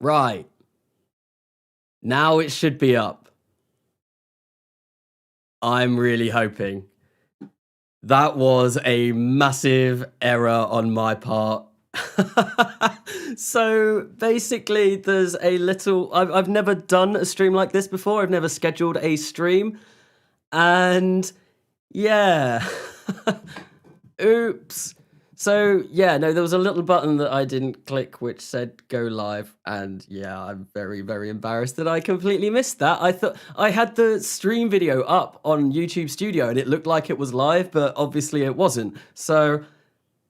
Right. Now it should be up. I'm really hoping. That was a massive error on my part. So basically there's a little, I've never done a stream like this before. I've never scheduled a stream. And yeah, oops. So yeah, no, there was a little button that I didn't click which said go live, and yeah, I'm very, very embarrassed that I completely missed that. I thought I had the stream video up on YouTube Studio and it looked like it was live, but obviously it wasn't. So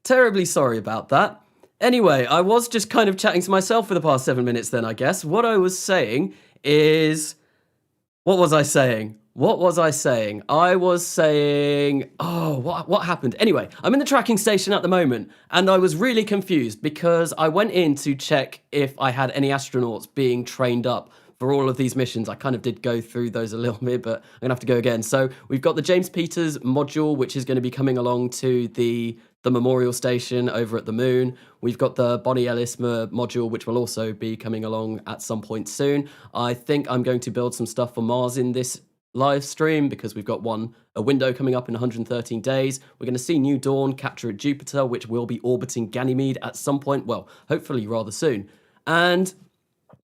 terribly sorry about that. Anyway, I was just kind of chatting to myself for the past 7 minutes then, I guess. What I was saying is... What was I saying? I was saying, oh, what happened? Anyway, I'm in the tracking station at the moment, and I was really confused because I went in to check if I had any astronauts being trained up for all of these missions. I kind of did go through those a little bit, but I'm gonna have to go again. So we've got the James Peters module, which is gonna be coming along to the memorial station over at the moon. We've got the Bonnie Ellis module, which will also be coming along at some point soon. I think I'm going to build some stuff for Mars in this live stream because we've got a window coming up in 113 days. We're going to see New Dawn capture at Jupiter, which will be orbiting Ganymede at some point, well, hopefully rather soon. And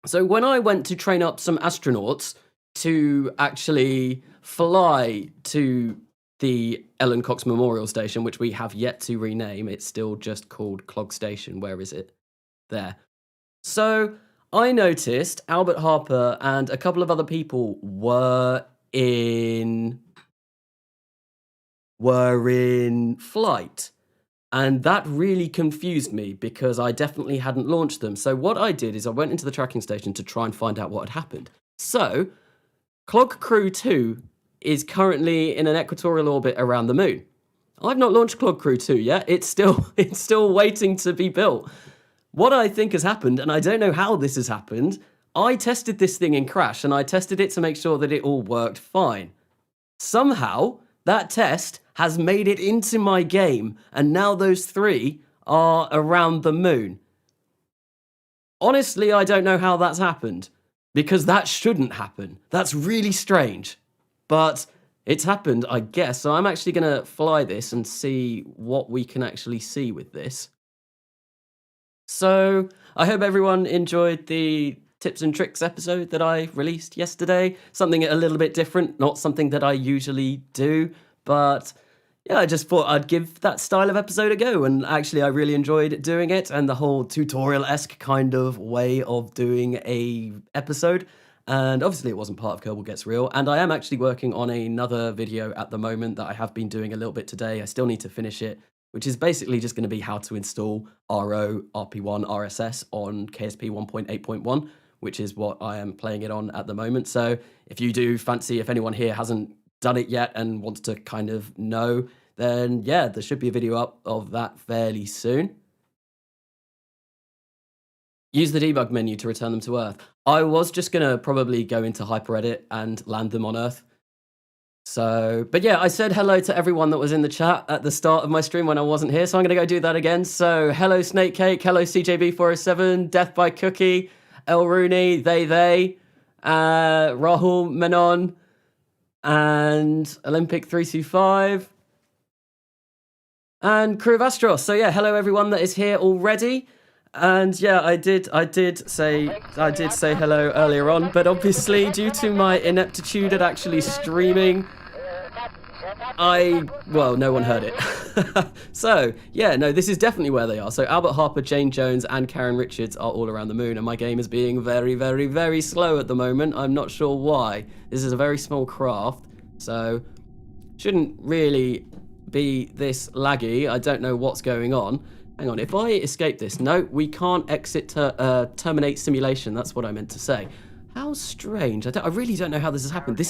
so when I went to train up some astronauts to actually fly to the Ellen Cox Memorial Station, which we have yet to rename. It's still just called Clog Station. Where is it? There. So I noticed Albert Harper and a couple of other people were in flight. And that really confused me because I definitely hadn't launched them. So what I did is I went into the tracking station to try and find out what had happened. So Clog Crew 2 is currently in an equatorial orbit around the moon. I've not launched Clog Crew 2 yet. It's still waiting to be built. What I think has happened, and I don't know how this has happened, I tested this thing in Crash, and I tested it to make sure that it all worked fine. Somehow, that test has made it into my game, and now those three are around the moon. Honestly, I don't know how that's happened, because that shouldn't happen. That's really strange. But it's happened, I guess. So I'm actually going to fly this and see what we can actually see with this. So I hope everyone enjoyed the tips and tricks episode that I released yesterday. Something a little bit different, not something that I usually do. But yeah, I just thought I'd give that style of episode a go. And actually, I really enjoyed doing it. And the whole tutorial-esque kind of way of doing a episode. And obviously it wasn't part of Kerbal Gets Real, and I am actually working on another video at the moment that I have been doing a little bit today. I still need to finish it, which is basically just going to be how to install RO, RP1, RSS on KSP 1.8.1, which is what I am playing it on at the moment. So if you do fancy, if anyone here hasn't done it yet and wants to kind of know, then yeah, there should be a video up of that fairly soon. Use the debug menu to return them to Earth. I was just going to probably go into HyperEdit and land them on Earth. So, but yeah, I said hello to everyone that was in the chat at the start of my stream when I wasn't here, so I'm going to go do that again. So, hello Snake Cake, hello CJB407, Death by Cookie, El Rooney, Rahul Menon, and Olympic 325, and Crew of Astros. So yeah, hello everyone that is here already. And yeah, I did say hello earlier on, but obviously due to my ineptitude at actually streaming, well, no one heard it. So yeah, no, this is definitely where they are. So Albert Harper, Jane Jones, and Karen Richards are all around the moon, and my game is being very, very, very slow at the moment. I'm not sure why. This is a very small craft, so shouldn't really be this laggy. I don't know what's going on. Hang on, if I escape this, no, we can't exit to terminate simulation. That's what I meant to say. How strange. I really don't know how this has happened. This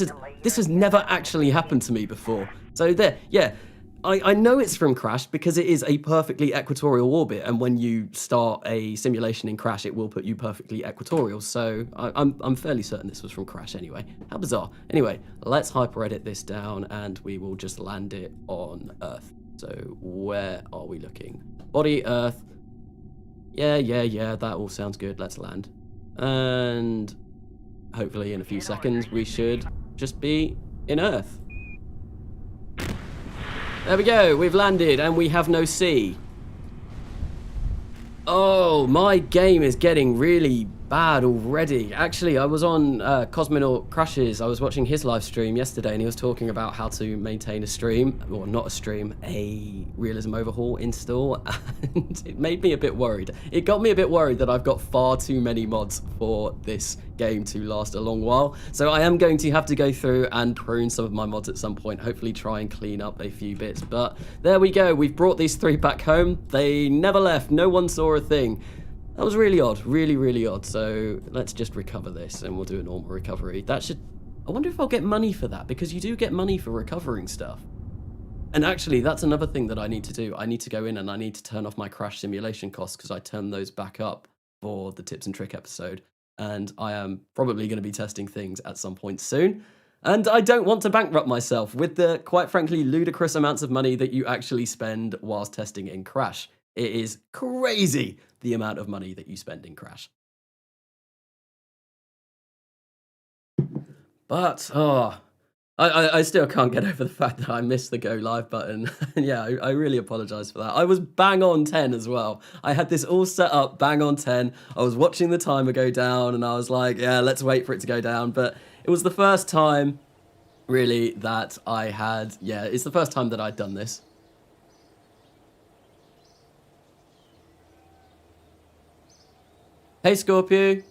has never actually happened to me before. So there, yeah, I know it's from Crash because it is a perfectly equatorial orbit, and when you start a simulation in Crash, it will put you perfectly equatorial. So I'm fairly certain this was from Crash anyway. How bizarre. Anyway, let's hyper-edit this down, and we will just land it on Earth. So where are we looking? Body, Earth. Yeah, that all sounds good. Let's land. And hopefully in a few seconds we should just be in Earth. There we go, we've landed and we have no sea. Oh, my game is getting really bad already. Actually, I was on Cosmonaut Crashes. I was watching his live stream yesterday and he was talking about how to maintain a stream, or not a stream, a realism overhaul install, and it made me a bit worried. It got me a bit worried that I've got far too many mods for this game to last a long while. So I am going to have to go through and prune some of my mods at some point, hopefully try and clean up a few bits. But there we go, we've brought these 3 back home. They never left, no one saw a thing. That was really odd, really odd. So let's just recover this and we'll do a normal recovery. That should, I wonder if I'll get money for that, because you do get money for recovering stuff. And actually, that's another thing that I need to do. I need to go in and I need to turn off my crash simulation costs, because I turned those back up for the tips and trick episode. And I am probably going to be testing things at some point soon. And I don't want to bankrupt myself with the, quite frankly, ludicrous amounts of money that you actually spend whilst testing in Crash. It is crazy, the amount of money that you spend in Crash. But, oh, I still can't get over the fact that I missed the go live button. Yeah, I really apologize for that. I was bang on 10 as well. I had this all set up bang on 10. I was watching the timer go down and I was like, yeah, let's wait for it to go down. But it was the first time, really, that I had, yeah, it's the first time that I'd done this. Hey, Scorpio.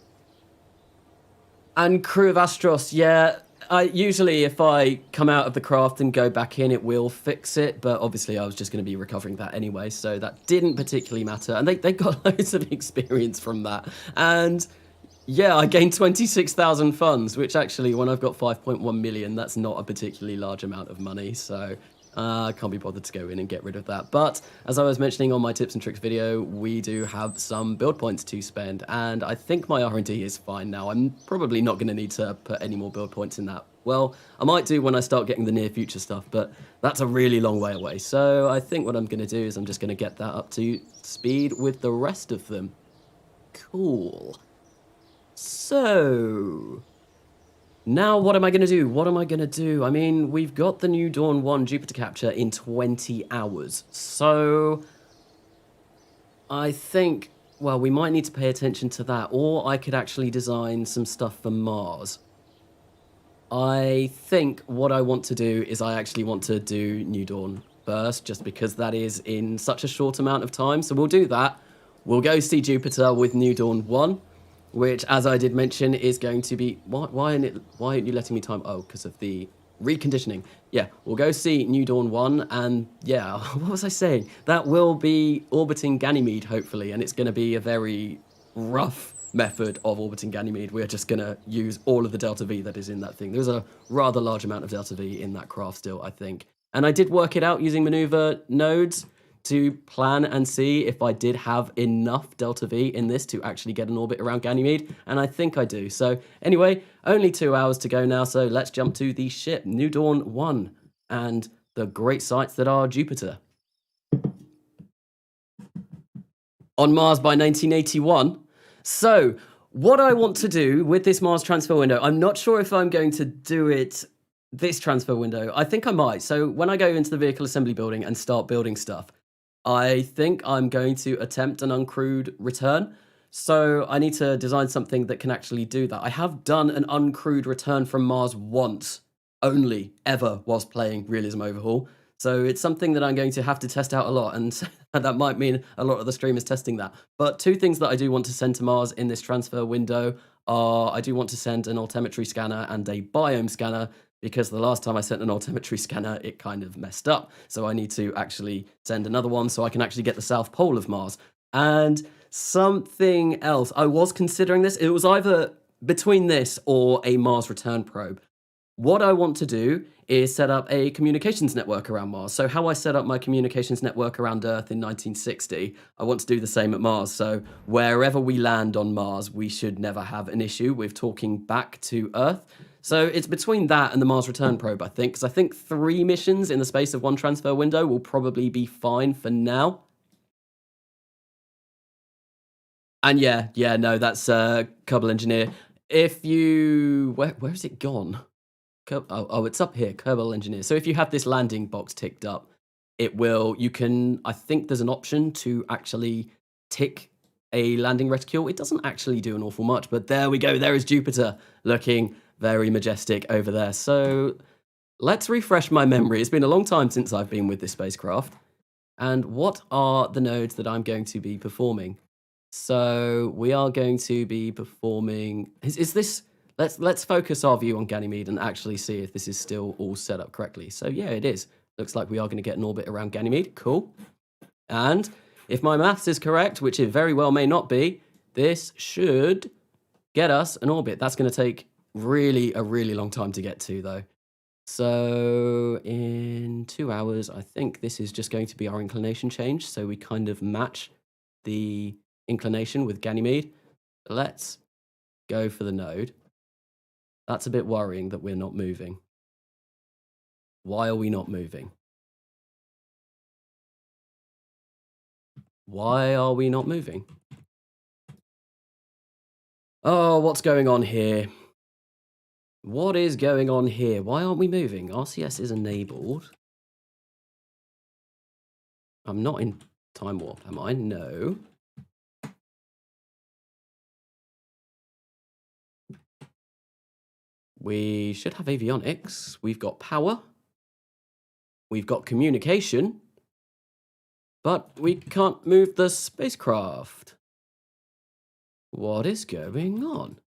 And crew of Astros, yeah. Usually if I come out of the craft and go back in, it will fix it. But obviously I was just going to be recovering that anyway, so that didn't particularly matter. And they got loads of experience from that. And yeah, I gained 26,000 funds, which actually, when I've got 5.1 million, that's not a particularly large amount of money. So I can't be bothered to go in and get rid of that. But as I was mentioning on my tips and tricks video, we do have some build points to spend. And I think my R&D is fine now. I'm probably not going to need to put any more build points in that. Well, I might do when I start getting the near future stuff, but that's a really long way away. So I think what I'm going to do is I'm just going to get that up to speed with the rest of them. Cool. So now what am I going to do? What am I going to do? I mean, we've got the New Dawn 1 Jupiter capture in 20 hours. So I think, well, we might need to pay attention to that, or I could actually design some stuff for Mars. I think what I want to do is I actually want to do New Dawn first, just because that is in such a short amount of time. So we'll do that. We'll go see Jupiter with New Dawn 1. Which, as I did mention, is going to be... Why aren't you letting me time? Oh, because of the reconditioning. Yeah, we'll go see New Dawn 1, and yeah, what was I saying? That will be orbiting Ganymede, hopefully, and it's going to be a very rough method of orbiting Ganymede. We're just going to use all of the Delta V that is in that thing. There's a rather large amount of Delta V in that craft still, I think. And I did work it out using maneuver nodes to plan and see if I did have enough Delta V in this to actually get an orbit around Ganymede, and I think I do. So anyway, only 2 hours to go now, so let's jump to the ship, New Dawn 1, and the great sights that are Jupiter. On Mars by 1981. So what I want to do with this Mars transfer window, I'm not sure if I'm going to do it this transfer window. I think I might. So when I go into the vehicle assembly building and start building stuff, I think I'm going to attempt an uncrewed return. So I need to design something that can actually do that. I have done an uncrewed return from Mars once, only, ever, whilst playing Realism Overhaul. So it's something that I'm going to have to test out a lot, and that might mean a lot of the stream is testing that. But 2 things that I do want to send to Mars in this transfer window are, I do want to send an altimetry scanner and a biome scanner, because the last time I sent an altimetry scanner, it kind of messed up. So I need to actually send another one so I can actually get the South Pole of Mars. And something else, I was considering this. It was either between this or a Mars return probe. What I want to do is set up a communications network around Mars. So how I set up my communications network around Earth in 1960, I want to do the same at Mars. So wherever we land on Mars, we should never have an issue with talking back to Earth. So it's between that and the Mars return probe, I think, because I think 3 missions in the space of 1 transfer window will probably be fine for now. And yeah, no, that's Kerbal Engineer. If you where's it gone? Oh, it's up here, Kerbal Engineer. So if you have this landing box ticked up, it will. You can. I think there's an option to actually tick a landing reticule. It doesn't actually do an awful much, but there we go. There is Jupiter looking very majestic over there. So let's refresh my memory. It's been a long time since I've been with this spacecraft. And what are the nodes that I'm going to be performing? So we are going to be performing. Is this? Let's focus our view on Ganymede and actually see if this is still all set up correctly. So yeah, it is. Looks like we are going to get an orbit around Ganymede. Cool. And if my maths is correct, which it very well may not be, this should get us an orbit. That's going to take a really long time to get to, though. So in 2 hours, I think this is just going to be our inclination change. So we kind of match the inclination with Ganymede. Let's go for the node. That's a bit worrying that we're not moving. Why are we not moving? Why are we not moving? Oh, what's going on here? What is going on here? Why aren't we moving? RCS is enabled. I'm not in time warp, am I? No. We should have avionics. We've got power. We've got communication. But we can't move the spacecraft. What is going on?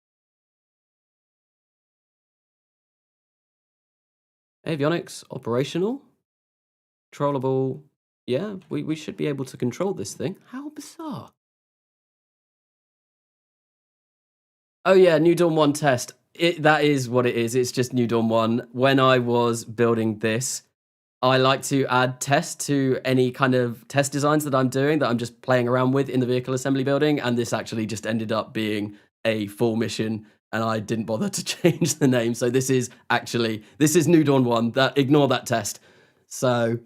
Avionics operational. Controllable. Yeah, we should be able to control this thing. How bizarre. Oh yeah, New Dawn 1 test. That is what it is. It's just New Dawn 1. When I was building this, I like to add tests to any kind of test designs that I'm doing, that I'm just playing around with in the vehicle assembly building, and this actually just ended up being a full mission, and I didn't bother to change the name. So this is New Dawn 1. Ignore that test. So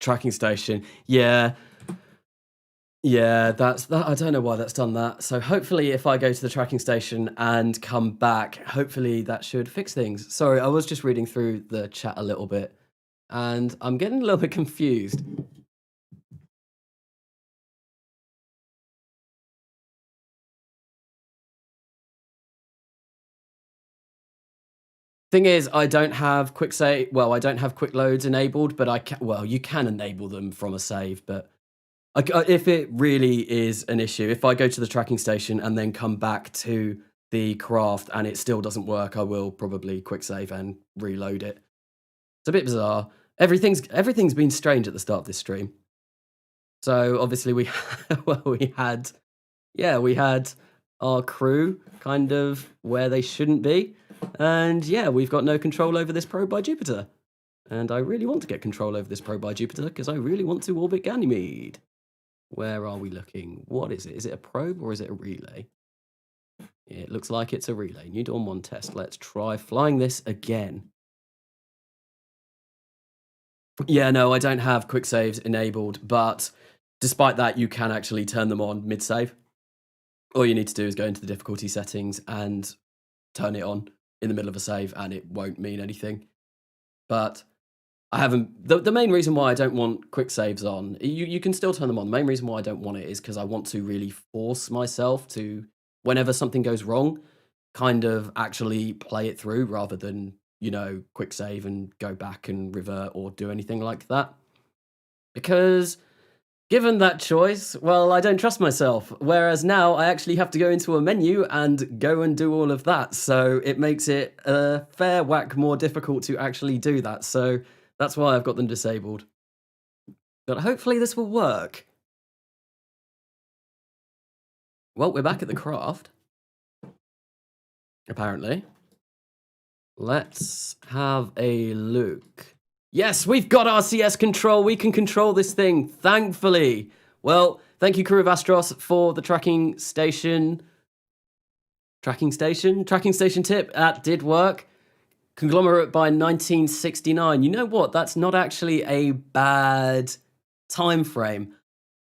tracking station. Yeah, that's that. I don't know why that's done that. So hopefully if I go to the tracking station and come back, hopefully that should fix things. Sorry, I was just reading through the chat a little bit, and I'm getting a little bit confused. Thing is, I don't have quick save. Well, I don't have quick loads enabled, but I can. Well, you can enable them from a save, but if it really is an issue, if I go to the tracking station and then come back to the craft and it still doesn't work, I will probably quick save and reload it. It's a bit bizarre. Everything's been strange at the start of this stream. So obviously we had our crew kind of where they shouldn't be. And yeah, we've got no control over this probe by Jupiter. And I really want to get control over this probe by Jupiter because I really want to orbit Ganymede. Where are we looking? What is it? Is it a probe or is it a relay? It looks like it's a relay. New Dawn 1 test. Let's try flying this again. Yeah, no, I don't have quick saves enabled, but despite that, you can actually turn them on mid-save. All you need to do is go into the difficulty settings and turn it on in the middle of a save, and it won't mean anything. But I haven't. The main reason why I don't want quick saves on, you can still turn them on. The main reason why I don't want it is because I want to really force myself to, whenever something goes wrong, kind of actually play it through rather than, quick save and go back and revert or do anything like that. Because given that choice, well, I don't trust myself. Whereas now I actually have to go into a menu and go and do all of that. So it makes it a fair whack more difficult to actually do that. So that's why I've got them disabled. But hopefully this will work. Well, we're back at the craft. Apparently. Let's have a look. Yes, we've got RCS control. We can control this thing, thankfully. Well, thank you, crew of Astros, for the tracking station tip. That did work. Conglomerate by 1969. You know what? That's not actually a bad time frame.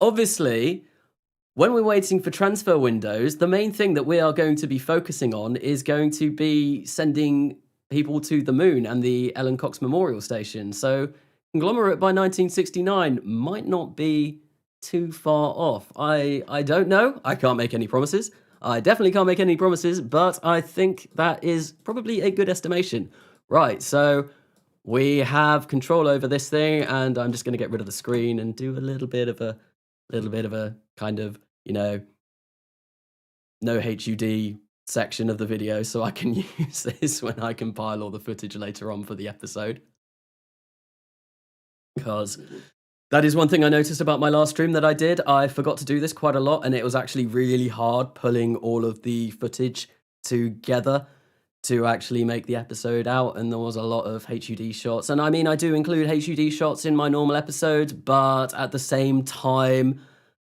Obviously, when we're waiting for transfer windows, the main thing that we are going to be focusing on is going to be sending people to the moon and the Ellen Cox Memorial Station. So Conglomerate by 1969 might not be too far off. I don't know. I can't make any promises. I definitely can't make any promises, but I think that is probably a good estimation. Right, so we have control over this thing, and I'm just going to get rid of the screen and do a little bit of a kind of, you know, no HUD section of the video so I can use this when I compile all the footage later on for the episode. Because that is one thing I noticed about my last stream that I did. I forgot to do this quite a lot, and it was actually really hard pulling all of the footage together to actually make the episode out, and there was a lot of HUD shots. And I mean, I do include HUD shots in my normal episodes, but at the same time,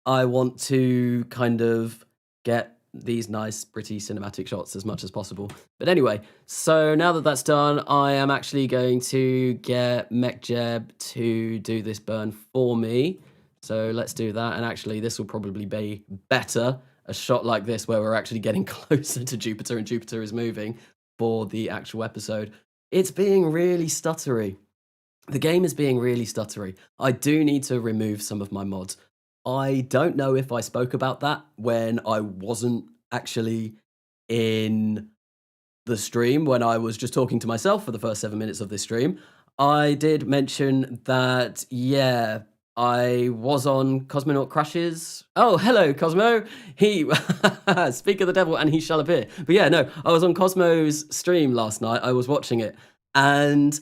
I want to kind of get these nice, pretty cinematic shots as much as possible. But anyway, so now that that's done, I am actually going to get MechJeb to do this burn for me. So let's do that. And actually, this will probably be better, a shot like this where we're actually getting closer to Jupiter and Jupiter is moving for the actual episode. It's being really stuttery. The game is being really stuttery. I do need to remove some of my mods. I don't know if I spoke about that when I wasn't actually in the stream, when I was just talking to myself for the first 7 minutes of this stream. I did mention that, yeah, I was on Cosmonaut Crashes. Oh, hello, Cosmo. He, speak of the devil and he shall appear. But yeah, no, I was on Cosmo's stream last night. I was watching it, and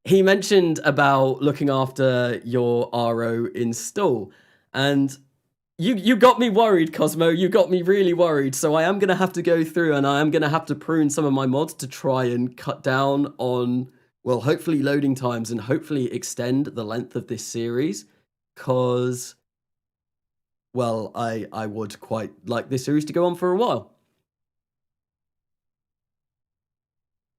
he mentioned about looking after your RO install. And you got me worried, Cosmo. You got me really worried. So I am going to have to go through and I am going to have to prune some of my mods to try and cut down on, well, hopefully loading times and hopefully extend the length of this series. Because, well, I would quite like this series to go on for a while.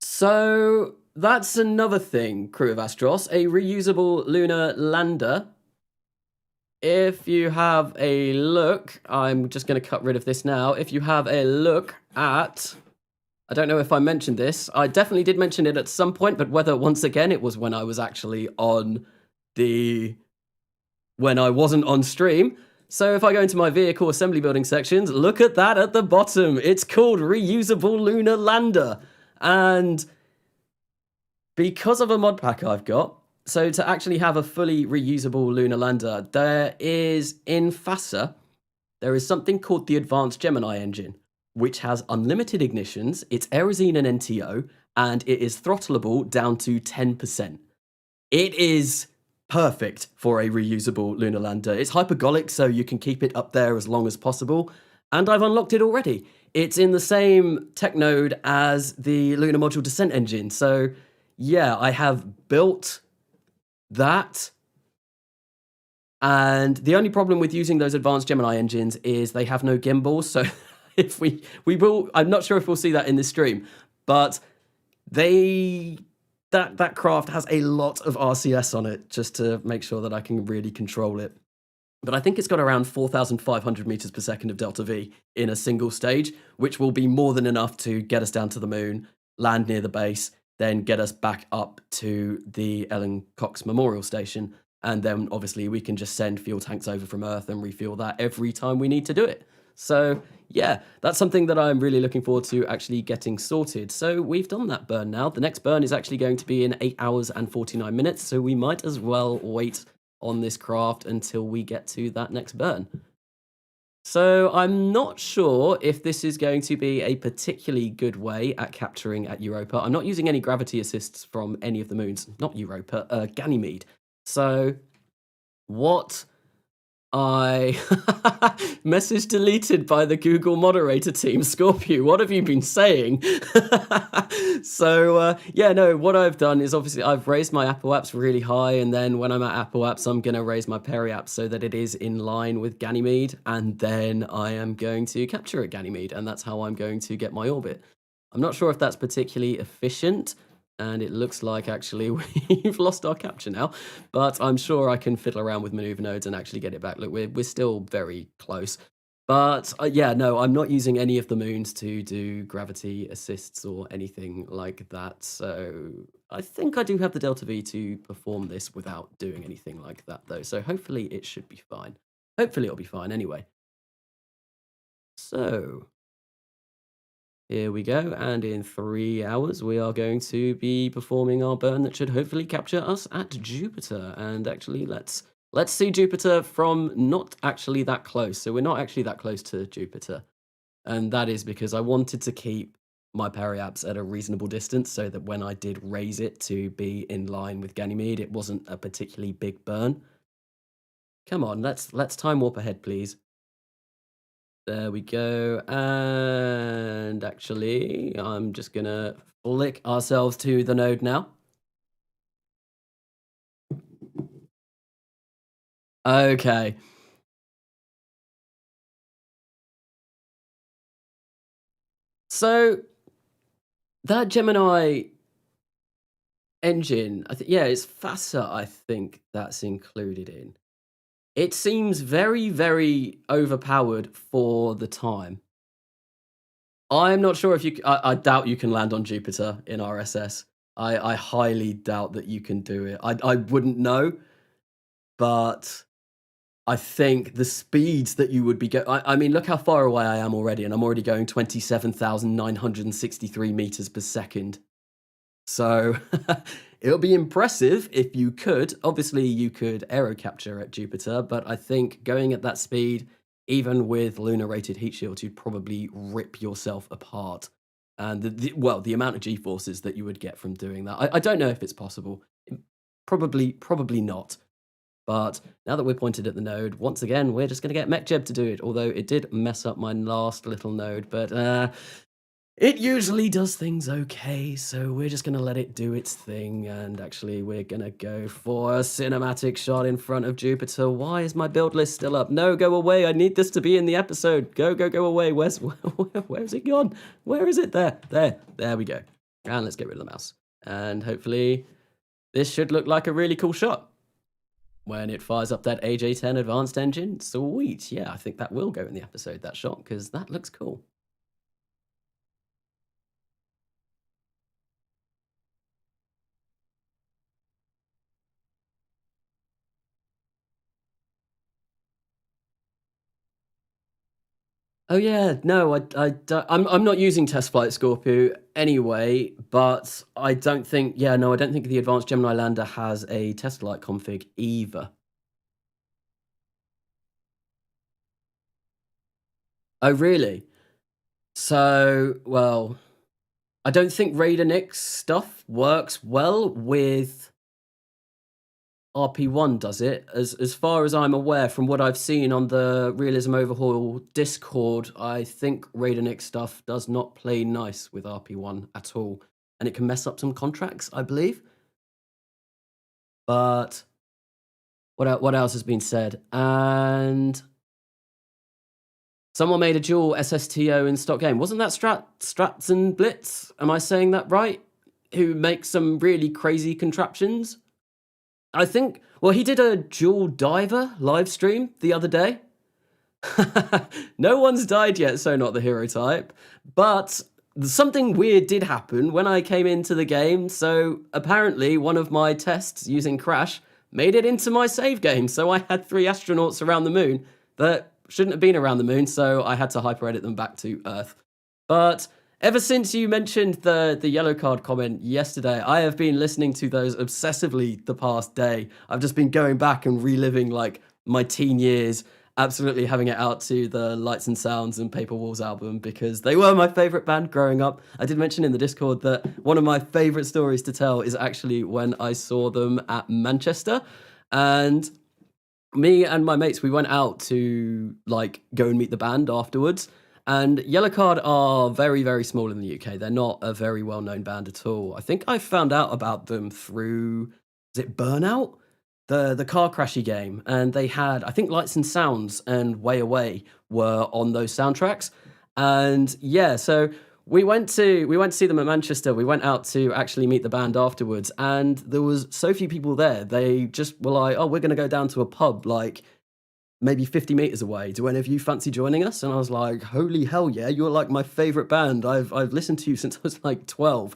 So that's another thing, crew of Astros, a reusable lunar lander. If you have a look, I'm just going to cut rid of this now. If you have a look at, I don't know if I mentioned this. I definitely did mention it at some point, but whether once again it was when I was actually on when I wasn't on stream. So if I go into my vehicle assembly building sections, look at that at the bottom. It's called Reusable Lunar Lander. And because of a mod pack I've got, so to actually have a fully reusable lunar lander, there is, in FASA, there is something called the Advanced Gemini engine, which has unlimited ignitions, it's Aerosine and NTO, and it is throttleable down to 10%. It is perfect for a reusable lunar lander. It's hypergolic, so you can keep it up there as long as possible, and I've unlocked it already. It's in the same tech node as the Lunar Module Descent engine, so yeah, I have built that. And the only problem with using those advanced Gemini engines is they have no gimbals. So if we will, I'm not sure if we'll see that in this stream, but that craft has a lot of RCS on it just to make sure that I can really control it. But I think it's got around 4,500 meters per second of delta V in a single stage, which will be more than enough to get us down to the moon, land near the base, then get us back up to the Ellen Cox Memorial Station. And then obviously we can just send fuel tanks over from Earth and refuel that every time we need to do it. So yeah, that's something that I'm really looking forward to actually getting sorted. So we've done that burn now. The next burn is actually going to be in 8 hours and 49 minutes. So we might as well wait on this craft until we get to that next burn. So I'm not sure if this is going to be a particularly good way at capturing at Europa. I'm not using any gravity assists from any of the moons, not Europa, Ganymede. So what I message deleted by the Google moderator team. Scorpio, what have you been saying? So yeah, no, what I've done is obviously I've raised my Apple apps really high, and then when I'm at Apple apps, I'm going to raise my Peri app so that it is in line with Ganymede, and then I am going to capture at Ganymede, and that's how I'm going to get my orbit. I'm not sure if that's particularly efficient, and it looks like actually we've lost our capture now, but I'm sure I can fiddle around with maneuver nodes and actually get it back. Look, we're still very close. But yeah, no, I'm not using any of the moons to do gravity assists or anything like that. So I think I do have the Delta V to perform this without doing anything like that, though. So hopefully it should be fine. Hopefully it'll be fine anyway. So here we go, and in 3 hours we are going to be performing our burn that should hopefully capture us at Jupiter. And actually, let's see Jupiter from not actually that close. So we're not actually that close to Jupiter, and that is because I wanted to keep my periapse at a reasonable distance so that when I did raise it to be in line with Ganymede, it wasn't a particularly big burn. Come on, let's time warp ahead, please. There we go. And actually, I'm just going to flick ourselves to the node now. Okay. So that Gemini engine, yeah, it's FASA, I think that's included in. It seems very, very overpowered for the time. I'm not sure if you. I doubt you can land on Jupiter in RSS. I highly doubt that you can do it. I wouldn't know, but I think the speeds that you would be going. I mean, look how far away I am already, and I'm already going 27,963 meters per second. So it'll be impressive if you could. Obviously, you could aero capture at Jupiter, but I think going at that speed, even with lunar rated heat shields, you'd probably rip yourself apart. And the amount of G-forces that you would get from doing that, I don't know if it's possible. Probably not. But now that we're pointed at the node, once again, we're just going to get MechJeb to do it. Although it did mess up my last little node, but it usually does things okay, so we're just going to let it do its thing, and actually we're going to go for a cinematic shot in front of Jupiter. Why is my build list still up? No, go away. I need this to be in the episode. Go away. Where's it gone? Where is it? There we go. And let's get rid of the mouse. And hopefully this should look like a really cool shot when it fires up that AJ10 advanced engine. Sweet. Yeah, I think that will go in the episode, that shot, because that looks cool. Oh yeah, no, I'm not using test flight Scorpio anyway, but I don't think, yeah, no, I don't think the advanced Gemini lander has a test flight config either. Oh really? So, well, I don't think Raider Nix stuff works well with RP1, does it? As far as I'm aware, from what I've seen on the Realism Overhaul Discord, I think Raidenix stuff does not play nice with RP1 at all, and it can mess up some contracts, I believe. But what else has been said? And someone made a dual SSTO in stock game. Wasn't that Strats and Blitz? Am I saying that right? Who makes some really crazy contraptions? I think, well, he did a dual diver live stream the other day. No one's died yet, so not the hero type. But something weird did happen when I came into the game. So apparently one of my tests using Crash made it into my save game. So I had 3 astronauts around the moon that shouldn't have been around the moon. So I had to hyper-edit them back to Earth. But ever since you mentioned the yellow card comment yesterday, I have been listening to those obsessively the past day. I've just been going back and reliving like my teen years, absolutely having it out to the Lights and Sounds and Paper Walls album because they were my favorite band growing up. I did mention in the Discord that one of my favorite stories to tell is actually when I saw them at Manchester. And me and my mates, we went out to like go and meet the band afterwards. And Yellowcard are very, very small in the UK. They're not a very well-known band at all. I think I found out about them through, is it Burnout? The car crashy game. And they had, I think Lights and Sounds and Way Away were on those soundtracks. And yeah, so we went to see them at Manchester. We went out to actually meet the band afterwards, and there was so few people there. They just were like, "Oh, we're going to go down to a pub like maybe 50 meters away. Do any of you fancy joining us?" And I was like, "Holy hell, yeah! You're like my favorite band. I've listened to you since I was like 12."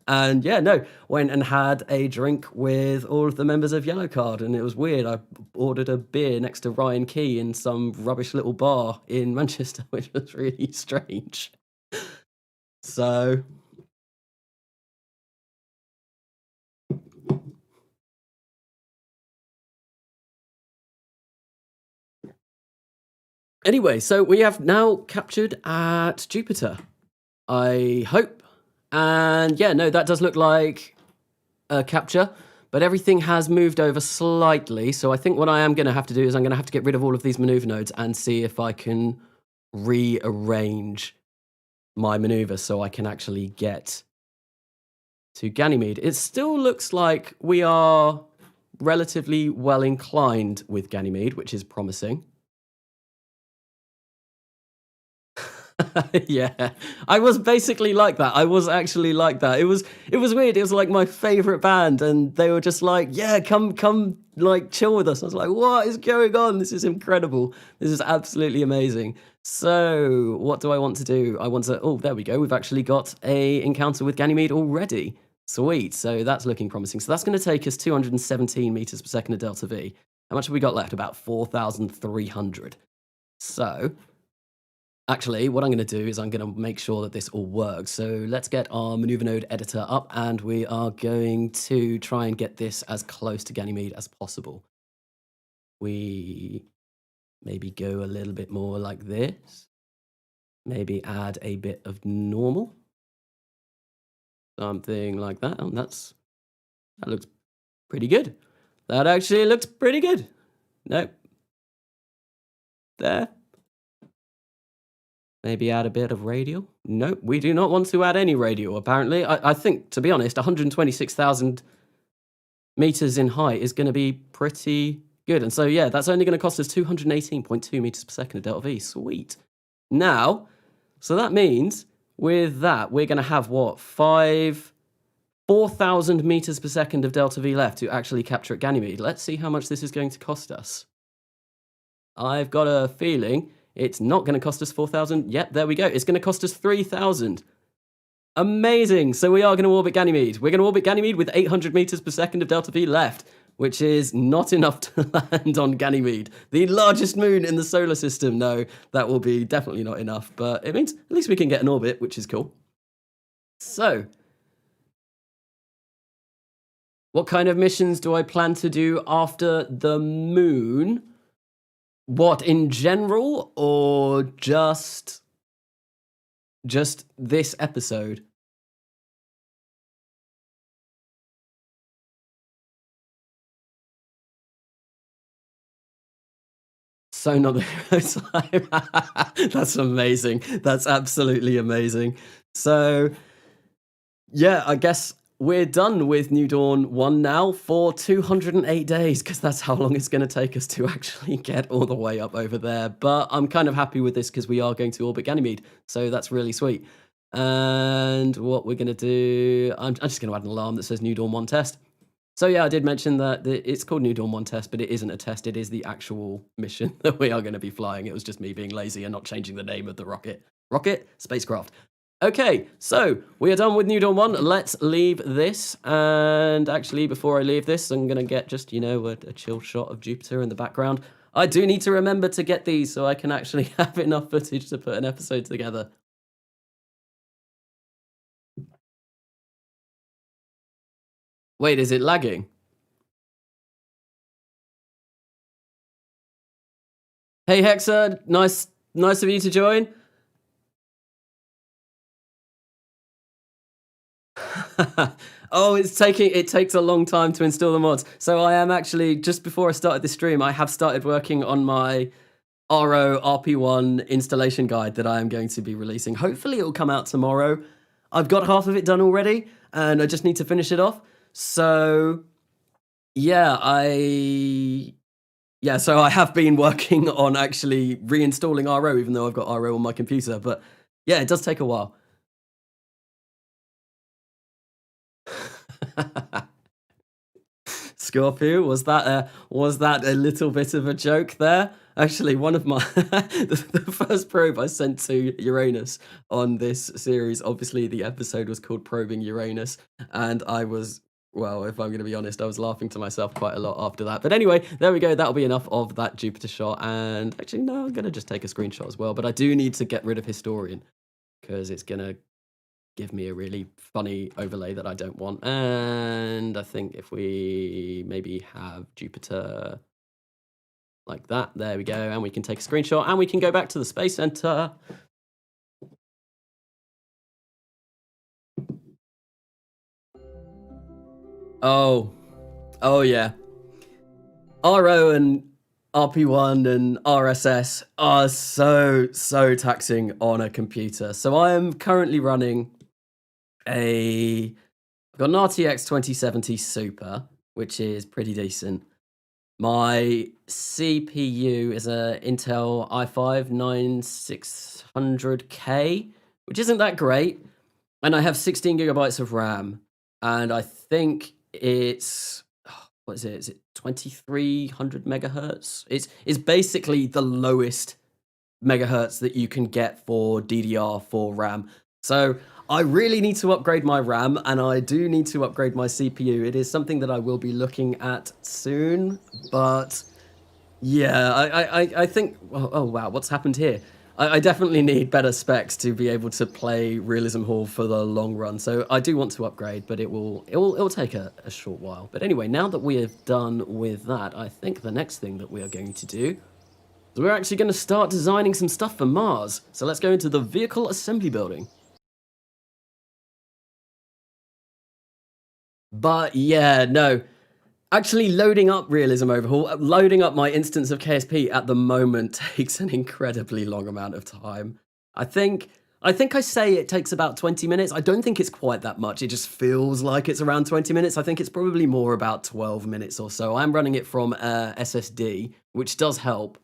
And yeah, no, went and had a drink with all of the members of Yellowcard, and it was weird. I ordered a beer next to Ryan Key in some rubbish little bar in Manchester, which was really strange. So anyway, so we have now captured at Jupiter, I hope. And yeah, no, that does look like a capture, but everything has moved over slightly. So I think what I am going to have to do is I'm going to have to get rid of all of these maneuver nodes and see if I can rearrange my maneuver so I can actually get to Ganymede. It still looks like we are relatively well inclined with Ganymede, which is promising. Yeah, I was basically like that. I was actually like that. It was weird. It was like my favorite band, and they were just like, "Yeah, come, like chill with us." I was like, "What is going on? This is incredible. This is absolutely amazing." So, what do I want to do? I want to. Oh, there we go. We've actually got a encounter with Ganymede already. Sweet. So that's looking promising. So that's going to take us 217 meters per second of delta V. How much have we got left? About 4,300. So actually, what I'm going to do is I'm going to make sure that this all works. So let's get our maneuver node editor up, and we are going to try and get this as close to Ganymede as possible. We maybe go a little bit more like this. Maybe add a bit of normal. Something like that. And that looks pretty good. That actually looks pretty good. Nope. There. Maybe add a bit of radial. Nope, we do not want to add any radial, apparently. I think, to be honest, 126,000 meters in height is going to be pretty good. And so, yeah, that's only going to cost us 218.2 meters per second of delta V. Sweet. Now, so that means with that, we're going to have what? 4,000 meters per second of delta V left to actually capture at Ganymede. Let's see how much this is going to cost us. I've got a feeling it's not going to cost us 4,000. Yep, there we go. It's going to cost us 3,000. Amazing. So we are going to orbit Ganymede. We're going to orbit Ganymede with 800 meters per second of delta V left, which is not enough to land on Ganymede, the largest moon in the solar system. No, that will be definitely not enough, but it means at least we can get an orbit, which is cool. So, what kind of missions do I plan to do after the moon? What, in general, or just this episode? So not the hero slime. That's amazing. That's absolutely amazing. So, yeah, I guess we're done with New Dawn 1 now for 208 days, because that's how long it's going to take us to actually get all the way up over there. But I'm kind of happy with this because we are going to orbit Ganymede, so that's really sweet. And what we're going to do, I'm just going to add an alarm that says New Dawn 1 test. So yeah, I did mention that it's called New Dawn 1 test, but it isn't a test. It is the actual mission that we are going to be flying. It was just me being lazy and not changing the name of the rocket. Rocket? Spacecraft. Okay, so we are done with New Dawn 1. Let's leave this. And actually, before I leave this, I'm going to get just, you know, a chill shot of Jupiter in the background. I do need to remember to get these so I can actually have enough footage to put an episode together. Wait, is it lagging? Hey, Hexa, nice of you to join. Oh, it takes a long time to install the mods. So I am actually, just before I started the stream, I have started working on my RP1 installation guide that I am going to be releasing. Hopefully it will come out tomorrow. I've got half of it done already, and I just need to finish it off. So yeah, so I have been working on actually reinstalling RO, even though I've got RO on my computer. But yeah, it does take a while. Scorpio, was that a little bit of a joke there? Actually, one of my the first probe I sent to Uranus on this series, obviously the episode was called Probing Uranus, and I was, well, if I'm going to be honest, I was laughing to myself quite a lot after that. But anyway, there we go. That'll be enough of that Jupiter shot. And actually, no, I'm going to just take a screenshot as well. But I do need to get rid of Historian because it's going to give me a really funny overlay that I don't want. And I think if we maybe have Jupiter like that, there we go. And we can take a screenshot and we can go back to the Space Center. Oh yeah. RO and RP1 and RSS are so taxing on a computer. So I am currently running I've got an RTX 2070 Super, which is pretty decent. My CPU is a Intel i5 9600K, which isn't that great. And I have 16 gigabytes of RAM. And I think it's, what is it? Is it 2300 megahertz? It's basically the lowest megahertz that you can get for DDR4 RAM. So I really need to upgrade my RAM, and I do need to upgrade my CPU. It is something that I will be looking at soon, but yeah, I think, oh wow, what's happened here? I definitely need better specs to be able to play Realism Hall for the long run. So I do want to upgrade, but it will take a short while. But anyway, now that we have done with that, I think the next thing that we are going to do is we're actually going to start designing some stuff for Mars. So let's go into the vehicle assembly building. But yeah, no. Actually, loading up Realism Overhaul, loading up my instance of KSP at the moment takes an incredibly long amount of time. I think I say it takes about 20 minutes. I don't think it's quite that much. It just feels like it's around 20 minutes. I think it's probably more about 12 minutes or so. I'm running it from SSD, which does help.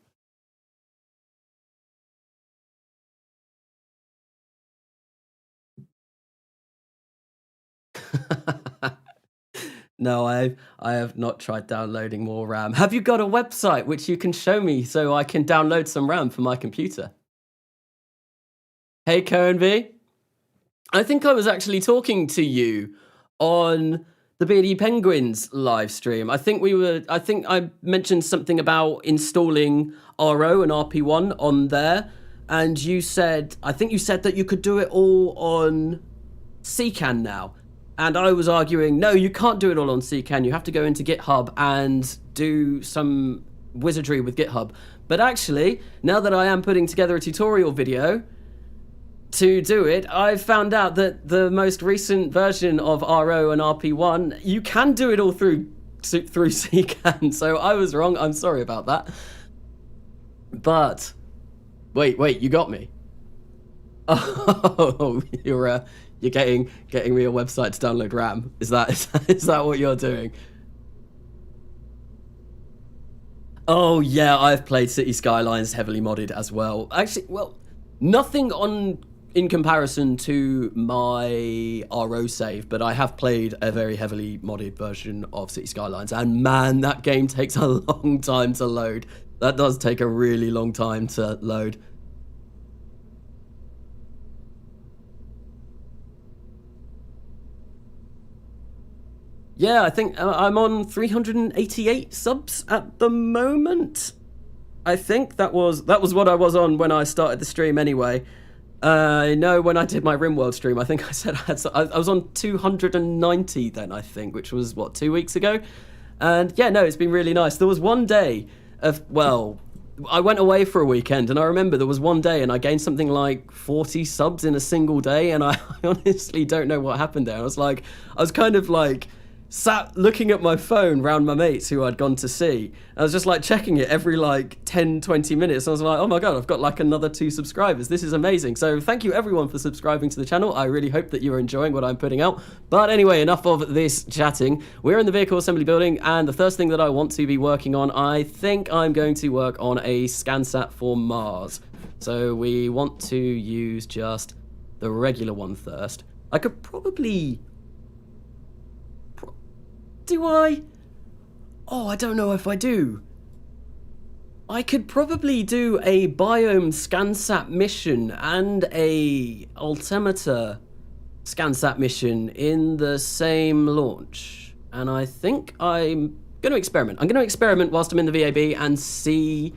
No, I have not tried downloading more RAM. Have you got a website which you can show me so I can download some RAM for my computer? Hey, Cohen V. I think I was actually talking to you on the Beardy Penguins live stream. I think I mentioned something about installing RO and RP1 on there, and I think you said that you could do it all on CCAN now. And I was arguing, no, you can't do it all on CCAN. You have to go into GitHub and do some wizardry with GitHub. But actually, now that I am putting together a tutorial video to do it, I've found out that the most recent version of RO and RP1, you can do it all through CCAN. So I was wrong. I'm sorry about that. But wait, you got me. Oh, you're getting me a website to download RAM. Is that what you're doing? Oh yeah, I've played City Skylines heavily modded as well. Actually, well, nothing in comparison to my RO save, but I have played a very heavily modded version of City Skylines, and man, that game takes a long time to load. That does take a really long time to load. Yeah, I think I'm on 388 subs at the moment. I think that was what I was on when I started the stream anyway. No, when I did my RimWorld stream, I think I said I was on 290 then, I think, which was, what, 2 weeks ago? And yeah, no, it's been really nice. There was one day of, well, I went away for a weekend, and I remember there was one day, and I gained something like 40 subs in a single day, and I honestly don't know what happened there. I was kind of like sat looking at my phone round my mates who I'd gone to see. I was just like checking it every like 10, 20 minutes. I was like, oh my God, I've got like another 2 subscribers. This is amazing. So thank you everyone for subscribing to the channel. I really hope that you're enjoying what I'm putting out. But anyway, enough of this chatting. We're in the vehicle assembly building, and the first thing that I want to be working on, I think I'm going to work on a ScanSat for Mars. So we want to use just the regular one first. I could probably... Do I? Oh, I don't know if I do. I could probably do a biome ScanSat mission and a altimeter ScanSat mission in the same launch. And I think I'm going to experiment. I'm going to experiment whilst I'm in the VAB and see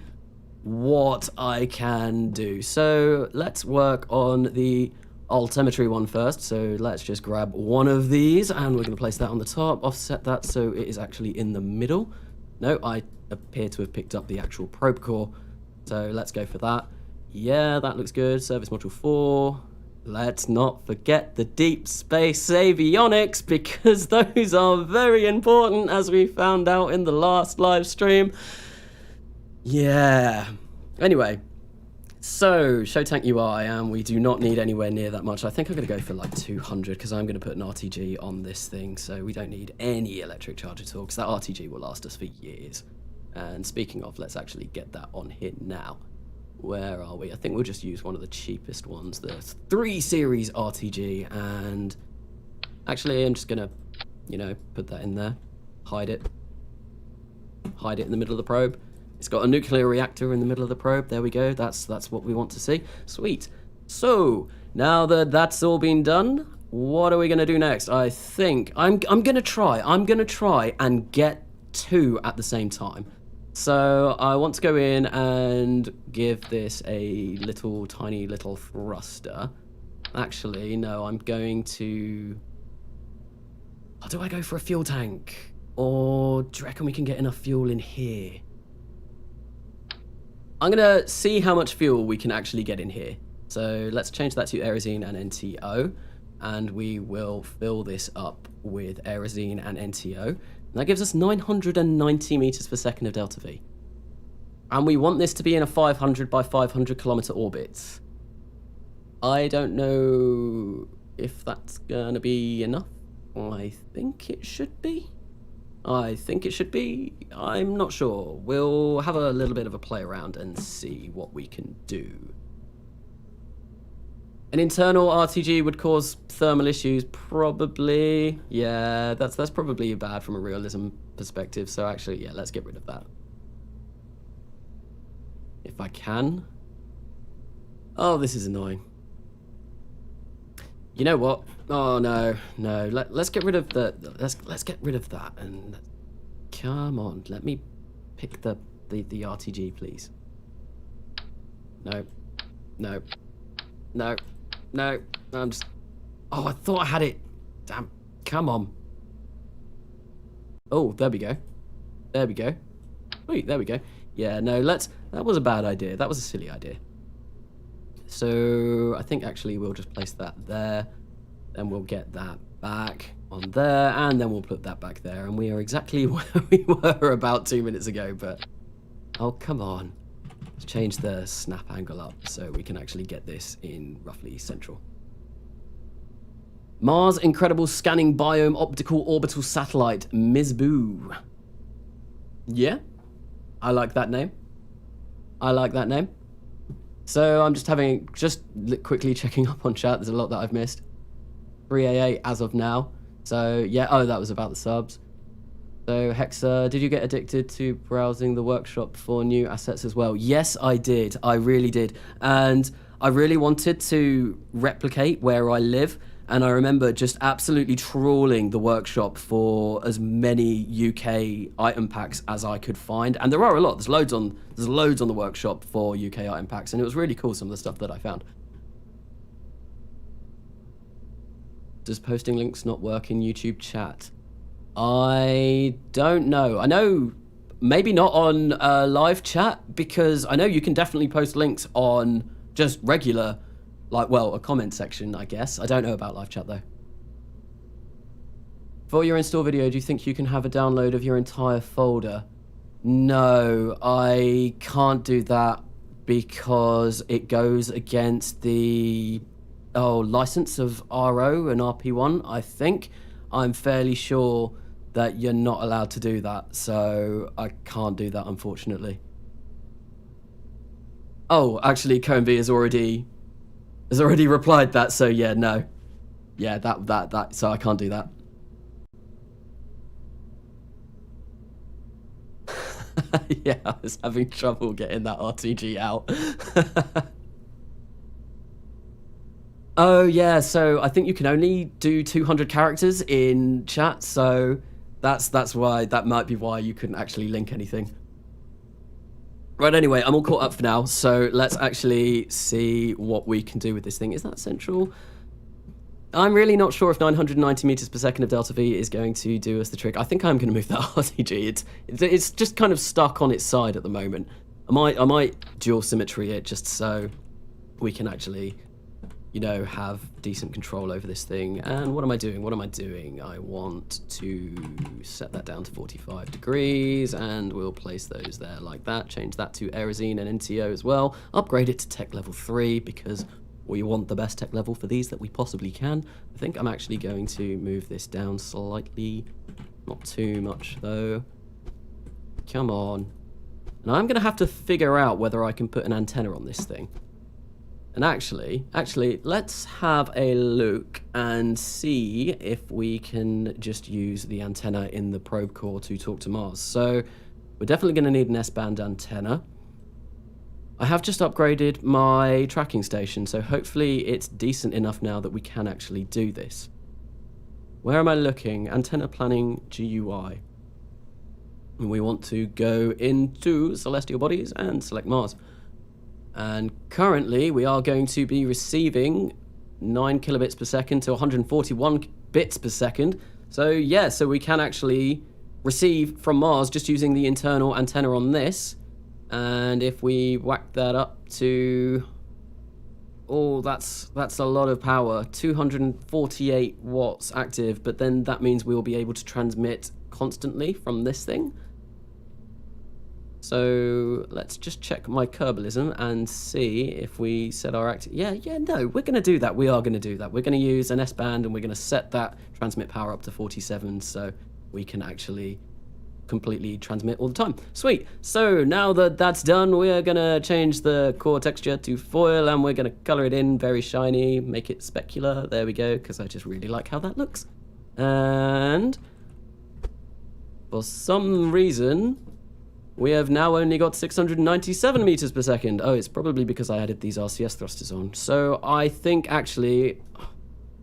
what I can do. So let's work on the altimetry one first. So let's just grab one of these, and we're going to place that on the top, offset that so it is actually in the middle. No, I appear to have picked up the actual probe core, so let's go for that. Yeah, that looks good. Service module 4. Let's not forget the deep space avionics, because those are very important, as we found out in the last live stream. Yeah. Anyway, so show tank UI, and we do not need anywhere near that much. I think I'm going to go for like 200, because I'm going to put an RTG on this thing, so we don't need any electric charge at all, because that RTG will last us for years. And speaking of, let's actually get that on here now. Where are we? I think we'll just use one of the cheapest ones, the 3 series RTG, and actually I'm just going to, you know, put that in there, hide it in the middle of the probe. It's got a nuclear reactor in the middle of the probe. There we go. That's what we want to see. Sweet. So now that that's all been done, what are we going to do next? I think I'm going to try and get 2 at the same time. So I want to go in and give this a tiny little thruster. Actually, no, I'm going to... Oh, do I go for a fuel tank? Or do you reckon we can get enough fuel in here? I'm going to see how much fuel we can actually get in here. So let's change that to aerosine and NTO. And we will fill this up with aerosine and NTO. And that gives us 990 meters per second of delta V. And we want this to be in a 500 by 500 kilometer orbit. I don't know if that's going to be enough. I think it should be. I'm not sure. We'll have a little bit of a play around and see what we can do. An internal RTG would cause thermal issues, probably. Yeah, that's probably bad from a realism perspective. So actually, yeah, let's get rid of that. If I can. Oh, this is annoying. You know what? Oh no. Let's get rid of the. Let's get rid of that, and come on. Let me pick the RTG, please. No. I'm just. Oh, I thought I had it. Damn. Come on. Oh, there we go. Wait, there we go. Yeah, no. That was a bad idea. That was a silly idea. So I think actually we'll just place that there, then we'll get that back on there, and then we'll put that back there, and we are exactly where we were about 2 minutes ago. But oh, come on, let's change the snap angle up so we can actually get this in roughly central. Mars Incredible Scanning Biome Optical Orbital Satellite, MISBOO. Yeah, I like that name. So I'm just quickly checking up on chat. There's a lot that I've missed. 3AA as of now. So yeah, oh, that was about the subs. So Hexa, did you get addicted to browsing the workshop for new assets as well? Yes, I did. I really did. And I really wanted to replicate where I live. And I remember just absolutely trawling the workshop for as many UK item packs as I could find. And there are a lot. There's loads on the workshop for UK item packs, and it was really cool, some of the stuff that I found. Does posting links not work in YouTube chat? I don't know. I know maybe not on live chat, because I know you can definitely post links on just regular, like, well, a comment section, I guess. I don't know about live chat, though. For your install video, do you think you can have a download of your entire folder? No, I can't do that because it goes against the license of RO and RP1, I think. I'm fairly sure that you're not allowed to do that, so I can't do that, unfortunately. Oh, actually, Comby has already replied that, so yeah, no. Yeah, that, so I can't do that. Yeah, I was having trouble getting that RTG out. Oh, yeah, so I think you can only do 200 characters in chat, so that's why, that might be why you couldn't actually link anything. Right, anyway, I'm all caught up for now, so let's actually see what we can do with this thing. Is that central? I'm really not sure if 990 meters per second of delta V is going to do us the trick. I think I'm going to move that RTG. It's just kind of stuck on its side at the moment. I might dual symmetry it just so we can actually, you know, have decent control over this thing. And what am I doing? What am I doing? I want to set that down to 45 degrees, and we'll place those there like that. Change that to Aerosine and NTO as well. Upgrade it to tech level 3 because we want the best tech level for these that we possibly can. I think I'm actually going to move this down slightly. Not too much, though. Come on. And I'm going to have to figure out whether I can put an antenna on this thing. And actually, let's have a look and see if we can just use the antenna in the probe core to talk to Mars. So we're definitely going to need an S-band antenna. I have just upgraded my tracking station, so hopefully it's decent enough now that we can actually do this. Where am I looking? Antenna planning GUI. And we want to go into celestial bodies and select Mars. And currently we are going to be receiving 9 kilobits per second to 141 bits per second. So yeah, so we can actually receive from Mars just using the internal antenna on this. And if we whack that up to, oh, that's a lot of power, 248 watts active, but then that means we will be able to transmit constantly from this thing. So let's just check my Kerbalism and see if we set our active. No, we're going to do that. We are going to do that. We're going to use an S-band and we're going to set that transmit power up to 47 so we can actually completely transmit all the time. Sweet. So now that that's done, we're going to change the core texture to foil and we're going to color it in very shiny, make it specular. There we go, because I just really like how that looks. And for some reason, we have now only got 697 meters per second. Oh, it's probably because I added these RCS thrusters on. So I think actually,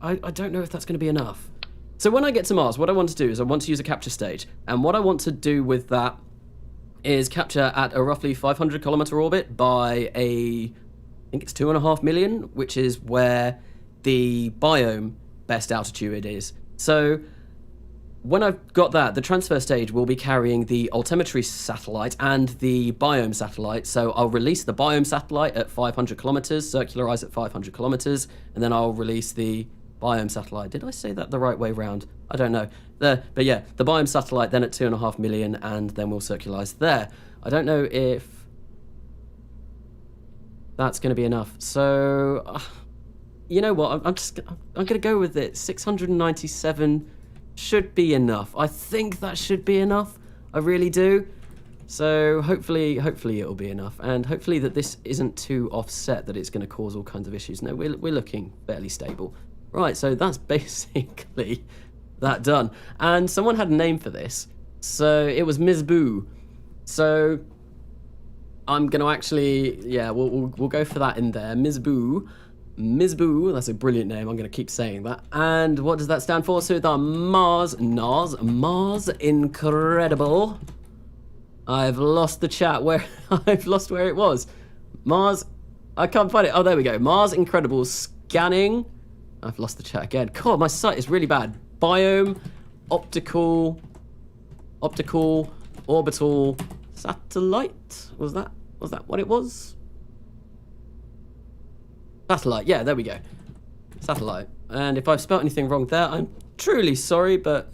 I don't know if that's going to be enough. So when I get to Mars, what I want to do is I want to use a capture stage. And what I want to do with that is capture at a roughly 500 kilometer orbit by I think it's 2.5 million, which is where the biome best altitude is. So when I've got that, the transfer stage will be carrying the altimetry satellite and the biome satellite. So I'll release the biome satellite at 500 kilometers, circularize at 500 kilometers, and then I'll release the biome satellite. Did I say that the right way round? I don't know. But yeah, the biome satellite then at 2.5 million, and then we'll circularize there. I don't know if that's going to be enough. So, you know what? I'm going to go with it. 697 should be enough. I think that should be enough. I really do. So hopefully it'll be enough, and hopefully that this isn't too offset that it's going to cause all kinds of issues. No, we're looking fairly stable. Right, so that's basically that done. And someone had a name for this. So it was Ms. Boo. So I'm going to actually, yeah, we'll go for that in there. Ms. Boo. Ms. Boo, that's a brilliant name. I'm going to keep saying that. And what does that stand for? So the Mars Incredible. I've lost the chat where, I've lost where it was. Mars, I can't find it. Oh, there we go. Mars Incredible scanning. I've lost the chat again. God, my site is really bad. Biome, optical, orbital satellite. Was that what it was? Satellite, yeah, there we go. Satellite. And if I've spelt anything wrong there, I'm truly sorry, but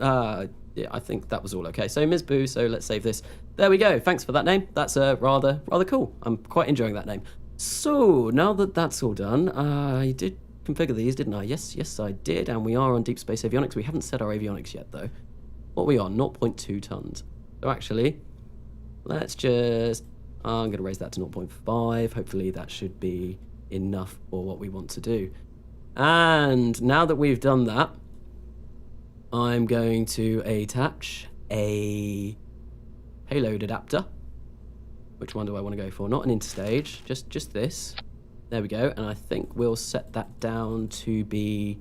yeah, I think that was all okay. So Ms. Boo, so let's save this. There we go. Thanks for that name. That's rather cool. I'm quite enjoying that name. So now that that's all done, I did configure these, didn't I? Yes, I did. And we are on deep space avionics. We haven't set our avionics yet, though. What are we on? 0.2 tons. So actually, let's just... I'm going to raise that to 0.5. Hopefully that should be enough for what we want to do. And now that we've done that, I'm going to attach a payload adapter. Which one do I want to go for? Not an interstage, just this. There we go. And I think we'll set that down to be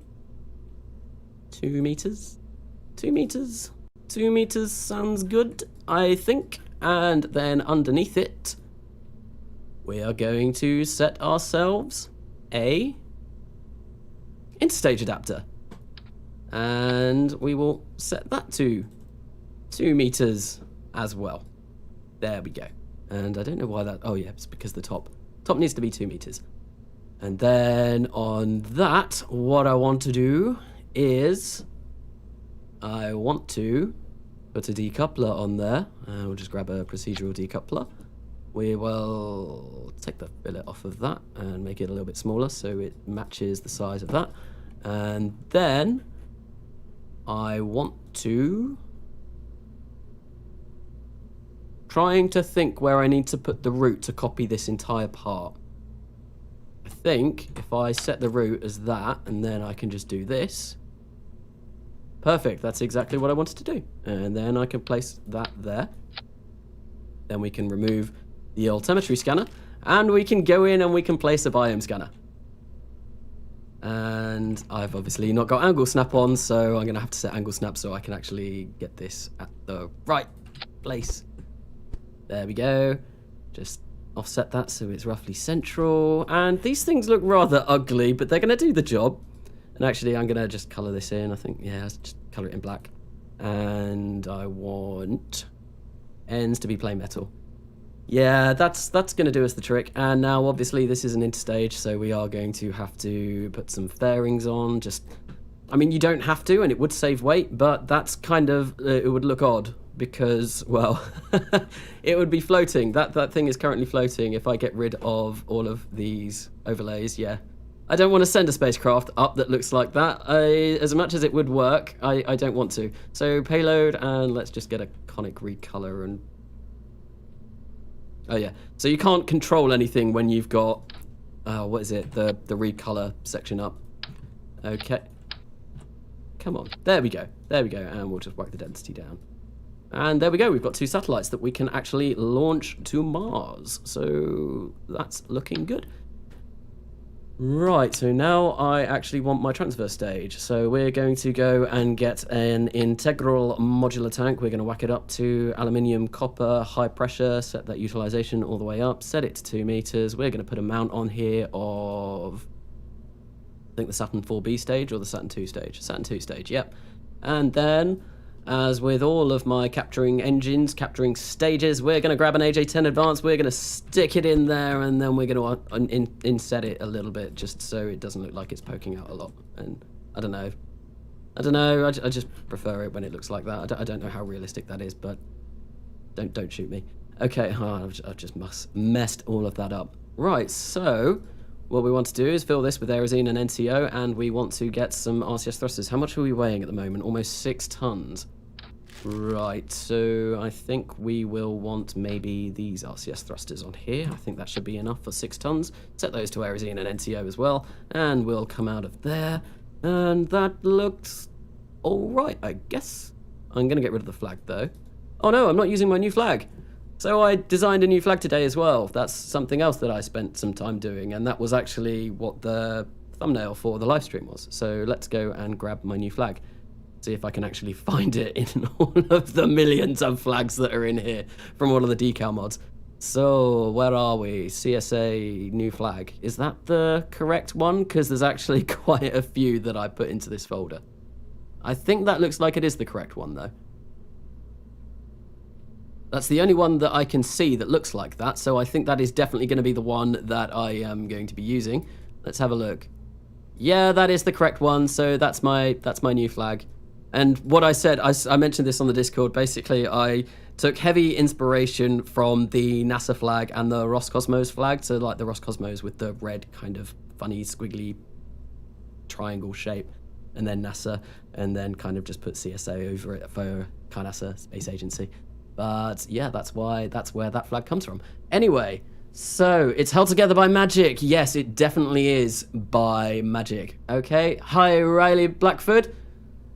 2 meters. 2 meters. 2 meters sounds good, I think. And then underneath it, we are going to set ourselves a interstage adapter. And we will set that to 2 meters as well. There we go. And I don't know why that... Oh, yeah, it's because the top needs to be 2 meters. And then on that, what I want to do is I want to put a decoupler on there. We'll just grab a procedural decoupler. We will take the fillet off of that and make it a little bit smaller so it matches the size of that. And then I want to... Trying to think where I need to put the route to copy this entire part. I think if I set the route as that, and then I can just do this. Perfect, that's exactly what I wanted to do. And then I can place that there. Then we can remove the altimetry scanner, and we can go in and we can place a biome scanner. And I've obviously not got angle snap on, so I'm going to have to set angle snap so I can actually get this at the right place. There we go. Just offset that so it's roughly central. And these things look rather ugly, but they're going to do the job. And actually, I'm going to just colour this in. I think, yeah, let's just colour it in black. And I want ends to be plain metal. Yeah, that's going to do us the trick. And now, obviously, this is an interstage, so we are going to have to put some fairings on. Just, I mean, you don't have to, and it would save weight, but that's kind of, it would look odd. Because, well, it would be floating. That thing is currently floating. If I get rid of all of these overlays, yeah. I don't want to send a spacecraft up that looks like that. As much as it would work, I don't want to. So payload, and let's just get a conic recolor and... Oh, yeah. So you can't control anything when you've got, what is it, the recolor section up. Okay. Come on. There we go. There we go. And we'll just whack the density down. And there we go, we've got 2 satellites that we can actually launch to Mars. So that's looking good. Right, so now I actually want my transfer stage. So we're going to go and get an integral modular tank. We're going to whack it up to aluminium, copper, high pressure, set that utilization all the way up, set it to 2 meters. We're going to put a mount on here of, I think the Saturn 4B stage or the Saturn 2 stage. Saturn 2 stage, yep. And then... As with all of my capturing engines, capturing stages, we're going to grab an AJ-10 Advance, we're going to stick it in there, and then we're going to inset it a little bit, just so it doesn't look like it's poking out a lot. And I don't know, I just prefer it when it looks like that. I don't know how realistic that is, but don't shoot me. Okay, I've just messed all of that up. Right, so... What we want to do is fill this with aerosine and NCO, and we want to get some RCS thrusters. How much are we weighing at the moment? Almost 6 tons. Right, so I think we will want maybe these RCS thrusters on here. I think that should be enough for 6 tons. Set those to aerosine and NCO as well, and we'll come out of there. And that looks all right, I guess. I'm going to get rid of the flag, though. Oh no, I'm not using my new flag. So I designed a new flag today as well. That's something else that I spent some time doing, and that was actually what the thumbnail for the live stream was. So let's go and grab my new flag. See if I can actually find it in all of the millions of flags that are in here from all of the decal mods. So where are we? CSA new flag. Is that the correct one? Because there's actually quite a few that I put into this folder. I think that looks like it is the correct one, though. That's the only one that I can see that looks like that, so I think that is definitely going to be the one that I am going to be using. Let's have a look. Yeah, that is the correct one, so that's my new flag. And what I said, I mentioned this on the Discord, basically I took heavy inspiration from the NASA flag and the Roscosmos flag, so like the Roscosmos with the red kind of funny squiggly triangle shape, and then NASA, and then kind of just put CSA over it for NASA Space Agency. But yeah, that's where that flag comes from. Anyway, so it's held together by magic. Yes, it definitely is by magic. Okay, hi Riley Blackford.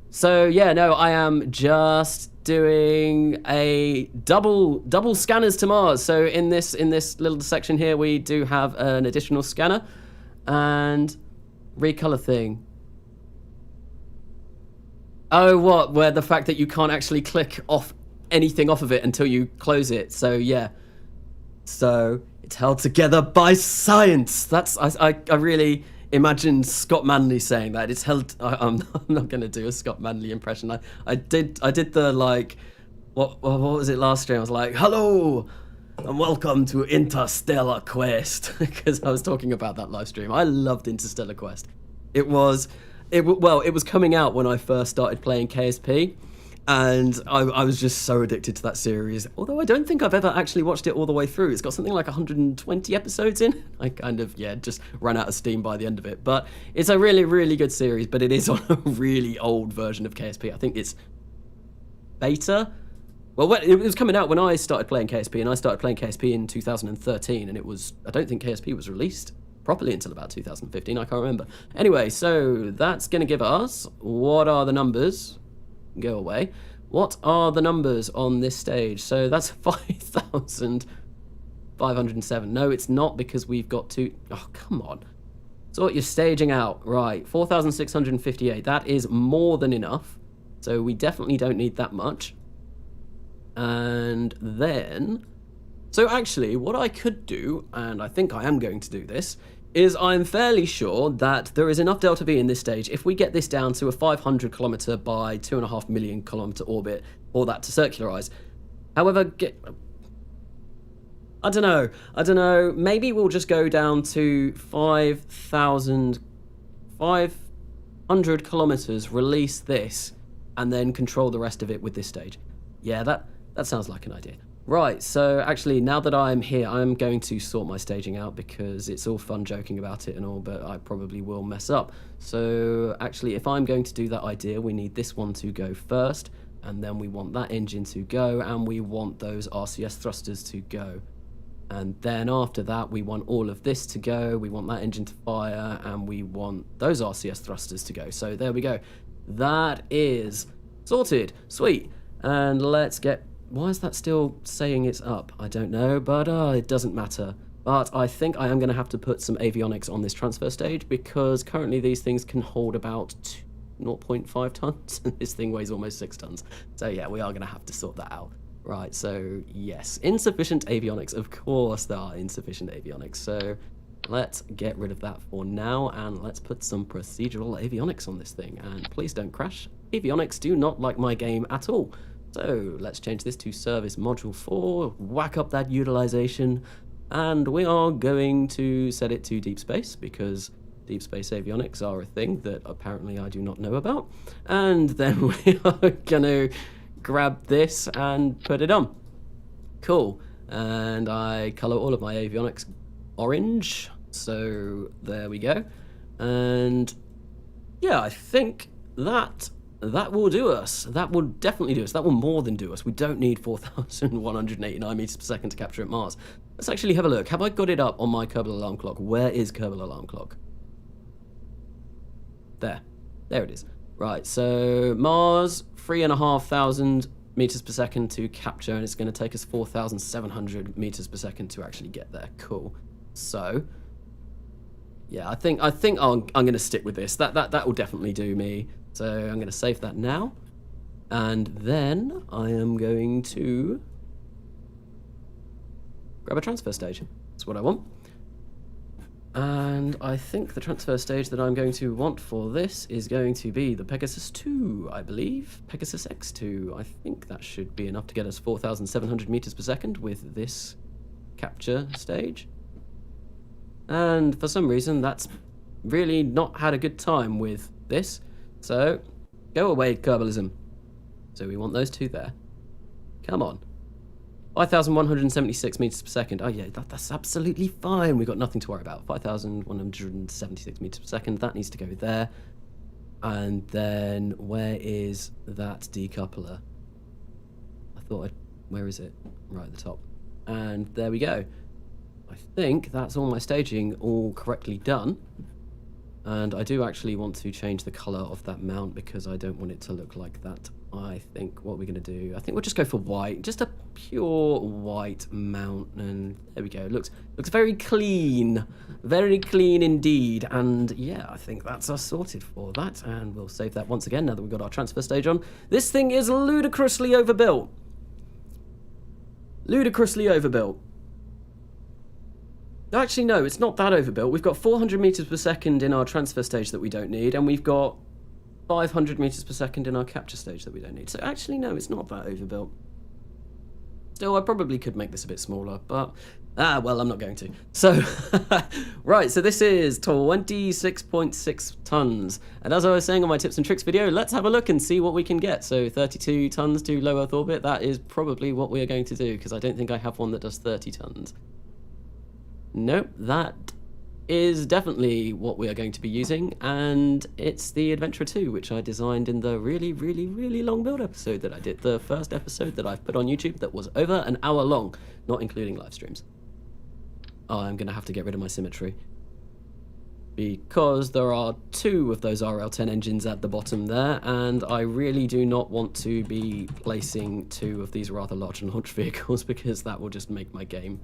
So yeah, no, I am just doing a double scanners to Mars. So in this little section here, we do have an additional scanner and recolor thing. Oh, what? Where the fact that you can't actually click off anything off of it until you close it. So yeah, so it's held together by science. That's I really imagine Scott Manley saying that. It's held. I'm not going to do a Scott Manley impression. I did the like what was it last stream? I was like, hello and welcome to Interstellar Quest, because I was talking about that live stream. I loved Interstellar Quest. It was coming out when I first started playing KSP. And I was just so addicted to that series, although I don't think I've ever actually watched it all the way through. It's got something like 120 episodes in. I kind of, just ran out of steam by the end of it. But it's a really, really good series, but it is on a really old version of KSP. I think it's beta. Well, it was coming out when I started playing KSP, and I started playing KSP in 2013, and I don't think KSP was released properly until about 2015, I can't remember. Anyway, so that's going to give us, what are the numbers? Go away. What are the numbers on this stage? So that's 5,507. No, it's not, because we've got to... Oh, come on. Sort your staging out. Right, 4,658. That is more than enough. So we definitely don't need that much. And then... So actually, what I could do, and I think I am going to do this, is I'm fairly sure that there is enough delta V in this stage if we get this down to a 500 kilometer by 2.5 million kilometer orbit for that to circularize. However, I don't know, maybe we'll just go down to 500 kilometers, release this, and then control the rest of it with this stage. Yeah, that sounds like an idea. Right, so actually, now that I'm here, I'm going to sort my staging out, because it's all fun joking about it and all, but I probably will mess up. So actually, if I'm going to do that idea, we need this one to go first, and then we want that engine to go, and we want those RCS thrusters to go. And then after that, we want all of this to go, we want that engine to fire, and we want those RCS thrusters to go. So there we go. That is sorted. Sweet. And let's get... Why is that still saying it's up? I don't know, but it doesn't matter. But I think I am going to have to put some avionics on this transfer stage, because currently these things can hold about 0.5 tons, and this thing weighs almost 6 tons. So yeah, we are going to have to sort that out. Right, so yes, insufficient avionics. Of course there are insufficient avionics. So let's get rid of that for now, and let's put some procedural avionics on this thing. And please don't crash. Avionics do not like my game at all. So let's change this to service module 4, whack up that utilization, and we are going to set it to deep space, because deep space avionics are a thing that apparently I do not know about. And then we are going to grab this and put it on. Cool. And I color all of my avionics orange. So there we go. And yeah, I think that will do us. That will definitely do us. That will more than do us. We don't need 4,189 meters per second to capture at Mars. Let's actually have a look. Have I got it up on my Kerbal alarm clock? Where is Kerbal alarm clock? There it is. Right, so Mars, 3,500 meters per second to capture, and it's going to take us 4,700 meters per second to actually get there. Cool. So yeah, I think I'm going to stick with this. That will definitely do me. So I'm going to save that now, and then I am going to grab a transfer station. That's what I want. And I think the transfer stage that I'm going to want for this is going to be the Pegasus 2, I believe. Pegasus X2. I think that should be enough to get us 4,700 meters per second with this capture stage. And for some reason, that's really not had a good time with this. So, go away, Kerbalism. So we want those two there. Come on. 5,176 meters per second. Oh yeah, that's absolutely fine. We've got nothing to worry about. 5,176 meters per second. That needs to go there. And then where is that decoupler? Where is it? Right at the top. And there we go. I think that's all my staging all correctly done. And I do actually want to change the color of that mount because I don't want it to look like that. I think what we're going to do, I think we'll just go for white, just a pure white mount, and there we go. It looks very clean indeed. And yeah, I think that's us sorted for that, and we'll save that once again now that we've got our transfer stage on. This thing is ludicrously overbuilt. Ludicrously overbuilt. Actually, no, it's not that overbuilt. We've got 400 meters per second in our transfer stage that we don't need, and we've got 500 meters per second in our capture stage that we don't need. So actually, no, it's not that overbuilt. Still, I probably could make this a bit smaller, but well, I'm not going to. So, right, so this is 26.6 tons. And as I was saying on my tips and tricks video, let's have a look and see what we can get. So 32 tons to low Earth orbit, that is probably what we are going to do, because I don't think I have one that does 30 tons. Nope, that is definitely what we are going to be using, and it's the Adventurer 2, which I designed in the really long build episode that I did, the first episode that I've put on YouTube that was over an hour long, not including live streams. Oh, I'm going to have to get rid of my symmetry, because there are 2 of those RL10 engines at the bottom there, and I really do not want to be placing 2 of these rather large launch vehicles, because that will just make my game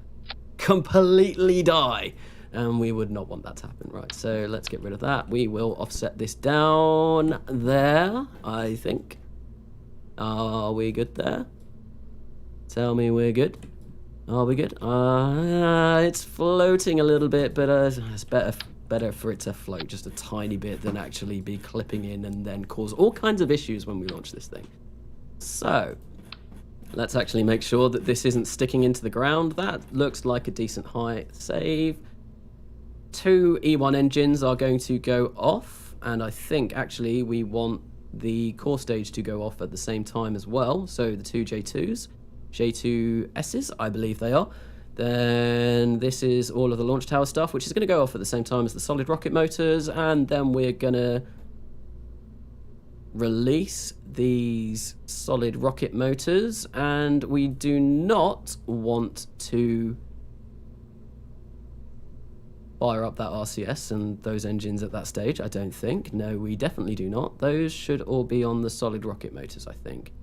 completely die, and we would not want that to happen. Right, so let's get rid of that. We will offset this down there, I think. Are we good there? Tell me we're good. Are we good? It's floating a little bit, but it's better for it to float just a tiny bit than actually be clipping in and then cause all kinds of issues when we launch this thing. So let's actually make sure that this isn't sticking into the ground. That looks like a decent height. Save. 2 E1 engines are going to go off, and I think actually we want the core stage to go off at the same time as well. So the 2 J2s, J2Ss, I believe they are. Then this is all of the launch tower stuff, which is going to go off at the same time as the solid rocket motors, and then we're going to release these solid rocket motors, and we do not want to fire up that RCS and those engines at that stage, I don't think. No, we definitely do not. Those should all be on the solid rocket motors, I think.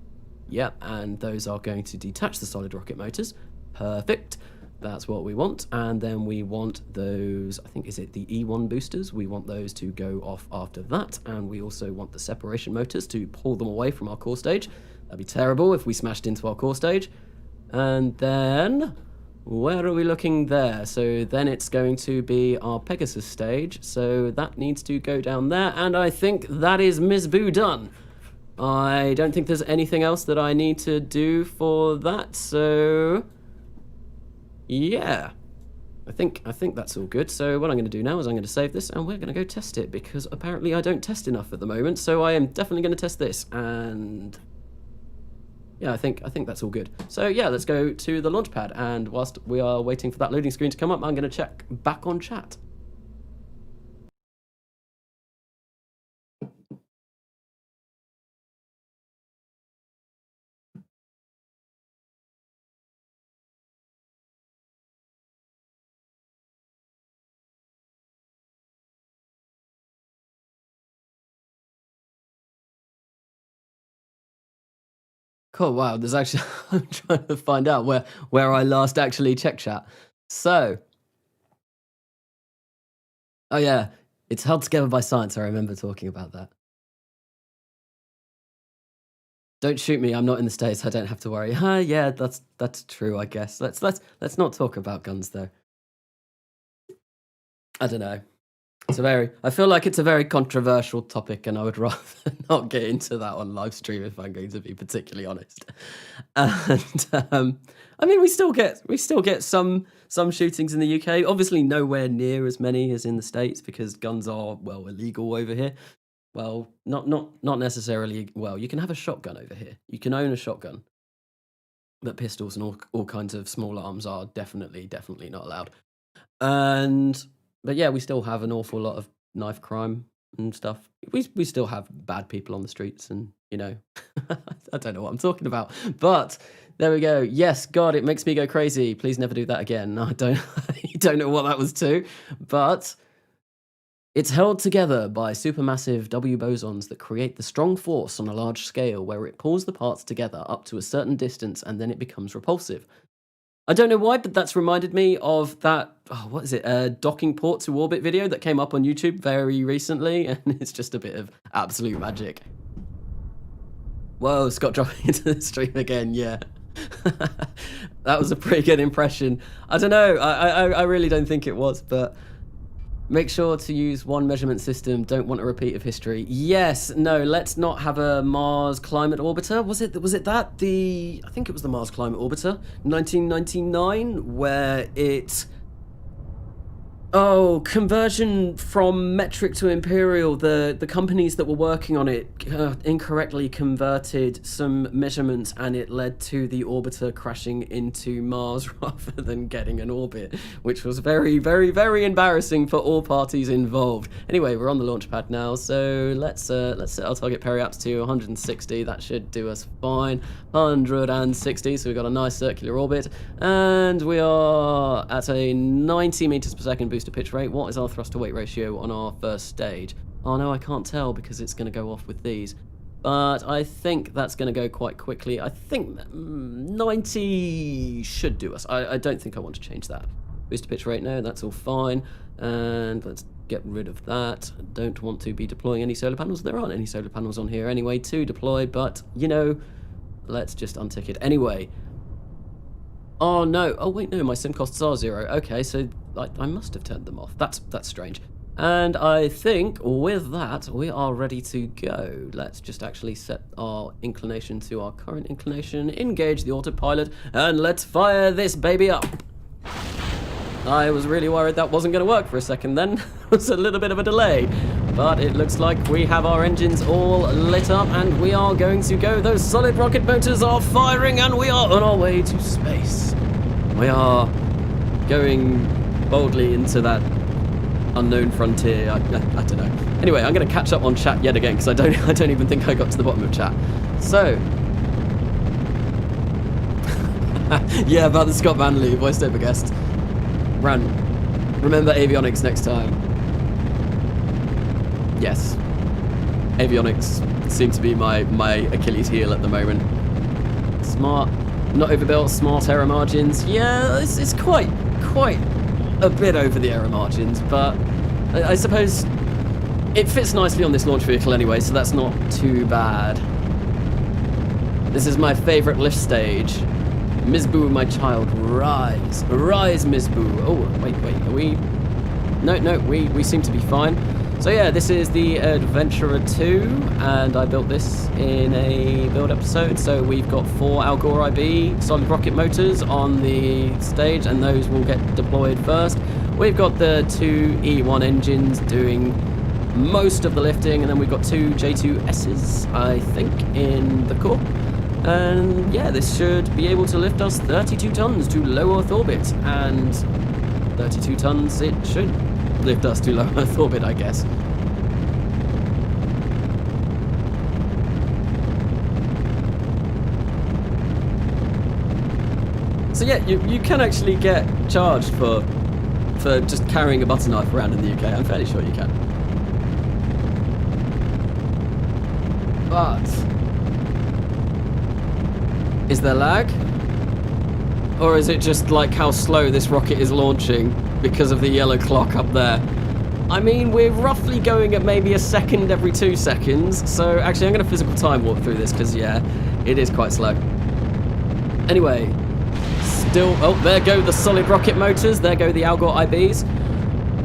Yep, and those are going to detach the solid rocket motors. Perfect. That's what we want. And then we want those, I think, is it the E1 boosters? We want those to go off after that. And we also want the separation motors to pull them away from our core stage. That'd be terrible if we smashed into our core stage. And then, where are we looking there? So then it's going to be our Pegasus stage. So that needs to go down there. And I think that is Ms. Boo done. I don't think there's anything else that I need to do for that. So yeah, I think that's all good. So what I'm going to do now is I'm going to save this, and we're going to go test it, because apparently I don't test enough at the moment. So I am definitely going to test this, and yeah, I think that's all good. So yeah, let's go to the launch pad, and whilst we are waiting for that loading screen to come up, I'm going to check back on chat. Cool, wow, there's actually, I'm trying to find out where I last actually checked chat. So, oh yeah, it's held together by science, I remember talking about that. Don't shoot me, I'm not in the States, I don't have to worry. Yeah, that's true, I guess. Let's not talk about guns though. I don't know. I feel like it's a very controversial topic, and I would rather not get into that on live stream if I'm going to be particularly honest. And I mean, we still get some shootings in the UK. Obviously, nowhere near as many as in the States because guns are illegal over here. Well, not necessarily. Well, you can have a shotgun over here. You can own a shotgun, but pistols and all kinds of small arms are definitely not allowed. But yeah, we still have an awful lot of knife crime and stuff. We still have bad people on the streets, and I don't know what I'm talking about. But there we go. Yes, God, it makes me go crazy. Please never do that again. I don't know what that was to, but it's held together by supermassive W bosons that create the strong force on a large scale where it pulls the parts together up to a certain distance and then it becomes repulsive. I don't know why, but that's reminded me of that, what is it, docking port to orbit video that came up on YouTube very recently, and it's just a bit of absolute magic. Whoa, Scott dropping into the stream again, yeah. That was a pretty good impression. I don't know, I really don't think it was, but make sure to use one measurement system. Don't want a repeat of history. Yes, no, let's not have a Mars climate orbiter. Was it that? I think it was the Mars climate orbiter, 1999, where it... Oh, conversion from metric to imperial. The companies that were working on it incorrectly converted some measurements, and it led to the orbiter crashing into Mars rather than getting an orbit, which was very, very, very embarrassing for all parties involved. Anyway, we're on the launch pad now, so let's set our target periaps to 160. That should do us fine. 160, so we've got a nice circular orbit, and we are at a 90 meters per second booster pitch rate. What is our thrust to weight ratio on our first stage? Oh no, I can't tell because it's going to go off with these, but I think that's going to go quite quickly. I think 90 should do us. I don't think I want to change that. Booster pitch rate, no, that's all fine, and let's get rid of that. Don't want to be deploying any solar panels. There aren't any solar panels on here anyway to deploy, but let's just untick it anyway. Oh no, oh wait, no, my sim costs are 0. Okay, so I must have turned them off. That's strange. And I think with that, we are ready to go. Let's just actually set our inclination to our current inclination, engage the autopilot, and let's fire this baby up. I was really worried that wasn't going to work for a second then. There was a little bit of a delay. But it looks like we have our engines all lit up and we are going to go. Those solid rocket motors are firing and we are on our way to space. We are going boldly into that unknown frontier. I don't know. Anyway, I'm going to catch up on chat yet again because I don't even think I got to the bottom of chat. So, yeah, about the Scott Manley voiced over guest. Remember avionics next time. Yes. Avionics seem to be my Achilles heel at the moment. Smart, not overbuilt, smart error margins. Yeah, it's quite a bit over the error margins, but I suppose it fits nicely on this launch vehicle anyway, so that's not too bad. This is my favorite lift stage. Ms. Boo, my child, rise. Rise, Ms. Boo. Oh, wait, are we... No, we seem to be fine. So yeah, this is the Adventurer 2, and I built this in a build episode. So we've got 4 Al Gore IB solid rocket motors on the stage, and those will get deployed first. We've got the 2 E1 engines doing most of the lifting, and then we've got 2 J2S's, I think, in the core. And yeah, this should be able to lift us 32 tons to low Earth orbit, and 32 tons it should lift us to low Earth orbit, I guess. So yeah, you can actually get charged for just carrying a butter knife around in the UK. I'm fairly sure you can. But is there lag? Or is it just like how slow this rocket is launching because of the yellow clock up there? I mean, we're roughly going at maybe a second every 2 seconds. So actually, I'm going to physical time warp through this because, yeah, it is quite slow. Anyway, still... Oh, there go the solid rocket motors. There go the Al Gore IBs.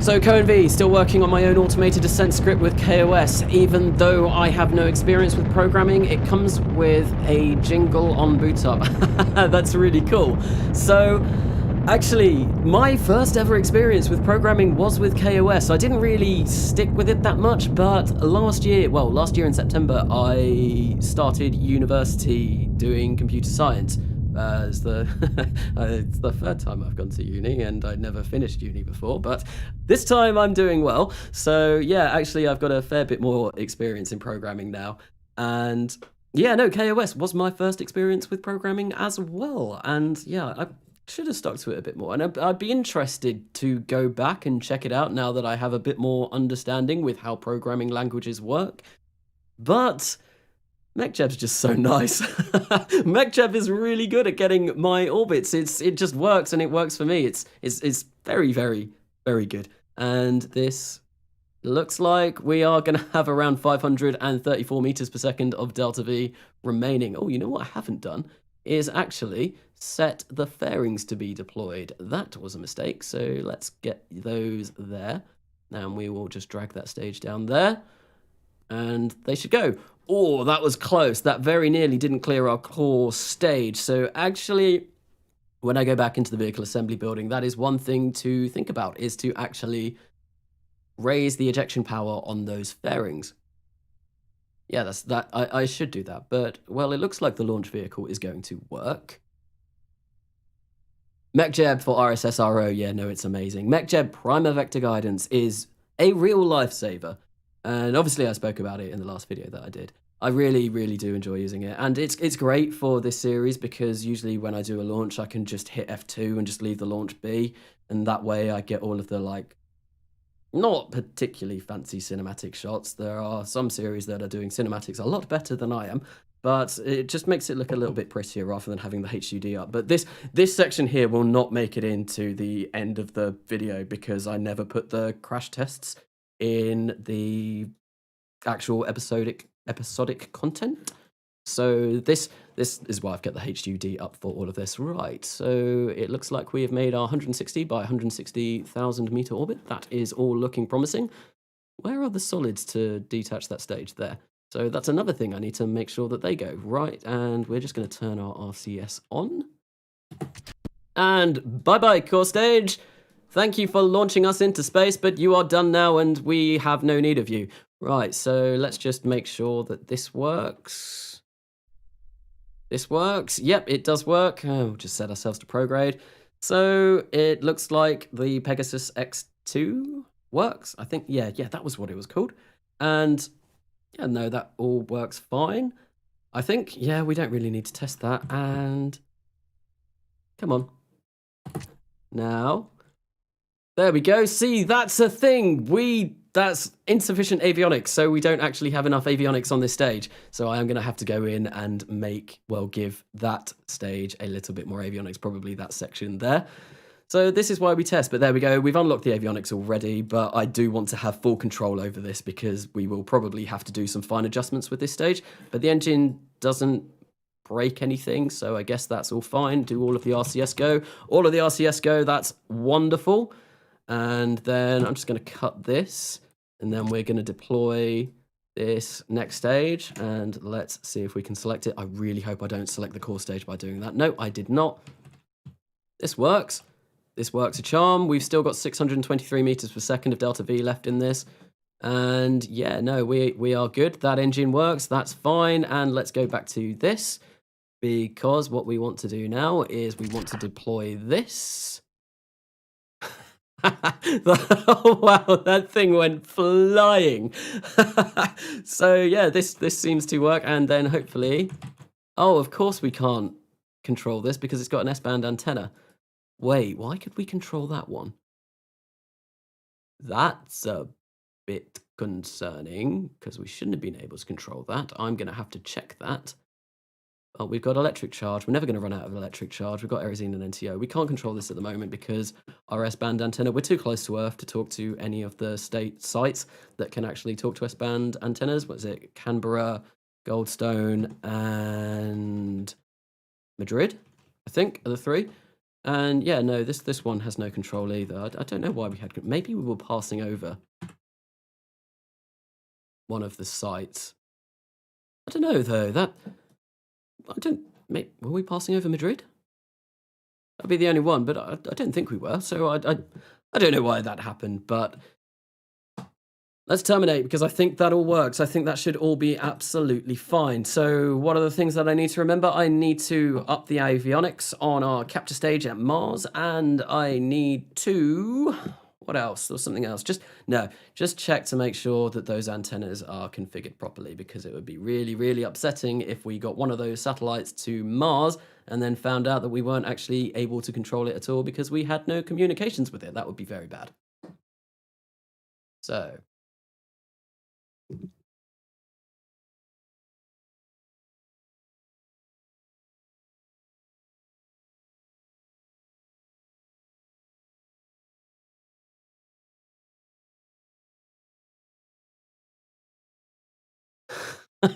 So Cohen V, still working on my own automated Ascent script with KOS. Even though I have no experience with programming, it comes with a jingle on boot up. That's really cool. So actually, my first ever experience with programming was with KOS. I didn't really stick with it that much, but last year in September, I started university doing computer science. It's the third time I've gone to uni, and I'd never finished uni before, but this time I'm doing well. So yeah, actually I've got a fair bit more experience in programming now. And yeah, no, KOS was my first experience with programming as well. And yeah, I should have stuck to it a bit more. And I'd be interested to go back and check it out now that I have a bit more understanding with how programming languages work. But MechJeb's just so nice. MechJeb is really good at getting my orbits. It just works, and it works for me. It's very, very, very good. And this looks like we are going to have around 534 meters per second of delta V remaining. Oh, you know what I haven't done is actually set the fairings to be deployed. That was a mistake. So let's get those there. And we will just drag that stage down there, and they should go. Oh, that was close. That very nearly didn't clear our core stage. So actually, when I go back into the vehicle assembly building, that is one thing to think about, is to actually raise the ejection power on those fairings. Yeah, I should do that. But, well, it looks like the launch vehicle is going to work. MechJeb for RSS RO. Yeah, no, it's amazing. MechJeb Primer Vector Guidance is a real lifesaver. And obviously I spoke about it in the last video that I did. I really, really do enjoy using it. And it's great for this series because usually when I do a launch, I can just hit F2 and just leave the launch be. And that way I get all of the, like, not particularly fancy cinematic shots. There are some series that are doing cinematics a lot better than I am, but it just makes it look a little bit prettier rather than having the HUD up. But this section here will not make it into the end of the video because I never put the crash tests in the actual episodic content. So this is why I've got the HUD up for all of this. Right, so it looks like we have made our 160 by 160,000 meter orbit. That is all looking promising. Where are the solids to detach that stage? There. So that's another thing I need to make sure that they go. Right, and we're just going to turn our RCS on. And bye-bye, core stage. Thank you for launching us into space, but you are done now and we have no need of you. Right, so let's just make sure that this works. This works. Yep, it does work. We'll just set ourselves to prograde. So it looks like the Pegasus X2 works. I think, yeah, that was what it was called. And yeah, no, that all works fine. I think, yeah, we don't really need to test that. And come on. Now, there we go. See, that's a thing. That's insufficient avionics, so we don't actually have enough avionics on this stage. So I am going to have to go in and give that stage a little bit more avionics, probably that section there. So this is why we test, but there we go. We've unlocked the avionics already, but I do want to have full control over this because we will probably have to do some fine adjustments with this stage, but the engine doesn't break anything, so I guess that's all fine. Do all of the RCS go. All of the RCS go, that's wonderful. And then I'm just going to cut this, and then we're going to deploy this next stage, and let's see if we can select it. I really hope I don't select the core stage by doing that. No, I did not. This works. This works a charm. We've still got 623 meters per second of delta V left in this. And yeah, no, we are good. That engine works. That's fine. And let's go back to this, because what we want to do now is we want to deploy this. Oh wow, that thing went flying. So yeah, this seems to work, and then hopefully, oh, of course we can't control this because it's got an S-band antenna. Wait, why could we control that one? That's a bit concerning because we shouldn't have been able to control that. I'm going to have to check that. Oh, we've got electric charge. We're never going to run out of electric charge. We've got Aerosine and NTO. We can't control this at the moment because our S-band antenna, we're too close to Earth to talk to any of the state sites that can actually talk to S-band antennas. What is it? Canberra, Goldstone, and Madrid, I think, are the three. And yeah, no, this one has no control either. I don't know why we had, maybe we were passing over one of the sites. I don't know though, were we passing over Madrid? That'd be the only one, but I don't think we were, so I don't know why that happened, but let's terminate because I think that all works. I think that should all be absolutely fine. So what are the things that I need to remember? I need to up the avionics on our capture stage at Mars, and I need to... What else? There was something else. Just check to make sure that those antennas are configured properly, because it would be really, really upsetting if we got one of those satellites to Mars and then found out that we weren't actually able to control it at all because we had no communications with it. That would be very bad. So...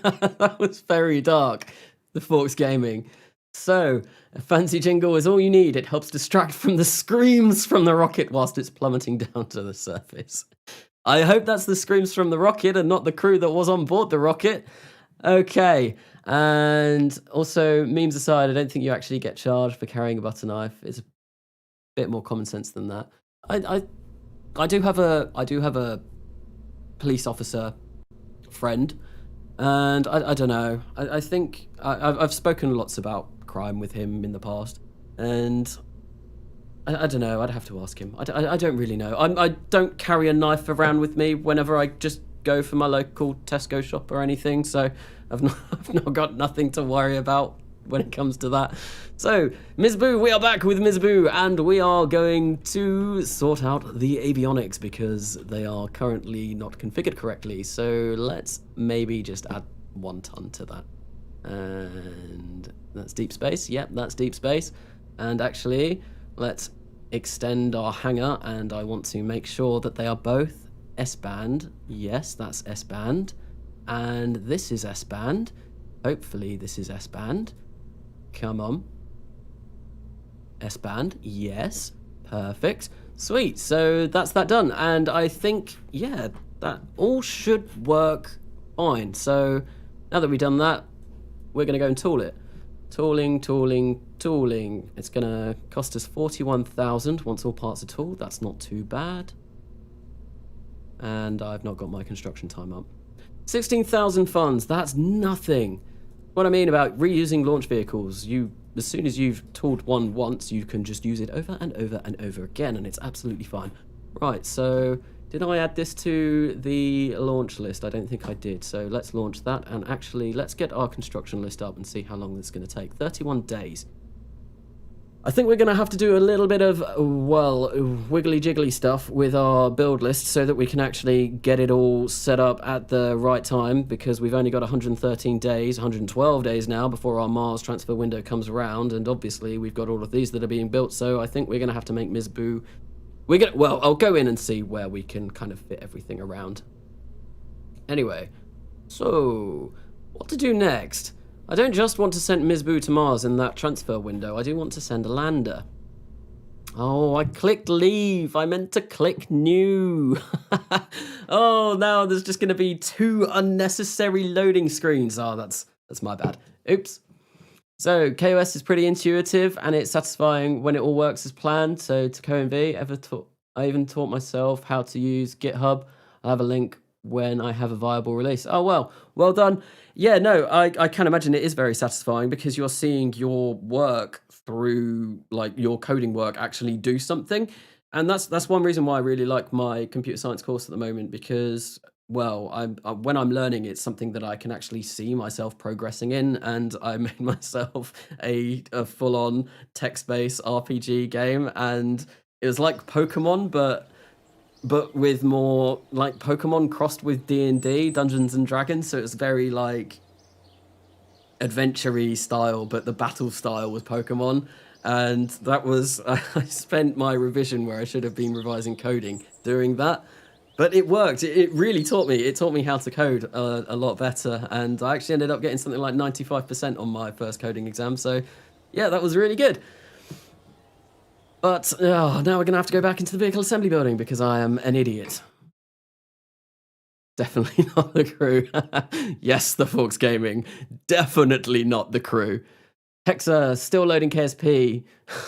That was very dark, the Forks Gaming. So, a fancy jingle is all you need. It helps distract from the screams from the rocket whilst it's plummeting down to the surface. I hope that's the screams from the rocket and not the crew that was on board the rocket. Okay, and also, memes aside, I don't think you actually get charged for carrying a butter knife. It's a bit more common sense than that. I do have a police officer friend. And I don't know. I think I've spoken lots about crime with him in the past, and I don't know. I'd have to ask him. I don't really know. I don't carry a knife around with me whenever I just go for my local Tesco shop or anything. So I've not got nothing to worry about when it comes to that. So, Ms. Boo, we are back with Ms. Boo, and we are going to sort out the avionics because they are currently not configured correctly. So let's maybe just add 1 ton to that. And that's deep space. Yep, that's deep space. And actually, let's extend our hangar, and I want to make sure that they are both S-band. Yes, that's S-band. And this is S-band. Hopefully this is S-band. Come on. S-band, yes. Perfect. Sweet, so that's that done. And I think, yeah, that all should work fine. So now that we've done that, we're going to go and tool it. Tooling. It's going to cost us 41,000 once all parts are tooled. That's not too bad. And I've not got my construction time up. 16,000 funds, that's nothing. What I mean about reusing launch vehicles, as soon as you've tooled one once, you can just use it over and over and over again, and it's absolutely fine. Right, so did I add this to the launch list? I don't think I did, so let's launch that, and actually let's get our construction list up and see how long this is going to take. 31 days. I think we're going to have to do a little bit of, well, wiggly-jiggly stuff with our build list so that we can actually get it all set up at the right time, because we've only got 113 days, 112 days now before our Mars transfer window comes around, and obviously we've got all of these that are being built, so I think we're going to have to make Ms. Boo... Well, I'll go in and see where we can kind of fit everything around. Anyway, so what to do next? I don't just want to send Ms. Boo to Mars in that transfer window. I do want to send a lander. Oh, I clicked leave. I meant to click new. Oh, now there's just going to be 2 unnecessary loading screens. Oh, that's my bad. Oops. So KOS is pretty intuitive and it's satisfying when it all works as planned. So to CoNV, I even taught myself how to use GitHub. I'll have a link when I have a viable release. Oh, well done. Yeah, no, I can imagine it is very satisfying because you're seeing your work through, like, your coding work actually do something. And that's one reason why I really like my computer science course at the moment, because, well, when I'm learning, it's something that I can actually see myself progressing in, and I made myself a full-on text-based RPG game, and it was like Pokemon, but with more like Pokemon crossed with D&D, Dungeons and Dragons, so it's very like adventure-y style, but the battle style was Pokemon. And that was, I spent my revision where I should have been revising coding doing that, but it worked. It really taught me how to code a lot better, and I actually ended up getting something like 95% on my first coding exam. So yeah, that was really good. But now we're going to have to go back into the vehicle assembly building because I am an idiot. Definitely not the crew. Yes, the Forks Gaming. Definitely not the crew. Hexa, still loading KSP.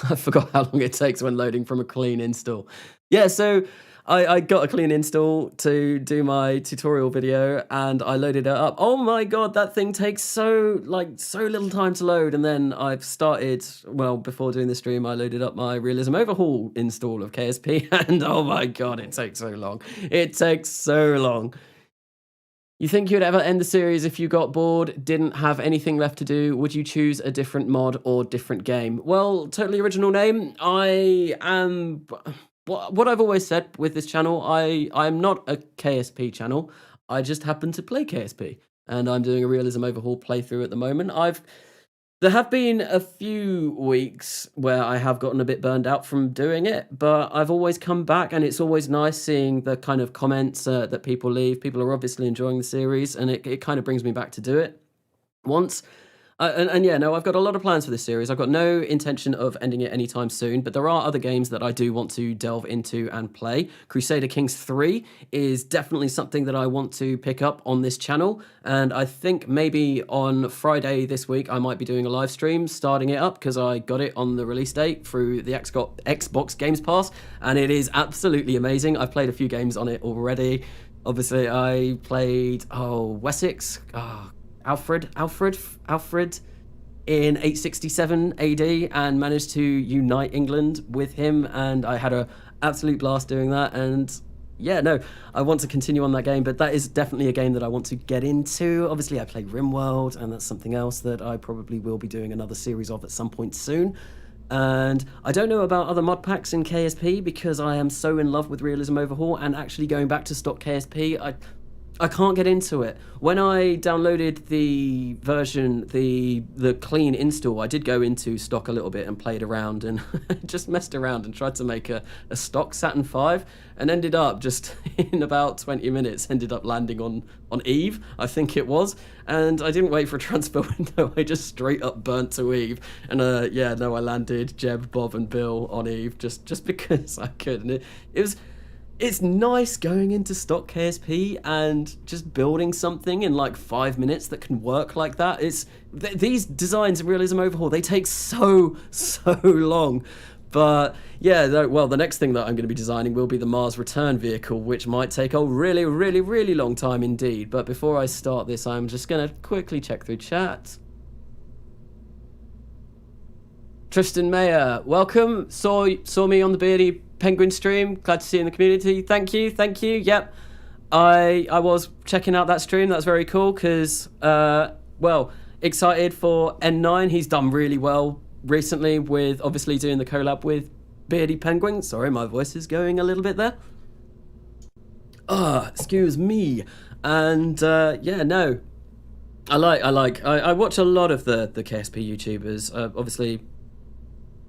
I forgot how long it takes when loading from a clean install. Yeah, so I got a clean install to do my tutorial video and I loaded it up. Oh my god, that thing takes so little time to load. And then I've started, well, before doing the stream, I loaded up my Realism Overhaul install of KSP and oh my god, it takes so long. It takes so long. You think you'd ever end the series if you got bored, didn't have anything left to do? Would you choose a different mod or different game? Well, totally original name. I am... What I've always said with this channel, I'm not a KSP channel. I just happen to play KSP. And I'm doing a Realism Overhaul playthrough at the moment. There have been a few weeks where I have gotten a bit burned out from doing it, but I've always come back and it's always nice seeing the kind of comments that people leave. People are obviously enjoying the series and it kind of brings me back to do it once. And yeah, no, I've got a lot of plans for this series. I've got no intention of ending it anytime soon, but there are other games that I do want to delve into and play. Crusader Kings 3 is definitely something that I want to pick up on this channel, and I think maybe on Friday this week I might be doing a live stream starting it up because I got it on the release date through the Xbox Games Pass, and it is absolutely amazing. I've played a few games on it already. Obviously, I played, Wessex, Alfred in 867 AD and managed to unite England with him, and I had an absolute blast doing that. And yeah, no, I want to continue on that game, but that is definitely a game that I want to get into. Obviously, I play RimWorld, and that's something else that I probably will be doing another series of at some point soon. And I don't know about other mod packs in KSP because I am so in love with Realism Overhaul and actually going back to stock KSP. I can't get into it. When I downloaded the version, the clean install, I did go into stock a little bit and played around and just messed around and tried to make a stock Saturn V and ended up just in about 20 minutes, ended up landing on Eve, I think it was. And I didn't wait for a transfer window, I just straight up burnt to Eve. And yeah, no, I landed Jeb, Bob and Bill on Eve just because I could. And it's nice going into stock KSP and just building something in like 5 minutes that can work like that. These designs of Realism Overhaul, they take so long. But yeah, well, the next thing that I'm going to be designing will be the Mars return vehicle, which might take a really long time indeed. But before I start this, I'm just going to quickly check through chat. Tristan Mayer, welcome. Saw me on the Beardy Penguin stream. Glad to see you in the community. Thank you. Yep. I was checking out that stream. That's very cool because, well, excited for N9. He's done really well recently with obviously doing the collab with Beardy Penguin. Sorry, my voice is going a little bit there. Excuse me. And yeah, no. I watch a lot of the KSP YouTubers. Obviously,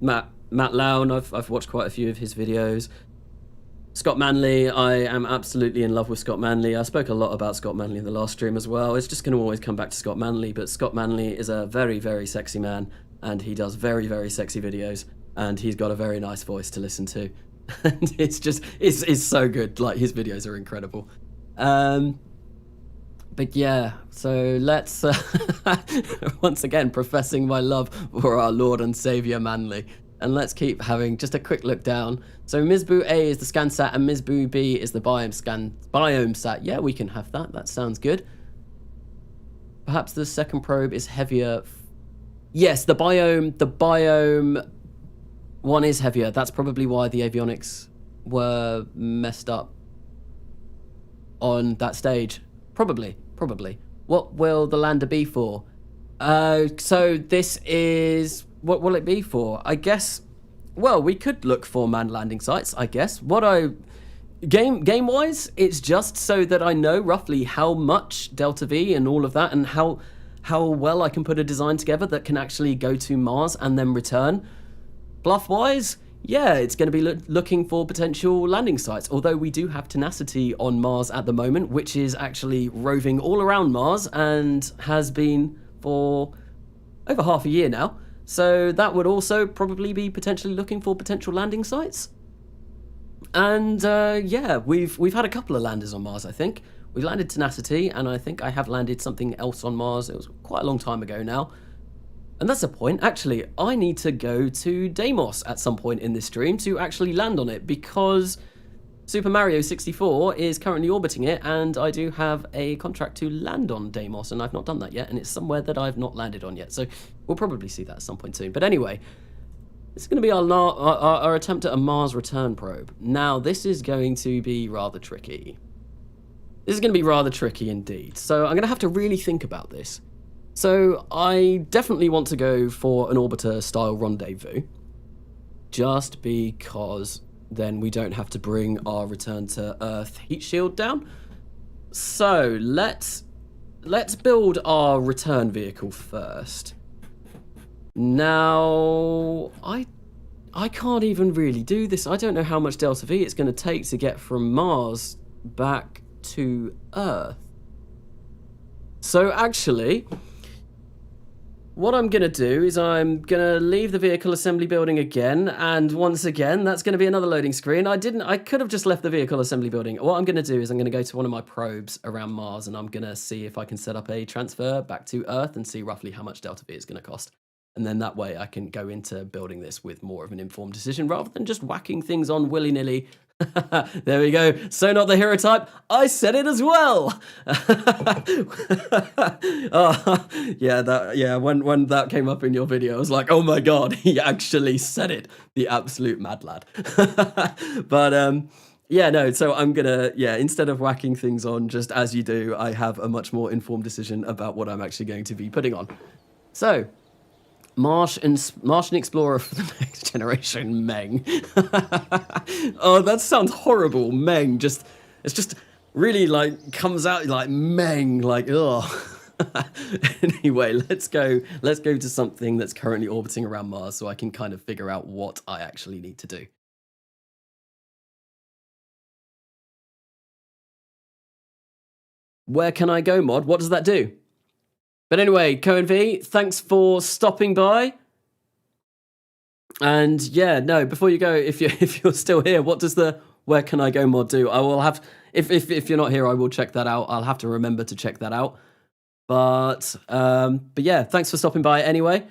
Matt Lown, I've watched quite a few of his videos. Scott Manley, I am absolutely in love with Scott Manley. I spoke a lot about Scott Manley in the last stream as well. It's just going to always come back to Scott Manley, but Scott Manley is a very sexy man, and he does very sexy videos, and he's got a very nice voice to listen to. And it's so good. Like, his videos are incredible. But yeah, so let's, once again, professing my love for our Lord and Saviour Manley. And let's keep having just a quick look down. So Mizbu A is the ScanSat and Mizbu B is the biome sat. Yeah, we can have that. That sounds good. Perhaps the second probe is heavier. Yes, the biome one is heavier. That's probably why the avionics were messed up on that stage. Probably. What will the lander be for? So this is... What will it be for? I guess... Well, we could look for manned landing sites, I guess. Game-wise, it's just so that I know roughly how much Delta V and all of that, and how well I can put a design together that can actually go to Mars and then return. Bluff-wise, yeah, it's going to be looking for potential landing sites, although we do have Tenacity on Mars at the moment, which is actually roving all around Mars and has been for over half a year now. So that would also probably be potentially looking for potential landing sites. And yeah, we've had a couple of landers on Mars, I think. We landed Tenacity, and I think I have landed something else on Mars. It was quite a long time ago now. And that's the point. Actually, I need to go to Deimos at some point in this stream to actually land on it, because Super Mario 64 is currently orbiting it, and I do have a contract to land on Deimos, and I've not done that yet, and it's somewhere that I've not landed on yet. So we'll probably see that at some point soon. But anyway, this is going to be our attempt at a Mars return probe. Now, this is going to be rather tricky. This is going to be rather tricky indeed. So I'm going to have to really think about this. So I definitely want to go for an orbiter-style rendezvous, just because then we don't have to bring our return to Earth heat shield down. So let's build our return vehicle first. Now, I can't even really do this. I don't know how much delta V it's going to take to get from Mars back to Earth. So actually, what I'm going to do is I'm going to leave the vehicle assembly building again, and once again, that's going to be another loading screen. I could have just left the vehicle assembly building. What I'm going to do is I'm going to go to one of my probes around Mars, and I'm going to see if I can set up a transfer back to Earth and see roughly how much delta V it's going to cost. And then that way I can go into building this with more of an informed decision rather than just whacking things on willy-nilly. There we go. So not the hero type. I said it as well. Oh, yeah. When that came up in your video, I was like, oh my god, he actually said it. The absolute mad lad. But yeah, no. So I'm gonna instead of whacking things on just as you do, I have a much more informed decision about what I'm actually going to be putting on. So. Martian Explorer for the next generation, Meng. Oh, that sounds horrible, Meng. It's just really like comes out like Meng, like ugh. Anyway, let's go to something that's currently orbiting around Mars so I can kind of figure out what I actually need to do. Where can I go, mod? What does that do? But anyway, Cohen V, thanks for stopping by. And yeah, no, before you go, if you're still here, what does the where can I go mod do? I will have if you're not here, I will check that out. I'll have to remember to check that out. But yeah, thanks for stopping by anyway.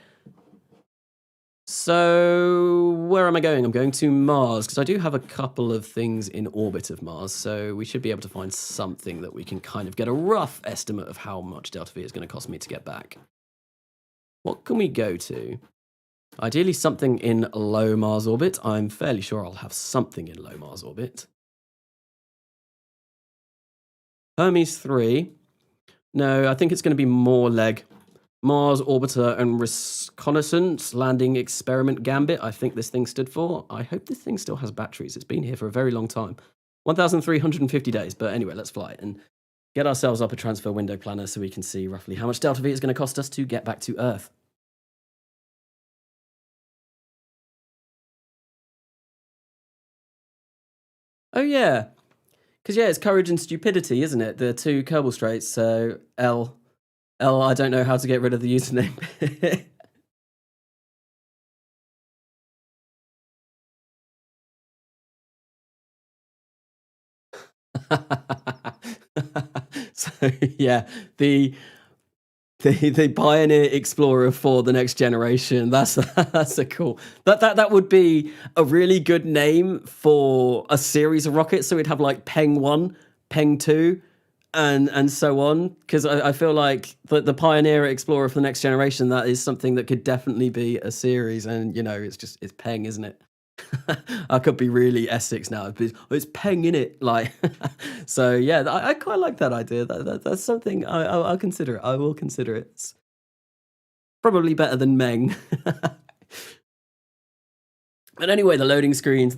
So where am I going? I'm going to Mars, because I do have a couple of things in orbit of Mars, so we should be able to find something that we can kind of get a rough estimate of how much delta V is going to cost me to get back. What can we go to? Ideally something in low Mars orbit. I'm fairly sure I'll have something in low Mars orbit. Hermes 3. No, I think it's going to be more leg. Mars Orbiter and Reconnaissance Landing Experiment Gambit, I think this thing stood for. I hope this thing still has batteries. It's been here for a very long time. 1,350 days. But anyway, let's fly it and get ourselves up a transfer window planner so we can see roughly how much delta V is going to cost us to get back to Earth. Oh, yeah. Because, yeah, it's Courage and Stupidity, isn't it? The two Kerbal Straits. So, L, I don't know how to get rid of the username. So, yeah, the Pioneer Explorer for the next generation. That's a cool. That would be a really good name for a series of rockets. So we'd have like Peng 1, Peng 2, and so on, because I feel like the Pioneer Explorer for the next generation, that is something that could definitely be a series, and you know, it's Peng, isn't it? I could be really Essex now. It's Peng in it, like. So yeah, I quite like that idea. That's something I'll consider it. I will consider it. It's probably better than Meng. But anyway, the loading screens.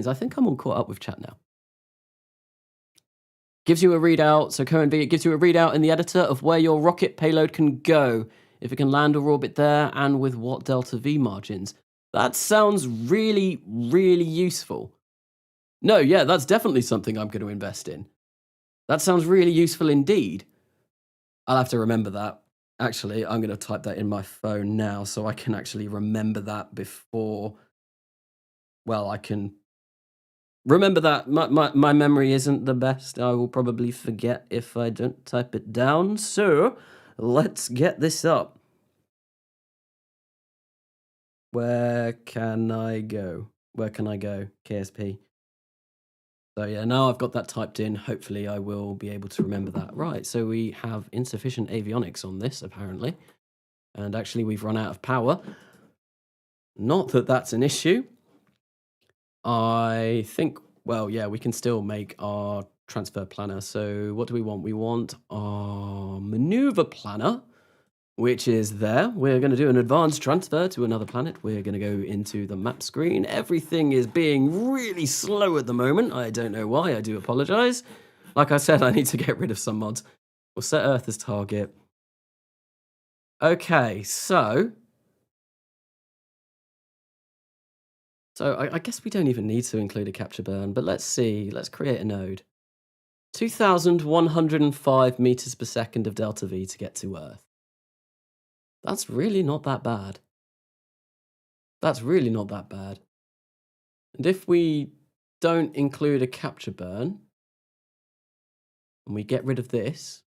I think I'm all caught up with chat now. Gives you a readout. So Cohen V, it gives you a readout in the editor of where your rocket payload can go, if it can land or orbit there, and with what delta V margins. That sounds really, really useful. No, yeah, that's definitely something I'm going to invest in. That sounds really useful indeed. I'll have to remember that. Actually, I'm going to type that in my phone now so I can actually remember that before. Well, I can remember that. My memory isn't the best. I will probably forget if I don't type it down. So let's get this up. Where can I go? Where can I go? KSP. So yeah, now I've got that typed in. Hopefully I will be able to remember that. Right, so we have insufficient avionics on this, apparently. And actually we've run out of power. Not that that's an issue. I think, well, yeah, we can still make our transfer planner. So what do we want? We want our maneuver planner, which is there. We're going to do an advanced transfer to another planet. We're going to go into the map screen. Everything is being really slow at the moment. I don't know why. I do apologize. Like I said, I need to get rid of some mods. We'll set Earth as target. Okay, so I guess we don't even need to include a capture burn, but let's see. Let's create a node. 2,105 meters per second of delta V to get to Earth. That's really not that bad. That's really not that bad. And if we don't include a capture burn, and we get rid of this,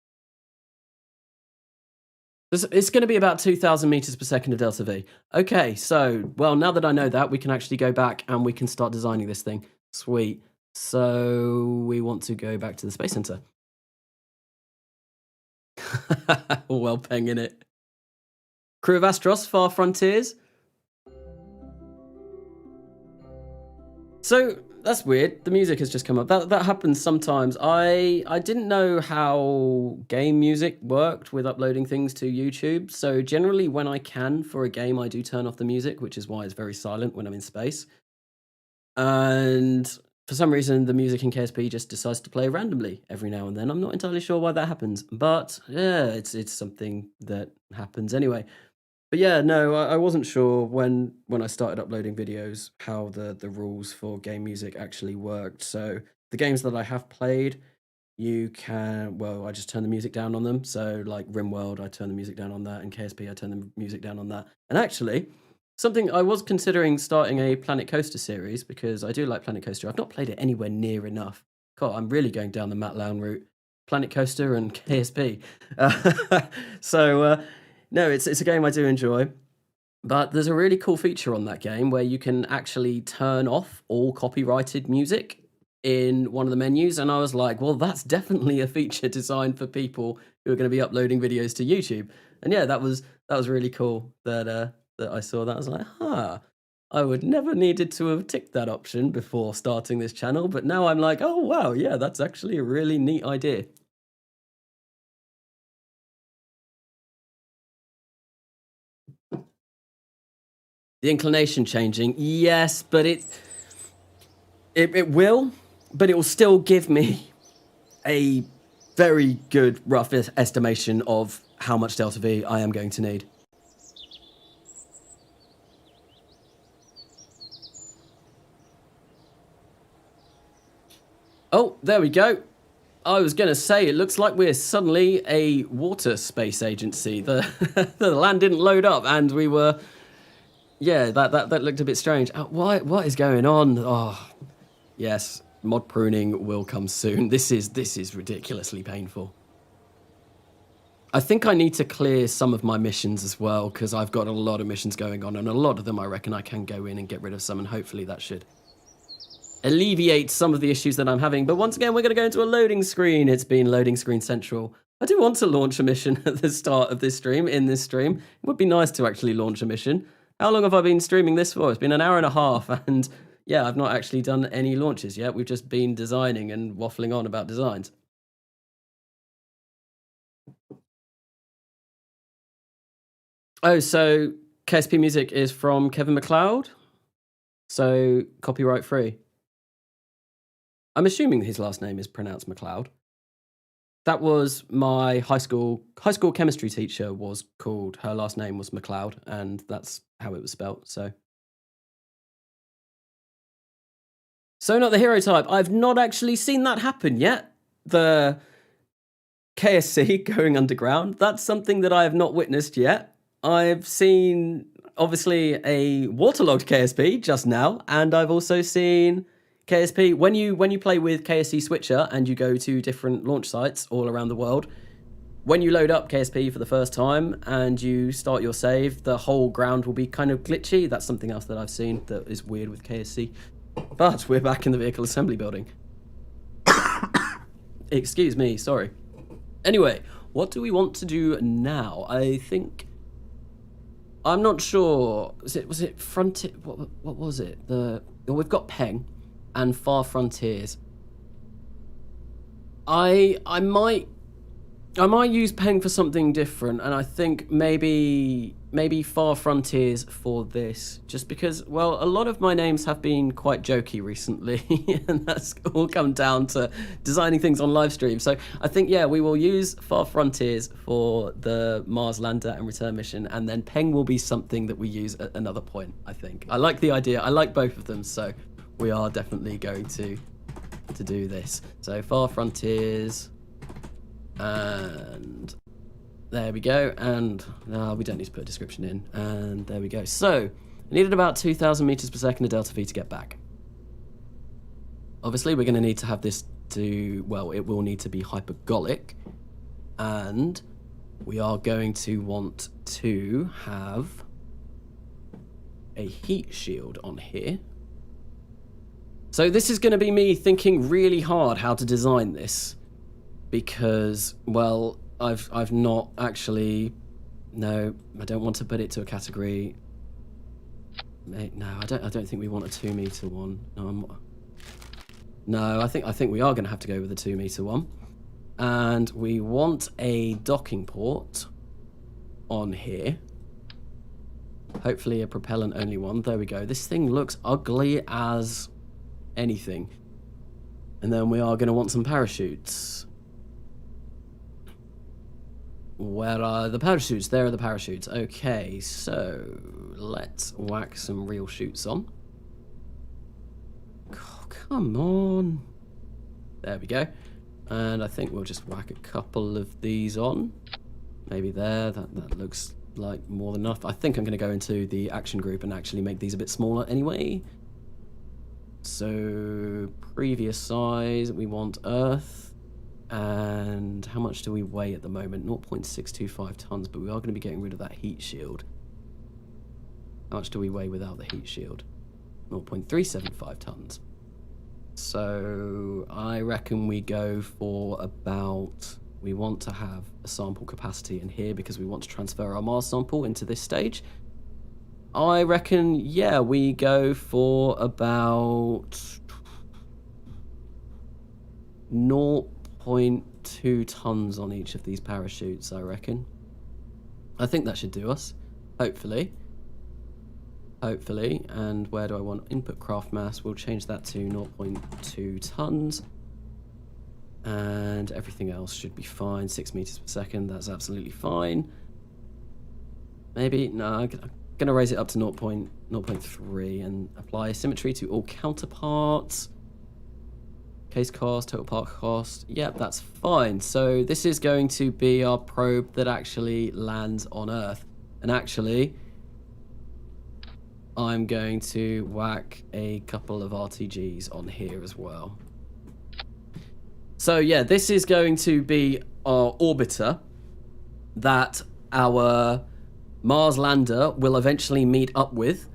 it's going to be about 2,000 meters per second of delta V. Okay, so, well, now that I know that, we can actually go back and we can start designing this thing. Sweet. So we want to go back to the Space Center. Well, penging it. Crew of Astros, Far Frontiers. So that's weird. The music has just come up. That happens sometimes. I didn't know how game music worked with uploading things to YouTube. So generally when I can for a game, I do turn off the music, which is why it's very silent when I'm in space. And for some reason, the music in KSP just decides to play randomly every now and then. I'm not entirely sure why that happens, but yeah, it's something that happens anyway. But yeah, no, I wasn't sure when I started uploading videos how the rules for game music actually worked. So the games that I have played, you can, well, I just turn the music down on them. So like RimWorld, I turn the music down on that, and KSP, I turn the music down on that. And actually, something I was considering starting a Planet Coaster series because I do like Planet Coaster. I've not played it anywhere near enough. God, I'm really going down the Matt Lown route. Planet Coaster and KSP. No, it's a game I do enjoy, but there's a really cool feature on that game where you can actually turn off all copyrighted music in one of the menus, and I was like, well, that's definitely a feature designed for people who are going to be uploading videos to YouTube. And yeah, that was really cool that I saw that. I was like, I would never needed to have ticked that option before starting this channel, but now I'm like, oh wow, yeah, that's actually a really neat idea. The inclination changing, yes, but it will, but it will still give me a very good rough estimation of how much delta V I am going to need. Oh, there we go. I was going to say, it looks like we're suddenly a water space agency. The land didn't load up, and we were... Yeah, that looked a bit strange. What is going on? Oh, yes, mod pruning will come soon. This is ridiculously painful. I think I need to clear some of my missions as well, because I've got a lot of missions going on, and a lot of them I reckon I can go in and get rid of some, and hopefully that should alleviate some of the issues that I'm having. But once again, we're going to go into a loading screen. It's been loading screen central. I do want to launch a mission at the start of this stream, in this stream. It would be nice to actually launch a mission. How long have I been streaming this for? It's been an hour and a half, and yeah, I've not actually done any launches yet. We've just been designing and waffling on about designs. Oh, so KSP music is from Kevin MacLeod, so copyright free. I'm assuming his last name is pronounced MacLeod. That was my high school chemistry teacher was called, her last name was MacLeod, and that's how it was spelt, so. So not the hero type. I've not actually seen that happen yet. KSC going underground. That's something that I have not witnessed yet. I've seen, obviously, a waterlogged KSP just now, and I've also seen KSP when you play with KSC Switcher and you go to different launch sites all around the world. When you load up KSP for the first time and you start your save, the whole ground will be kind of glitchy. That's something else that I've seen that is weird with KSC. But we're back in the vehicle assembly building. Excuse me, sorry. Anyway, what do we want to do now? I think... I'm not sure. Was it Frontier? What was it? Well, we've got Peng and Far Frontiers. I might use Peng for something different, and I think maybe Far Frontiers for this, just because, well, a lot of my names have been quite jokey recently, and that's all come down to designing things on Livestream. So I think, yeah, we will use Far Frontiers for the Mars lander and return mission, and then Peng will be something that we use at another point, I think. I like the idea. I like both of them, so we are definitely going to do this. So Far Frontiers... and there we go, and we don't need to put a description in, and there we go. So I needed about 2,000 meters per second of delta V to get back. Obviously we're going to need to have this to, well, it will need to be hypergolic, and we are going to want to have a heat shield on here. So this is going to be me thinking really hard how to design this, because, well, I've not actually... No, I don't want to put it to a category. No, I don't think we want a 2 meter one. No, I think we are going to have to go with a 2 meter one, and we want a docking port on here. Hopefully a propellant only one. There we go. This thing looks ugly as anything. And then we are going to want some parachutes. Where are the parachutes? There are the parachutes. Okay, so let's whack some real chutes on. Oh, come on. There we go. And I think we'll just whack a couple of these on. Maybe there. That looks like more than enough. I think I'm going to go into the action group and actually make these a bit smaller anyway. So previous size, we want Earth. And how much do we weigh at the moment? 0.625 tons, but we are going to be getting rid of that heat shield. How much do we weigh without the heat shield? 0.375 tons. So I reckon we go for about... We want to have a sample capacity in here because we want to transfer our Mars sample into this stage. I reckon, yeah, we go for about 0.2 tons on each of these parachutes, I reckon. I think that should do us, hopefully. Hopefully. And where do I want input craft mass? We'll change that to 0.2 tons. And everything else should be fine. 6 meters per second, that's absolutely fine. Maybe, no, I'm going to raise it up to 0.3 and apply symmetry to all counterparts. Case cost, total part cost. Yep, that's fine. So this is going to be our probe that actually lands on Earth. And actually, I'm going to whack a couple of RTGs on here as well. So yeah, this is going to be our orbiter that our Mars lander will eventually meet up with,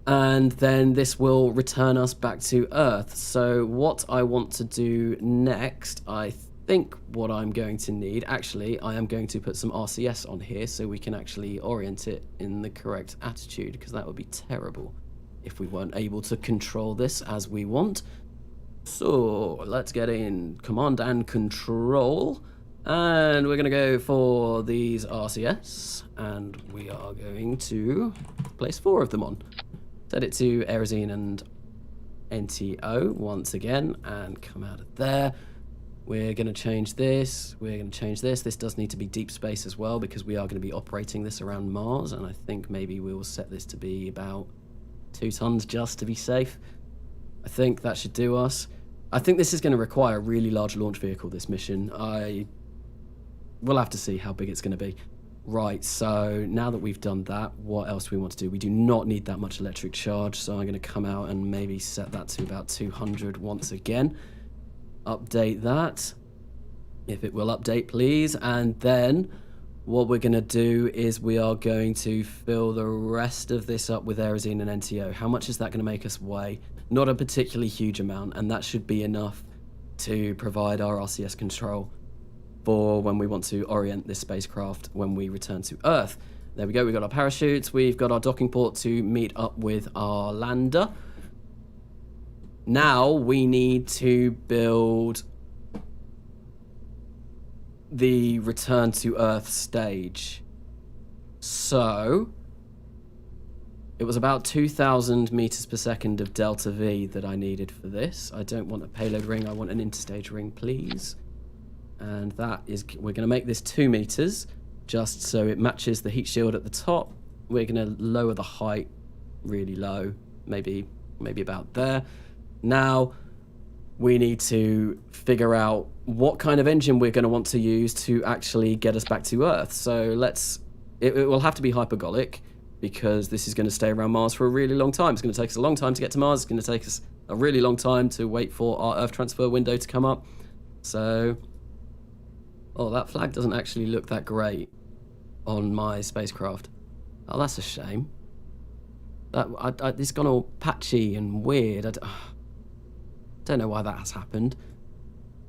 and then this will return us back to Earth. So what I want to do next, I think what I'm going to need, actually, I am going to put some RCS on here so we can actually orient it in the correct attitude, because that would be terrible if we weren't able to control this as we want. So let's get in command and control, and we're going to go for these RCS, and we are going to place 4 of them on. Set it to Aerosine and NTO once again, and come out of there. We're going to change this. We're going to change this. This does need to be deep space as well, because we are going to be operating this around Mars, and I think maybe we will set this to be about 2 tons just to be safe. I think that should do us. I think this is going to require a really large launch vehicle, this mission. I we'll have to see how big it's going to be. Right, so now that we've done that, what else do we want to do? We do not need that much electric charge, so I'm going to come out and maybe set that to about 200 once again. Update that, if it will update, please. And then what we're going to do is we are going to fill the rest of this up with Aerosine and NTO. How much is that going to make us weigh? Not a particularly huge amount, and that should be enough to provide our RCS control for when we want to orient this spacecraft when we return to Earth. There we go, we've got our parachutes, we've got our docking port to meet up with our lander. Now we need to build the return to Earth stage. So it was about 2,000 meters per second of delta V that I needed for this. I don't want a payload ring, I want an interstage ring, please. And that is, we're going to make this 2 meters just so it matches the heat shield at the top. We're going to lower the height really low, maybe about there. Now we need to figure out what kind of engine we're going to want to use to actually get us back to Earth. So it will have to be hypergolic, because this is going to stay around Mars for a really long time. It's going to take us a long time to get to Mars. It's going to take us a really long time to wait for our Earth transfer window to come up. So, oh, that flag doesn't actually look that great on my spacecraft. Oh, that's a shame. It's gone all patchy and weird. I don't know why that has happened.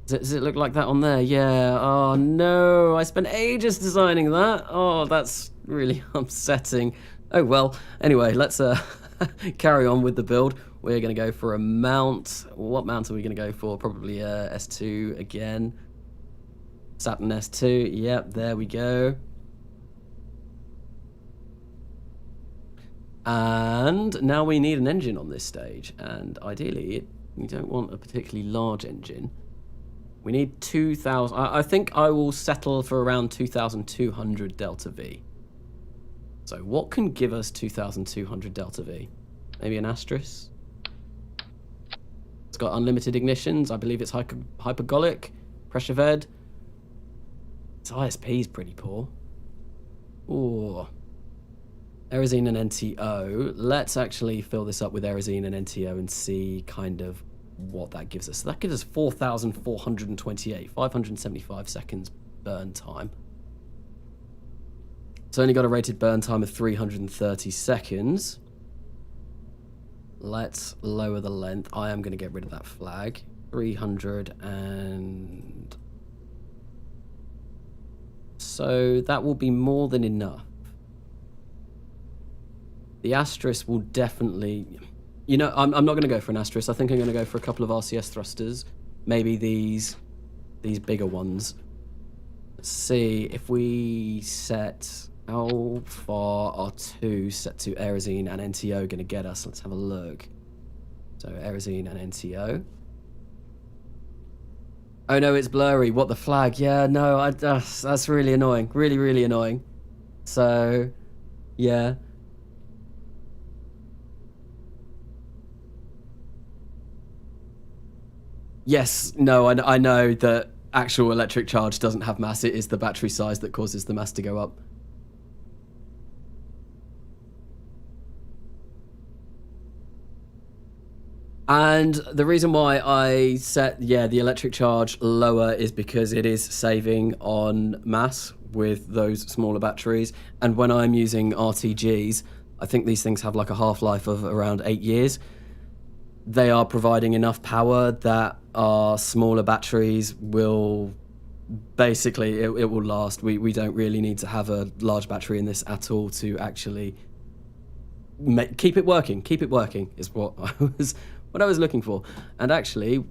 Does it look like that on there? Yeah. Oh, no. I spent ages designing that. Oh, that's really upsetting. Oh, well. Anyway, let's carry on with the build. We're going to go for a mount. What mount are we going to go for? Probably S2 again. Saturn S2. Yep, there we go. And now we need an engine on this stage. And ideally, we don't want a particularly large engine. We need 2,000. I think I will settle for around 2,200 delta V. So what can give us 2,200 delta V? Maybe an Astris? It's got unlimited ignitions. I believe it's hypergolic, pressure fed. Its ISP is pretty poor. Ooh. Aerosine and NTO. Let's actually fill this up with Aerosine and NTO and see kind of what that gives us. So that gives us 4,428, 575 seconds burn time. It's only got a rated burn time of 330 seconds. Let's lower the length. I am going to get rid of that flag. 300 and... So that will be more than enough. The Astris will definitely... You know, I'm not going to go for an Astris. I think I'm going to go for a couple of RCS thrusters. Maybe these bigger ones. Let's see if we set... How far are 2 set to Aerosine and NTO going to get us? Let's have a look. So Aerosine and NTO. Oh no, it's blurry. What the flag? Yeah, no, that's really annoying. Really, really annoying. So, yeah. Yes, no, I know that actual electric charge doesn't have mass. It is the battery size that causes the mass to go up. And the reason why I set, the electric charge lower is because it is saving on mass with those smaller batteries. And when I'm using RTGs, I think these things have like a half-life of around 8 years. They are providing enough power that our smaller batteries will basically, it will last. We don't really need to have a large battery in this at all to actually keep it working. Keep it working is what I was looking for. And actually,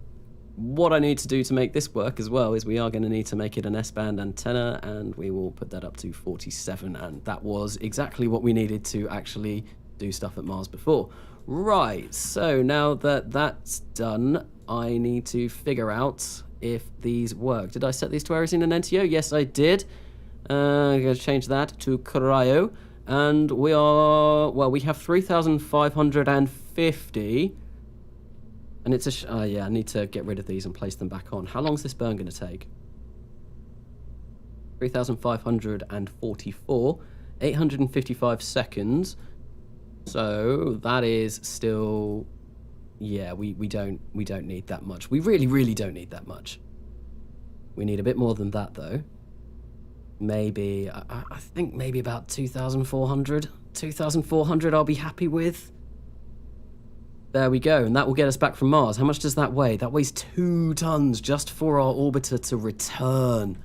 what I need to do to make this work as well is we are going to need to make it an S-band antenna, and we will put that up to 47, and that was exactly what we needed to actually do stuff at Mars before. Right, so now that that's done, I need to figure out if these work. Did I set these to Aerosine and NTO? Yes, I did. I'm going to change that to cryo, and we are, well, we have 3,550. And it's yeah, I need to get rid of these and place them back on. How long is this burn going to take? 3,544, 855 seconds. So that is still, yeah, we don't need that much. We really don't need that much. We need a bit more than that though. Maybe, I think maybe about 2,400. 2,400 I'll be happy with. There we go, and that will get us back from Mars. How much does that weigh? That weighs 2 tons just for our orbiter to return.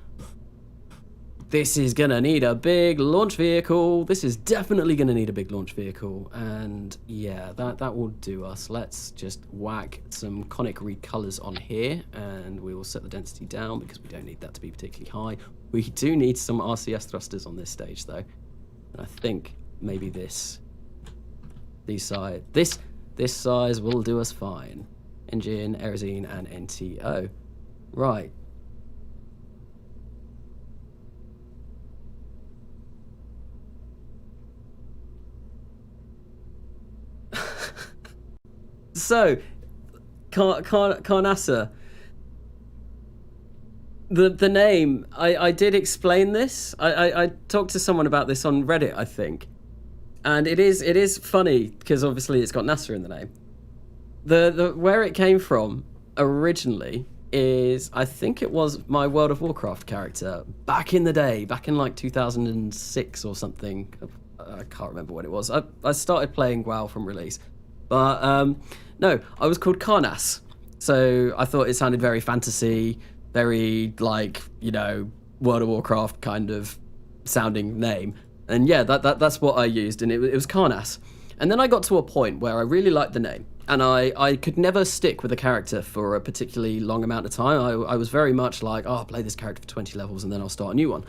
This is gonna need a big launch vehicle. This is definitely gonna need a big launch vehicle. And yeah, that will do us. Let's just whack some conic recolors on here, and we will set the density down because we don't need that to be particularly high. We do need some RCS thrusters on this stage though. And I think maybe this size will do us fine. Engine, Aerosine, and NTO. Right. So, Carnassa. The name, I did explain this. I talked to someone about this on Reddit, I think. And it is funny, because obviously it's got NASA in the name. The where it came from originally is, I think it was my World of Warcraft character back in the day, back in like 2006 or something. I can't remember what it was. I started playing WoW from release. But no, I was called Karnas. So I thought it sounded very fantasy, very like, you know, World of Warcraft kind of sounding name. And yeah, that's what I used, and it was Karnas. And then I got to a point where I really liked the name, and I could never stick with a character for a particularly long amount of time. I was very much like, oh, I'll play this character for 20 levels and then I'll start a new one.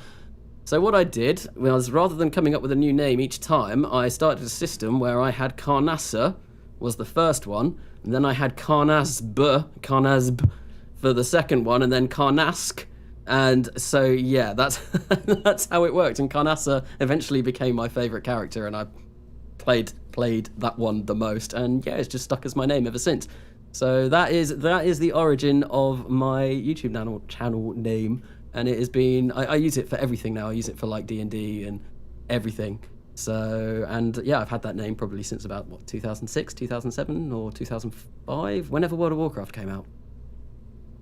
So what I did was, rather than coming up with a new name each time, I started a system where I had Karnassa was the first one, and then I had Karnazb for the second one, and then Karnask. And so yeah, that's that's how it worked. And Karnassa eventually became my favorite character, and I played that one the most. And yeah, it's just stuck as my name ever since. So that is the origin of my YouTube channel name, and it has been, I use it for everything now. I use it for like D&D and everything. So, and yeah, I've had that name probably since about, what, 2006, 2007, or 2005, whenever World of Warcraft came out.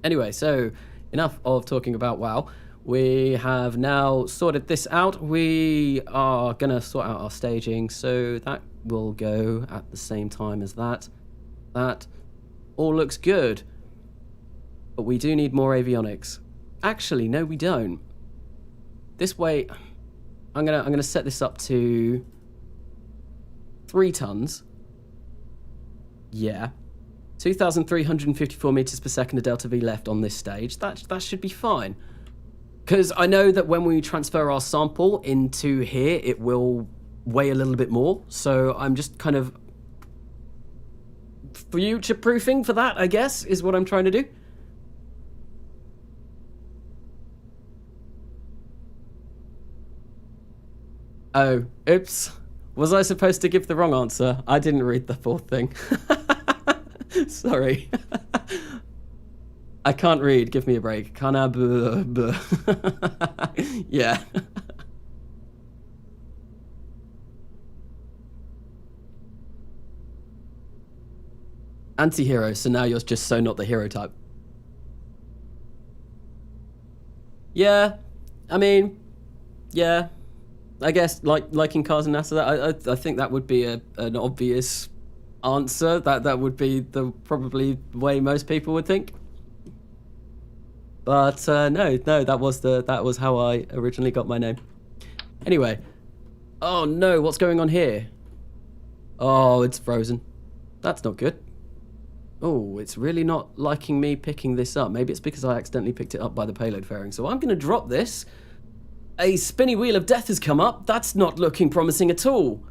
Anyway, so enough of talking about WoW. We have now sorted this out. We are going to sort out our staging, so that will go at the same time as that. That all looks good. But we do need more avionics. Actually, no, we don't. This way, I'm gonna set this up to 3 tons. Yeah. 2,354 meters per second of delta V left on this stage. That should be fine. Because I know that when we transfer our sample into here, it will weigh a little bit more. So I'm just kind of future-proofing for that, I guess, is what I'm trying to do. Oh, oops. Was I supposed to give the wrong answer? I didn't read the fourth thing. Sorry. I can't read. Give me a break. Yeah. Anti-hero, so now you're just so not the hero type. Yeah. I mean, yeah. I guess liking cars and NASA, I think that would be an obvious answer. That would be the probably way most people would think. But no, that was how I originally got my name. Anyway, oh no, what's going on here? Oh, it's frozen. That's not good. Oh, it's really not liking me picking this up. Maybe it's because I accidentally picked it up by the payload fairing. So I'm going to drop this. A spinny wheel of death has come up. That's not looking promising at all.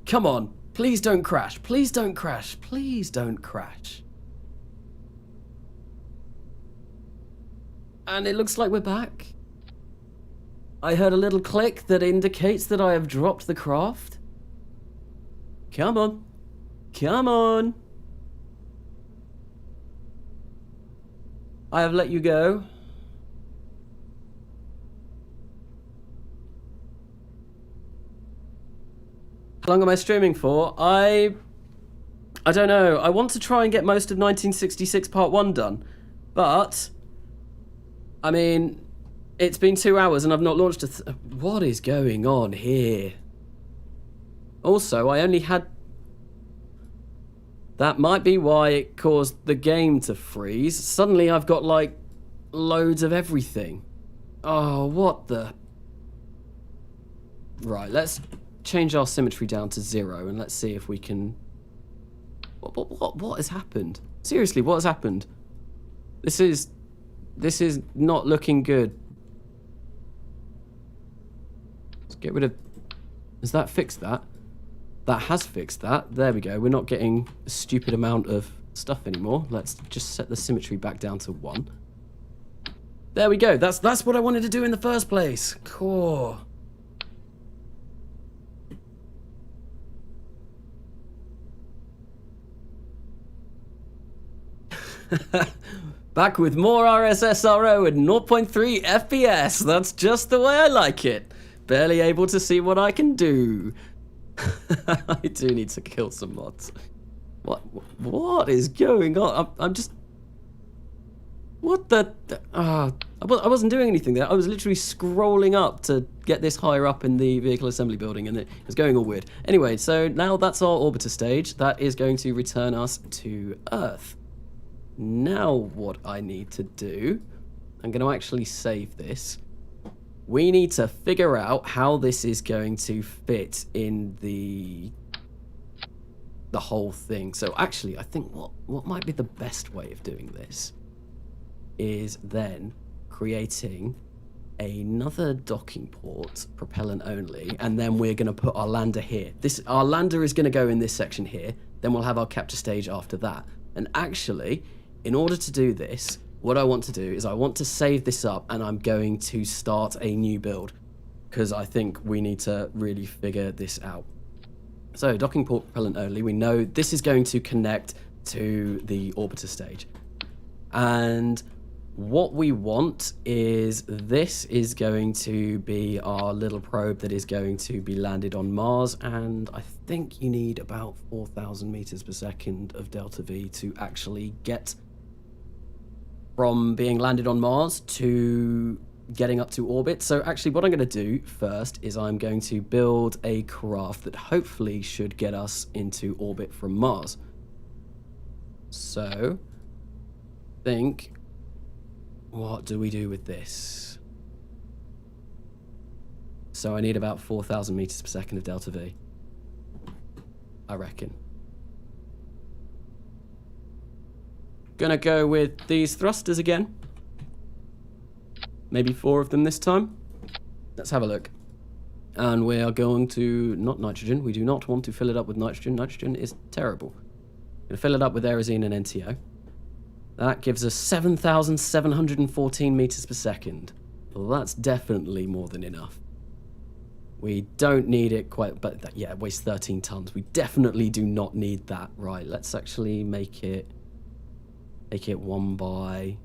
Come on. Please don't crash. Please don't crash. Please don't crash. And it looks like we're back. I heard a little click that indicates that I have dropped the craft. Come on. Come on. I have let you go. How long am I streaming for? I don't know. I want to try and get most of 1966 Part 1 done. But, I mean, it's been 2 hours and I've not launched a... What is going on here? Also, I only had... That might be why it caused the game to freeze. Suddenly I've got, like, loads of everything. Oh, what the... Right, let's change our symmetry down to 0 and let's see if we can... What has happened? Seriously, what has happened? This is not looking good. Let's get rid of... Has that fixed that? That has fixed that. There we go. We're not getting a stupid amount of stuff anymore. Let's just set the symmetry back down to 1. There we go. That's what I wanted to do in the first place. Cool. Back with more RSSRO and 0.3 FPS. That's just the way I like it. Barely able to see what I can do. I do need to kill some mods. What is going on? I'm just... What the... I wasn't doing anything there. I was literally scrolling up to get this higher up in the vehicle assembly building and it was going all weird. Anyway, so now that's our orbiter stage. That is going to return us to Earth. Now what I need to do... I'm going to actually save this. We need to figure out how this is going to fit in the whole thing. So actually, I think what might be the best way of doing this is then creating another docking port, propellant only, and then we're going to put our lander here. Our lander is going to go in this section here, then we'll have our capture stage after that. And actually, in order to do this, what I want to do is I want to save this up and I'm going to start a new build because I think we need to really figure this out. So docking port propellant only, we know this is going to connect to the orbiter stage. And what we want is this is going to be our little probe that is going to be landed on Mars, and I think you need about 4,000 meters per second of delta V to actually get from being landed on Mars to getting up to orbit. So actually what I'm going to do first is I'm going to build a craft that hopefully should get us into orbit from Mars. So, what do we do with this? So I need about 4,000 meters per second of delta V, I reckon. Gonna go with these thrusters again. Maybe 4 of them this time. Let's have a look. And we are going to, not nitrogen, we do not want to fill it up with nitrogen. Nitrogen is terrible. Gonna fill it up with aerosine and NTO. That gives us 7,714 meters per second. Well, that's definitely more than enough. We don't need it quite, but yeah, it weighs 13 tons. We definitely do not need that. Right, let's actually make it 1 by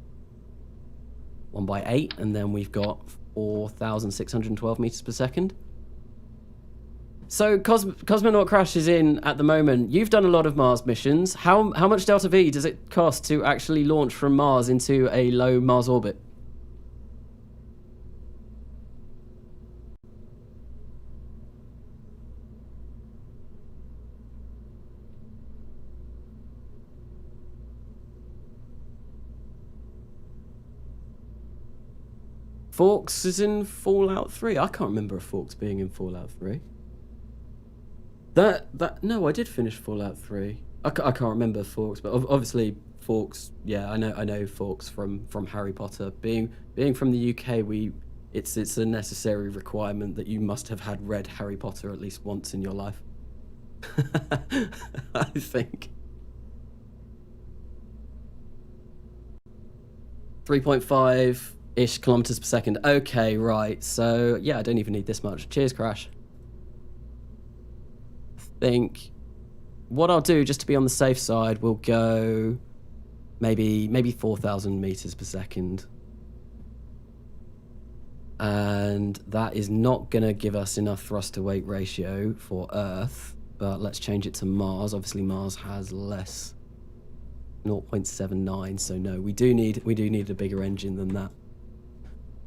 8, and then we've got 4,612 meters per second. So Cosmonaut Crash is in at the moment. You've done a lot of Mars missions. How much delta V does it cost to actually launch from Mars into a low Mars orbit? Forks is in Fallout 3. I can't remember a Forks being in Fallout 3. No, I did finish Fallout 3. I can't remember Forks, but obviously Forks. Yeah, I know Forks from Harry Potter. Being from the UK, it's a necessary requirement that you must have had read Harry Potter at least once in your life. I think. 3.5-ish kilometers per second. Okay, right. So yeah, I don't even need this much. Cheers, Crash. Think what I'll do, just to be on the safe side, we'll go maybe 4,000 meters per second, And that is not going to give us enough thrust to weight ratio for Earth, but let's change it to Mars. Obviously Mars has less, 0.79, so no, we do need a bigger engine than that.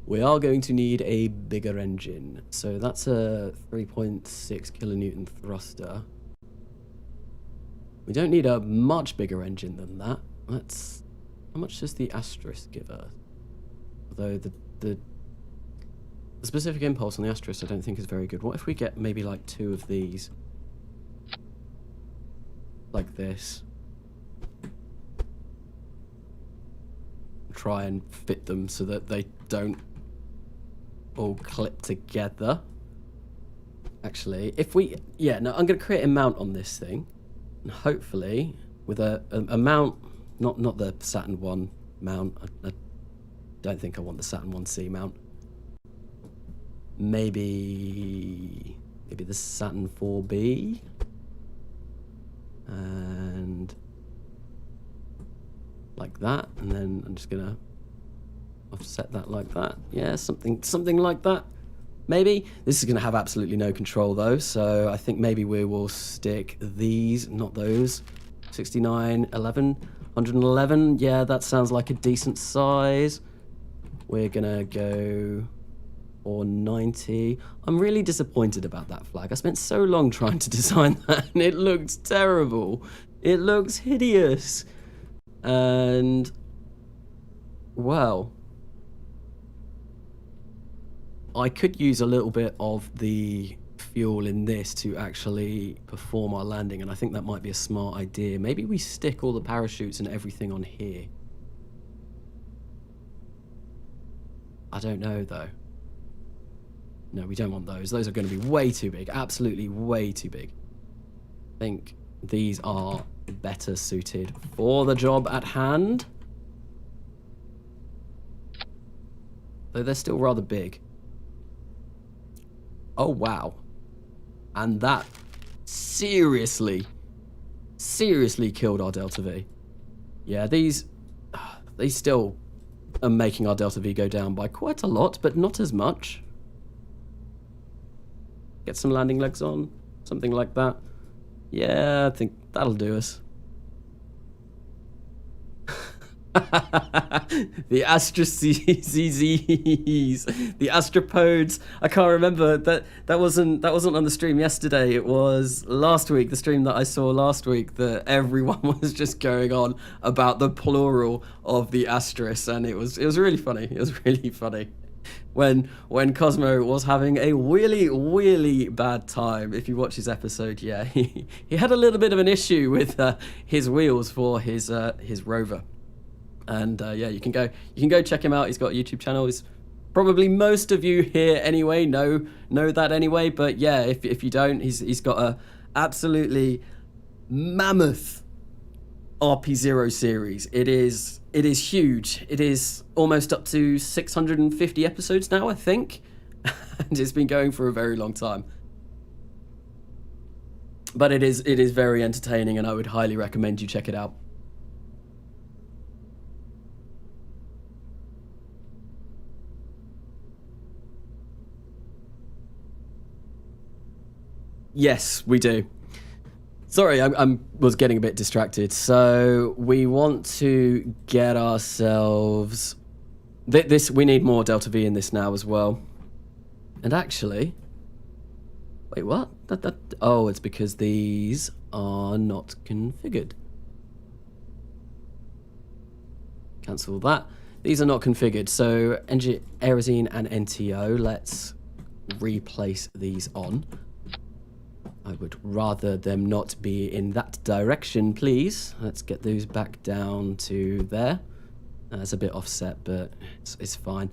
We are going to need a bigger engine. So that's a 3.6 kilonewton thruster. We don't need a much bigger engine than that. Let's, how much does the Asterisk give us? Although the specific impulse on the Asterisk I don't think is very good. What if we get maybe like 2 of these? Like this. Try and fit them so that they don't all clip together. Actually, if we... Yeah, no, I'm going to create a mount on this thing. And hopefully, with a mount... Not the Saturn 1 mount. I don't think I want the Saturn 1C mount. Maybe the Saturn 4B. And like that. And then I'm just gonna offset that like that. Yeah, something like that. Maybe. This is gonna have absolutely no control though, so I think maybe we will stick these, not those. 69, 11, 111. Yeah, that sounds like a decent size. We're gonna go or 90. I'm really disappointed about that flag. I spent so long trying to design that and it looks terrible. It looks hideous. And well, I could use a little bit of the fuel in this to actually perform our landing, and I think that might be a smart idea. Maybe we stick all the parachutes and everything on here. I don't know though. No, we don't want those. Those are going to be way too big. Absolutely way too big. I think these are better suited for the job at hand. Though they're still rather big. Oh, wow. And that seriously killed our Delta V. Yeah, these still are making our Delta V go down by quite a lot, but not as much. Get some landing legs on, something like that. Yeah, I think that'll do us. The AstroCZs, the Astropodes. I can't remember that wasn't on the stream yesterday. It was last week, the stream that I saw last week, that everyone was just going on about the plural of the Asterisk, and it was really funny. It was really funny. When Cosmo was having a really bad time. If you watch his episode, yeah, he had a little bit of an issue with his wheels for his rover. And yeah, you can go check him out. He's got a YouTube channel. He's probably most of you here anyway know that anyway. But yeah, if you don't, he's got a absolutely mammoth RP0 series. It is huge. It is almost up to 650 episodes now, I think, and it's been going for a very long time. But it is very entertaining, and I would highly recommend you check it out. Yes, we do. Sorry, I was getting a bit distracted. So we want to get ourselves... we need more Delta V in this now as well. And actually... Wait, what? Oh, it's because these are not configured. Cancel that. These are not configured. So Aerosine and NTO, let's replace these on. I would rather them not be in that direction, please. Let's get those back down to there. It's a bit offset, but it's fine.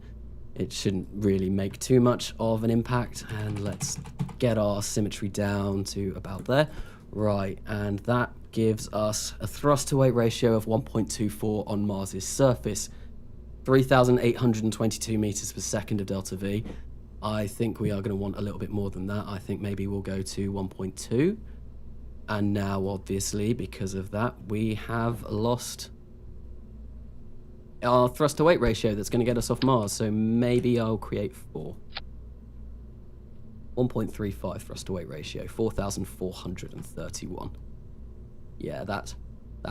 It shouldn't really make too much of an impact. And let's get our symmetry down to about there. Right, and that gives us a thrust to weight ratio of 1.24 on Mars's surface. 3,822 meters per second of Delta V. I think we are going to want a little bit more than that. I think maybe we'll go to 1.2. And now, obviously, because of that, we have lost our thrust to weight ratio that's going to get us off Mars. So maybe I'll create 4. 1.35 thrust to weight ratio, 4,431. Yeah, that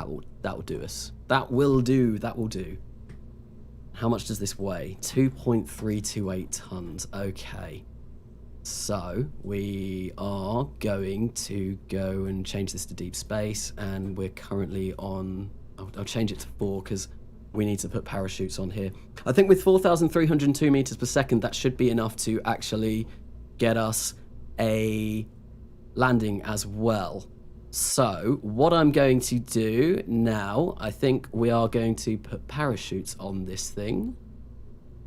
will do us. That will do. How much does this weigh? 2.328 tons. Okay. So we are going to go and change this to deep space, and we're currently on... I'll change it to 4 because we need to put parachutes on here. I think with 4,302 meters per second, that should be enough to actually get us a landing as well. So what I'm going to do now, I think we are going to put parachutes on this thing.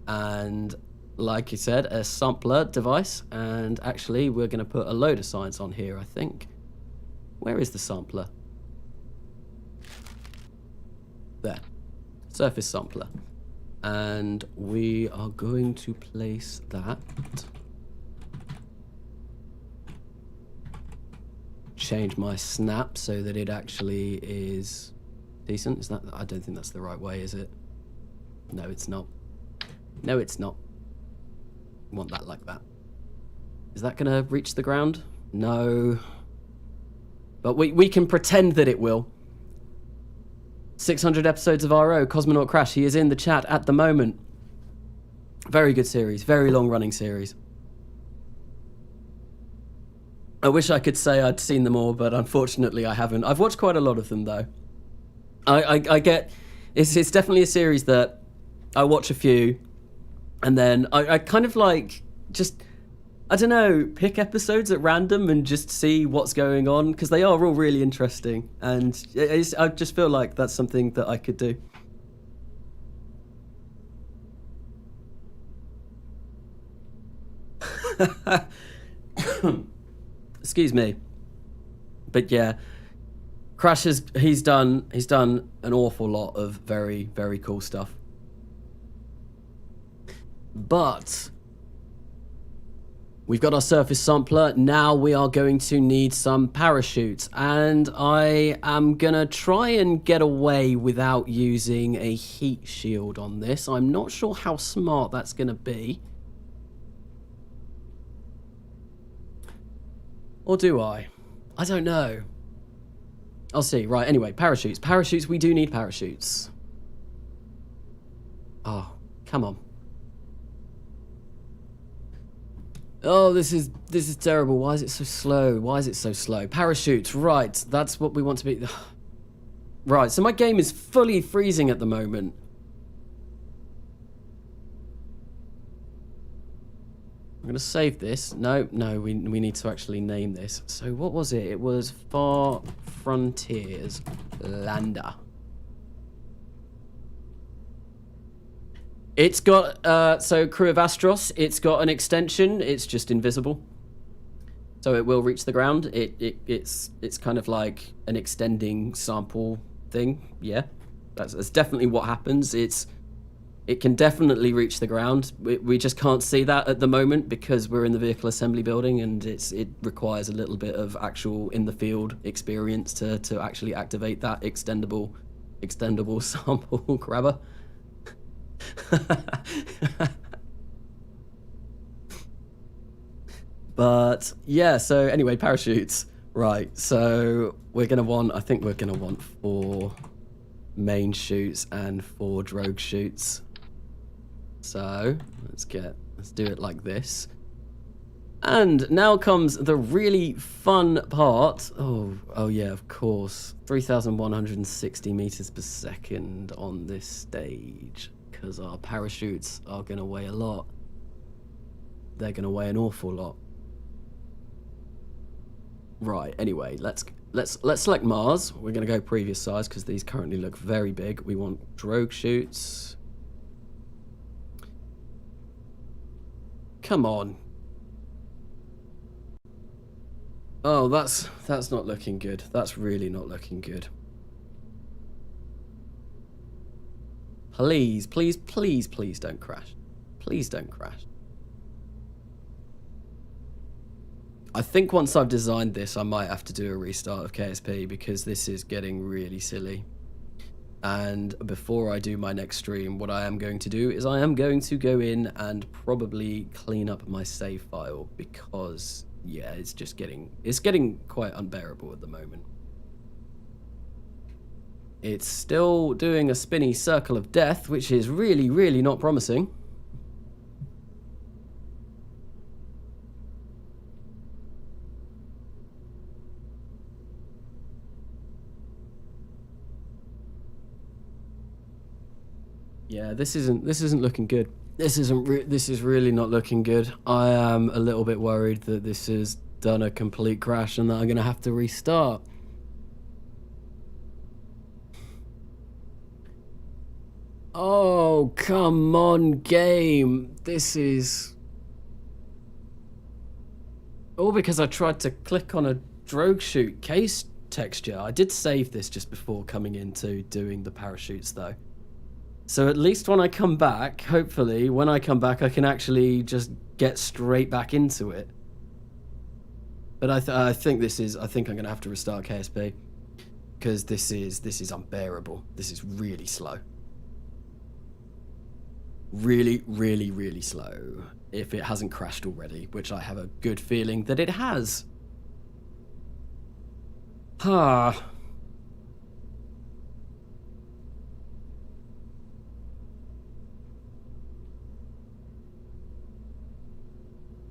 And like you said, a sampler device. And actually, we're going to put a load of science on here, I think. Where is the sampler? There. Surface sampler. And we are going to place that. Change my snap so that it actually is decent. Is that? I don't think that's the right way, is it? No, it's not. No, it's not. I want that like that. Is that going to reach the ground? No. But we can pretend that it will. 600 episodes of RO, Cosmonaut Crash. He is in the chat at the moment. Very good series. Very long-running series. I wish I could say I'd seen them all, but unfortunately I haven't. I've watched quite a lot of them, though. I get... It's definitely a series that I watch a few, and then I kind of like just... I don't know, pick episodes at random and just see what's going on, because they are all really interesting, and I just feel like that's something that I could do. Excuse me. But yeah, Crash he's done an awful lot of very, very cool stuff. But we've got our surface sampler. Now we are going to need some parachutes, and I am gonna try and get away without using a heat shield on this. I'm not sure how smart that's gonna be. Or do I? I don't know. I'll see. Right, anyway, parachutes. Parachutes, we do need parachutes. Oh, come on. Oh, this is terrible. Why is it so slow? Why is it so slow? Parachutes, right. That's what we want to be. Right, so my game is fully freezing at the moment. I'm going to save this. No, we need to actually name this. So what was it? It was Far Frontiers Lander. It's got, so Crew of Astros, it's got an extension. It's just invisible. So it will reach the ground. It's kind of like an extending sample thing. Yeah, that's definitely what happens. It can definitely reach the ground. We just can't see that at the moment because we're in the vehicle assembly building, and it requires a little bit of actual in the field experience to actually activate that extendable sample grabber. But yeah, so anyway, parachutes. Right, so we're gonna want, I think we're gonna want 4 main chutes and 4 drogue chutes. So let's do it like this. And now comes the really fun part. Oh yeah, of course. 3,160 meters per second on this stage, because our parachutes are going to weigh a lot. They're going to weigh an awful lot. Right, anyway, let's select Mars. We're going to go previous size because these currently look very big. We want drogue chutes. Come on. Oh, that's not looking good. That's really not looking good. Please, please, please, please don't crash. Please don't crash. I think once I've designed this, I might have to do a restart of KSP because this is getting really silly. And before I do my next stream, what I am going to do is I am going to go in and probably clean up my save file, because yeah, it's getting quite unbearable at the moment. It's still doing a spinny circle of death, which is really, really not promising. Yeah, this isn't looking good. This is really not looking good. I am a little bit worried that this has done a complete crash and that I'm gonna have to restart. Oh, come on, game. This is all because I tried to click on a drogue chute case texture. I did save this just before coming into doing the parachutes though. So at least when I come back, hopefully, when I come back, I can actually just get straight back into it. But I think I'm gonna have to restart KSP, because this is unbearable. This is really slow. Really, really, really slow. If it hasn't crashed already, which I have a good feeling that it has. Ah.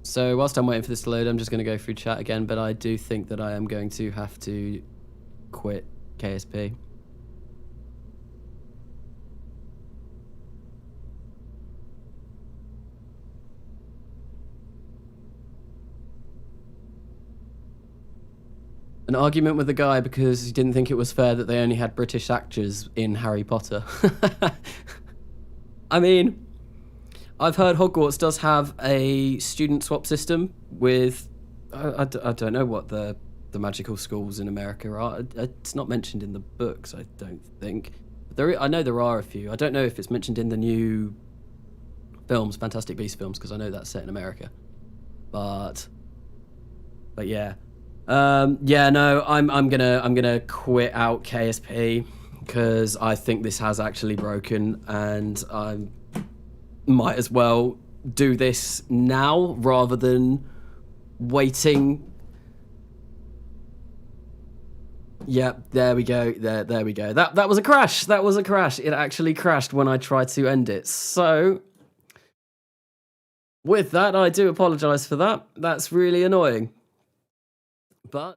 So whilst I'm waiting for this to load, I'm just going to go through chat again, but I do think that I am going to have to quit KSP. An argument with the guy because he didn't think it was fair that they only had British actors in Harry Potter. I mean, I've heard Hogwarts does have a student swap system with... I don't know what the magical schools in America are. It's not mentioned in the books, I don't think. I know there are a few. I don't know if it's mentioned in the new films, Fantastic Beasts films, because I know that's set in America. But yeah. Yeah, no, I'm gonna quit out KSP because I think this has actually broken, and I might as well do this now rather than waiting. Yep, there we go. There we go. That was a crash. That was a crash. It actually crashed when I tried to end it. So with that, I do apologize for that. That's really annoying. But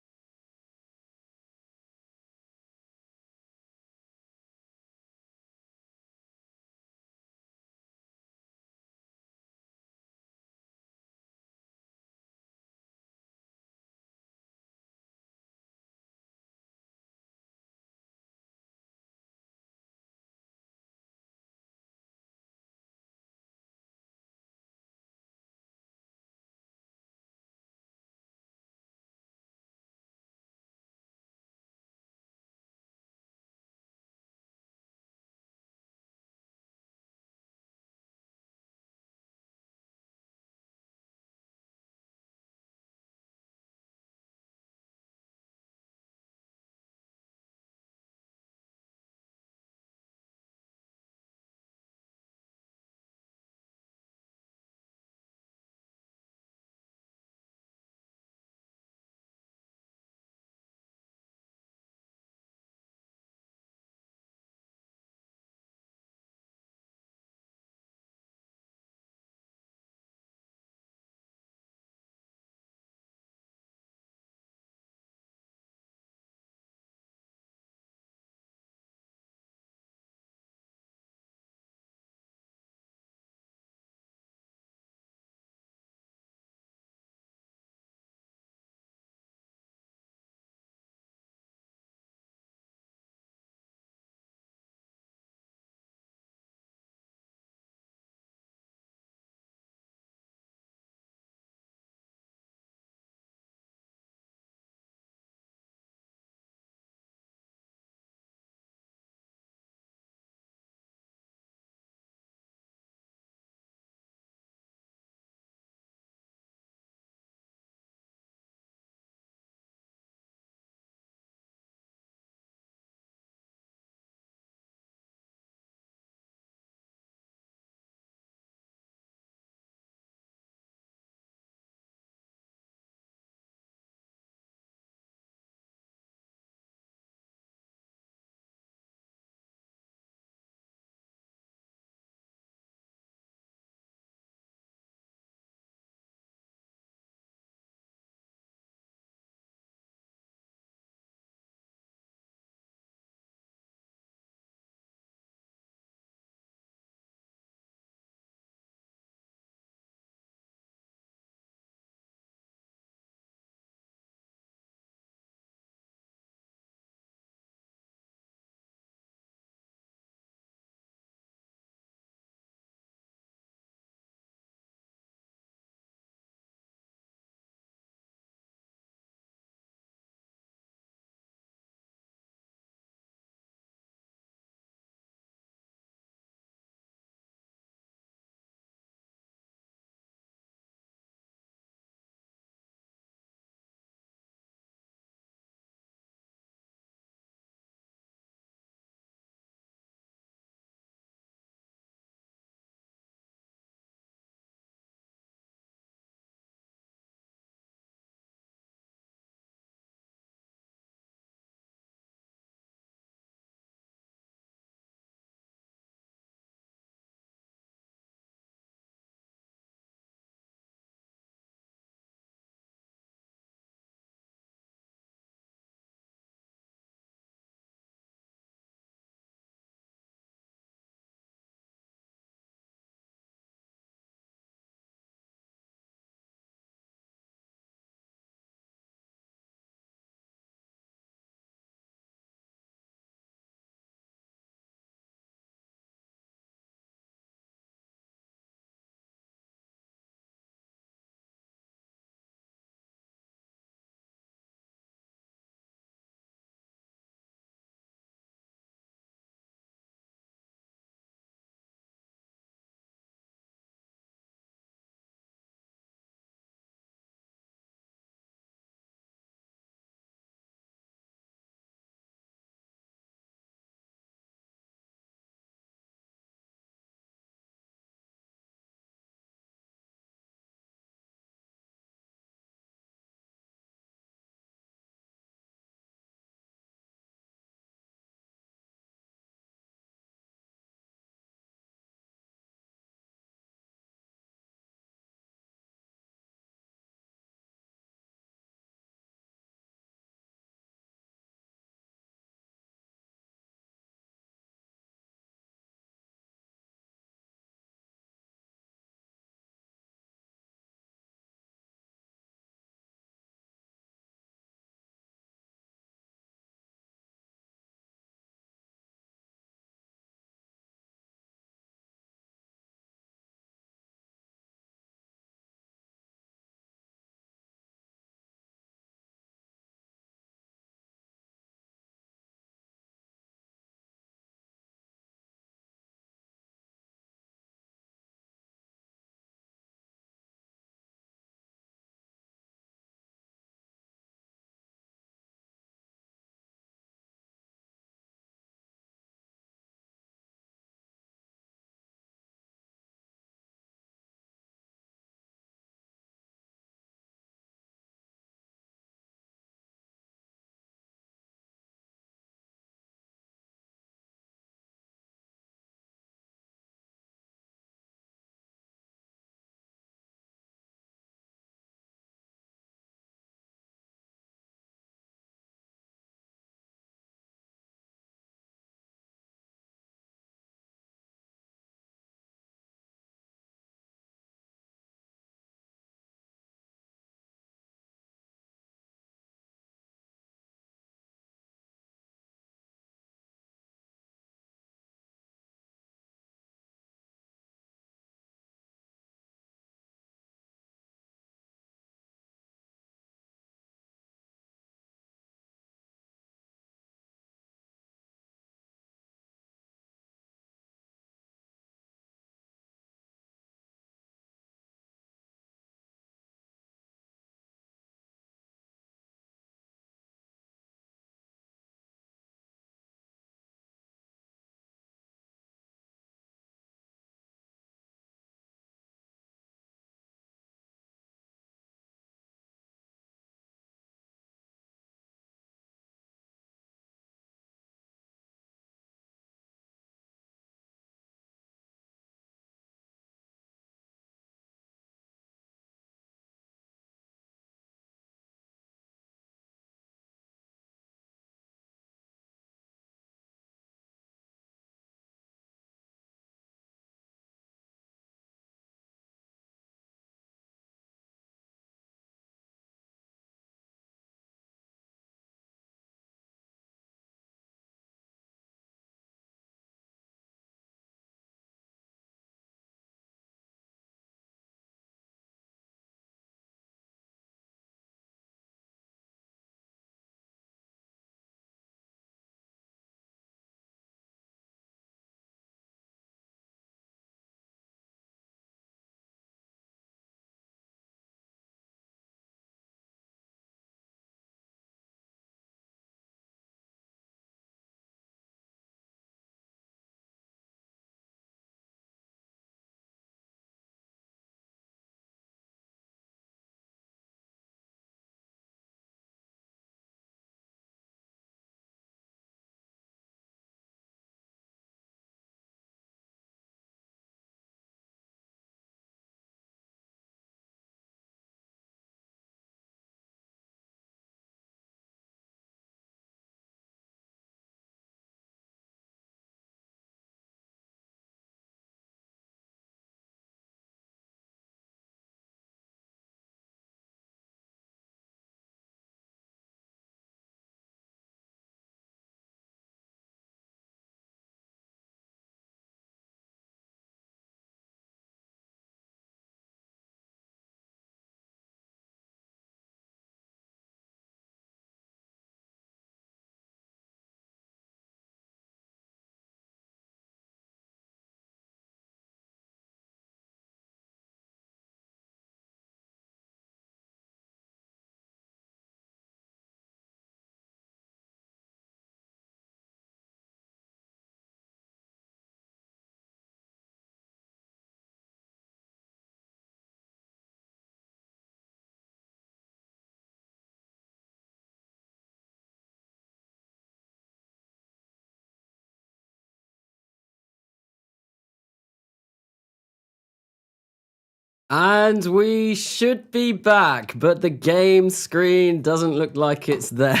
And we should be back, but the game screen doesn't look like it's there.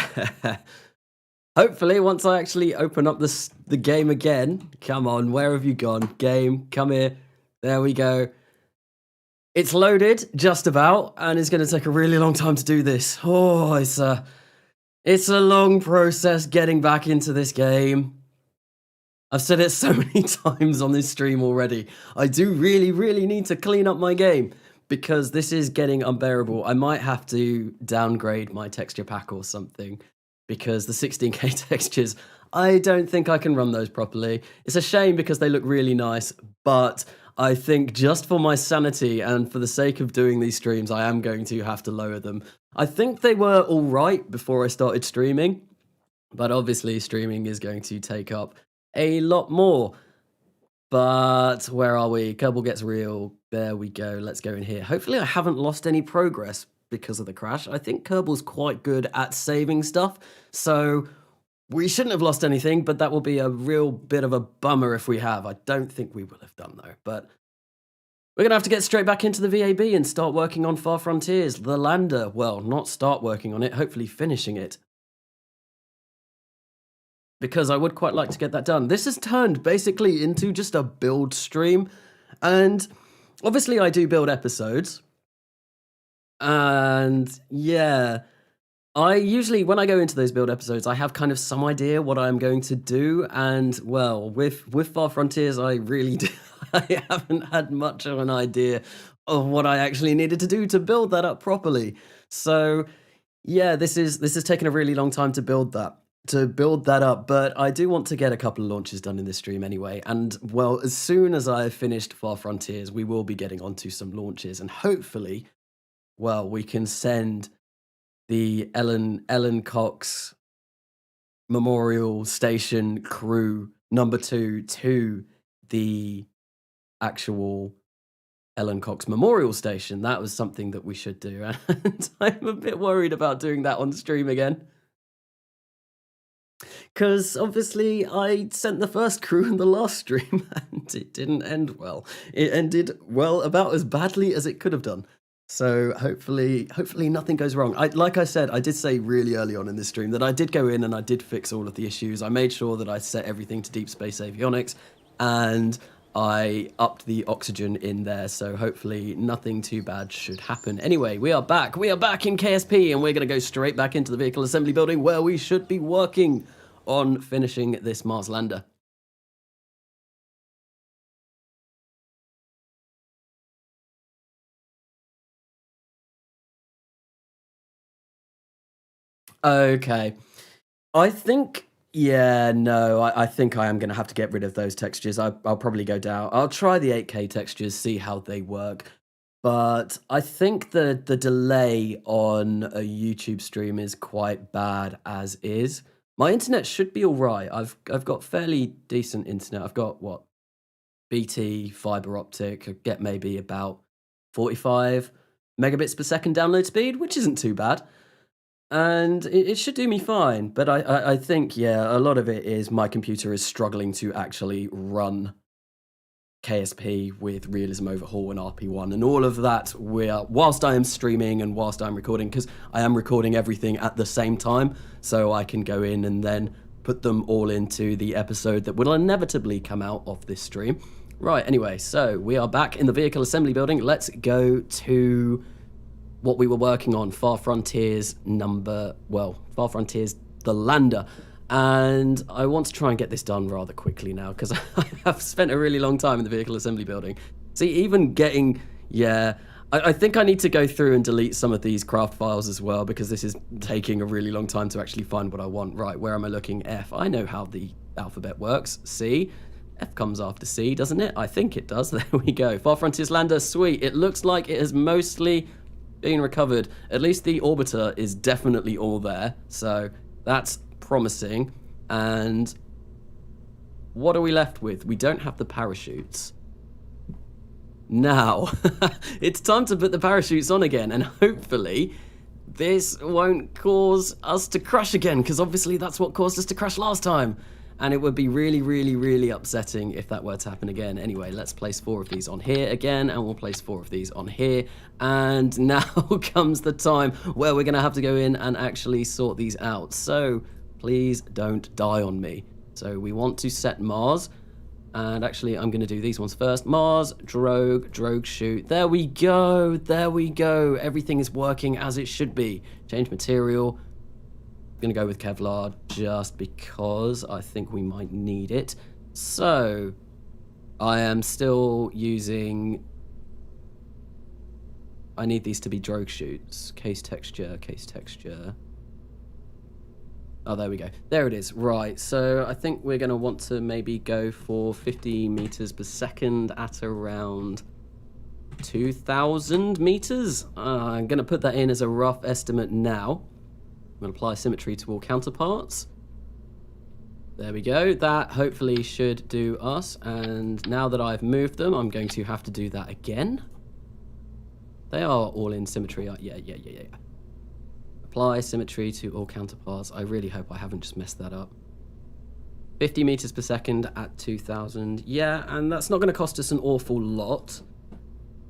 Hopefully, once I actually open up the game again. Come on, where have you gone? Game, come here. There we go. It's loaded, just about, and it's going to take a really long time to do this. Oh, it's a long process getting back into this game. I've said it so many times on this stream already. I do really, really need to clean up my game because this is getting unbearable. I might have to downgrade my texture pack or something because the 16K textures, I don't think I can run those properly. It's a shame because they look really nice, but I think just for my sanity and for the sake of doing these streams, I am going to have to lower them. I think they were all right before I started streaming, but obviously streaming is going to take up a lot more. But where are we? Kerbal gets real. There we go. Let's go in here. Hopefully I haven't lost any progress because of the crash. I think Kerbal's quite good at saving stuff, so we shouldn't have lost anything, but that will be a real bit of a bummer if we have. I don't think we will have done, though. But we're going to have to get straight back into the VAB and start working on Far Frontiers, the lander. Well, not start working on it, hopefully finishing it, because I would quite like to get that done. This has turned basically into just a build stream, and obviously I do build episodes, and yeah, I usually, when I go into those build episodes, I have kind of some idea what I'm going to do, and well, with Far Frontiers, I really do, I haven't had much of an idea of what I actually needed to do to build that up properly. So yeah, this is taking a really long time to build that up, but I do want to get a couple of launches done in this stream anyway. And well, as soon as I have finished Far Frontiers, we will be getting onto some launches, and hopefully, well, we can send the Ellen Cox Memorial Station crew #2 to the actual Ellen Cox Memorial Station. That was something that we should do, and I'm a bit worried about doing that on stream again. Because obviously I sent the first crew in the last stream and it didn't end well. It ended, well, about as badly as it could have done. So hopefully nothing goes wrong. Like I said, I did say really early on in this stream that I did go in and I did fix all of the issues. I made sure that I set everything to deep space avionics and I upped the oxygen in there. So hopefully nothing too bad should happen. Anyway, we are back. We are back in KSP and we're going to go straight back into the vehicle assembly building where we should be working on finishing this Mars lander. Okay. I think, yeah, no, I think I am going to have to get rid of those textures. I'll probably go down. I'll try the 8K textures, see how they work. But I think the delay on a YouTube stream is quite bad as is. My internet should be all right. I've got fairly decent internet. I've got, what, BT, fiber optic. I get maybe about 45 megabits per second download speed, which isn't too bad. And it should do me fine. But I think, yeah, a lot of it is my computer is struggling to actually run KSP with Realism Overhaul and RP1 and all of that, whilst I am streaming and whilst I'm recording, because I am recording everything at the same time, so I can go in and then put them all into the episode that will inevitably come out of this stream. Right, anyway, so we are back in the vehicle assembly building. Let's go to what we were working on, Far Frontiers Far Frontiers the lander. And I want to try and get this done rather quickly now because I have spent a really long time in the vehicle assembly building. See, even getting, I think I need to go through and delete some of these craft files as well because this is taking a really long time to actually find what I want. Right, where am I looking? F. I know how the alphabet works. C. F comes after C, doesn't it? I think it does. There we go. Far Frontiers lander, sweet. It looks like it has mostly been recovered. At least the orbiter is definitely all there. So that's promising. And what are we left with? We don't have the parachutes. Now, it's time to put the parachutes on again, and hopefully this won't cause us to crash again, because obviously that's what caused us to crash last time. and it would be really, really, really upsetting if that were to happen again. Anyway, let's place 4 of these on here again, and we'll place 4 of these on here. And now comes the time where we're going to have to go in and actually sort these out. So please don't die on me. So we want to set Mars. And actually, I'm going to do these ones first. Mars, drogue chute. There we go. There we go. Everything is working as it should be. Change material. I'm going to go with Kevlar just because I think we might need it. So, I am still using... I need these to be drogue chutes. Case texture. Oh, there we go. There it is. Right, so I think we're going to want to maybe go for 50 meters per second at around 2,000 meters. I'm going to put that in as a rough estimate now. I'm going to apply symmetry to all counterparts. There we go. That hopefully should do us. And now that I've moved them, I'm going to have to do that again. They are all in symmetry. Yeah. Apply symmetry to all counterparts. I really hope I haven't just messed that up. 50 meters per second at 2,000. Yeah, and that's not going to cost us an awful lot.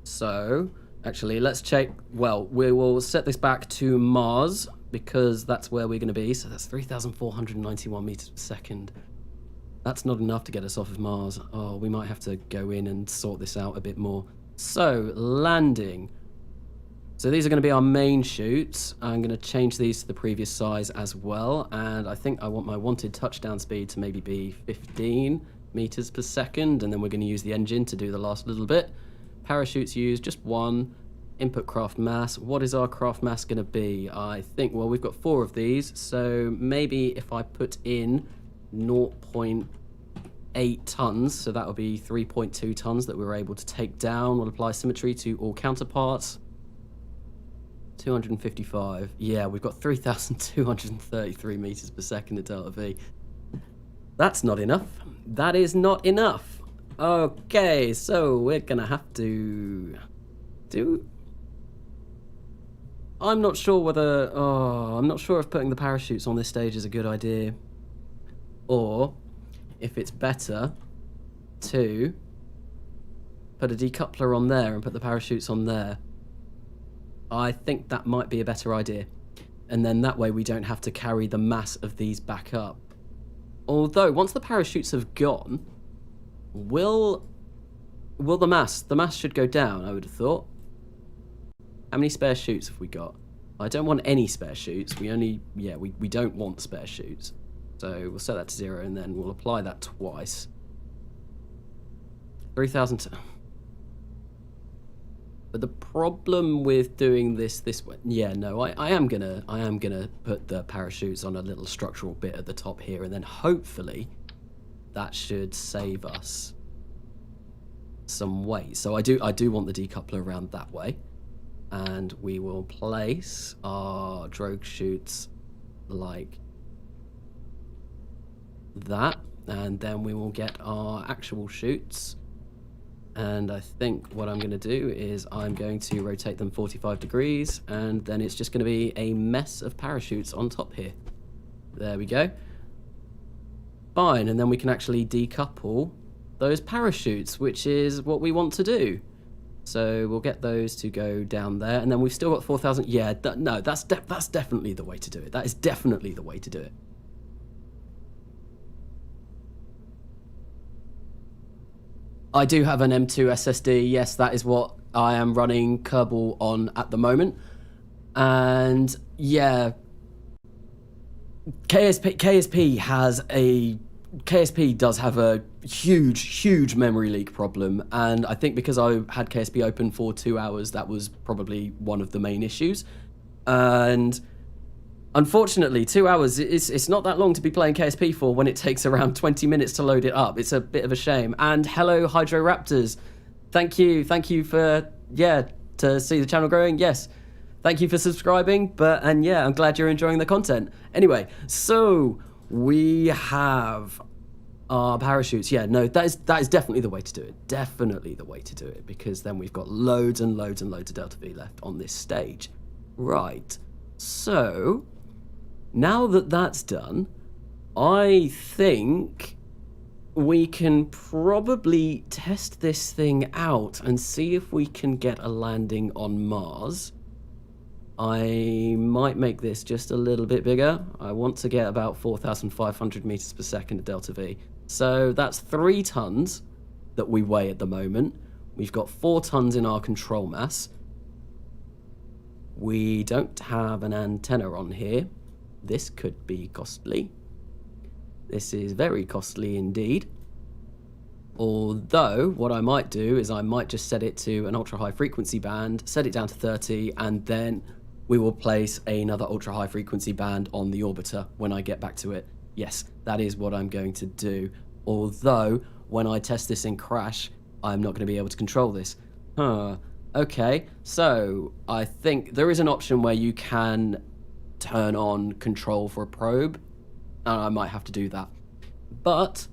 So, actually, let's check. Well, we will set this back to Mars because that's where we're going to be. So that's 3,491 meters per second. That's not enough to get us off of Mars. Oh, we might have to go in and sort this out a bit more. So, landing. So these are going to be our main chutes. I'm going to change these to the previous size as well. And I think I want my wanted touchdown speed to maybe be 15 meters per second. And then we're going to use the engine to do the last little bit. Parachutes used, just 1. Input craft mass. What is our craft mass going to be? I think, well, we've got 4 of these. So maybe if I put in 0.8 tons, so that would be 3.2 tons that we were able to take down. We'll apply symmetry to all counterparts. 255. Yeah, we've got 3,233 meters per second at delta V. That's not enough. That is not enough. Okay, so we're gonna have to do... I'm not sure whether... Oh, I'm not sure if putting the parachutes on this stage is a good idea. Or if it's better to put a decoupler on there and put the parachutes on there. I think that might be a better idea. And then that way we don't have to carry the mass of these back up. Although, once the parachutes have gone, will the mass should go down, I would have thought. How many spare chutes have we got? I don't want any spare chutes. We only, yeah, we don't want spare chutes. So we'll set that to 0 and then we'll apply that twice. 3,000... But the problem with doing this way, yeah, no, I am gonna put the parachutes on a little structural bit at the top here, and then hopefully that should save us some weight. So I do want the decoupler around that way, and we will place our drogue chutes like that, and then we will get our actual chutes. And I think what I'm going to do is I'm going to rotate them 45 degrees, and then it's just going to be a mess of parachutes on top here. There we go. Fine, and then we can actually decouple those parachutes, which is what we want to do. So we'll get those to go down there, and then we've still got 4,000. Yeah, no, that's definitely the way to do it. That is definitely the way to do it. I do have an M2 SSD. Yes, that is what I am running Kerbal on at the moment. And yeah, KSP does have a huge memory leak problem. And I think because I had KSP open for 2 hours, that was probably one of the main issues. And unfortunately, 2 hours, it's not that long to be playing KSP for when it takes around 20 minutes to load it up. It's a bit of a shame. And hello, Hydroraptors. Thank you for, yeah, to see the channel growing. Yes. Thank you for subscribing. And yeah, I'm glad you're enjoying the content. Anyway, so we have our parachutes. Yeah, no, that is definitely the way to do it. Definitely the way to do it, because then we've got loads and loads and loads of delta V left on this stage. Right. So... now that that's done, I think we can probably test this thing out and see if we can get a landing on Mars. I might make this just a little bit bigger. I want to get about 4,500 meters per second at delta V. So that's 3 tons that we weigh at the moment. We've got 4 tons in our control mass. We don't have an antenna on here. This could be costly. This is very costly indeed. Although, what I might do is I might just set it to an ultra-high frequency band, set it down to 30, and then we will place another ultra-high frequency band on the orbiter when I get back to it. Yes, that is what I'm going to do. Although, when I test this in Crash, I'm not going to be able to control this. Okay, so I think there is an option where you can turn on control for a probe. I might have to do that. But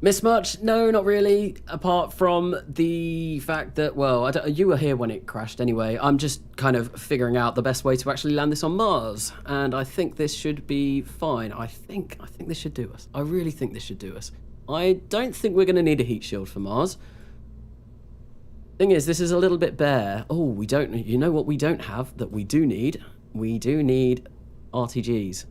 miss much? No, not really. Apart from the fact that, well, you were here when it crashed anyway. I'm just kind of figuring out the best way to actually land this on Mars, and I think this should be fine. I think this should do us. I really think this should do us. I don't think we're going to need a heat shield for Mars. Thing is, this is a little bit bare. Oh, we don't. You know what we don't have that we do need? We do need RTGs.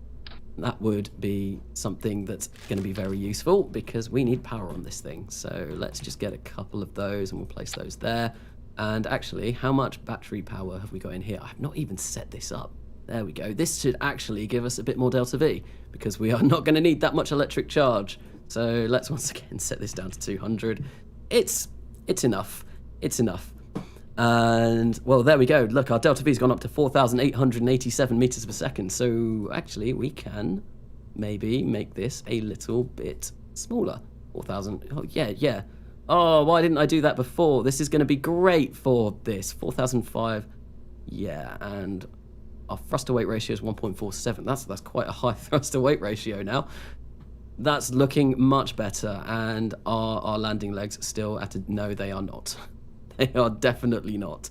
That would be something that's going to be very useful because we need power on this thing. So let's just get a couple of those and we'll place those there. And actually, how much battery power have we got in here? I've not even set this up. There we go. This should actually give us a bit more delta V because we are not going to need that much electric charge. So let's once again set this down to 200. It's enough. It's enough. And, well, there we go. Look, our delta V's gone up to 4,887 meters per second. So, actually, we can maybe make this a little bit smaller. 4,000. Oh, yeah. Oh, why didn't I do that before? This is going to be great for this. 4,005. Yeah, and our thruster-weight ratio is 1.47. That's quite a high thruster-weight ratio now. That's looking much better. And our landing legs still at a... No, they are not. They are definitely not.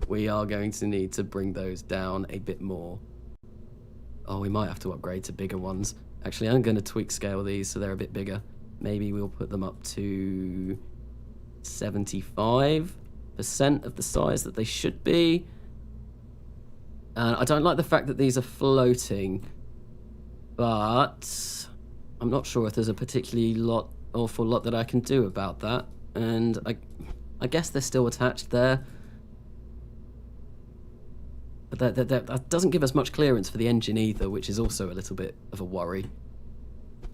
We are going to need to bring those down a bit more. Oh, we might have to upgrade to bigger ones. Actually, I'm going to tweak scale these so they're a bit bigger. Maybe we'll put them up to 75% of the size that they should be. And I don't like the fact that these are floating, but I'm not sure if there's a particularly awful lot that I can do about that. And I guess they're still attached there. But that doesn't give us much clearance for the engine either, which is also a little bit of a worry.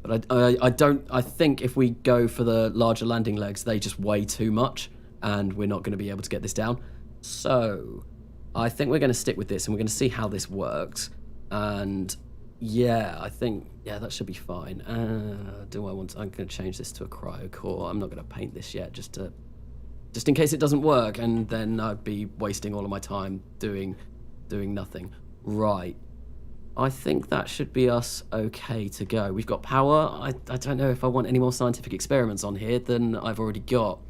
But I think if we go for the larger landing legs, they just weigh too much, and we're not going to be able to get this down. So I think we're going to stick with this, and we're going to see how this works. And yeah, I think, yeah, that should be fine. Do I want to, I'm going to change this to a cryo core. I'm not going to paint this yet, just in case it doesn't work, and then I'd be wasting all of my time doing nothing. Right. I think that should be us okay to go. We've got power. I don't know if I want any more scientific experiments on here than I've already got.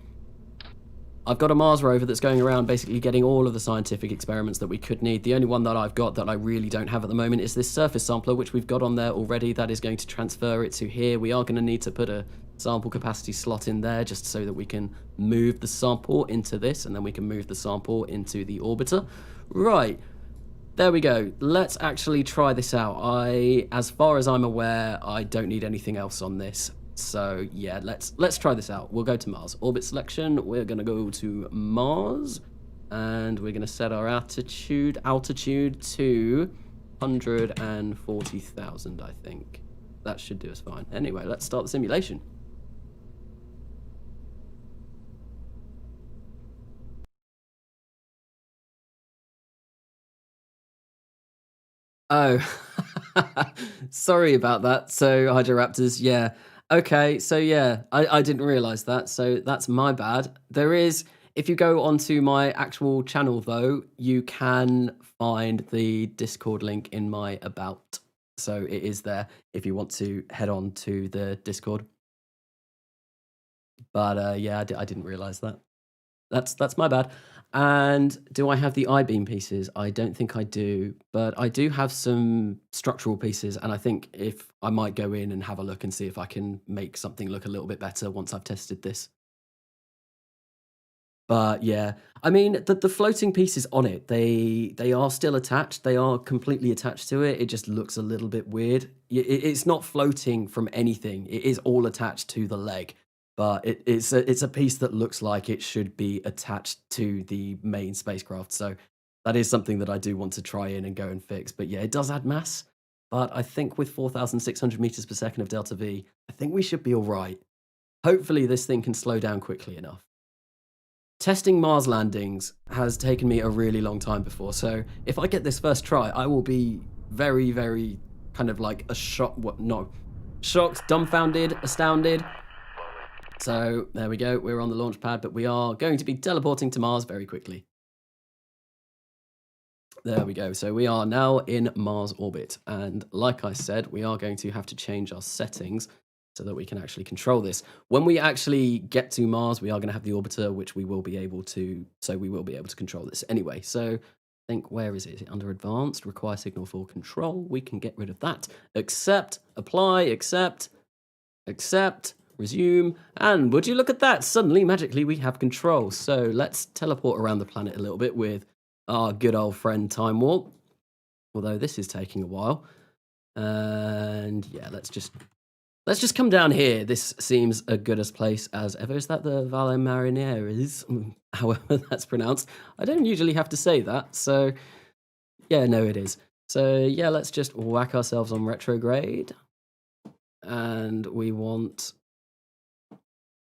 I've got a Mars rover that's going around basically getting all of the scientific experiments that we could need. The only one that I've got that I really don't have at the moment is this surface sampler, which we've got on there already. That is going to transfer it to here. We are going to need to put a sample capacity slot in there just so that we can move the sample into this, and then we can move the sample into the orbiter. Right. There we go. Let's actually try this out. As far as I'm aware, I don't need anything else on this. So yeah, let's try this out. We'll go to Mars. Orbit selection. We're gonna go to Mars, and we're gonna set our altitude to 140,000. I think that should do us fine. Anyway, let's start the simulation. Oh, sorry about that. So, Hydroraptors, yeah. Okay, so yeah, I didn't realize that, so that's my bad. There is, if you go onto my actual channel though, you can find the Discord link in my about. So it is there if you want to head on to the Discord. But yeah, I didn't realize that. That's my bad. And do I have the I-beam pieces? I don't think I do, but I do have some structural pieces, and I think if I might go in and have a look and see if I can make something look a little bit better once I've tested this. But yeah, I mean, the floating pieces on it, they are still attached. They are completely attached to it. It just looks a little bit weird. It's not floating from anything. It is all attached to the leg, but it's a piece that looks like it should be attached to the main spacecraft. So that is something that I do want to try in and go and fix. But yeah, it does add mass. But I think with 4,600 meters per second of delta V, I think we should be all right. Hopefully, this thing can slow down quickly enough. Testing Mars landings has taken me a really long time before, so if I get this first try, I will be very, very kind of like a shock, shocked, dumbfounded, astounded. So there we go, we're on the launch pad, but we are going to be teleporting to Mars very quickly. There we go, so we are now in Mars orbit, and like I said, we are going to have to change our settings so that we can actually control this. When we actually get to Mars, we are going to have the orbiter, which we will be able to, so we will be able to control this anyway. So I think, where is it? Is it under advanced? Require signal for control. We can get rid of that. Accept, apply, accept, resume. And would you look at that? Suddenly, magically, we have control. So let's teleport around the planet a little bit with our good old friend Time Warp. Although this is taking a while. And yeah, let's just come down here. This seems a good as place as ever. Is that the Valle Marineris? However that's pronounced. I don't usually have to say that. So, yeah, no, it is. So, yeah, let's just whack ourselves on retrograde. And we want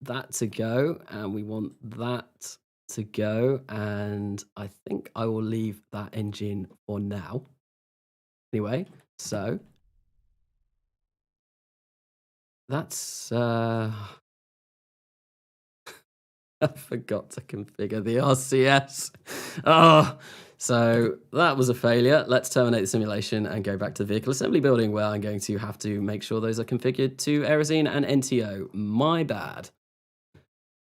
that to go. And we want that to go. And I think I will leave that engine for now. Anyway, so that's I forgot to configure the RCS. Oh, so that was a failure. Let's terminate the simulation and go back to the vehicle assembly building, where I'm going to have to make sure those are configured to Aerosine and NTO. My bad.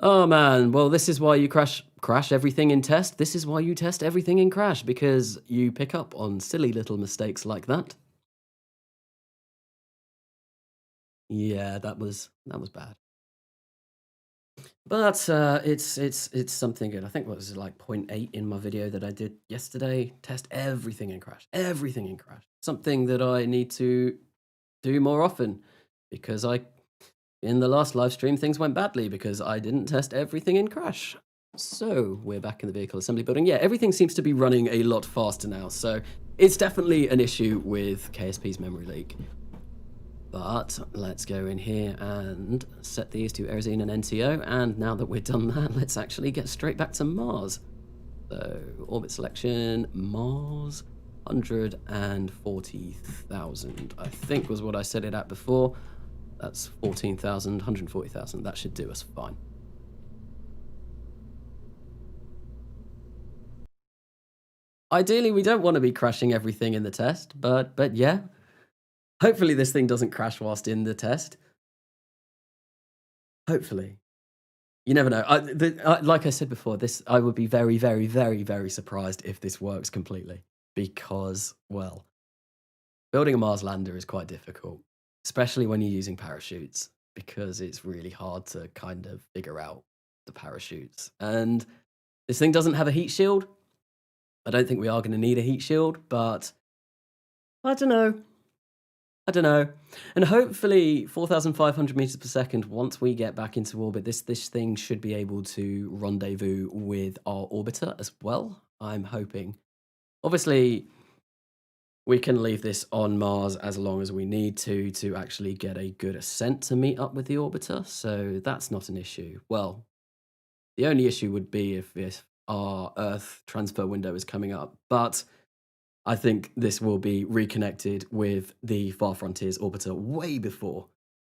Oh man, well, this is why you crash everything in test. This is why you test everything in crash, because you pick up on silly little mistakes like that. Yeah, that was bad. But it's something good. I think what was it, like 0.8 in my video that I did yesterday. Test everything in crash. Everything in crash. Something that I need to do more often, because in the last live stream things went badly because I didn't test everything in crash. So we're back in the vehicle assembly building. Yeah, everything seems to be running a lot faster now. So it's definitely an issue with KSP's memory leak. But let's go in here and set these to Aerosine and NTO. And now that we're done that, let's actually get straight back to Mars. So orbit selection, Mars, 140,000, I think was what I set it at before. That's 14,000, 140,000. That should do us fine. Ideally, we don't want to be crashing everything in the test, but yeah. Hopefully this thing doesn't crash whilst in the test. Hopefully. You never know. Like I said before, I would be very, very, very, very surprised if this works completely. Because, well, building a Mars lander is quite difficult, especially when you're using parachutes, because it's really hard to kind of figure out the parachutes. And this thing doesn't have a heat shield. I don't think we are going to need a heat shield, but I don't know. And hopefully 4,500 meters per second, once we get back into orbit, this thing should be able to rendezvous with our orbiter as well, I'm hoping. Obviously, we can leave this on Mars as long as we need to actually get a good ascent to meet up with the orbiter, so that's not an issue. Well, the only issue would be if our Earth transfer window is coming up, but I think this will be reconnected with the Far Frontiers orbiter way before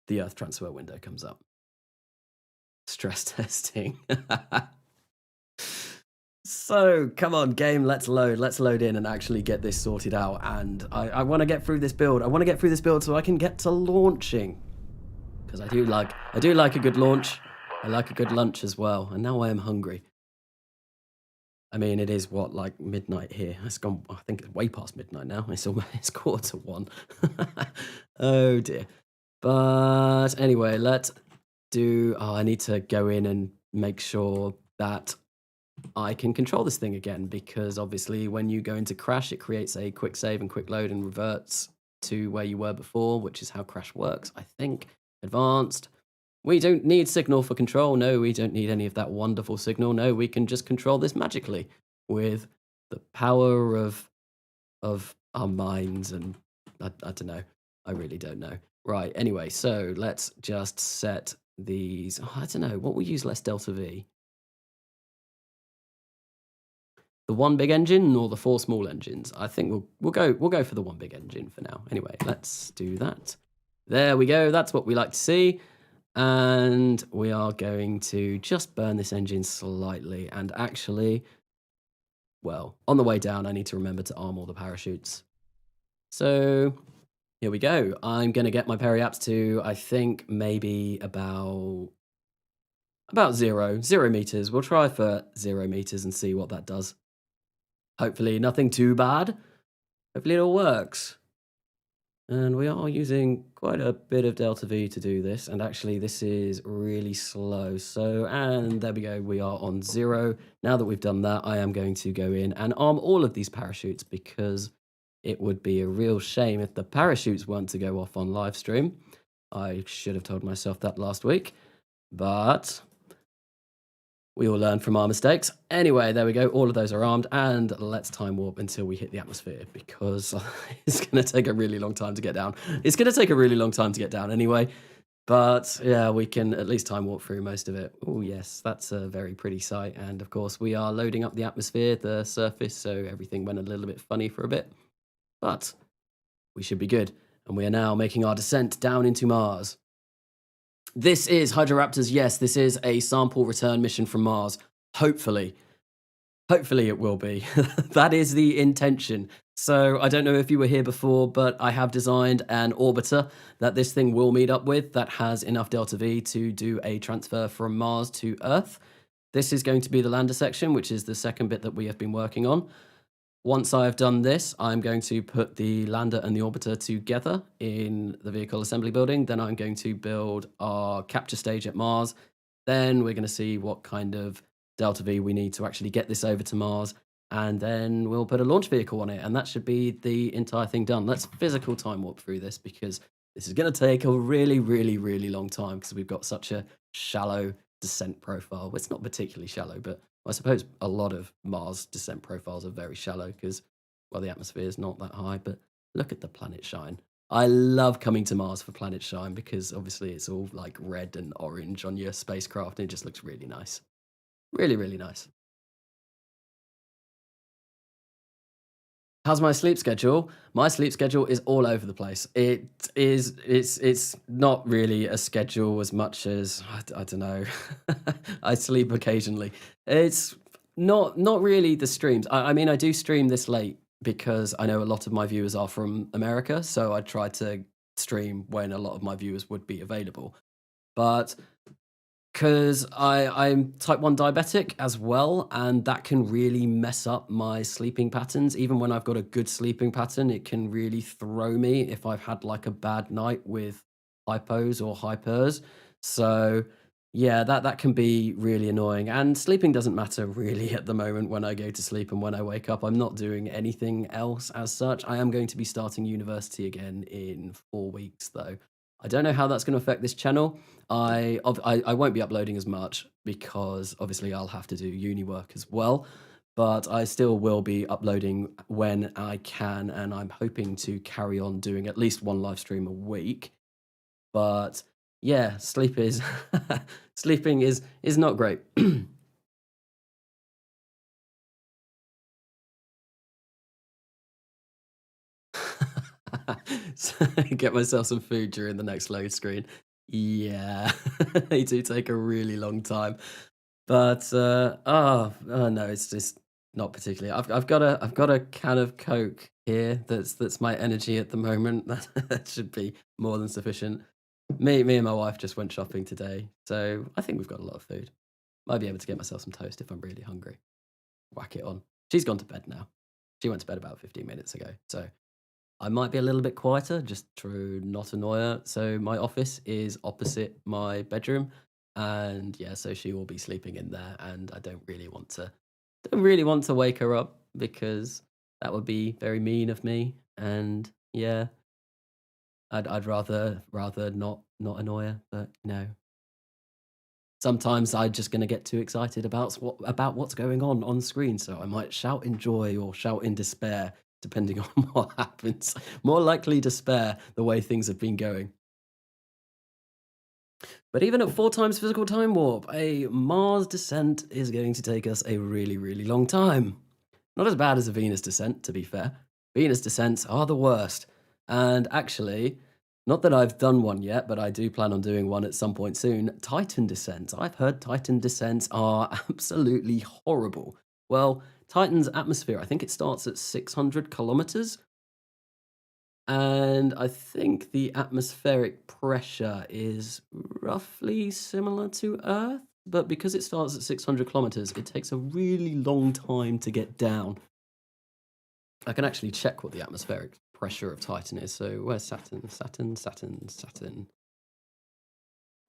the Earth transfer window comes up. Stress testing. So, come on, game, let's load in and actually get this sorted out. And I want to get through this build. I want to get through this build so I can get to launching. Because I do like a good launch. I like a good lunch as well. And now I am hungry. I mean, it is what, like midnight here. It's gone, I think it's way past midnight now. It's almost, it's 1:45. Oh dear. But anyway, let's do, oh, I need to go in and make sure that I can control this thing again, because obviously when you go into crash, it creates a quick save and quick load and reverts to where you were before, which is how crash works, I think. Advanced. We don't need signal for control. No, we don't need any of that wonderful signal. No, we can just control this magically with the power of our minds. And I don't know. I really don't know. Right. Anyway, so let's just set these. Oh, I don't know. What will use less delta V? The one big engine or the four small engines? I think we'll go for the one big engine for now. Anyway, let's do that. There we go. That's what we like to see. And we are going to just burn this engine slightly. And actually, well, on the way down, I need to remember to arm all the parachutes. So here we go. I'm going to get my periaps to, I think, maybe about 0 meters. We'll try for 0 meters and see what that does. Hopefully nothing too bad. Hopefully it all works. And we are using quite a bit of delta V to do this. And actually this is really slow. So, and there we go. We are on 0. Now that we've done that, I am going to go in and arm all of these parachutes, because it would be a real shame if the parachutes weren't to go off on live stream. I should have told myself that last week, but we all learn from our mistakes. Anyway, there we go. All of those are armed, and let's time warp until we hit the atmosphere, because it's going to take a really long time to get down. It's going to take a really long time to get down anyway, but yeah, we can at least time warp through most of it. Oh yes, that's a very pretty sight. And of course, we are loading up the atmosphere, the surface, so everything went a little bit funny for a bit, but we should be good. And we are now making our descent down into Mars. This is Hydroraptors. Yes, this is a sample return mission from Mars. Hopefully. Hopefully it will be. That is the intention. So I don't know if you were here before, but I have designed an orbiter that this thing will meet up with that has enough delta V to do a transfer from Mars to Earth. This is going to be the lander section, which is the second bit that we have been working on. Once I've done this, I'm going to put the lander and the orbiter together in the vehicle assembly building. Then I'm going to build our capture stage at Mars. Then we're going to see what kind of delta V we need to actually get this over to Mars. And then we'll put a launch vehicle on it. And that should be the entire thing done. Let's physical time warp through this, because this is going to take a really, really, really long time, because we've got such a shallow descent profile. Well, it's not particularly shallow, but I suppose a lot of Mars descent profiles are very shallow because, well, the atmosphere is not that high. But look at the planet shine. I love coming to Mars for planet shine, because obviously it's all like red and orange on your spacecraft, and it just looks really nice. Really, really nice. How's my sleep schedule? My sleep schedule is all over the place. It's not really a schedule as much as, I don't know. I sleep occasionally. It's not really the streams. I mean, I do stream this late because I know a lot of my viewers are from America, so I try to stream when a lot of my viewers would be available. But because I'm type 1 diabetic as well, and that can really mess up my sleeping patterns. Even when I've got a good sleeping pattern, it can really throw me if I've had like a bad night with hypos or hypers. So yeah, that can be really annoying. And sleeping doesn't matter really at the moment when I go to sleep and when I wake up. I'm not doing anything else as such. I am going to be starting university again in 4 weeks though. I don't know how that's going to affect this channel. I won't be uploading as much because obviously I'll have to do uni work as well, but I still will be uploading when I can, and I'm hoping to carry on doing at least one live stream a week. But yeah, sleep is sleeping is not great. So get myself some food during the next load screen. Yeah, they do take a really long time. But oh no, it's just not particularly. I've got a can of Coke here. That's my energy at the moment. That should be more than sufficient. Me and my wife just went shopping today, so I think we've got a lot of food. Might be able to get myself some toast if I'm really hungry. whack it on. She's gone to bed now. She went to bed about 15 minutes ago. So I might be a little bit quieter just to not annoy her. So my office is opposite my bedroom. And yeah, so she will be sleeping in there. And I don't really want to wake her up because that would be very mean of me. And yeah, I'd rather not annoy her, but no. Sometimes I'm just going to get too excited about what's going on screen, so I might shout in joy or shout in despair, depending on what happens. More likely despair, the way things have been going. But even at 4 times physical time warp, a Mars descent is going to take us a really, really long time. Not as bad as a Venus descent, to be fair. Venus descents are the worst. And actually, not that I've done one yet, but I do plan on doing one at some point soon. Titan descents. I've heard Titan descents are absolutely horrible. Well, Titan's atmosphere, I think it starts at 600 kilometers. And I think the atmospheric pressure is roughly similar to Earth. But because it starts at 600 kilometers, it takes a really long time to get down. I can actually check what the atmospheric pressure of Titan is. So where's Saturn? Saturn.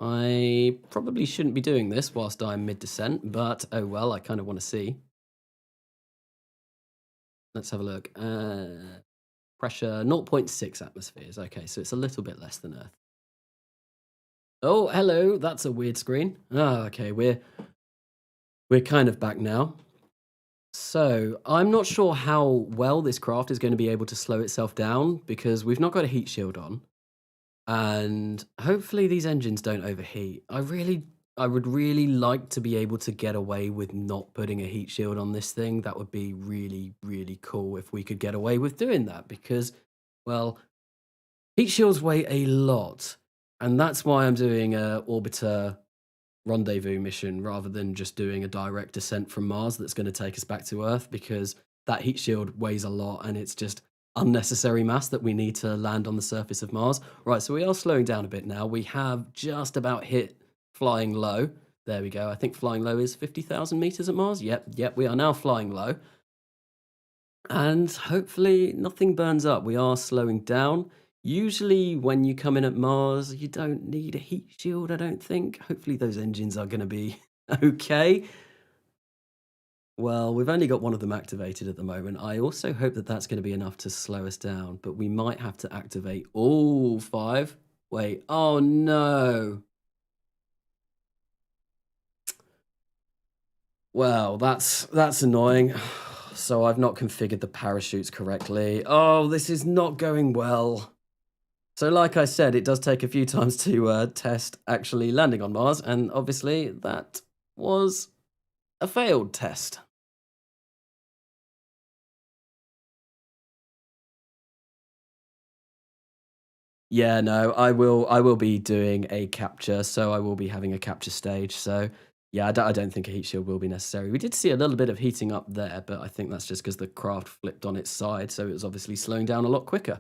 I probably shouldn't be doing this whilst I'm mid-descent, but oh well, I kind of want to see. Let's have a look. Pressure 0.6 atmospheres. Okay, so it's a little bit less than Earth. Oh, hello. That's a weird screen. Oh, okay, we're kind of back now. So I'm not sure how well this craft is going to be able to slow itself down because we've not got a heat shield on. And hopefully these engines don't overheat. I would really like to be able to get away with not putting a heat shield on this thing. That would be really, really cool if we could get away with doing that because, well, heat shields weigh a lot. And that's why I'm doing a orbiter rendezvous mission rather than just doing a direct descent from Mars that's going to take us back to Earth because that heat shield weighs a lot and it's just unnecessary mass that we need to land on the surface of Mars. Right, so we are slowing down a bit now. We have just about hit flying low. There we go. I think flying low is 50,000 meters at Mars. Yep, we are now flying low. And hopefully nothing burns up. We are slowing down. Usually when you come in at Mars, you don't need a heat shield, I don't think. Hopefully those engines are going to be okay. Well, we've only got one of them activated at the moment. I also hope that that's going to be enough to slow us down, but we might have to activate all 5. Wait, oh no. Well, that's annoying. So I've not configured the parachutes correctly. Oh, this is not going well. So like I said, it does take a few times to test actually landing on Mars, and obviously that was a failed test. Yeah, no, I will be doing a capture, so I will be having a capture stage. So yeah, I don't think a heat shield will be necessary. We did see a little bit of heating up there, but I think that's just because the craft flipped on its side, so it was obviously slowing down a lot quicker.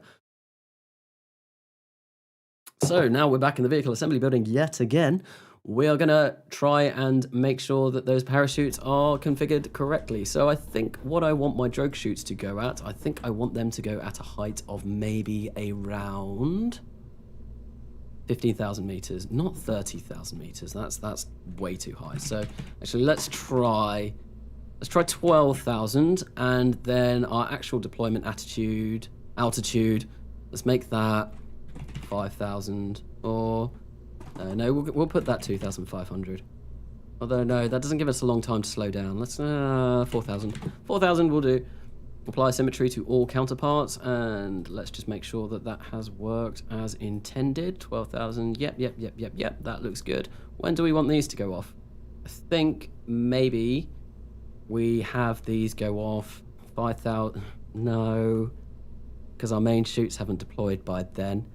So now we're back in the vehicle assembly building yet again. We are going to try and make sure that those parachutes are configured correctly. So I think what I want my drogue chutes to go at, I think I want them to go at a height of maybe around 15,000 meters, not 30,000 meters. That's way too high. So actually let's try 12,000, and then our actual deployment altitude, let's make that 5,000, or no, we'll put that 2,500. Although no, that doesn't give us a long time to slow down. Let's 4,000. 4,000 will do. Apply symmetry to all counterparts, and let's just make sure that that has worked as intended. 12,000. Yep. That looks good. When do we want these to go off? I think maybe we have these go off 5,000. No, because our main chutes haven't deployed by then.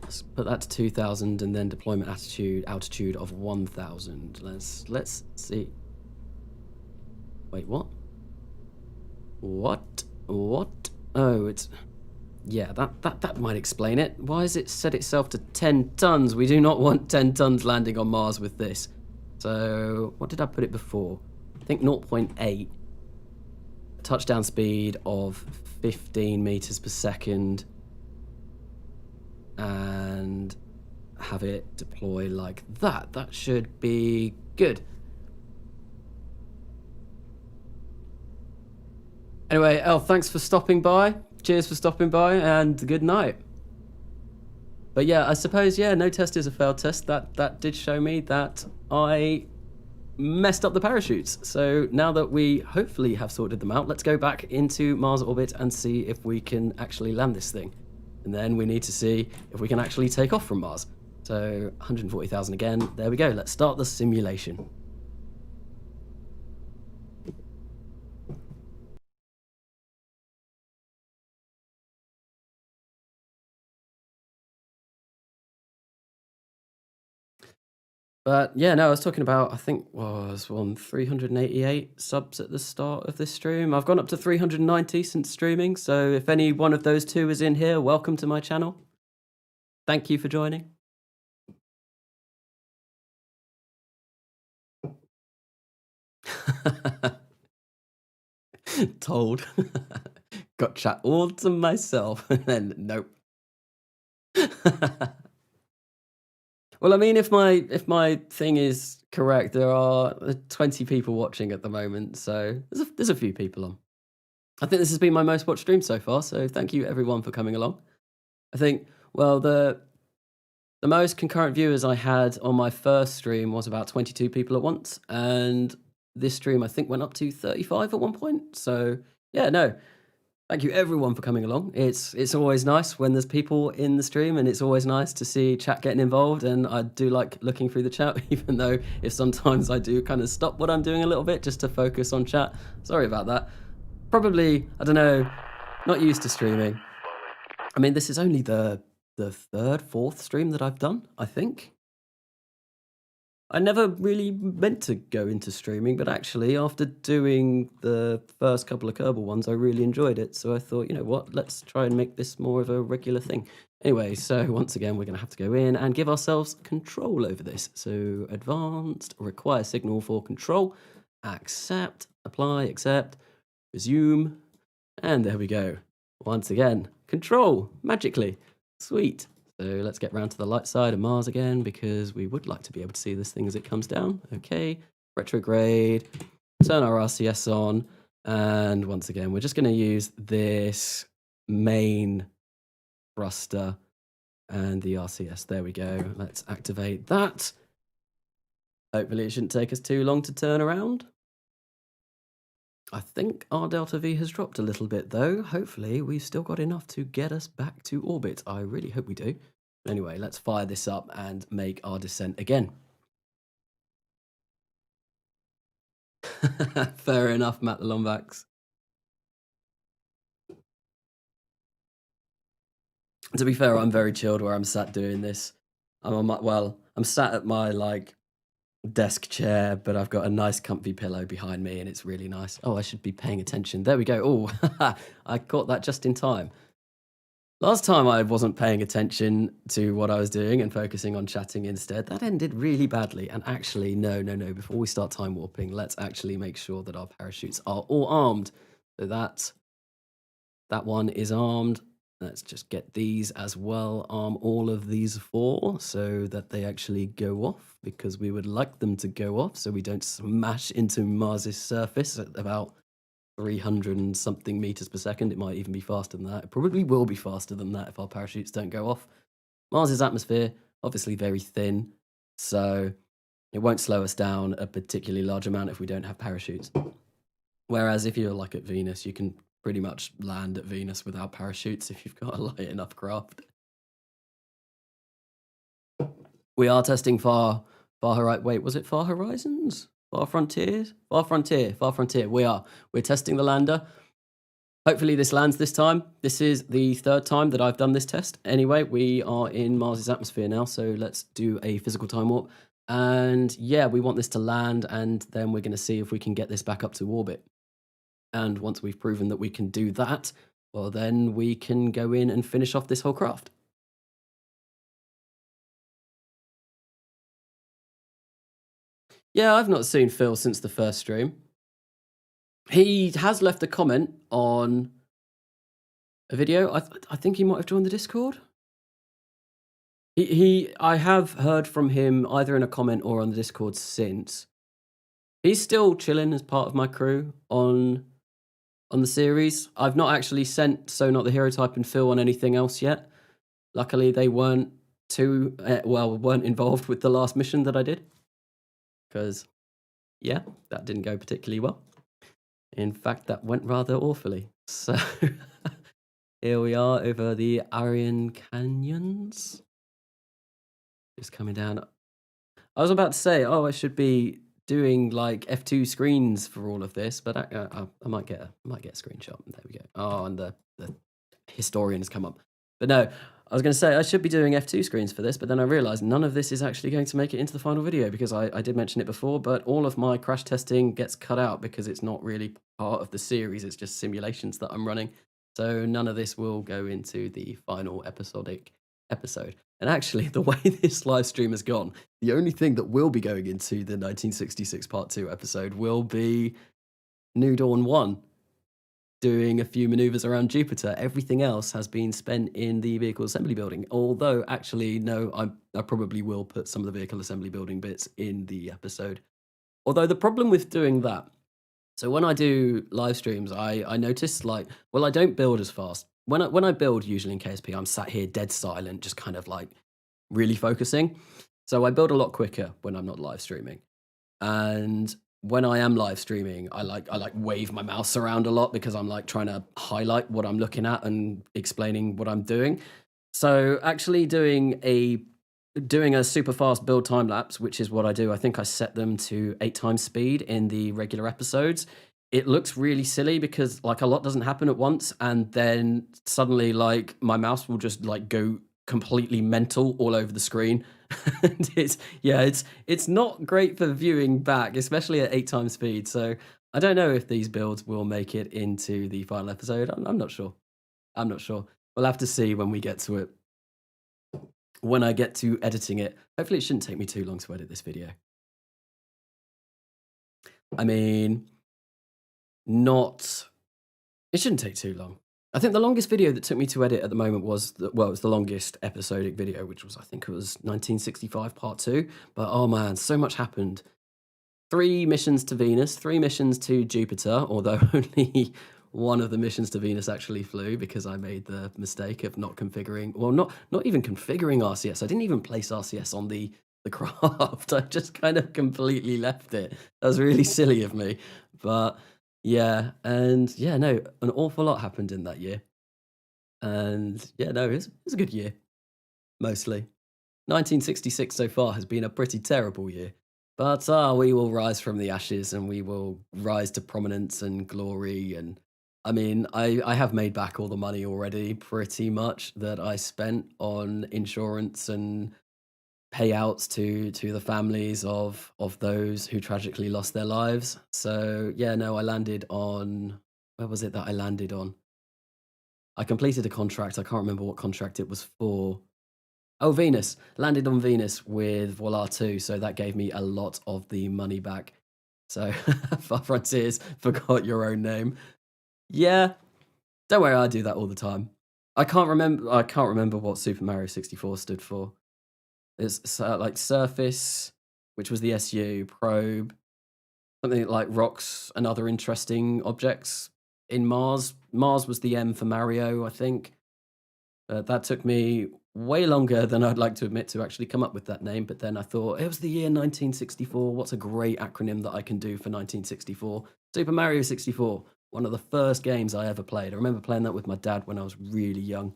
Let's put that to 2,000 and then deployment altitude of 1,000. Let's see. Wait, what? What? Oh, it's... Yeah, that might explain it. Why has it set itself to 10 tons? We do not want 10 tons landing on Mars with this. So, what did I put it before? I think 0.8, touchdown speed of 15 meters per second, and have it deploy like that. That should be good. Anyway, El, thanks for stopping by. Cheers for stopping by, and good night. But yeah, I suppose, yeah, no test is a failed test. That did show me that I messed up the parachutes. So now that we hopefully have sorted them out, let's go back into Mars orbit and see if we can actually land this thing. And then we need to see if we can actually take off from Mars. So 140,000 again. There we go. Let's start the simulation. But yeah, no, I was talking about, I think was on 388 subs at the start of this stream. I've gone up to 390 since streaming. So if any one of those two is in here, welcome to my channel. Thank you for joining. Told. Got chat all to myself, and then nope. Well, I mean, if my thing is correct, there are 20 people watching at the moment, so there's a few people on. I think this has been my most watched stream so far, so thank you everyone for coming along. I think, well, the most concurrent viewers I had on my first stream was about 22 people at once, and this stream I think went up to 35 at one point. So yeah, no, thank you everyone for coming along. It's always nice when there's people in the stream, and it's always nice to see chat getting involved, and I do like looking through the chat, even though if sometimes I do kind of stop what I'm doing a little bit just to focus on chat. Sorry about that. Probably, I don't know, not used to streaming. I mean, this is only the third, fourth stream that I've done, I think. I never really meant to go into streaming, but actually after doing the first couple of Kerbal ones, I really enjoyed it. So I thought, you know what, let's try and make this more of a regular thing. Anyway, so once again, we're going to have to go in and give ourselves control over this. So advanced, require signal for control, accept, apply, accept, resume, and there we go. Once again, control, magically, sweet. So let's get round to the light side of Mars again, because we would like to be able to see this thing as it comes down. Okay, retrograde, turn our RCS on, and once again, we're just going to use this main thruster and the RCS. There we go. Let's activate that. Hopefully it shouldn't take us too long to turn around. I think our delta V has dropped a little bit though. Hopefully we've still got enough to get us back to orbit. I really hope we do. Anyway, let's fire this up and make our descent again. Fair enough, Matt the Lombax. To be fair, I'm very chilled where I'm sat doing this. I'm sat at my desk chair, but I've got a nice comfy pillow behind me and it's really nice. Oh, I should be paying attention. There we go. Oh, I caught that just in time. Last time I wasn't paying attention to what I was doing and focusing on chatting instead. That ended really badly. And actually, no. Before we start time warping, let's actually make sure that our parachutes are all armed. So that one is armed. Let's just get these as well. Arm all of these 4 so that they actually go off, because we would like them to go off so we don't smash into Mars's surface at about 300 and something meters per second. It might even be faster than that. It probably will be faster than that if our parachutes don't go off. Mars's atmosphere, obviously very thin, so it won't slow us down a particularly large amount if we don't have parachutes. Whereas if you're like at Venus, you can pretty much land at Venus without parachutes if you've got a light enough craft. We are testing Far Horizons. Wait, was it Far Horizons? Far Frontiers? Far Frontier. We're testing the lander. Hopefully this lands this time. This is the 3rd time that I've done this test. Anyway, we are in Mars's atmosphere now, so let's do a physical time warp. And yeah, we want this to land, and then we're going to see if we can get this back up to orbit. And once we've proven that we can do that, well, then we can go in and finish off this whole craft. Yeah, I've not seen Phil since the first stream. He has left a comment on a video. I think he might have joined the Discord. I have heard from him either in a comment or on the Discord since. He's still chilling as part of my crew on the series. I've not actually sent So Not the Hero Type and Phil on anything else yet. Luckily, they weren't weren't involved with the last mission that I did. Because, yeah, that didn't go particularly well. In fact, that went rather awfully. So, here we are over the Aryan Canyons. Just coming down. I was about to say, I should be doing like F2 screens for all of this, but I might get a screenshot. There we go. Oh, and the historian has come up. But no, I was going to say I should be doing F2 screens for this, but then I realized none of this is actually going to make it into the final video because I did mention it before, but all of my crash testing gets cut out because it's not really part of the series. It's just simulations that I'm running. So none of this will go into the final episode. And actually, the way this live stream has gone, the only thing that will be going into the 1966 Part 2 episode will be New Dawn 1, doing a few maneuvers around Jupiter. Everything else has been spent in the vehicle assembly building. Although, actually, no, I probably will put some of the vehicle assembly building bits in the episode. Although the problem with doing that, so when I do live streams, I notice I don't build as fast. When I build, usually in KSP, I'm sat here dead silent, just kind of like really focusing. So I build a lot quicker when I'm not live streaming. And when I am live streaming, I like wave my mouse around a lot because I'm like trying to highlight what I'm looking at and explaining what I'm doing. So actually doing a super fast build time lapse, which is what I do. I think I set them to 8 times speed in the regular episodes. It looks really silly because like a lot doesn't happen at once, and then suddenly like my mouse will just like go completely mental all over the screen. And it's not great for viewing back, especially at 8 times speed. So I don't know if these builds will make it into the final episode. I'm not sure. I'm not sure. We'll have to see when we get to it. When I get to editing it. Hopefully it shouldn't take me too long to edit this video. I mean, it shouldn't take too long. I think the longest video that took me to edit at the moment was, it was the longest episodic video, which was, I think it was 1965 Part 2. But oh man, so much happened. 3 missions to Venus, 3 missions to Jupiter, although only one of the missions to Venus actually flew because I made the mistake of not configuring, well, not even configuring RCS. I didn't even place RCS on the craft. I just kind of completely left it. That was really silly of me. But yeah, and yeah, no, an awful lot happened in that year. And yeah, no, it was a good year, mostly. 1966 so far has been a pretty terrible year. But we will rise from the ashes and we will rise to prominence and glory. And I mean, I have made back all the money already, pretty much, that I spent on insurance and payouts to the families of those who tragically lost their lives. So yeah, no, I landed on, where was it that I landed on? I completed a contract. I can't remember what contract it was for. Oh, Venus. Landed on Venus with Voila 2, so that gave me a lot of the money back. So, Far Frontiers, forgot your own name. Yeah, don't worry, I do that all the time. I can't remember what Super Mario 64 stood for. It's like Surface, which was the SU, Probe, something like Rocks and Other Interesting Objects in Mars. Mars was the M for Mario, I think. That took me way longer than I'd like to admit to actually come up with that name. But then I thought, it was the year 1964. What's a great acronym that I can do for 1964? Super Mario 64, one of the first games I ever played. I remember playing that with my dad when I was really young.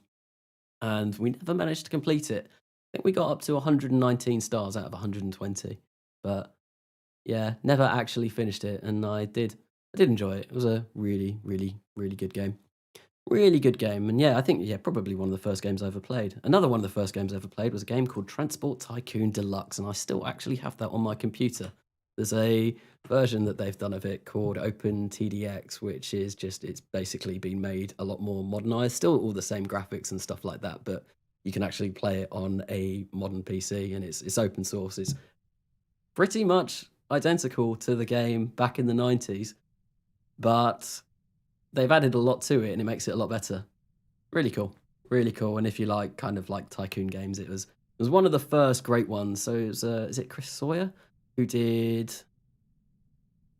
And we never managed to complete it. I think we got up to 119 stars out of 120. But yeah, never actually finished it. And I did enjoy it. It was a really, really, really good game. Really good game. And yeah, I think, yeah, probably one of the first games I ever played. Another one of the first games I ever played was a game called Transport Tycoon Deluxe, and I still actually have that on my computer. There's a version that they've done of it called OpenTDX, which is just, it's basically been made a lot more modernized. Still all the same graphics and stuff like that, but you can actually play it on a modern PC, and it's open source. It's pretty much identical to the game back in the 90s, but they've added a lot to it and it makes it a lot better. Really cool. Really cool. And if you like kind of like tycoon games, it was one of the first great ones. So it was, is it Chris Sawyer who did?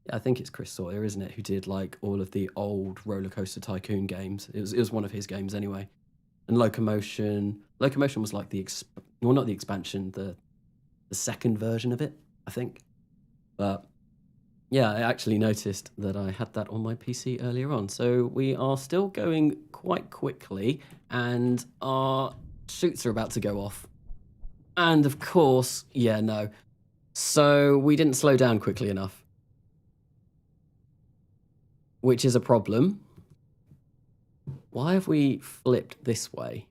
Yeah, I think it's Chris Sawyer, isn't it? Who did like all of the old roller coaster tycoon games. It was one of his games anyway. And Locomotion was like well, not the expansion, the second version of it, I think. But yeah, I actually noticed that I had that on my PC earlier on. So we are still going quite quickly, and our shoots are about to go off. And of course, yeah, no. So we didn't slow down quickly enough, which is a problem. Why have we flipped this way?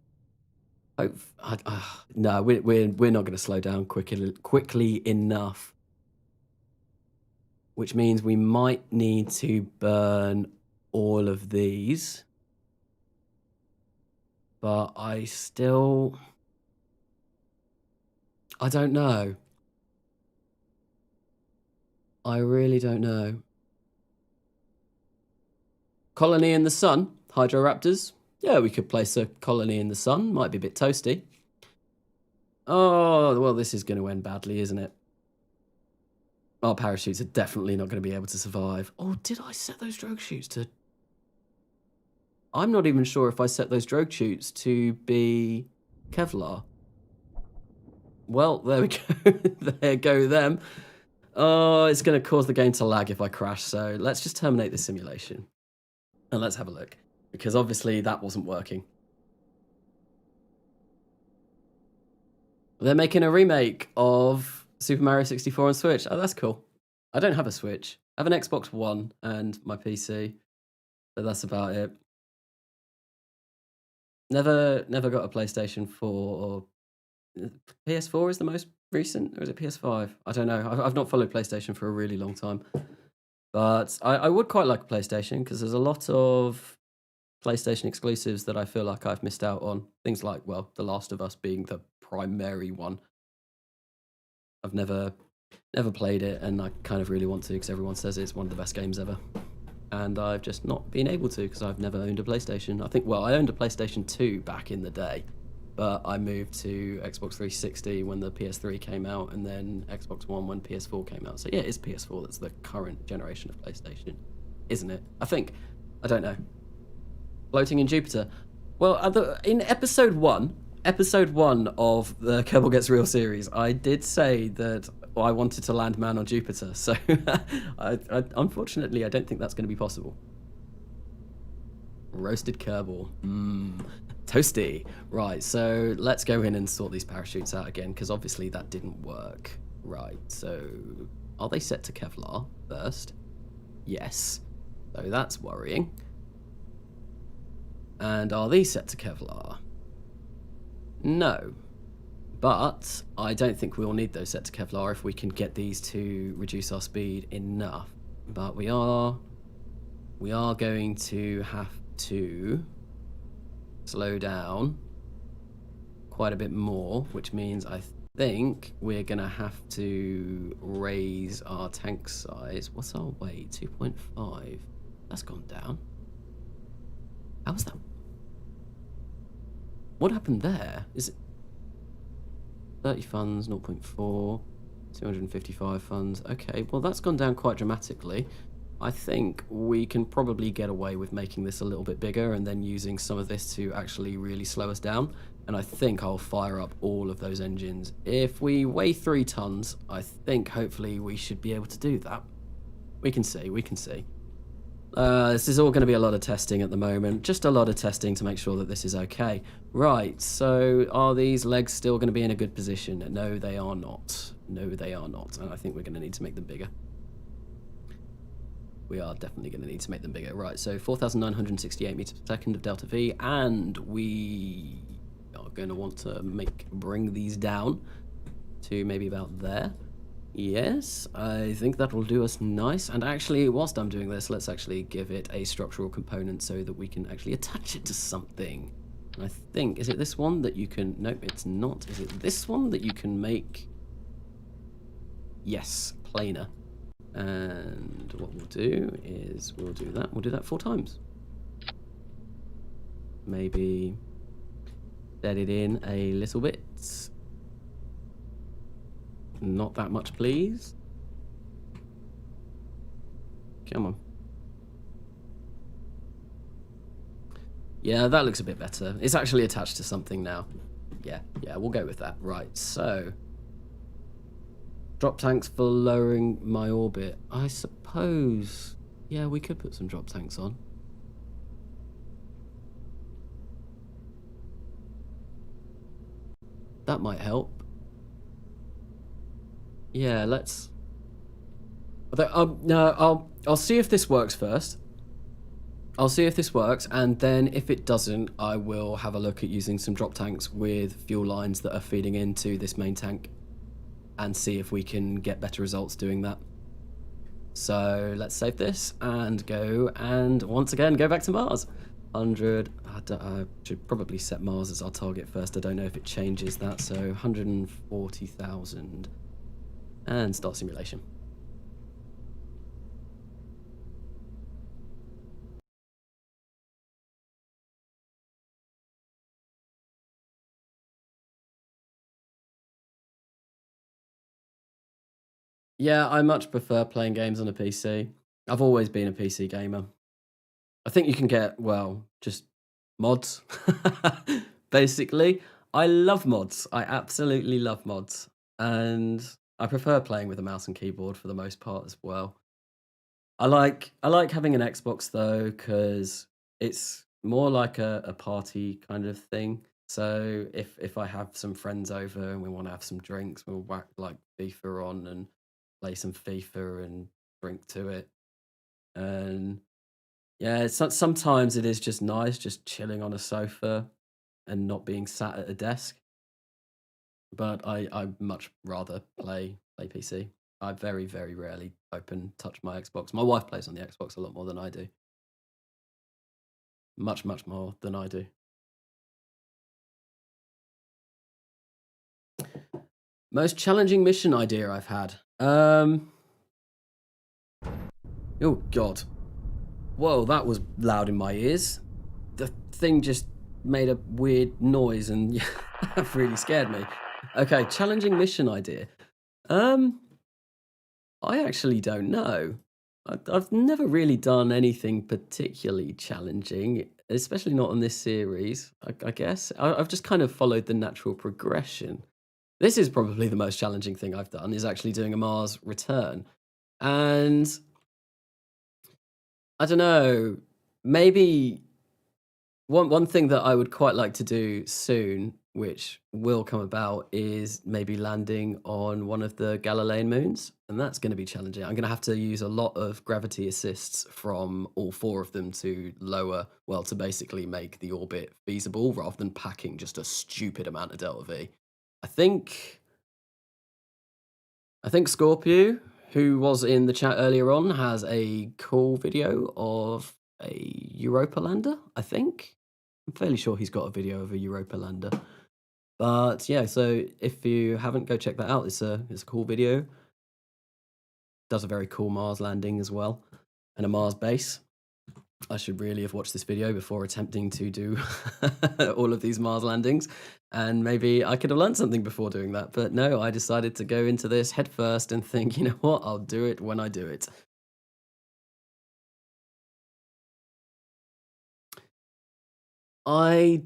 No, we're not going to slow down quickly enough. Which means we might need to burn all of these. But I don't know. I really don't know. Colony in the sun, Hydroraptors. Yeah, we could place a colony in the sun. Might be a bit toasty. Oh, well, this is going to end badly, isn't it? Our parachutes are definitely not going to be able to survive. Oh, did I set those drogue chutes to... I'm not even sure if I set those drogue chutes to be Kevlar. Well, there we go. There go them. Oh, it's going to cause the game to lag if I crash, so let's just terminate the simulation. And let's have a look, because obviously that wasn't working. They're making a remake of Super Mario 64 on Switch. Oh, that's cool. I don't have a Switch. I have an Xbox One and my PC, but that's about it. Never got a PlayStation 4 or PS4 is the most recent, or is it PS5? I don't know. I've not followed PlayStation for a really long time. But I would quite like a PlayStation because there's a lot of PlayStation exclusives that I feel like I've missed out on. Things like, well, The Last of Us being the primary one. I've never played it, and I kind of really want to because everyone says it's one of the best games ever. And I've just not been able to because I've never owned a PlayStation. I think, well, I owned a PlayStation 2 back in the day, but I moved to Xbox 360 when the PS3 came out, and then Xbox One when PS4 came out. So yeah, it's PS4 that's the current generation of PlayStation, isn't it? I think. I don't know. Floating in Jupiter. Well, in episode one of the Kerbal Gets Real series, I did say that I wanted to land man on Jupiter. So unfortunately, I don't think that's going to be possible. Roasted Kerbal. Toasty. Right, so let's go in and sort these parachutes out again, because obviously that didn't work. Right, so are they set to Kevlar first? Yes. So that's worrying. And are these set to Kevlar? No. But I don't think we'll need those set to Kevlar if we can get these to reduce our speed enough. But we are going to have to slow down quite a bit more, which means I think we're going to have to raise our tank size. What's our weight? 2.5. That's gone down. How was that? What happened there? Is it 30 funds, 0.4, 255 funds? Okay, well that's gone down quite dramatically. I think we can probably get away with making this a little bit bigger and then using some of this to actually really slow us down. And I think I'll fire up all of those engines. If we weigh 3 tons, I think hopefully we should be able to do that. We can see, we can see. This is all going to be a lot of testing at the moment. Just a lot of testing to make sure that this is okay. Right, so are these legs still going to be in a good position? No, they are not. No, they are not. And I think we're going to need to make them bigger. We are definitely going to need to make them bigger. Right, so 4,968 meters per second of delta V, and we are going to want to bring these down to maybe about there. Yes, I think that will do us nice. And actually, whilst I'm doing this, let's actually give it a structural component so that we can actually attach it to something. And I think, is it this one that you can... Nope, it's not. Is it this one that you can make... Yes, planar. And what we'll do is we'll do that 4 times. Maybe set it in a little bit. Not that much, please. Come on. Yeah, that looks a bit better. It's actually attached to something now. Yeah, we'll go with that. Right, so drop tanks for lowering my orbit. I suppose, yeah, we could put some drop tanks on. That might help. Yeah, let's. No, I'll see if this works first. I'll see if this works, and then if it doesn't, I will have a look at using some drop tanks with fuel lines that are feeding into this main tank, and see if we can get better results doing that. So let's save this and go, and once again go back to Mars. 100. I should probably set Mars as our target first. I don't know if it changes that. So 140,000, and start simulation. Yeah, I much prefer playing games on a PC. I've always been a PC gamer. I think you can get, well, just mods, basically. I love mods. I absolutely love mods. And I prefer playing with a mouse and keyboard for the most part as well. I like having an Xbox though, because it's more like a party kind of thing. So if I have some friends over and we want to have some drinks, we'll whack like FIFA on and play some FIFA and drink to it. And yeah, sometimes it is just nice just chilling on a sofa and not being sat at a desk. But I much rather play PC. I very, very rarely touch my Xbox. My wife plays on the Xbox a lot more than I do. Much, much more than I do. Most challenging mission idea I've had. Oh God. Whoa, that was loud in my ears. The thing just made a weird noise and that really scared me. Okay, challenging mission idea. I actually don't know. I've never really done anything particularly challenging, especially not on this series, I guess. I've just kind of followed the natural progression. This is probably the most challenging thing I've done, is actually doing a Mars return. And I don't know, maybe one thing that I would quite like to do soon, which will come about, is maybe landing on one of the Galilean moons, and that's going to be challenging. I'm going to have to use a lot of gravity assists from all 4 of them to lower, well, to basically make the orbit feasible rather than packing just a stupid amount of delta V. I think Scorpio, who was in the chat earlier on, has a cool video of a Europa lander, I think. I'm fairly sure he's got a video of a Europa lander. But yeah, so if you haven't, go check that out. It's a cool video. Does a very cool Mars landing as well, and a Mars base. I should really have watched this video before attempting to do all of these Mars landings, and maybe I could have learned something before doing that. But no, I decided to go into this head first and think, you know what, I'll do it when I do it. I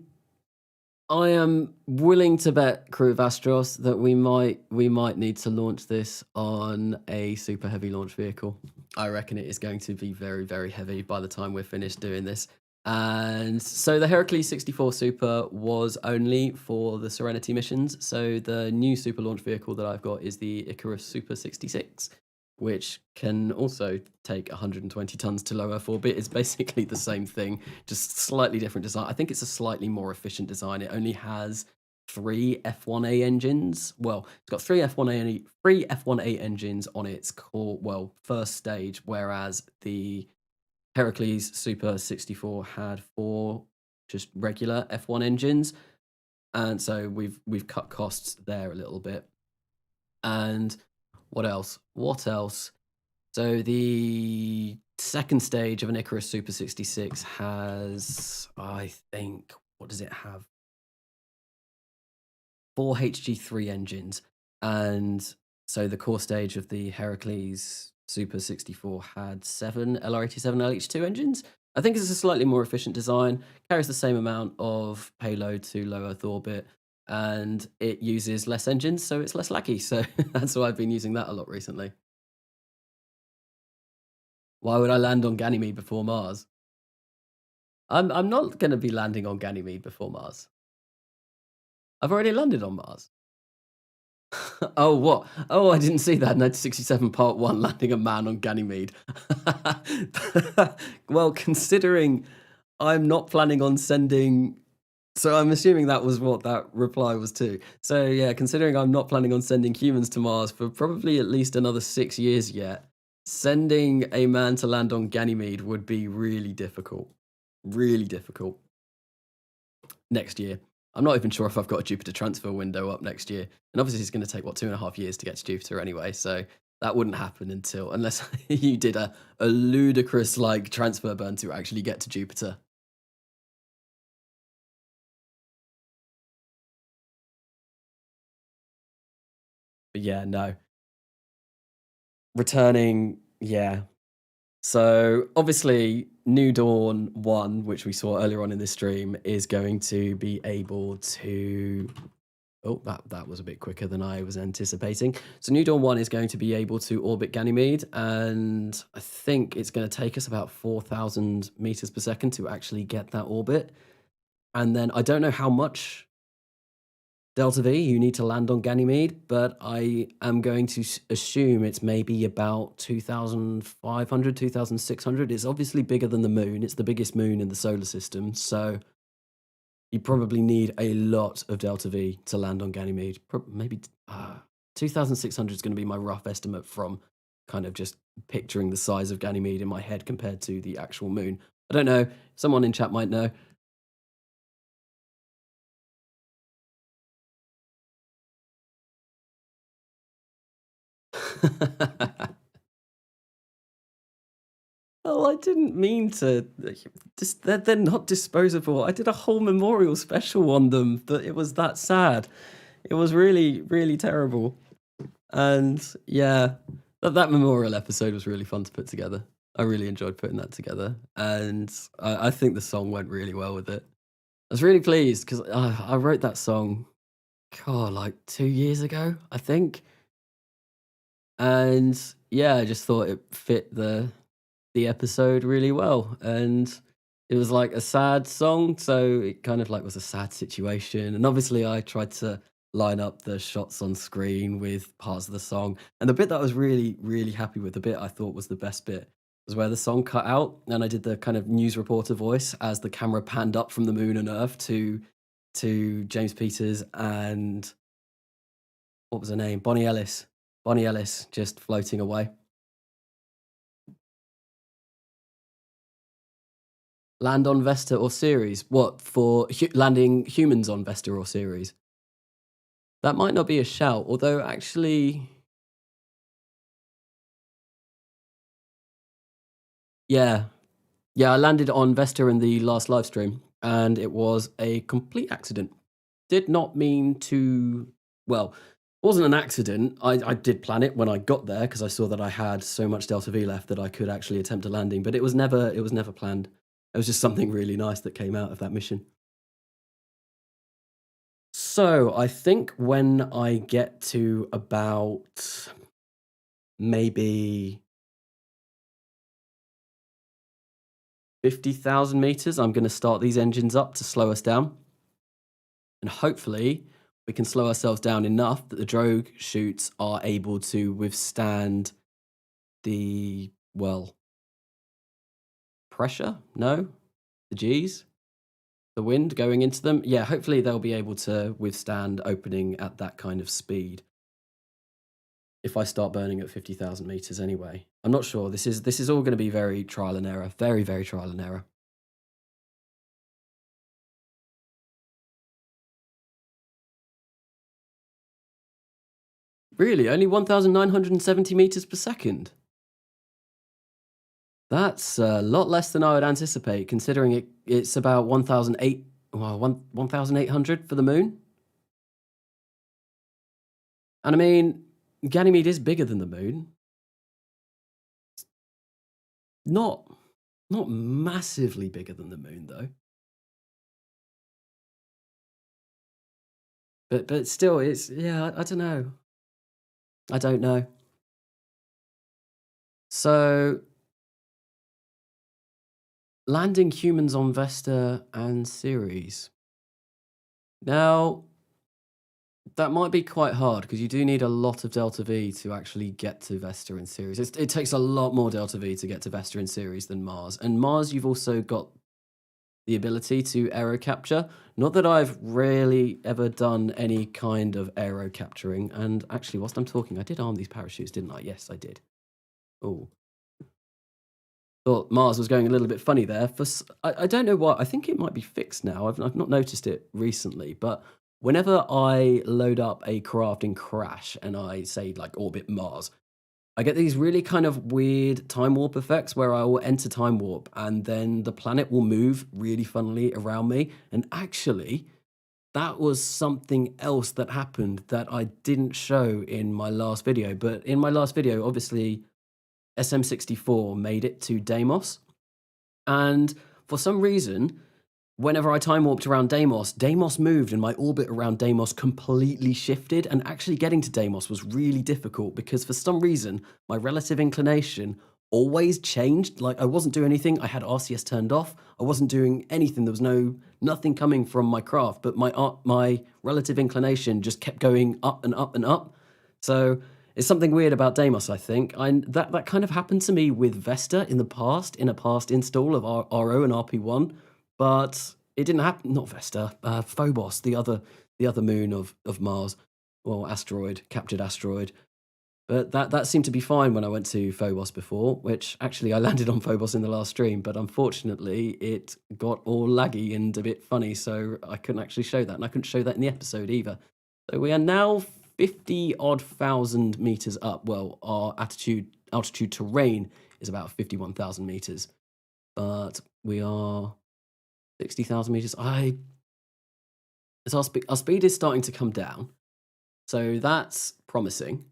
am willing to bet, crew of Astros, that we might need to launch this on a super heavy launch vehicle. I reckon it is going to be very, very heavy by the time we're finished doing this. And so the Heracles 64 Super was only for the Serenity missions. So the new super launch vehicle that I've got is the Icarus Super 66, which can also take 120 tons to low Earth orbit. It's basically the same thing, just slightly different design. I think it's a slightly more efficient design. It only has 3 F1A engines. Well, it's got 3 F1A engines on its core, well, first stage, whereas the Heracles Super 64 had 4 just regular F1 engines. And so we've cut costs there a little bit. And what else? So the second stage of an Icarus Super 66 has, I think, what does it have? 4 HG3 engines. And so the core stage of the Heracles Super 64 had 7 LR87 LH2 engines. I think it's a slightly more efficient design, carries the same amount of payload to low Earth orbit, and it uses less engines, so it's less laggy. So that's why I've been using that a lot recently. Why would I land on Ganymede before Mars? I'm not going to be landing on Ganymede before Mars. I've already landed on Mars. Oh, what? Oh, I didn't see that. 1967 Part 1, landing a man on Ganymede. Well, considering I'm not planning on sending. So I'm assuming that was what that reply was to. So yeah, considering I'm not planning on sending humans to Mars for probably at least another 6 years yet, sending a man to land on Ganymede would be really difficult. Really difficult. Next year. I'm not even sure if I've got a Jupiter transfer window up next year. And obviously it's going to take, what, 2.5 years to get to Jupiter anyway. So that wouldn't happen until, unless you did a ludicrous like transfer burn to actually get to Jupiter. But yeah, no. Returning, yeah. So obviously, New Dawn 1, which we saw earlier on in this stream, is going to be able to. Oh, that was a bit quicker than I was anticipating. So New Dawn 1 is going to be able to orbit Ganymede, and I think it's going to take us about 4,000 meters per second to actually get that orbit. And then I don't know how much Delta V you need to land on Ganymede, but I am going to assume it's maybe about 2,500, 2,600. It's obviously bigger than the moon. It's the biggest moon in the solar system. So you probably need a lot of Delta V to land on Ganymede. Maybe 2,600 is going to be my rough estimate from kind of just picturing the size of Ganymede in my head compared to the actual moon. I don't know. Someone in chat might know. Oh, I didn't mean to. Just they're not disposable. I did a whole memorial special on them, but it was that sad. It was really, really terrible. And yeah, that memorial episode was really fun to put together. I really enjoyed putting that together, and I think the song went really well with it. I was really pleased because I wrote that song, God, like 2 years ago, I think. And yeah, I just thought it fit the episode really well, and it was like a sad song, so it kind of like was a sad situation. And obviously I tried to line up the shots on screen with parts of the song, and the bit that I was really, really happy with, the bit I thought was the best bit, was where the song cut out and I did the kind of news reporter voice as the camera panned up from the moon and earth to James Peters and what was her name, Bonnie Ellis just floating away. Land on Vesta or Ceres? What, for landing humans on Vesta or Ceres? That might not be a shout, although actually, yeah. Yeah, I landed on Vesta in the last live stream, and it was a complete accident. Did not mean to, well, it wasn't an accident. I did plan it when I got there because I saw that I had so much Delta V left that I could actually attempt a landing, but it was never planned. It was just something really nice that came out of that mission. So I think when I get to about maybe 50,000 meters, I'm going to start these engines up to slow us down. And hopefully we can slow ourselves down enough that the drogue chutes are able to withstand the, well, pressure? No? The G's? The wind going into them? Yeah, hopefully they'll be able to withstand opening at that kind of speed. If I start burning at 50,000 meters anyway. I'm not sure. This is all going to be very trial and error. Very, very trial and error. Really? Only 1,970 meters per second? That's a lot less than I would anticipate, considering it's about 1,800 for the moon. And I mean, Ganymede is bigger than the moon. Not not massively bigger than the moon though. But still, it's yeah. I don't know. I don't know. So landing humans on Vesta and Ceres. Now that might be quite hard because you do need a lot of delta V to actually get to Vesta and Ceres. It takes a lot more delta V to get to Vesta and Ceres than Mars. And Mars, you've also got the ability to aero capture. Not that I've really ever done any kind of aero capturing. And actually, whilst I'm talking, I did arm these parachutes, didn't I? Yes, I did. Oh. Thought Mars was going a little bit funny there. I don't know why. I think it might be fixed now. I've not noticed it recently, but whenever I load up a craft in Crash and I say like orbit Mars, I get these really kind of weird time warp effects where I will enter time warp and then the planet will move really funnily around me. And actually, that was something else that happened that I didn't show in my last video. But in my last video, obviously, SM64 made it to Deimos. And for some reason, whenever I time warped around Deimos, Deimos moved and my orbit around Deimos completely shifted. And actually getting to Deimos was really difficult because for some reason, my relative inclination always changed. Like I wasn't doing anything. I had RCS turned off. I wasn't doing anything. There was nothing coming from my craft, but my relative inclination just kept going up and up and up. So it's something weird about Deimos, I think. That kind of happened to me with Vesta in the past, in a past install of RO and RP1, but it didn't happen. Not Vesta, Phobos, the other moon of Mars, well, captured asteroid. But that seemed to be fine when I went to Phobos before, which actually I landed on Phobos in the last stream, but unfortunately it got all laggy and a bit funny, so I couldn't actually show that, and I couldn't show that in the episode either. So we are now 50-odd thousand meters up. Well, our altitude terrain is about 51,000 meters, but we are 60,000 meters. Our speed is starting to come down, so that's promising.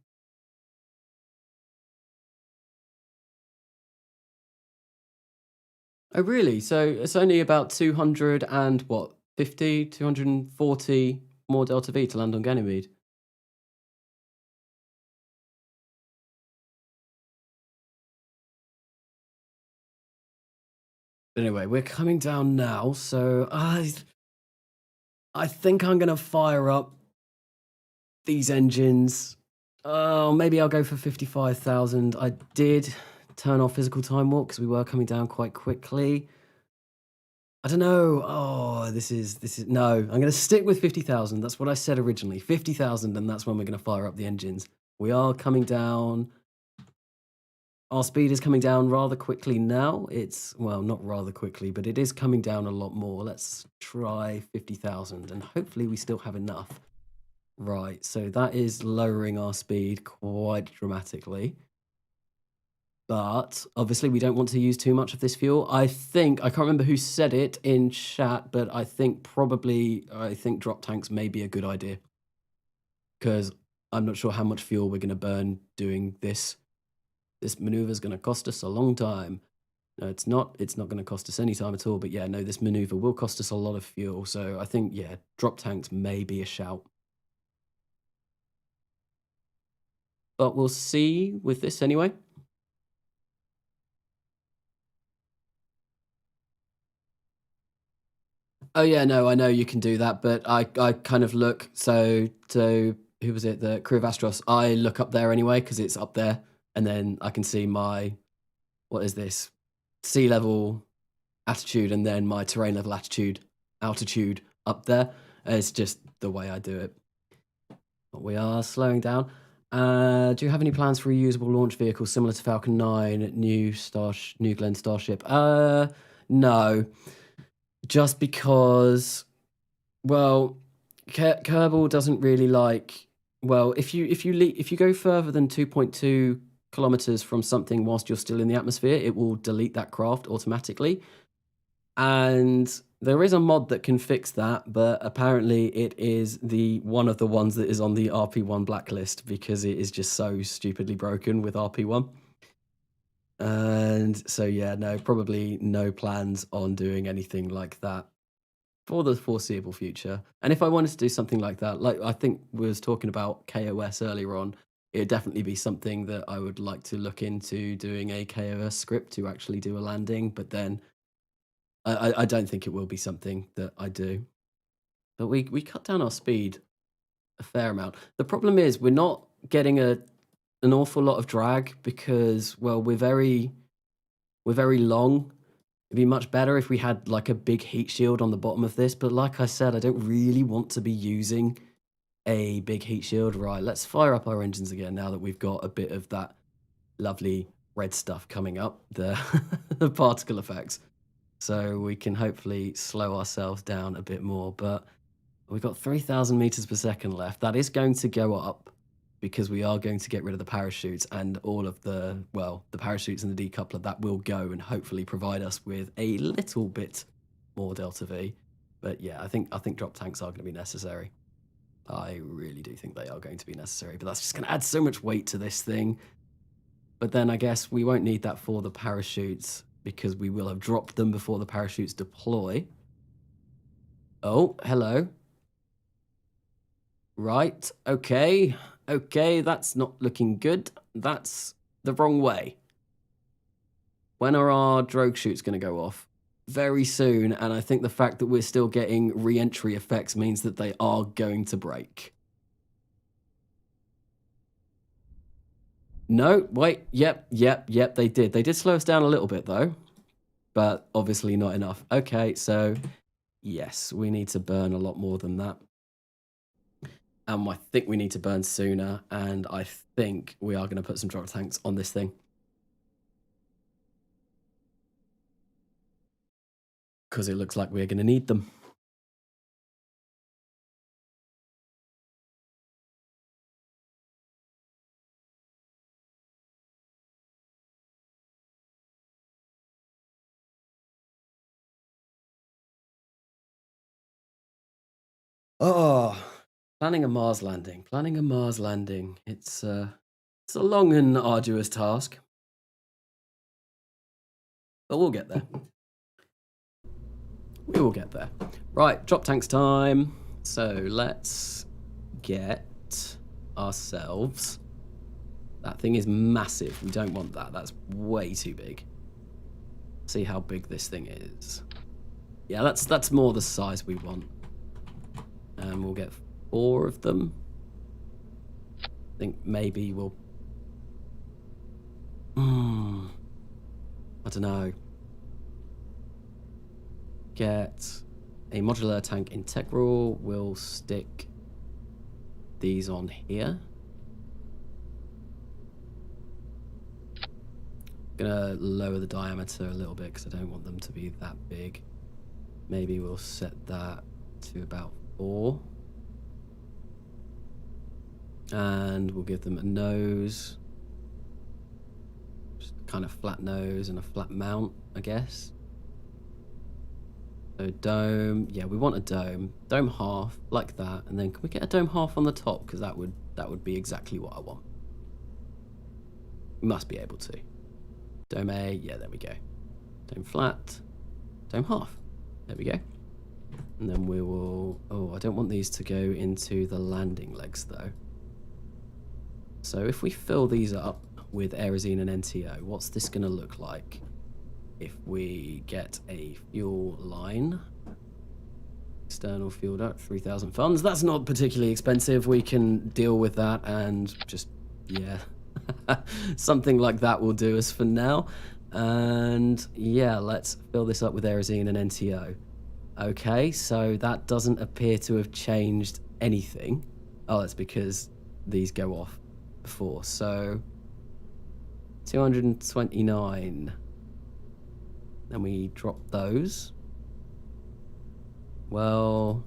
Oh, really? So it's only about 240 more delta V to land on Ganymede. Anyway, we're coming down now, so I think I'm gonna fire up these engines. Oh, maybe I'll go for 55,000. I did turn off physical time warp because we were coming down quite quickly. I don't know. Oh, this is no. I'm gonna stick with 50,000. That's what I said originally. 50,000, and that's when we're gonna fire up the engines. We are coming down. Our speed is coming down rather quickly now. Well, not rather quickly, but it is coming down a lot more. Let's try 50,000 and hopefully we still have enough. Right, so that is lowering our speed quite dramatically. But obviously we don't want to use too much of this fuel. I can't remember who said it in chat, but I think drop tanks may be a good idea. Because I'm not sure how much fuel we're going to burn doing this. This maneuver is going to cost us a long time. No, it's not. It's not going to cost us any time at all. But yeah, no, this maneuver will cost us a lot of fuel. So I think, yeah, drop tanks may be a shout. But we'll see with this anyway. Oh yeah, no, I know you can do that, but I kind of look, so who was it, the crew of Astros, I look up there anyway, because it's up there, and then I can see my, what is this, sea level attitude, and then my terrain level altitude up there. It's just the way I do it. But we are slowing down. Do you have any plans for reusable launch vehicles similar to Falcon 9, New Glenn Starship? No. Just because, well, Kerbal doesn't really like. Well, if you go further than 2.2 kilometers from something whilst you're still in the atmosphere, it will delete that craft automatically. And there is a mod that can fix that, but apparently it is one of the ones that is on the RP1 blacklist because it is just so stupidly broken with RP1. And so, yeah, no, probably no plans on doing anything like that for the foreseeable future. And if I wanted to do something like that, like I think we was talking about KOS earlier on, it would definitely be something that I would like to look into doing a KOS script to actually do a landing, but then I don't think it will be something that I do. But we cut down our speed a fair amount. The problem is we're not getting an awful lot of drag because, well, we're very long. It'd be much better if we had like a big heat shield on the bottom of this, but like I said, I don't really want to be using a big heat shield. Right, let's fire up our engines again now that we've got a bit of that lovely red stuff coming up, the particle effects. So we can hopefully slow ourselves down a bit more, but we've got 3,000 meters per second left. That is going to go up because we are going to get rid of the parachutes and all of the, well, the parachutes and the decoupler, that will go and hopefully provide us with a little bit more delta V. But yeah, I think drop tanks are going to be necessary. I really do think they are going to be necessary, but that's just going to add so much weight to this thing. But then I guess we won't need that for the parachutes because we will have dropped them before the parachutes deploy. Oh, hello. Right, okay, that's not looking good. That's the wrong way. When are our drogue chutes going to go off? Very soon, and I think the fact that we're still getting re-entry effects means that they are going to break. No, wait, yep, they did. They did slow us down a little bit, though, but obviously not enough. Okay, so yes, we need to burn a lot more than that. I think we need to burn sooner, and I think we are going to put some drop tanks on this thing. Because it looks like we're going to need them. Oh, planning a Mars landing. It's a long and arduous task. But we'll get there. We will get there. Right, drop tanks time. So let's get ourselves... That thing is massive. We don't want that. That's way too big. See how big this thing is. Yeah, that's more the size we want. And we'll get 4 of them. I think maybe we'll... I don't know. Get a modular tank integral. We'll stick these on here. Gonna lower the diameter a little bit because I don't want them to be that big. Maybe we'll set that to about 4. And we'll give them a nose. Just kind of flat nose and a flat mount, I guess. So dome, yeah, we want a dome. Dome half, like that. And then can we get a dome half on the top? Because that would be exactly what I want. We must be able to. Dome A, yeah, there we go. Dome flat, dome half. There we go. And then we will... Oh, I don't want these to go into the landing legs, though. So if we fill these up with Aerosine and NTO, what's this going to look like? If we get a fuel line, external fuel duct, 3,000 funds. That's not particularly expensive. We can deal with that and just, yeah, something like that will do us for now. And yeah, let's fill this up with Aerosine and NTO. Okay, so that doesn't appear to have changed anything. Oh, that's because these go off before. So 229. Then we drop those. Well,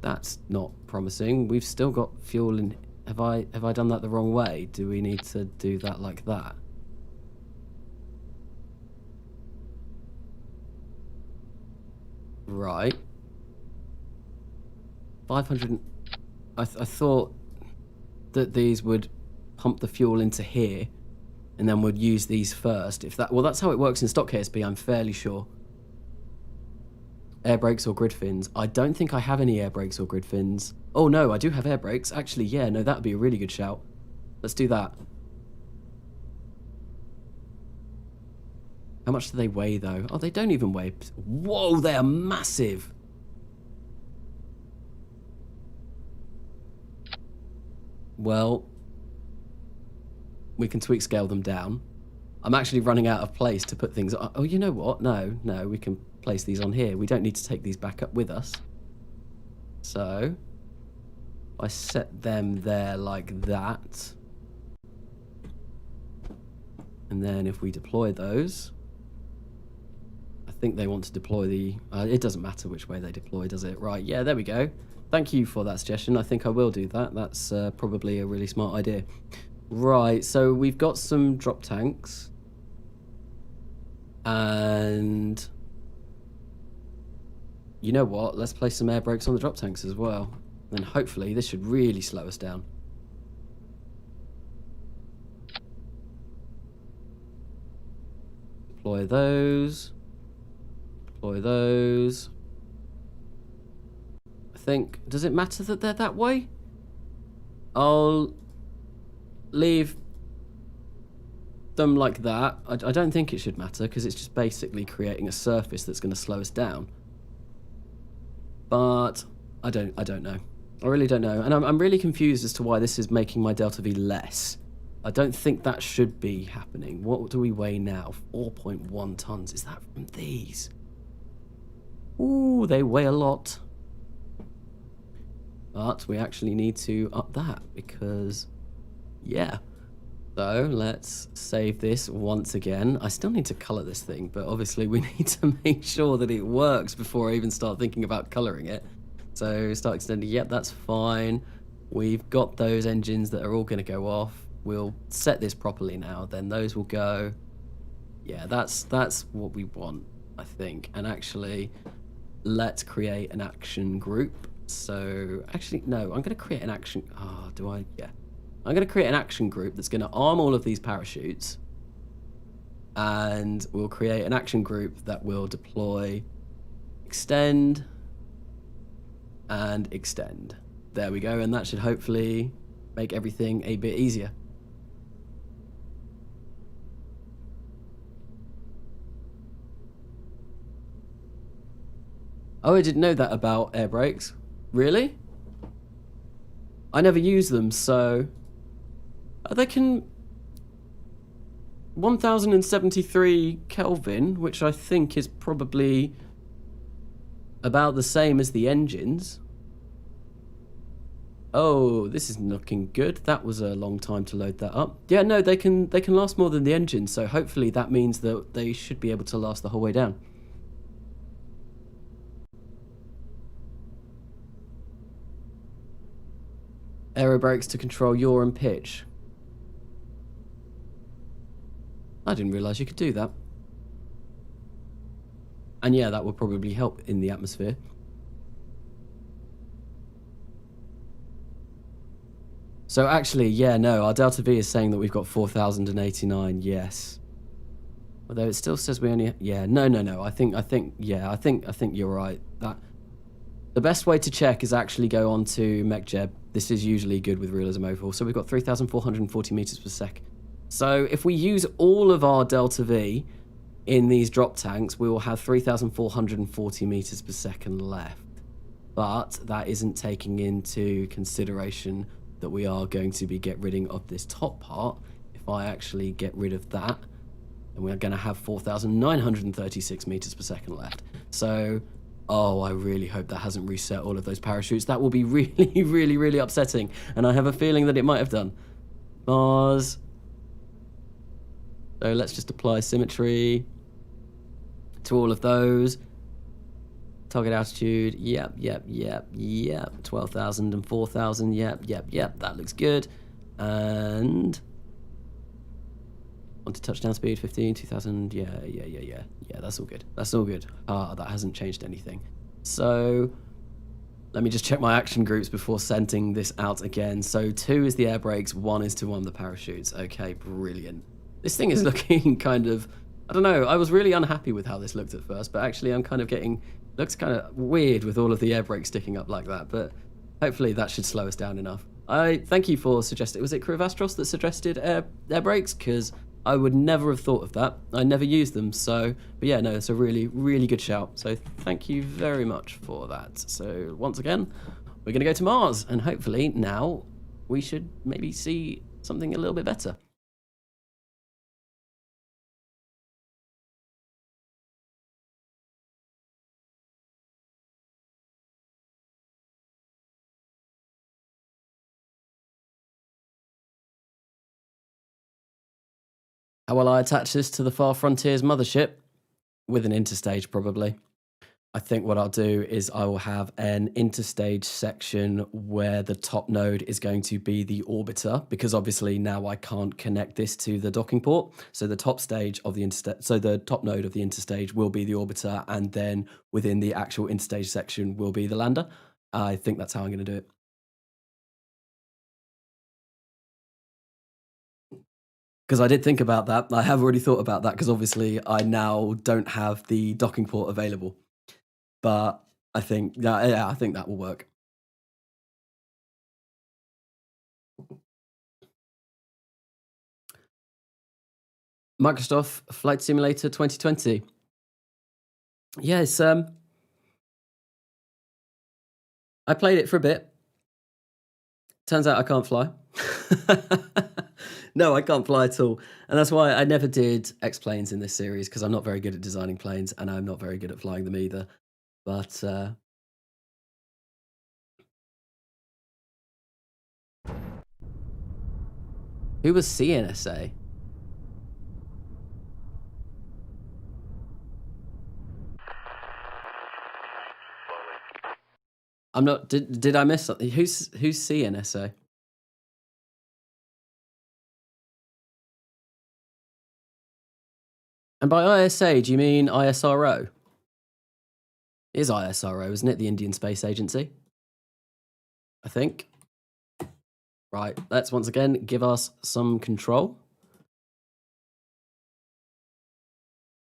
that's not promising. We've still got fuel in... Have I done that the wrong way? Do we need to do that like that? Right. 500. I thought that these would pump the fuel into here, and then would use these first. If that, well, that's how it works in stock KSP. I'm fairly sure. Air brakes or grid fins? I don't think I have any air brakes or grid fins. Oh no, I do have air brakes. Actually, yeah, no, that would be a really good shout. Let's do that. How much do they weigh though? Oh, they don't even weigh. Whoa, they are massive. Well, we can tweak scale them down. I'm actually running out of place to put things. Oh, you know what? No, we can place these on here. We don't need to take these back up with us. So I set them there like that. And then if we deploy those, I think they want to deploy the, it doesn't matter which way they deploy, does it? Right, yeah, there we go. Thank you for that suggestion. I think I will do that. That's probably a really smart idea. Right, so we've got some drop tanks. And you know what? Let's place some air brakes on the drop tanks as well. Then hopefully this should really slow us down. Deploy those. Deploy those. I think, does it matter that they're that way? I'll leave them like that. I don't think it should matter because it's just basically creating a surface that's going to slow us down. But I don't know. I really don't know. And I'm really confused as to why this is making my delta V less. I don't think that should be happening. What do we weigh now? 4.1 tons. Is that from these? Ooh, they weigh a lot. But we actually need to up that because, yeah. So let's save this once again. I still need to color this thing, but obviously we need to make sure that it works before I even start thinking about coloring it. So start extending. Yep, that's fine. We've got those engines that are all going to go off. We'll set this properly now. Then those will go. Yeah, that's what we want, I think. And actually, let's create an action group. So actually, no, I'm going to create an action. Oh, do I? Yeah. I'm going to create an action group that's going to arm all of these parachutes. And we'll create an action group that will deploy, extend, and extend. There we go. And that should hopefully make everything a bit easier. Oh, I didn't know that about air brakes. Really? I never use them, so... they can... 1073 Kelvin, which I think is probably about the same as the engines. Oh, this is looking good. That was a long time to load that up. Yeah, no, they can last more than the engines, so hopefully that means that they should be able to last the whole way down. Aero brakes to control yaw and pitch. I didn't realise you could do that. And yeah, that would probably help in the atmosphere. So actually, yeah, no, our delta V is saying that we've got 4,089, yes. Although it still says we only, yeah, no, I think you're right. That the best way to check is actually go on to MechJeb. This is usually good with realism overall. So we've got 3,440 meters per sec. So if we use all of our delta V in these drop tanks, we will have 3,440 meters per second left. But that isn't taking into consideration that we are going to be getting rid of this top part. If I actually get rid of that, then we're going to have 4,936 meters per second left. So, oh, I really hope that hasn't reset all of those parachutes. That will be really, really, really upsetting. And I have a feeling that it might have done. Mars. So let's just apply symmetry to all of those. Target altitude, yep. 12,000 and 4,000, yep. That looks good. And on to touchdown speed, 15, 2,000, yeah, that's all good. That's all good. That hasn't changed anything. So let me just check my action groups before sending this out again. So 2 is the air brakes, 1 is to arm the parachutes. Okay, brilliant. This thing is looking kind of, I don't know, I was really unhappy with how this looked at first, but actually I'm kind of getting, looks kind of weird with all of the air brakes sticking up like that, but hopefully that should slow us down enough. I thank you for suggesting, was it Krivastros that suggested air brakes? Because I would never have thought of that. I never used them, so, but yeah, no, it's a really, really good shout. So thank you very much for that. So once again, we're gonna go to Mars, and hopefully now we should maybe see something a little bit better. How will I attach this to the Far Frontiers mothership? With an interstage, probably. I think what I'll do is I will have an interstage section where the top node is going to be the orbiter, because obviously now I can't connect this to the docking port. So the top stage of the so the top node of the interstage will be the orbiter, and then within the actual interstage section will be the lander. I think that's how I'm going to do it. Because I did think about that. I have already thought about that, because obviously I now don't have the docking port available. But I think, yeah, I think that will work. Microsoft Flight Simulator 2020. Yes, I played it for a bit. Turns out I can't fly. No, I can't fly at all. And that's why I never did X-Planes in this series, because I'm not very good at designing planes, and I'm not very good at flying them either. But who was CNSA? I'm not. Did I miss something? Who's CNSA? And by ISA, do you mean ISRO? It is ISRO, isn't it? The Indian Space Agency, I think. Right, let's once again give us some control.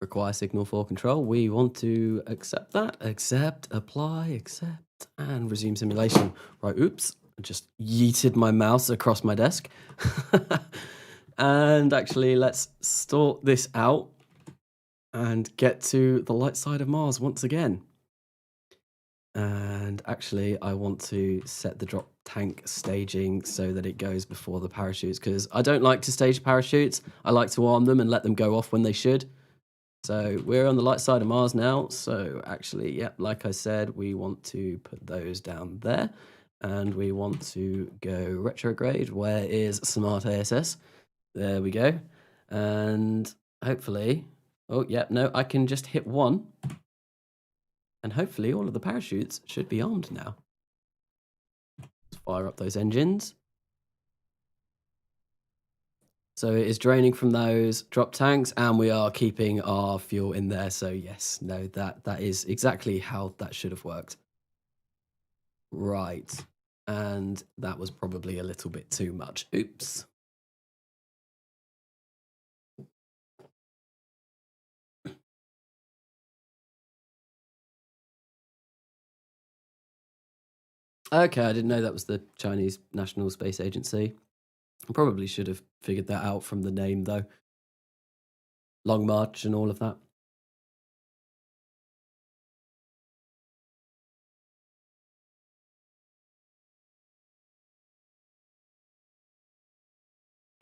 Require signal for control. We want to accept that. Accept, apply, accept, and resume simulation. Right, oops. I just yeeted my mouse across my desk. And actually, let's sort this out and get to the light side of Mars once again. And actually, I want to set the drop tank staging so that it goes before the parachutes, because I don't like to stage parachutes. I like to arm them and let them go off when they should. So we're on the light side of Mars now. So actually, yeah, like I said, we want to put those down there. And we want to go retrograde. Where is Smart ASS? There we go. And hopefully, oh, yeah, no, I can just hit 1. And hopefully all of the parachutes should be armed now. Let's fire up those engines. So it is draining from those drop tanks, and we are keeping our fuel in there. So yes, no, that is exactly how that should have worked. Right. And that was probably a little bit too much. Oops. Okay, I didn't know that was the Chinese National Space Agency. I probably should have figured that out from the name, though. Long March and all of that.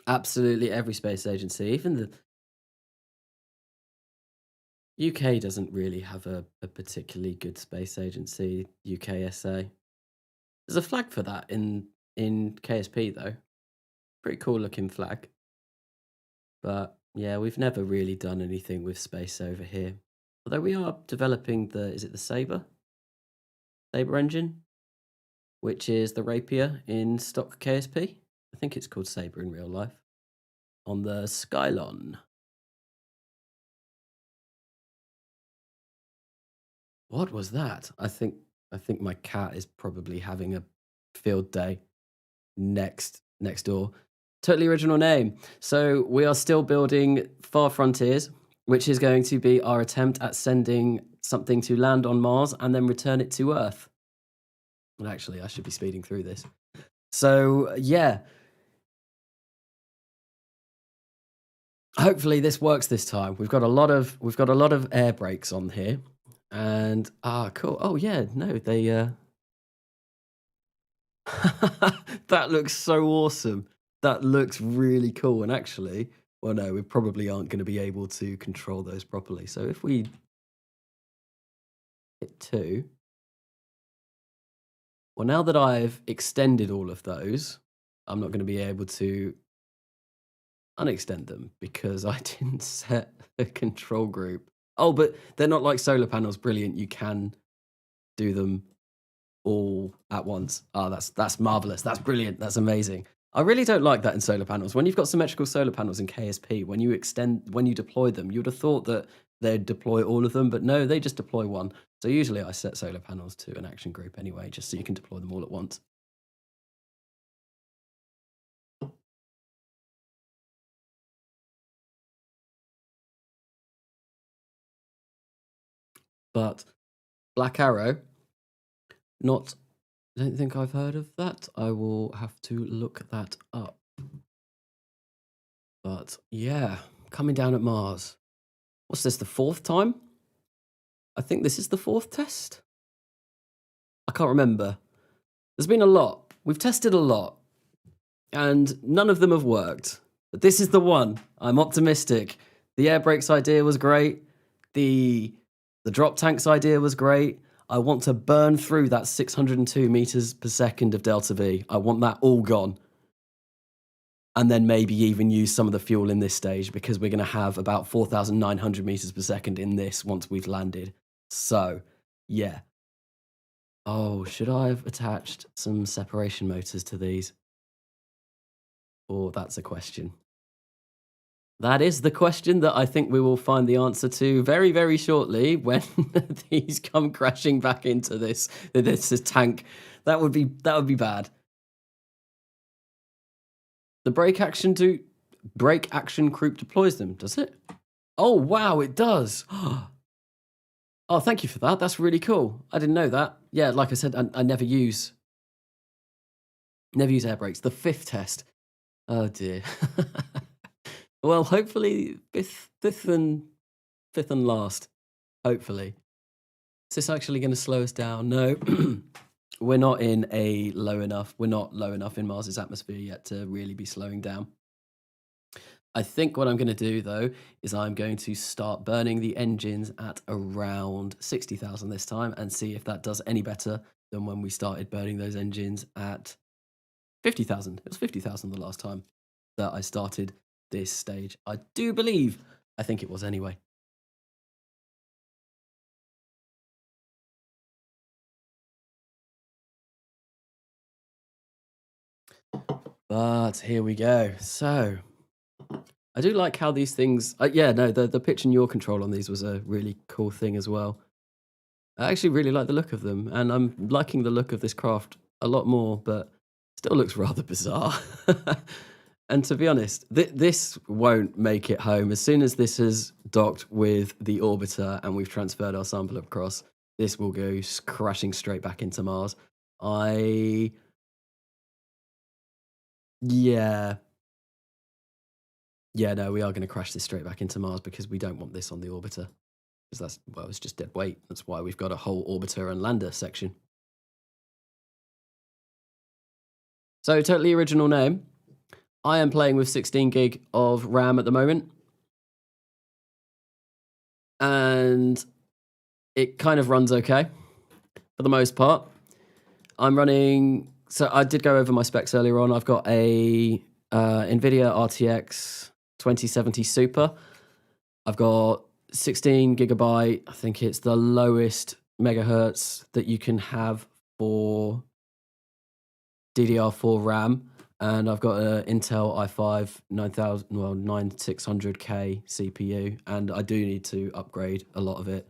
Absolutely every space agency, even the UK doesn't really have a particularly good space agency, UKSA. There's a flag for that in KSP, though. Pretty cool looking flag. But yeah, we've never really done anything with space over here. Although we are developing is it the Sabre? Sabre engine, which is the Rapier in stock KSP. I think it's called Sabre in real life. On the Skylon. What was that? I think my cat is probably having a field day next door. Totally original name. So we are still building Far Frontiers, which is going to be our attempt at sending something to land on Mars and then return it to Earth. And actually, I should be speeding through this. So yeah. Hopefully this works this time. We've got a lot of air brakes on here. And cool. Oh yeah, no, they that looks so awesome. That looks really cool. And actually, well, no, we probably aren't going to be able to control those properly. So if we hit 2, well, now that I've extended all of those, I'm not going to be able to unextend them because I didn't set a control group. Oh, but they're not like solar panels. Brilliant. You can do them all at once. Oh, that's marvelous. That's brilliant. That's amazing. I really don't like that in solar panels. When you've got symmetrical solar panels in KSP, when you deploy them, you would have thought that they'd deploy all of them, but no, they just deploy one. So usually I set solar panels to an action group anyway, just so you can deploy them all at once. But Black Arrow, I don't think I've heard of that. I will have to look that up. But yeah, coming down at Mars. What's this, the 4th time? I think this is the 4th test. I can't remember. There's been a lot. We've tested a lot. And none of them have worked. But this is the one. I'm optimistic. The air brakes idea was great. The drop tanks idea was great. I want to burn through that 602 meters per second of delta V. I want that all gone. And then maybe even use some of the fuel in this stage because we're going to have about 4,900 meters per second in this once we've landed. So, yeah. Oh, should I have attached some separation motors to these? Oh, that's a question. That is the question that I think we will find the answer to very, very shortly when these come crashing back into this tank. That would be bad. The brake action group deploys them, does it? Oh wow, it does. Oh, thank you for that. That's really cool. I didn't know that. Yeah, like I said, I never use air brakes. The 5th test. Oh dear. Well, hopefully fifth and last. Hopefully. Is this actually going to slow us down? No. We're not low enough in Mars's atmosphere yet to really be slowing down. I think what I'm going to do, though, is I'm going to start burning the engines at around 60,000 this time and see if that does any better than when we started burning those engines at 50,000. It was 50,000 the last time that I started this stage. I think it was anyway. But here we go. So I do like how these things, the pitch and yaw control on these was a really cool thing as well. I actually really like the look of them, and I'm liking the look of this craft a lot more, but still looks rather bizarre. And to be honest, this won't make it home. As soon as this has docked with the orbiter and we've transferred our sample across, this will go crashing straight back into Mars. Yeah, no, we are going to crash this straight back into Mars because we don't want this on the orbiter. Because it's just dead weight. That's why we've got a whole orbiter and lander section. So, totally original name. I am playing with 16 gig of RAM at the moment. And it kind of runs okay for the most part. I'm running, so I did go over my specs earlier on. I've got a NVIDIA RTX 2070 Super. I've got 16 gigabyte. I think it's the lowest megahertz that you can have for DDR4 RAM, and I've got an Intel i5 9600K CPU, and I do need to upgrade a lot of it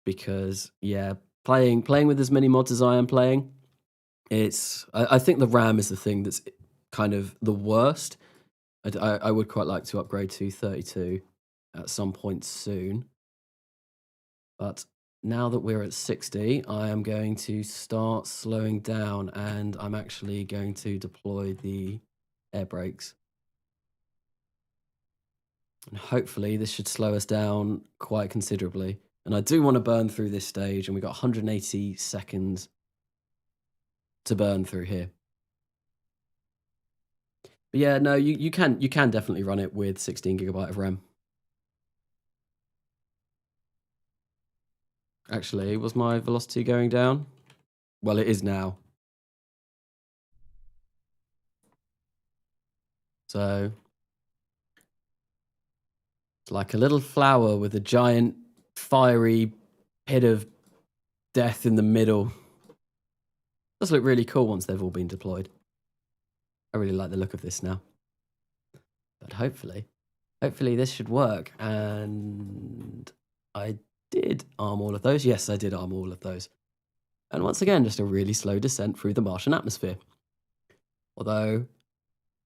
because, yeah, playing with as many mods as I am playing, I think the RAM is the thing that's kind of the worst. I would quite like to upgrade to 32 at some point soon, but now that we're at 60, I am going to start slowing down, and I'm actually going to deploy the air brakes. And hopefully this should slow us down quite considerably. And I do want to burn through this stage, and we've got 180 seconds to burn through here. But yeah, no, you can definitely run it with 16GB of RAM. Actually, was my velocity going down? Well, it is now. So it's like a little flower with a giant fiery pit of death in the middle. Does look really cool once they've all been deployed. I really like the look of this now. But hopefully this should work. And I did arm all of those. Yes, I did arm all of those. And once again, just a really slow descent through the Martian atmosphere. Although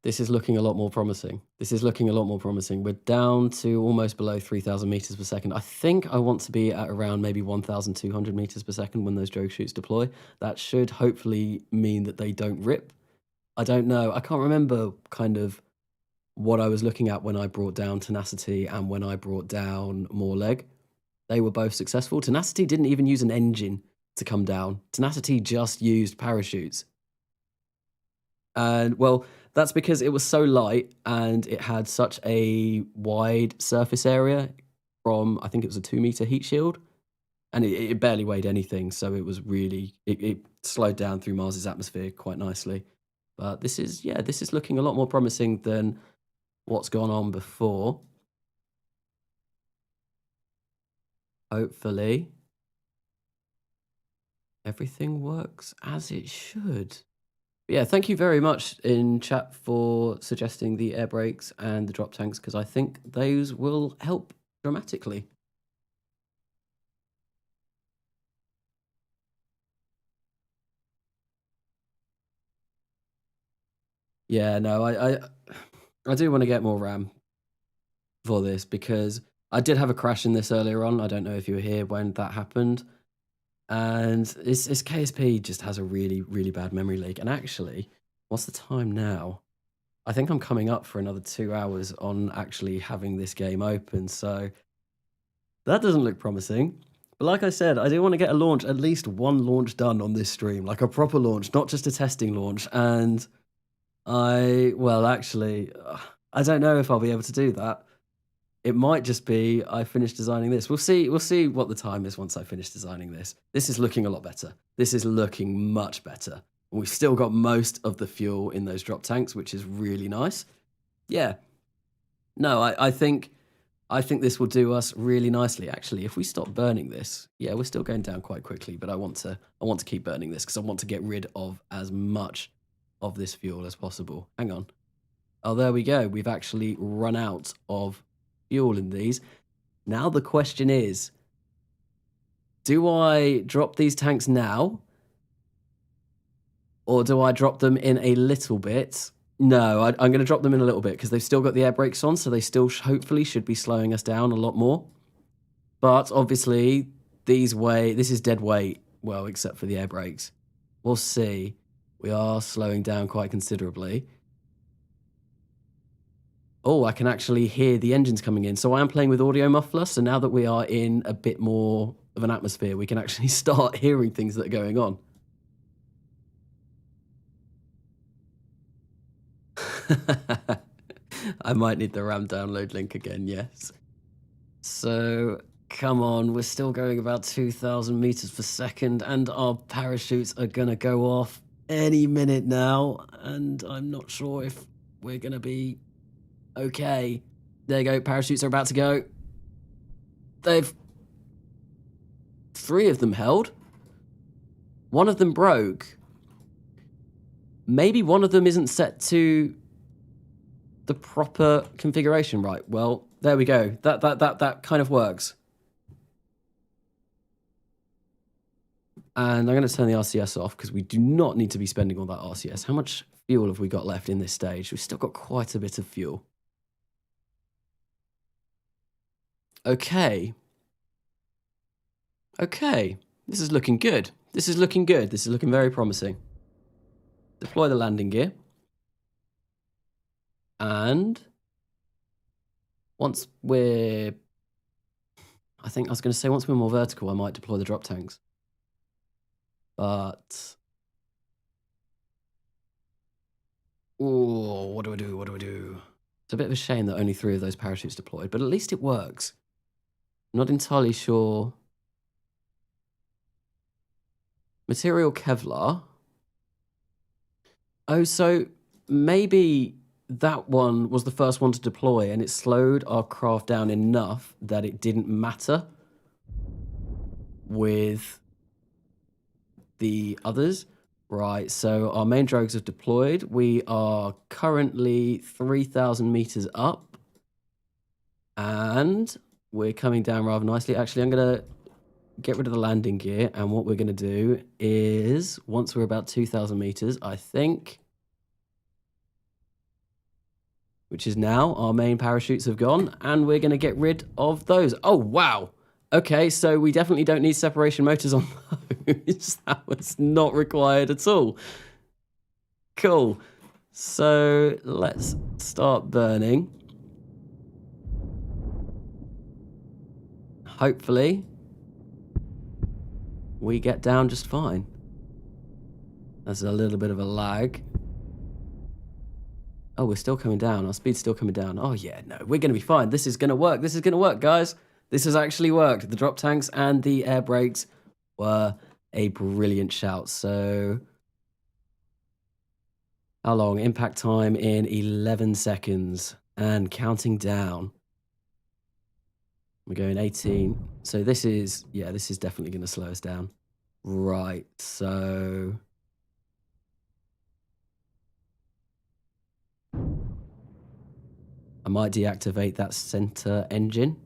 this is looking a lot more promising. We're down to almost below 3,000 meters per second. I think I want to be at around maybe 1,200 meters per second when those drogue chutes deploy. That should hopefully mean that they don't rip. I don't know. I can't remember kind of what I was looking at when I brought down Tenacity and when I brought down Moreleg. They were both successful. Tenacity didn't even use an engine to come down. Tenacity just used parachutes. And, well, that's because it was so light and it had such a wide surface area from, I think it was a 2-meter heat shield, and it barely weighed anything. So it was really, it slowed down through Mars's atmosphere quite nicely. But this is looking a lot more promising than what's gone on before. Hopefully everything works as it should. But yeah, thank you very much in chat for suggesting the air brakes and the drop tanks, because I think those will help dramatically. Yeah, no, I do want to get more RAM for this, because I did have a crash in this earlier on. I don't know if you were here when that happened. And it's KSP just has a really, really bad memory leak. And actually, what's the time now? I think I'm coming up for another 2 hours on actually having this game open. So that doesn't look promising. But like I said, I do want to get a launch, at least one launch done on this stream, like a proper launch, not just a testing launch. And well, actually, I don't know if I'll be able to do that. It might just be I finish designing this. We'll see what the time is once I finish designing this. This is looking a lot better. This is looking much better. We've still got most of the fuel in those drop tanks, which is really nice. Yeah. No, I think this will do us really nicely. Actually, if we stop burning this, yeah, we're still going down quite quickly, but I want to keep burning this because I want to get rid of as much of this fuel as possible. Hang on. Oh, there we go. We've actually run out of fuel in these. Now the question is, do I drop these tanks now, or do I drop them in a little bit? No, I'm going to drop them in a little bit because they've still got the air brakes on, so they still hopefully should be slowing us down a lot more. But obviously, this is dead weight, well, except for the air brakes. We'll see. We are slowing down quite considerably. Oh, I can actually hear the engines coming in. So I am playing with audio muffler. So now that we are in a bit more of an atmosphere, we can actually start hearing things that are going on. I might need the RAM download link again, yes. So, come on, we're still going about 2,000 meters per second, and our parachutes are going to go off any minute now, and I'm not sure if we're going to be okay. There you go, parachutes are about to go. They've 3 of them held. 1 of them broke. Maybe 1 of them isn't set to the proper configuration. Right, well, there we go. That kind of works. And I'm going to turn the RCS off because we do not need to be spending all that RCS. How much fuel have we got left in this stage? We've still got quite a bit of fuel. Okay. Okay. This is looking good. This is looking good. This is looking very promising. Deploy the landing gear. And once we're... I think I was going to say once we're more vertical, I might deploy the drop tanks. But... oh, what do I do? What do I do? It's a bit of a shame that only 3 of those parachutes deployed, but at least it works. Not entirely sure. Material Kevlar. Oh, so maybe that one was the first one to deploy and it slowed our craft down enough that it didn't matter with the others. Right, so our main drogues have deployed. We are currently 3,000 meters up. And we're coming down rather nicely. Actually, I'm going to get rid of the landing gear. And what we're going to do is, once we're about 2,000 meters, I think, which is now, our main parachutes have gone. And we're going to get rid of those. Oh, wow. Okay, so we definitely don't need separation motors on those. That was not required at all. Cool. So let's start burning. Hopefully, we get down just fine. There's a little bit of a lag. Oh, we're still coming down. Our speed's still coming down. Oh, yeah, no, we're going to be fine. This is going to work. This is going to work, guys. This has actually worked. The drop tanks and the air brakes were a brilliant shout. So, how long? Impact time in 11 seconds and counting down. We're going 18. So this is, yeah, this is definitely going to slow us down. Right, so... I might deactivate that center engine.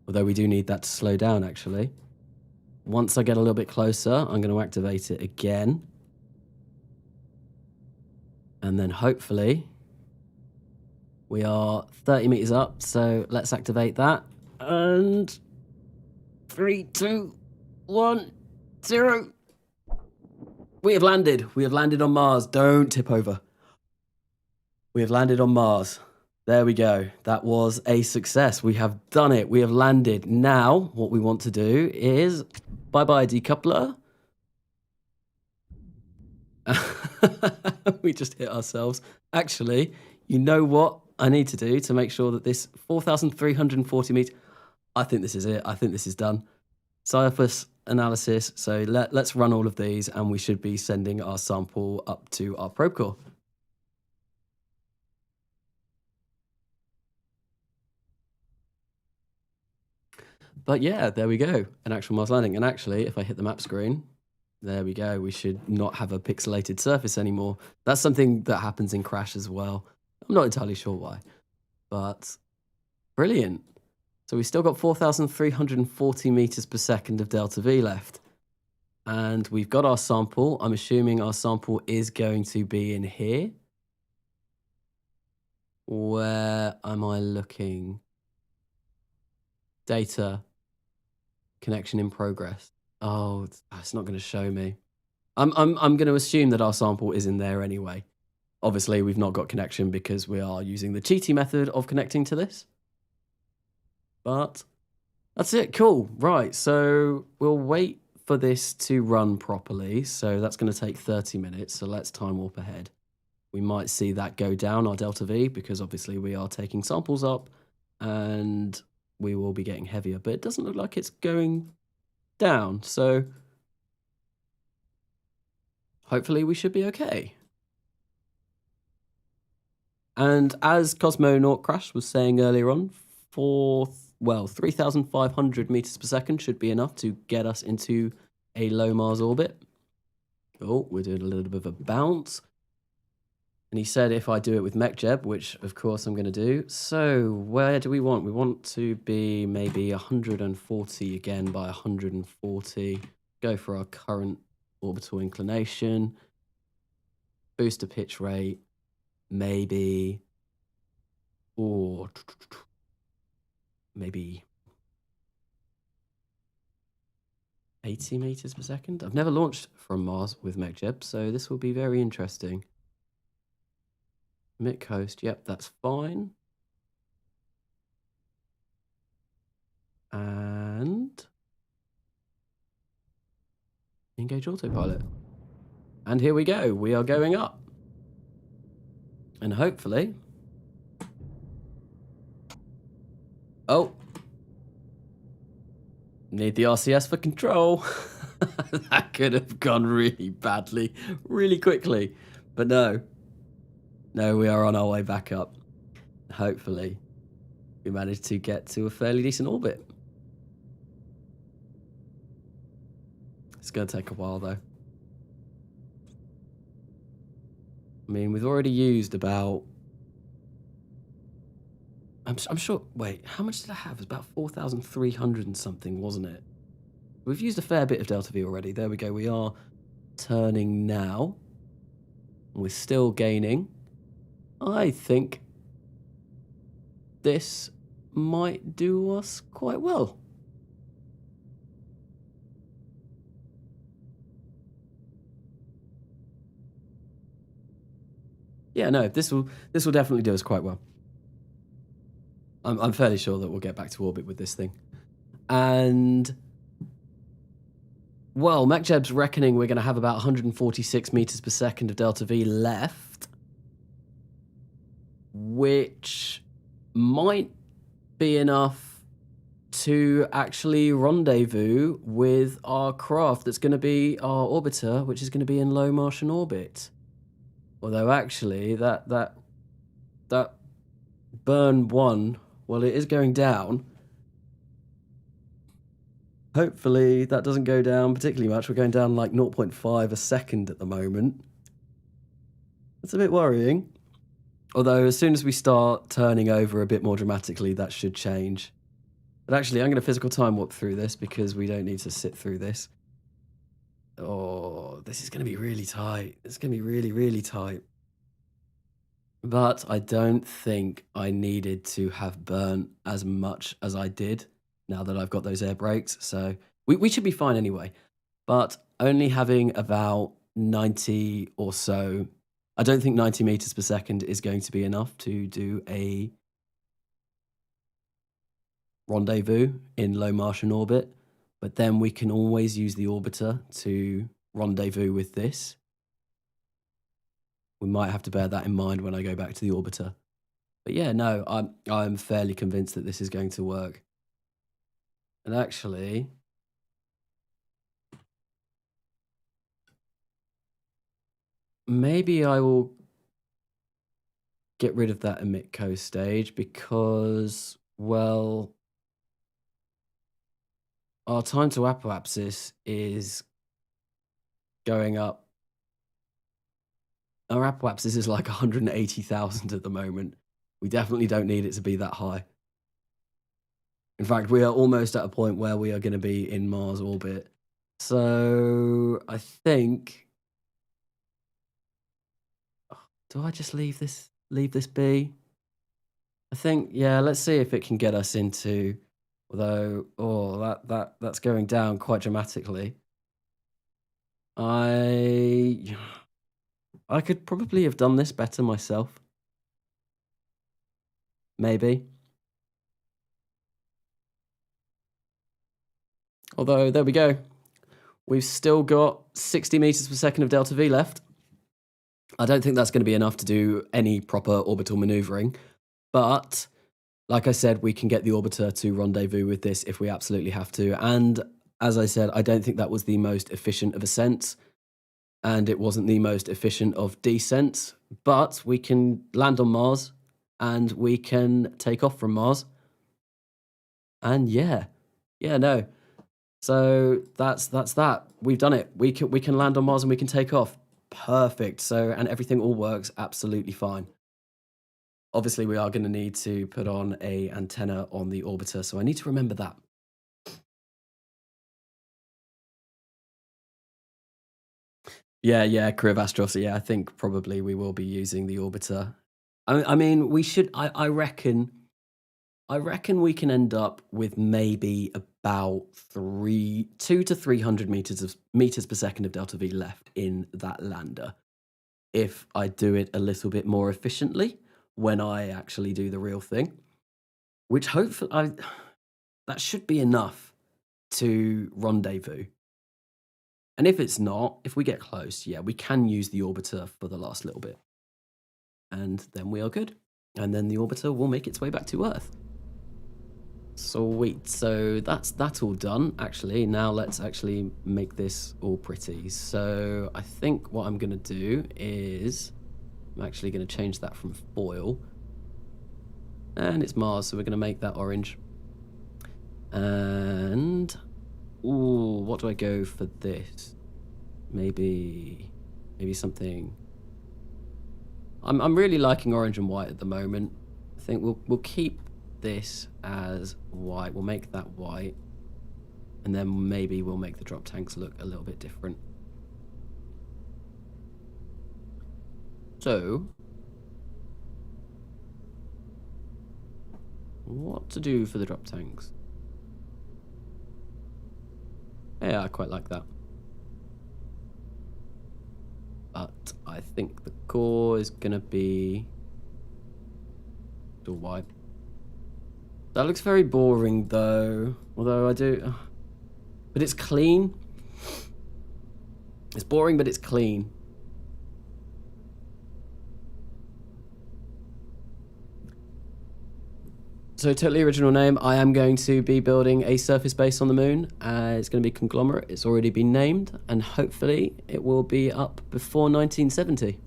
Although we do need that to slow down, actually. Once I get a little bit closer, I'm going to activate it again. And then hopefully we are 30 meters up, so let's activate that. And 3, 2, 1, 0. We have landed. We have landed on Mars. Don't tip over. We have landed on Mars. There we go. That was a success. We have done it. We have landed. Now, what we want to do is bye-bye decoupler. We just hit ourselves. Actually, you know what I need to do to make sure that this 4,340 meters... I think this is it. I think this is done. Surface analysis. So let's run all of these and we should be sending our sample up to our probe core. But yeah, there we go. An actual Mars landing. And actually, if I hit the map screen, there we go. We should not have a pixelated surface anymore. That's something that happens in Crash as well. I'm not entirely sure why, but brilliant. So we've still got 4,340 meters per second of delta V left. And we've got our sample. I'm assuming our sample is going to be in here. Where am I looking? Data. Connection in progress. Oh, it's not going to show me. I'm going to assume that our sample is in there anyway. Obviously, we've not got connection because we are using the cheaty method of connecting to this. But that's it. Cool. Right. So we'll wait for this to run properly. So that's going to take 30 minutes. So let's time warp ahead. We might see that go down, our delta V, because obviously we are taking samples up and we will be getting heavier. But it doesn't look like it's going down. So hopefully we should be okay. And as Cosmonaut Crash was saying earlier on, well, 3,500 meters per second should be enough to get us into a low Mars orbit. Oh, we're doing a little bit of a bounce. And he said if I do it with MechJeb, which of course I'm going to do. So where do we want? We want to be maybe 140 again by 140. Go for our current orbital inclination. Booster pitch rate, maybe, or maybe 80 meters per second. I've never launched from Mars with MechJeb, so this will be very interesting. Mid coast, yep, that's fine. And engage autopilot. And here we go. We are going up. And hopefully... Oh. Need the RCS for control. That could have gone really badly, really quickly. But no. No, we are on our way back up. Hopefully, we managed to get to a fairly decent orbit. It's going to take a while, though. I mean, we've already used about... I'm sure... Wait, how much did I have? It was about 4,300 and something, wasn't it? We've used a fair bit of Delta V already. There we go. We are turning now. We're still gaining. I think this might do us quite well. Yeah, no, this will definitely do us quite well. I'm fairly sure that we'll get back to orbit with this thing. And well, MechJeb's reckoning we're going to have about 146 meters per second of Delta V left, which might be enough to actually rendezvous with our craft that's going to be our orbiter, which is going to be in low Martian orbit. Although actually that burn 1, well, it is going down. Hopefully that doesn't go down particularly much. We're going down like 0.5 a second at the moment. That's a bit worrying. Although as soon as we start turning over a bit more dramatically, that should change. But actually, I'm going to physical time warp through this because we don't need to sit through this. Oh, this is going to be really tight. It's going to be really, really tight. But I don't think I needed to have burnt as much as I did now that I've got those air brakes. So we should be fine anyway. But only having about 90 or so, I don't think 90 meters per second is going to be enough to do a rendezvous in low Martian orbit. But then we can always use the orbiter to rendezvous with this. We might have to bear that in mind when I go back to the orbiter. But yeah, no, I'm fairly convinced that this is going to work. And actually, maybe I will get rid of that emit coast stage because, well, our time to apoapsis is going up. Our apoapsis is like 180,000 at the moment. We definitely don't need it to be that high. In fact, we are almost at a point where we are going to be in Mars orbit. So I think... Do I just leave this be? I think, yeah, let's see if it can get us into... Although, oh, that's going down quite dramatically. I could probably have done this better myself. Maybe. Although, there we go. We've still got 60 meters per second of Delta V left. I don't think that's going to be enough to do any proper orbital maneuvering. But, like I said, we can get the orbiter to rendezvous with this if we absolutely have to. And, as I said, I don't think that was the most efficient of ascents. And it wasn't the most efficient of descents, but we can land on Mars and we can take off from Mars. And yeah, no. So that's that. We've done it. We can land on Mars and we can take off. Perfect. So, and everything all works absolutely fine. Obviously, we are going to need to put on a antenna on the orbiter, so I need to remember that. Yeah, crew of astronauts. Yeah, I think probably we will be using the orbiter. I mean, we should. I reckon we can end up with maybe about 200 to 300 meters per second of delta V left in that lander. If I do it a little bit more efficiently when I actually do the real thing, which hopefully that should be enough to rendezvous. And if it's not, if we get close, yeah, we can use the orbiter for the last little bit. And then we are good. And then the orbiter will make its way back to Earth. Sweet. So that's all done, actually. Now let's actually make this all pretty. So I think what I'm going to do is I'm actually going to change that from foil. And it's Mars, so we're going to make that orange. And ooh, what do I go for this? Maybe something. I'm really liking orange and white at the moment. I think we'll keep this as white. We'll make that white, and then maybe we'll make the drop tanks look a little bit different. So, what to do for the drop tanks? Yeah, I quite like that. But I think the core is going to be all white. That looks very boring, though. Although I do... But it's clean. It's boring, but it's clean. So totally original name. I am going to be building a surface base on the moon. It's going to be Conglomerate. It's already been named, and hopefully it will be up before 1970.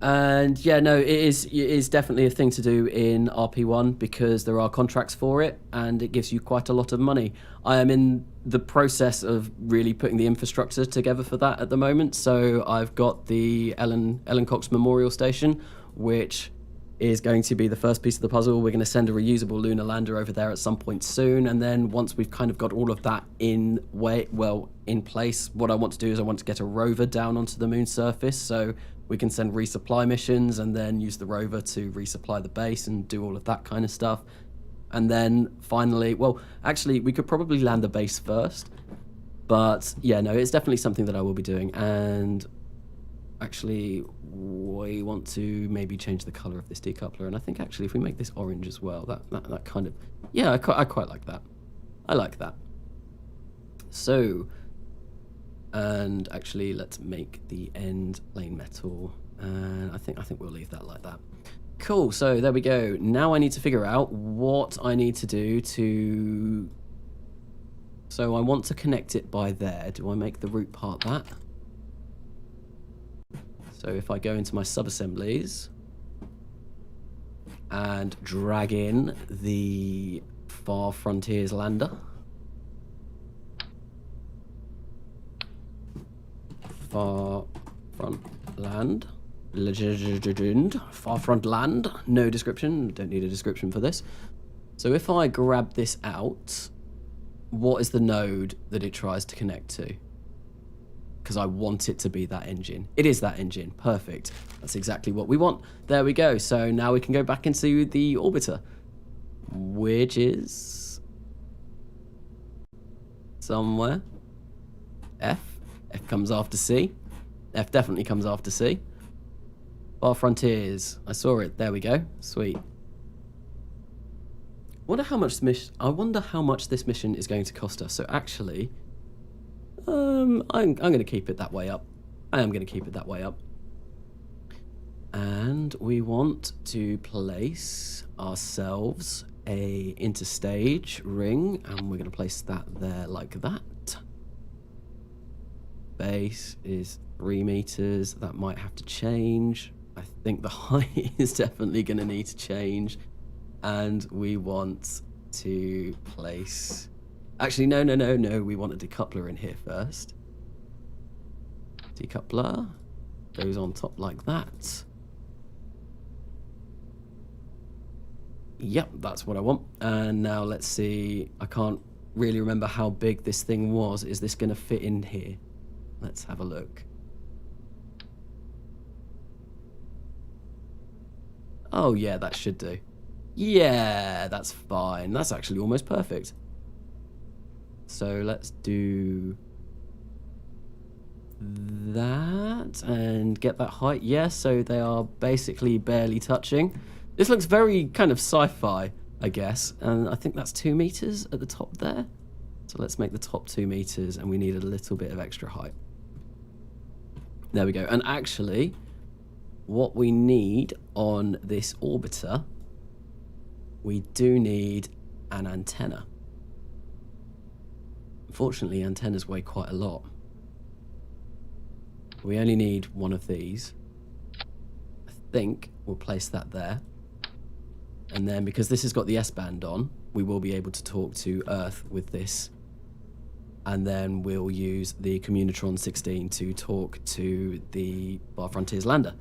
And yeah, no, it is definitely a thing to do in RP1 because there are contracts for it, and it gives you quite a lot of money. I am in the process of really putting the infrastructure together for that at the moment. So I've got the Ellen Cox Memorial Station, which is going to be the first piece of the puzzle. We're going to send a reusable lunar lander over there at some point soon, and then once we've kind of got all of that in place, what I want to do is I want to get a rover down onto the moon surface so we can send resupply missions and then use the rover to resupply the base and do all of that kind of stuff. And then finally, well, actually we could probably land the base first, but yeah, no, it's definitely something that I will be doing. And actually, we want to maybe change the color of this decoupler, and I think actually if we make this orange as well, that kind of, yeah, I quite like that. I like that. So, and actually let's make the end plain metal, and I think we'll leave that like that. Cool. So there we go. Now I need to figure out what I need to do to. So I want to connect it by there. Do I make the root part that? So if I go into my sub-assemblies and drag in the Far Frontiers lander. Far Front Land. Legend. Far Front Land. No description. Don't need a description for this. So if I grab this out, what is the node that it tries to connect to? Because I want it to be that engine. It is that engine. Perfect. That's exactly what we want. There we go. So now we can go back into the orbiter, which is somewhere. F. F comes after C. F definitely comes after C. Far Frontiers. I saw it. There we go. Sweet. I wonder how much this mission is going to cost us. So actually, I'm going to keep it that way up. I am going to keep it that way up. And we want to place ourselves a interstage ring, and we're going to place that there like that. Base is 3 meters. That might have to change. I think the height is definitely going to need to change. And we want to place... Actually, no. We want a decoupler in here first. Decoupler goes on top like that. Yep, that's what I want. And now let's see. I can't really remember how big this thing was. Is this going to fit in here? Let's have a look. Oh, yeah, that should do. Yeah, that's fine. That's actually almost perfect. So let's do that and get that height. Yeah, so they are basically barely touching. This looks very kind of sci-fi, I guess. And I think that's 2 meters at the top there. So let's make the top 2 meters, and we need a little bit of extra height. There we go. And actually, what we need on this orbiter, we do need an antenna. Unfortunately, antennas weigh quite a lot. We only need one of these. I think we'll place that there. And then because this has got the S-band on, we will be able to talk to Earth with this. And then we'll use the Communitron 16 to talk to the Bar Frontiers lander.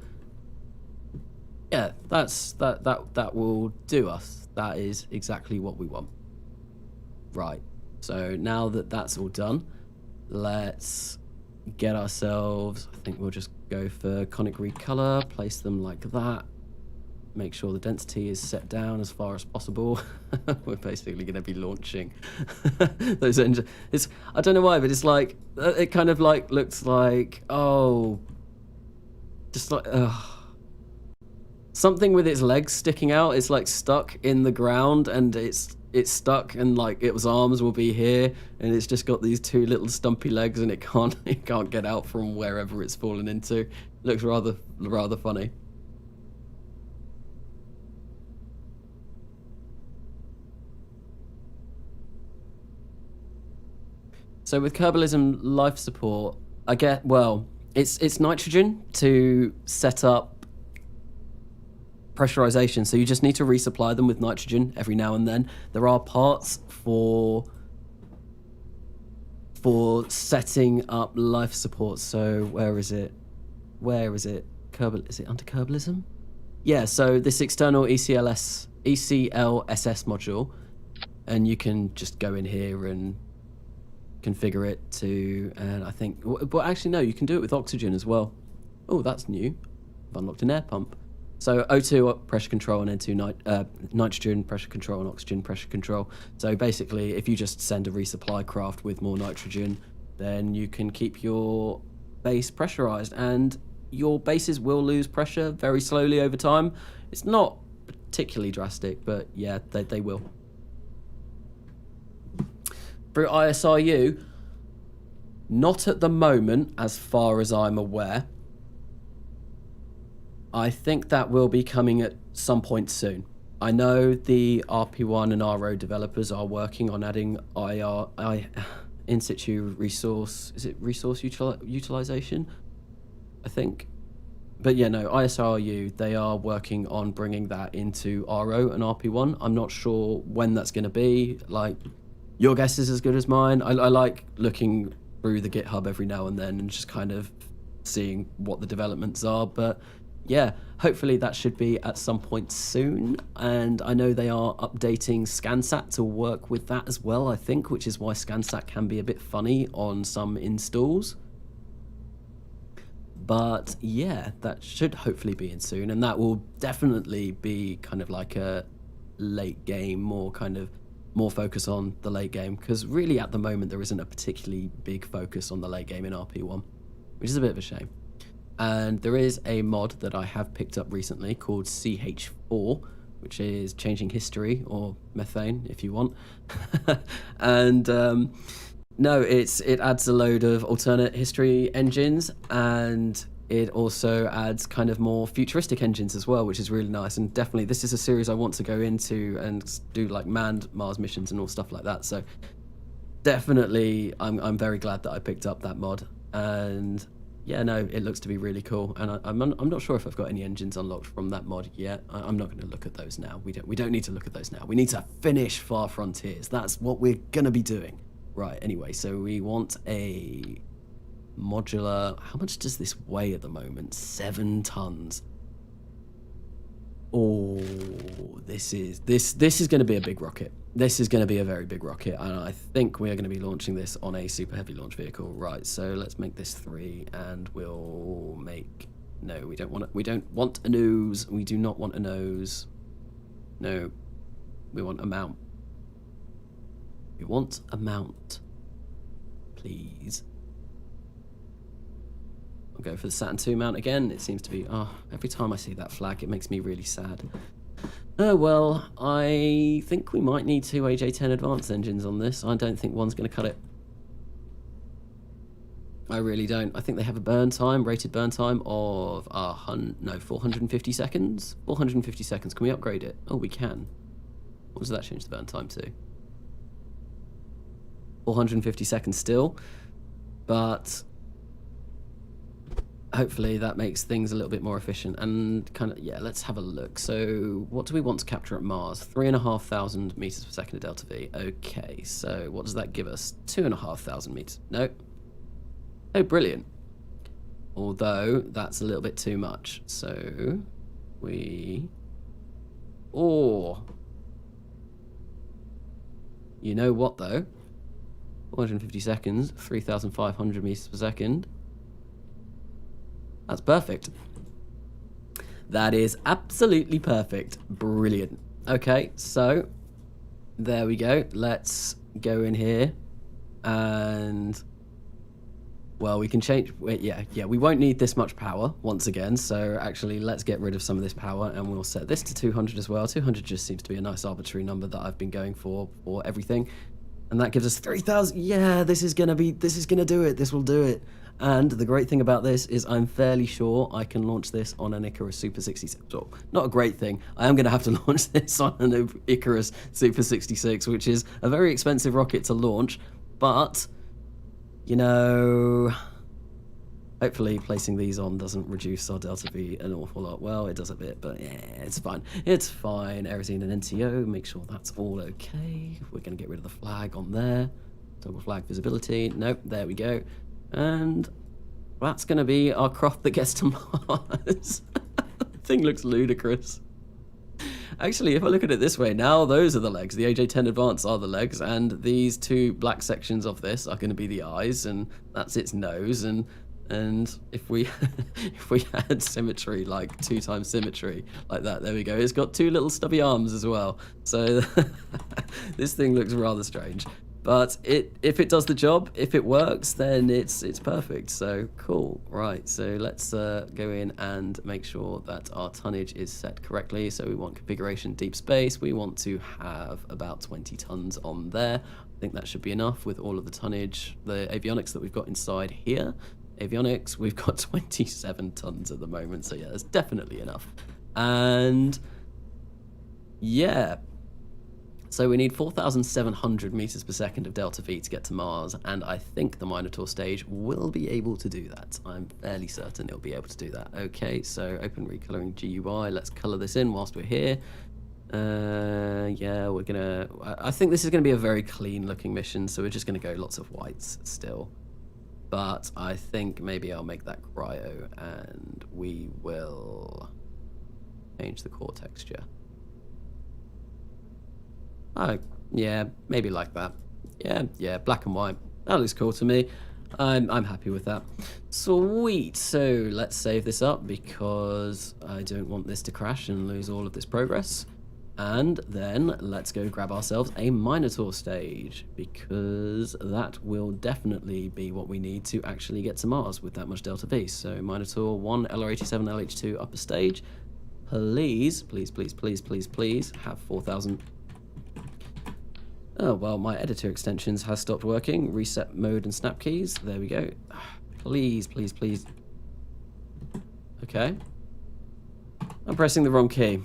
Yeah, that will do us. That is exactly what we want. Right. So now that that's all done, let's get ourselves, I think we'll just go for conic recolor, place them like that. Make sure the density is set down as far as possible. We're basically going to be launching those engines. It's, I don't know why, but it's like, it kind of like looks like, oh, just like, something with its legs sticking out. It's like stuck in the ground, and it's stuck, and like its arms will be here, and it's just got these 2 little stumpy legs, and it can't get out from wherever it's fallen into. It looks rather funny. So with Kerbalism life support, I get, well, it's nitrogen to set up pressurization, so you just need to resupply them with nitrogen every now and then. There are parts for setting up life support. So where is it? Kerbal, is it under Kerbalism? Yeah, so this external ECLSS module, and you can just go in here and configure it to, and I think, but actually no, you can do it with oxygen as well. Oh, that's new. I've unlocked an air pump. So O2 pressure control, and N2 nitrogen pressure control, and oxygen pressure control. So basically, if you just send a resupply craft with more nitrogen, then you can keep your base pressurized, and your bases will lose pressure very slowly over time. It's not particularly drastic, but yeah, they will. For ISRU, not at the moment, as far as I'm aware. I think that will be coming at some point soon. I know the RP1 and RO developers are working on adding in situ resource, is it resource utilization? I think. But yeah, no, ISRU, they are working on bringing that into RO and RP1. I'm not sure when that's going to be. Like, your guess is as good as mine. I like looking through the GitHub every now and then and just kind of seeing what the developments are. But yeah, hopefully that should be at some point soon. And I know they are updating ScanSat to work with that as well, I think, which is why ScanSat can be a bit funny on some installs. But yeah, that should hopefully be in soon. And that will definitely be kind of like a late game, more focus on the late game, because really at the moment there isn't a particularly big focus on the late game in RP1, which is a bit of a shame. And there is a mod that I have picked up recently called CH4, which is changing history, or methane if you want. And no, it adds a load of alternate history engines, and it also adds kind of more futuristic engines as well, which is really nice. And definitely this is a series I want to go into and do like manned Mars missions and all stuff like that. So definitely I'm very glad that I picked up that mod. And yeah, no, it looks to be really cool, and I'm not sure if I've got any engines unlocked from that mod yet. I'm not going to look at those now. We don't need to look at those now. We need to finish Far Frontiers. That's what we're going to be doing. Right. Anyway, so we want a modular. How much does this weigh at the moment? 7 tons. Oh, this is going to be a big rocket. This is going to be a very big rocket, and I think we are going to be launching this on a super heavy launch vehicle. Right, so let's make this 3, and we'll make... No, we don't want it. We don't want a nose. We do not want a nose. No, we want a mount. We want a mount, please. I'll go for the Saturn II mount again. It seems to be... Oh, every time I see that flag, it makes me really sad. Oh, well, I think we might need 2 AJ10 advanced engines on this. I don't think one's going to cut it. I really don't. I think they have a burn time, rated burn time of 450 seconds. 450 seconds. Can we upgrade it? Oh, we can. What does that change the burn time to? 450 seconds still, but hopefully that makes things a little bit more efficient and kind of, yeah, let's have a look. So what do we want to capture at Mars? 3,500 meters per second of delta V. Okay, so what does that give us? 2,500 meters. No. Oh, brilliant. Although that's a little bit too much. So we... Oh. You know what, though? 450 seconds, 3,500 meters per second. That's perfect. That is absolutely perfect. Brilliant. Okay, so there we go. Let's go in here and, well, we can change. Yeah, we won't need this much power once again. So actually, let's get rid of some of this power and we'll set this to 200 as well. 200 just seems to be a nice arbitrary number that I've been going for everything. And that gives us 3,000. Yeah, this is gonna do it. This will do it. And the great thing about this is I'm fairly sure I can launch this on an Icarus Super 66. Well, not a great thing. I am going to have to launch this on an Icarus Super 66, which is a very expensive rocket to launch. But, you know, hopefully placing these on doesn't reduce our delta V an awful lot. Well, it does a bit, but yeah, it's fine. It's fine. Aerosine and NTO, make sure that's all okay. We're going to get rid of the flag on there. Toggle flag visibility. Nope, there we go. And that's going to be our craft that gets to Mars. The thing looks ludicrous. Actually, if I look at it this way, now those are the legs. The AJ10 Advance are the legs, and these 2 black sections of this are going to be the eyes, and that's its nose. And if we if we had symmetry, like 2 times symmetry, like that, there we go. It's got 2 little stubby arms as well. So this thing looks rather strange. But if it does the job, if it works, then it's perfect. So cool. Right, so let's go in and make sure that our tonnage is set correctly. So we want configuration deep space. We want to have about 20 tons on there. I think that should be enough with all of the tonnage, the avionics that we've got inside here. Avionics, we've got 27 tons at the moment. So yeah, that's definitely enough. And yeah. So we need 4,700 meters per second of delta V to get to Mars, and I think the Minotaur stage will be able to do that. I'm fairly certain it'll be able to do that. Okay, so open recoloring GUI. Let's color this in whilst we're here. Yeah, we're gonna... I think this is gonna be a very clean looking mission, so we're just gonna go lots of whites still. But I think maybe I'll make that cryo, and we will change the core texture. Oh, yeah, maybe like that. Yeah, black and white. That looks cool to me. I'm happy with that. Sweet. So let's save this up because I don't want this to crash and lose all of this progress. And then let's go grab ourselves a Minotaur stage because that will definitely be what we need to actually get to Mars with that much delta V. So Minotaur 1, LR87, LH2 upper stage. Please have 4,000. Oh, well, my editor extensions has stopped working. Reset mode and snap keys. There we go. Please. Okay. I'm pressing the wrong key.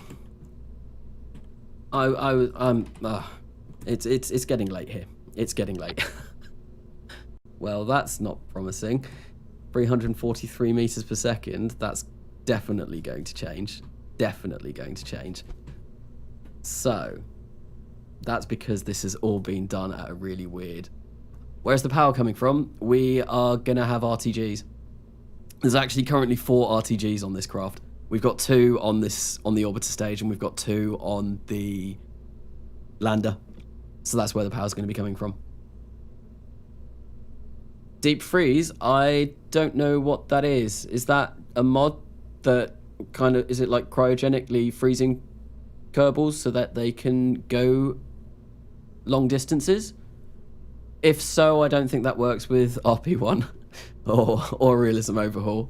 It's getting late here. It's getting late. Well, that's not promising. 343 meters per second. That's definitely going to change. Definitely going to change. So that's because this has all been done at a really weird... Where's the power coming from? We are going to have RTGs. There's actually currently 4 RTGs on this craft. We've got 2 on the orbiter stage, and we've got 2 on the lander. So that's where the power's going to be coming from. Deep freeze, I don't know what that is. Is that a mod that kind of, is it like cryogenically freezing Kerbals so that they can go long distances? If so, I don't think that works with RP1 or Realism Overhaul.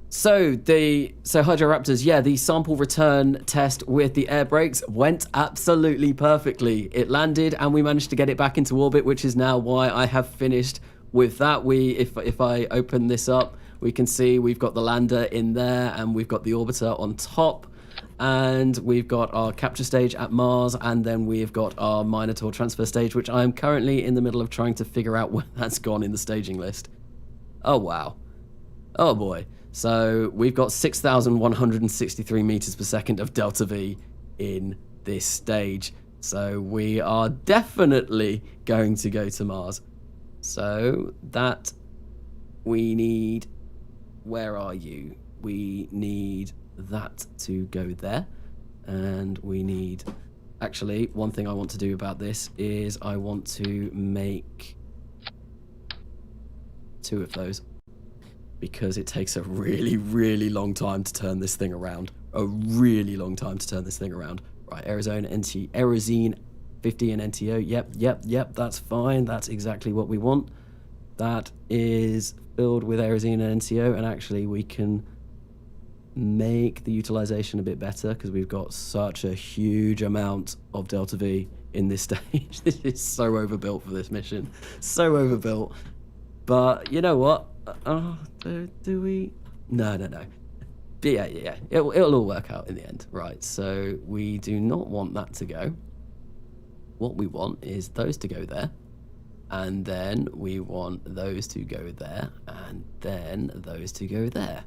So Hydroraptors, yeah, the sample return test with the air brakes went absolutely perfectly. It landed and we managed to get it back into orbit, which is now why I have finished with that. If I open this up, we can see we've got the lander in there and we've got the orbiter on top, and we've got our capture stage at Mars, and then we've got our Minotaur transfer stage, which I am currently in the middle of trying to figure out where that's gone in the staging list. Oh, wow. Oh, boy. So we've got 6,163 meters per second of delta V in this stage. So we are definitely going to go to Mars. So that we need, where are you? We need that to go there. And we need, actually, one thing I want to do about this is I want to make 2 of those. Because it takes a really, really long time to turn this thing around. A really long time to turn this thing around. Right, Aerozine 50 and NTO. Yep, that's fine. That's exactly what we want. That is filled with Aerozine and NTO, and actually we can make the utilization a bit better because we've got such a huge amount of Delta V in this stage. This is so overbuilt for this mission. So overbuilt. But you know what? Do we? No. But yeah. It'll all work out in the end, right? So we do not want that to go. What we want is those to go there, and then we want those to go there, and then those to go there.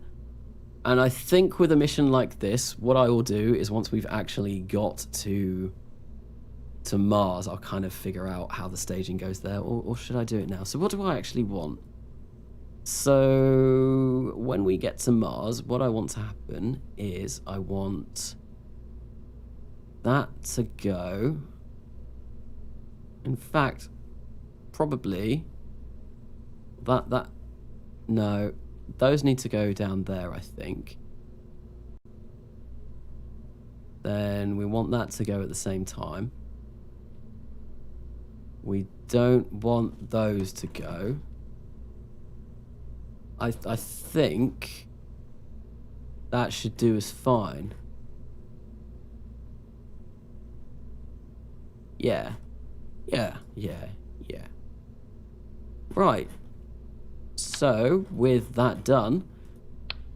And I think with a mission like this, what I will do is once we've actually got to Mars, I'll kind of figure out how the staging goes there, or should I do it now? So what do I actually want? So when we get to Mars, what I want to happen is I want that to go. In fact, probably no, those need to go down there, I think. Then we want that to go at the same time. We don't want those to go. I think that should do us fine. Yeah. Right. So, with that done,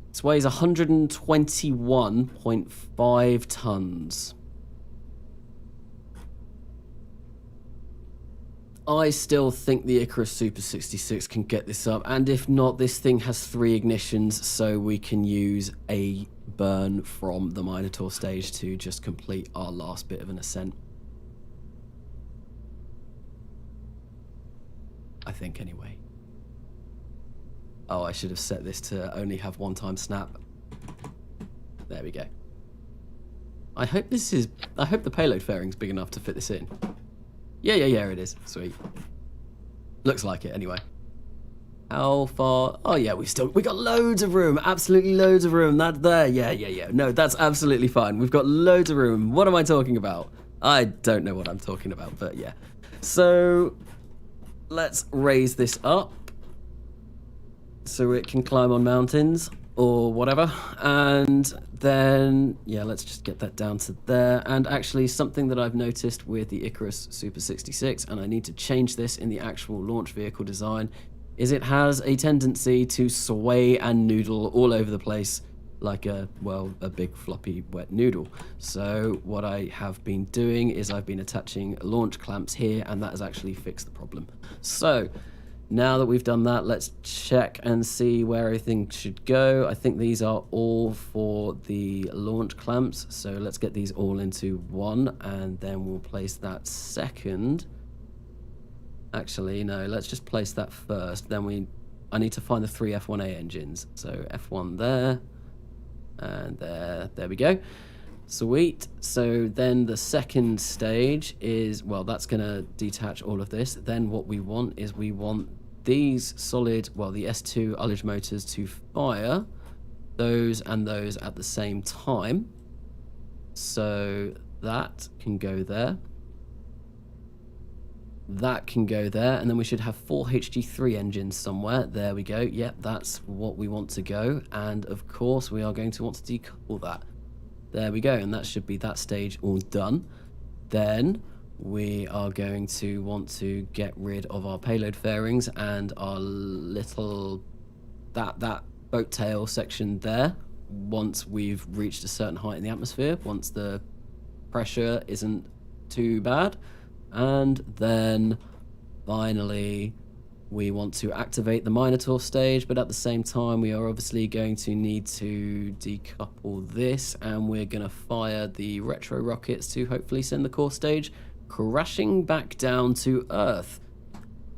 this weighs 121.5 tons. I still think the Icarus Super 66 can get this up, and if not, this thing has 3 ignitions, so we can use a burn from the Minotaur stage to just complete our last bit of an ascent. I think, anyway. Oh, I should have set this to only have 1 time snap. There we go. I hope the payload fairing's big enough to fit this in. Yeah, it is. Sweet. Looks like it, anyway. How far? Oh, yeah, we got loads of room. Absolutely loads of room. That's there. Yeah. No, that's absolutely fine. We've got loads of room. What am I talking about? I don't know what I'm talking about, but yeah. So, let's raise this up so it can climb on mountains or whatever, and then yeah, let's just get that down to there. And actually, something that I've noticed with the Icarus Super 66, and I need to change this in the actual launch vehicle design, is it has a tendency to sway and noodle all over the place like a, well, a big floppy wet noodle. So what I have been doing is I've been attaching launch clamps here, and that has actually fixed the problem. So now that we've done that, let's check and see where everything should go. I think these are all for the launch clamps. So let's get these all into one, and then we'll place that second. Actually, no, let's just place that first. Then I need to find the 3 F1A engines. So F1 there, and there we go. Sweet. So then the second stage is, well, that's going to detach all of this. Then what we want is we want these solid, well, the S2 ullage motors to fire those and those at the same time. So that can go there. That can go there, and then we should have 4 HG3 engines somewhere. There we go. Yep, that's what we want to go. And of course, we are going to want to decouple that. There we go, and that should be that stage all done. Then we are going to want to get rid of our payload fairings and our little, that boat tail section there. Once we've reached a certain height in the atmosphere, once the pressure isn't too bad. And then finally we want to activate the Minotaur stage, but at the same time we are obviously going to need to decouple this, and we're going to fire the retro rockets to hopefully send the core stage crashing back down to Earth.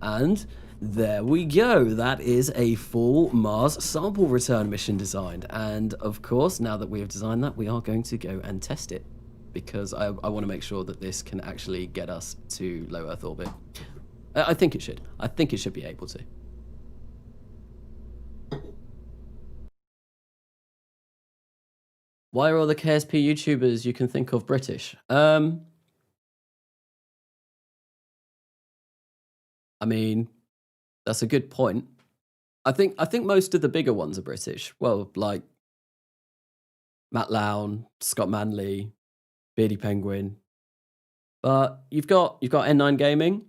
And there we go. That is a full Mars sample return mission designed. And of course, now that we have designed that, we are going to go and test it, because I want to make sure that this can actually get us to low Earth orbit. I think it should. I think it should be able to. Why are all the KSP YouTubers you can think of British? I mean, that's a good point. I think most of the bigger ones are British. Well, like Matt Lown, Scott Manley, Beardy Penguin. But you've got N9 Gaming,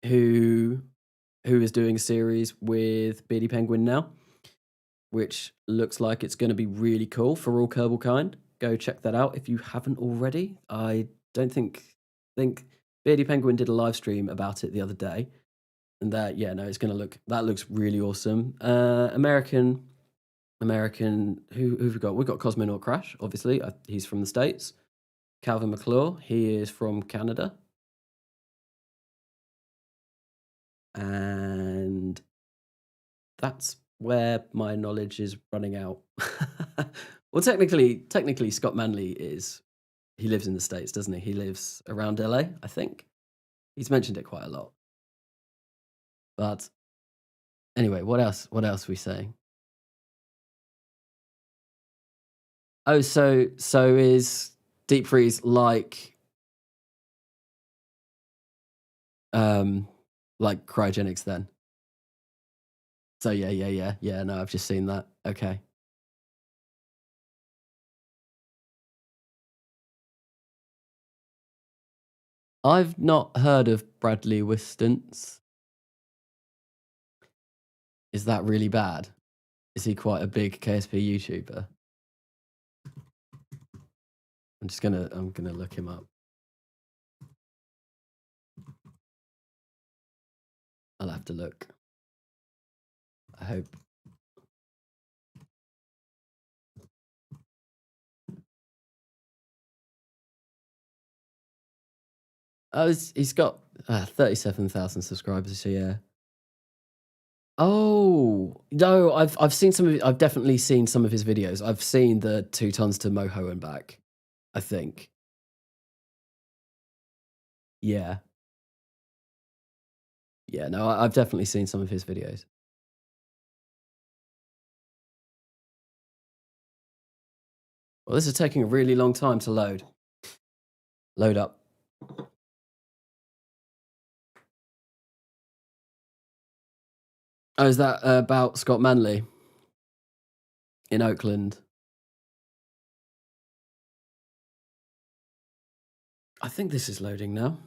who is doing a series with Beardy Penguin now, which looks like it's going to be really cool for all Kerbal kind. Go check that out if you haven't already. I don't think Beardy Penguin did a live stream about it the other day, and that, yeah, no, it's going to look, that looks really awesome. American, who've we got? We've got Cosmonaut Crash, obviously. He's from the States. Calvin McClure, he is from Canada. And that's where my knowledge is running out. Well, technically, Scott Manley he lives in the States, doesn't he? He lives around LA, I think. He's mentioned it quite a lot. But anyway, what else are we saying? Oh, so is Deep Freeze like cryogenics then? So yeah. No, I've just seen that. Okay. I've not heard of Bradley Wistance. Is that really bad? Is he quite a big KSP YouTuber? I'm gonna look him up. I'll have to look. I hope. Oh, he's got 37,000 subscribers, so yeah. Oh no, I've seen I've definitely seen some of his videos. I've seen the 2 tons to Moho and back, I think. Yeah. Yeah, no, I've definitely seen some of his videos. Well, this is taking a really long time to load. Load up. Oh, is that about Scott Manley in Oakland? I think this is loading now.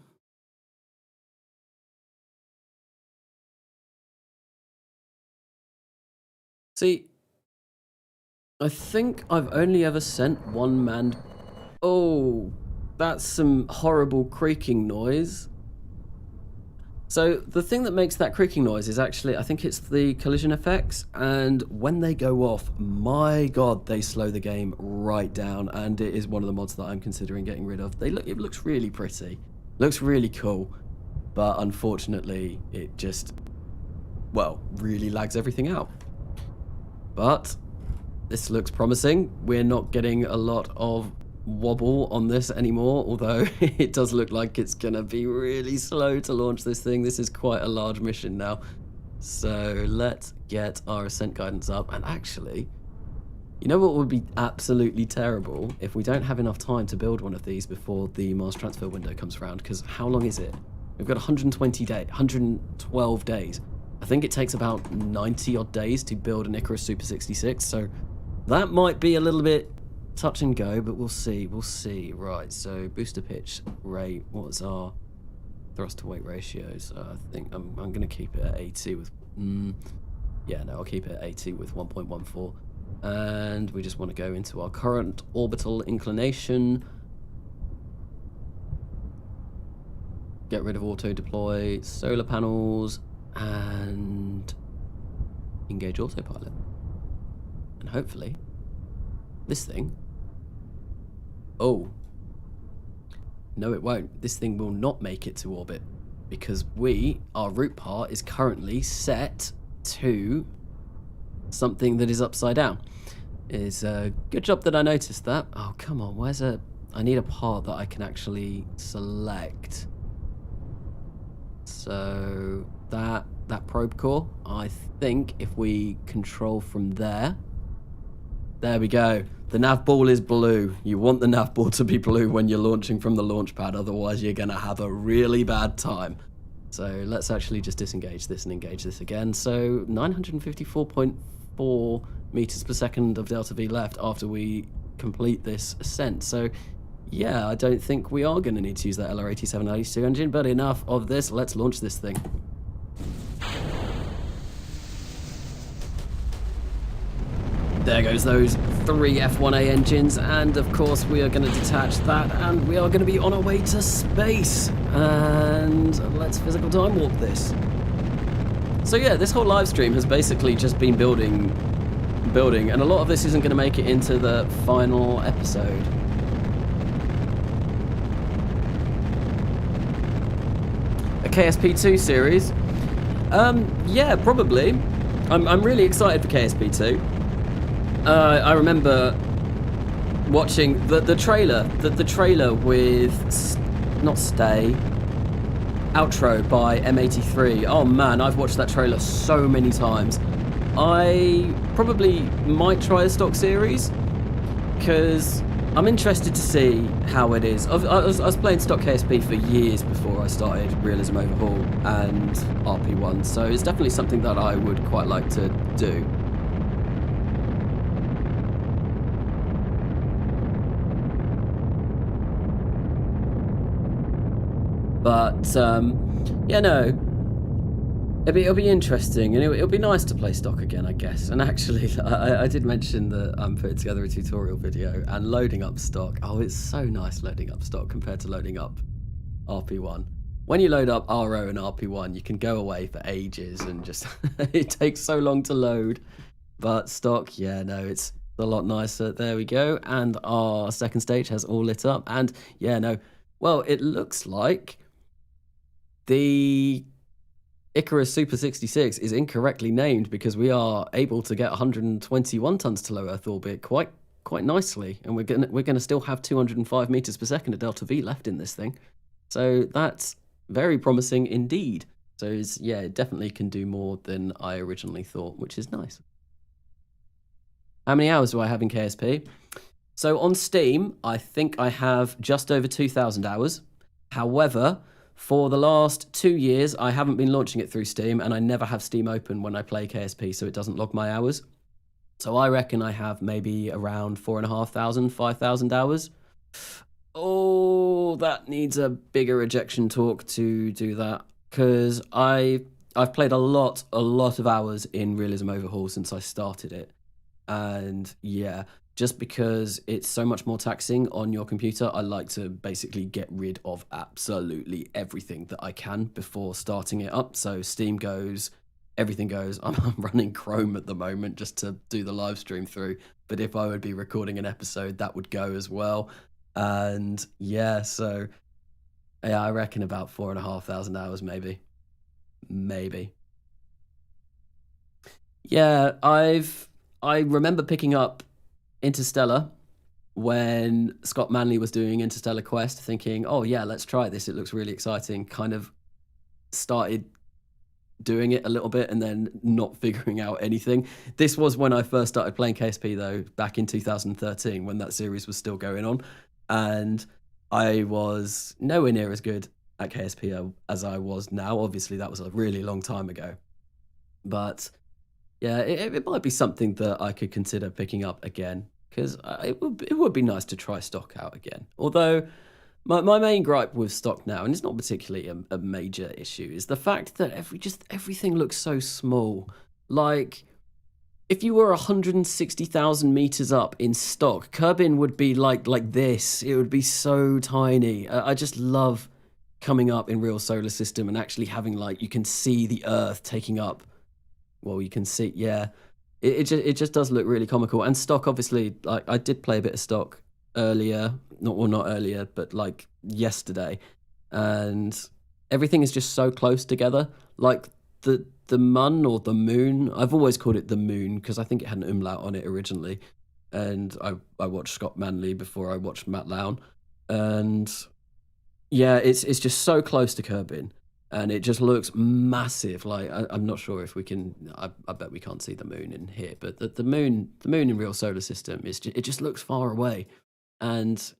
See, I think I've only ever sent one manned... Oh, that's some horrible creaking noise. So the thing that makes that creaking noise is actually, I think it's the collision effects, and when they go off, my god, they slow the game right down, and it is one of the mods that I'm considering getting rid of. It looks really pretty, looks really cool, but unfortunately it just, well, really lags everything out. But this looks promising. We're not getting a lot of wobble on this anymore, although it does look like it's gonna be really slow to launch this thing. This is quite a large mission now. So let's get our Ascent guidance up. And actually, you know what would be absolutely terrible? If we don't have enough time to build one of these before the Mars transfer window comes around, because how long is it? We've got 112 days. I think it takes about 90 odd days to build an Icarus Super 66, so that might be a little bit touch and go, but we'll see. Right, so booster pitch rate, what's our thrust to weight ratios? I think I'm going to keep it at 80 with... yeah, no, I'll keep it at 80 with 1.14. And we just want to go into our current orbital inclination. Get rid of auto deploy, solar panels, and engage autopilot. And hopefully this thing... Oh. No, it won't. This thing will not make it to orbit because our root part is currently set to something that is upside down. It's a good job that I noticed that. Oh, come on. I need a part that I can actually select. So that probe core, I think if we control from there we go. The nav ball is blue. You want the nav ball to be blue when you're launching from the launch pad, otherwise you're going to have a really bad time. So let's actually just disengage this and engage this again. So 954.4 meters per second of delta V left after we complete this ascent. So yeah, I don't think we are going to need to use that LR8792 engine, but enough of this. Let's launch this thing. There goes those 3 F1A engines, and of course we are going to detach that, and we are going to be on our way to space. And let's physical time warp this. So yeah, this whole live stream has basically just been building, and a lot of this isn't going to make it into the final episode. A KSP2 series? Yeah, probably. I'm really excited for KSP2. I remember watching the trailer, the trailer with outro by M83. Oh man, I've watched that trailer so many times. I probably might try a stock series because I'm interested to see how it is. I was playing stock KSP for years before I started Realism Overhaul and RP1, so it's definitely something that I would quite like to do. But yeah, no, it'll be interesting, and it'll be nice to play stock again, I guess. And actually, I did mention that I'm putting together a tutorial video and loading up stock. Oh, it's so nice loading up stock compared to loading up RP1. When you load up RO and RP1, you can go away for ages and just it takes so long to load. But stock, yeah, no, it's a lot nicer. There we go, and our second stage has all lit up, and yeah, no, well, it looks like the Icarus Super 66 is incorrectly named because we are able to get 121 tons to low Earth orbit quite nicely, and we're gonna still have 205 meters per second of delta V left in this thing. So that's very promising indeed. So yeah, it definitely can do more than I originally thought, which is nice. How many hours do I have in KSP? So on Steam, I think I have just over 2,000 hours. However, for the last 2 years, I haven't been launching it through Steam, and I never have Steam open when I play KSP, so it doesn't log my hours. So I reckon I have maybe around 4,500, 5,000 hours. Oh, that needs a bigger ejection torque to do that, because I've played a lot of hours in Realism Overhaul since I started it. And yeah, just because it's so much more taxing on your computer, I like to basically get rid of absolutely everything that I can before starting it up. So Steam goes, everything goes. I'm running Chrome at the moment just to do the live stream through. But if I would be recording an episode, that would go as well. And yeah, so yeah, I reckon about 4,500 hours, maybe. Maybe. Yeah, I remember picking up Interstellar when Scott Manley was doing Interstellar Quest, thinking, oh yeah, let's try this. It looks really exciting. Kind of started doing it a little bit and then not figuring out anything. This was when I first started playing KSP though, back in 2013 when that series was still going on. And I was nowhere near as good at KSP as I was now. Obviously, that was a really long time ago. But yeah, it might be something that I could consider picking up again because it would be nice to try stock out again. Although my main gripe with stock now, and it's not particularly a major issue, is the fact that everything looks so small. Like if you were 160,000 meters up in stock, Kerbin would be like this. It would be so tiny. I just love coming up in real solar system and actually having like you can see the Earth taking up. Well, you can see, yeah. It just does look really comical. And stock, obviously, like I did play a bit of stock earlier, not earlier, but like yesterday, and everything is just so close together. Like the mun or the moon, I've always called it the moon because I think it had an umlaut on it originally, and I watched Scott Manley before I watched Matt Lown, and yeah, it's just so close to Kerbin, and it just looks massive. Like I'm not sure if we can. I bet we can't see the moon in here, but the moon in real solar system it just looks far away, and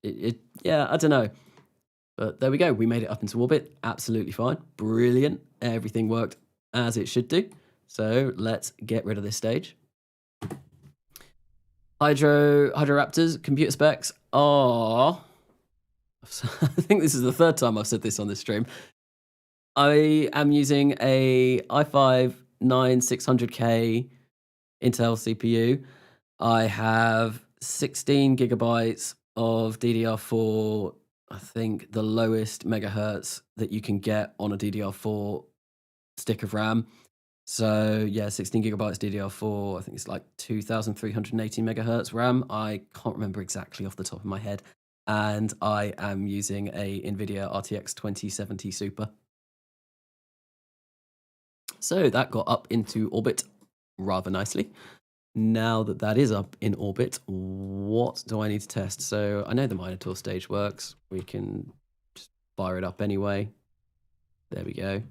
yeah, I don't know. But there we go. We made it up into orbit. Absolutely fine. Brilliant. Everything worked as it should do. So let's get rid of this stage. Hydroraptors computer specs are. I think this is the third time I've said this on this stream. I am using a i5 9600K Intel CPU. I have 16 gigabytes of DDR4. I think the lowest megahertz that you can get on a DDR4 stick of RAM. So yeah, 16 gigabytes DDR4. I think it's like 2,380 megahertz RAM. I can't remember exactly off the top of my head. And I am using a NVIDIA RTX 2070 Super. So that got up into orbit rather nicely. Now that that is up in orbit, what do I need to test? So I know the Minotaur stage works. We can just fire it up anyway. There we go.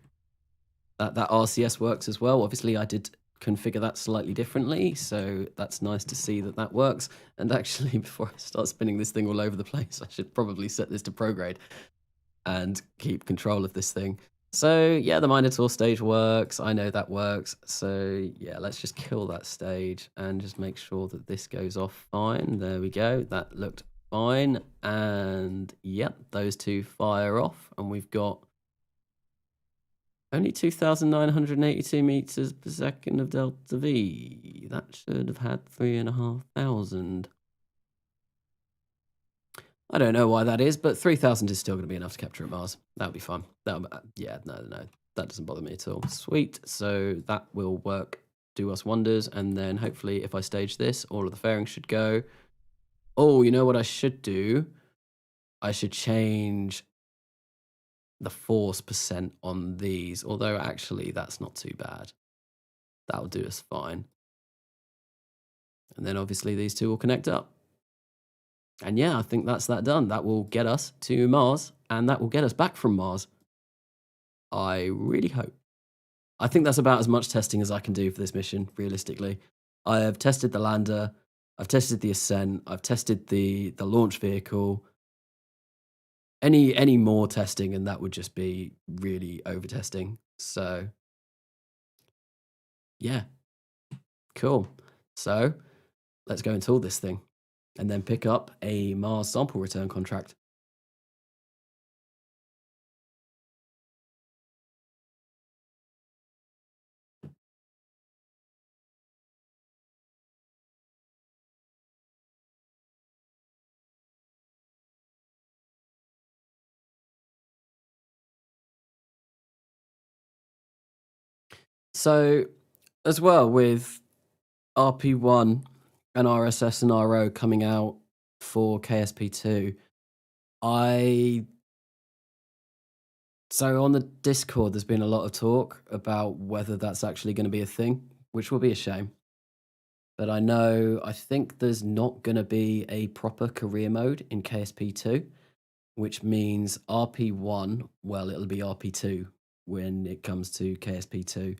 That RCS works as well. Obviously, I did configure that slightly differently, so that's nice to see that that works. And actually, before I start spinning this thing all over the place, I should probably set this to prograde and keep control of this thing. So yeah, the Minotaur stage works. I know that works. So yeah, let's just kill that stage and just make sure that this goes off fine. There we go. That looked fine. And yep, those two fire off. And we've got only 2,982 meters per second of delta V. That should have had 3,500. I don't know why that is, but 3,000 is still going to be enough to capture at Mars. That'll be fine. Yeah, no, that doesn't bother me at all. Sweet. So that will work, do us wonders. And then hopefully if I stage this, all of the fairings should go. Oh, you know what I should do? I should change the force percent on these, although actually that's not too bad. That'll do us fine. And then obviously these two will connect up. And yeah, I think that's that done. That will get us to Mars, and that will get us back from Mars. I really hope. I think that's about as much testing as I can do for this mission, realistically. I have tested the lander, I've tested the Ascent, I've tested the launch vehicle. Any more testing, and that would just be really over testing. So yeah, cool. So let's go install this thing and then pick up a Mars sample return contract. So, as well with RP1 and RSS and RO coming out for KSP2, so on the Discord, there's been a lot of talk about whether that's actually going to be a thing, which will be a shame. But I think there's not going to be a proper career mode in KSP2, which means RP1, well, it'll be RP2 when it comes to KSP2.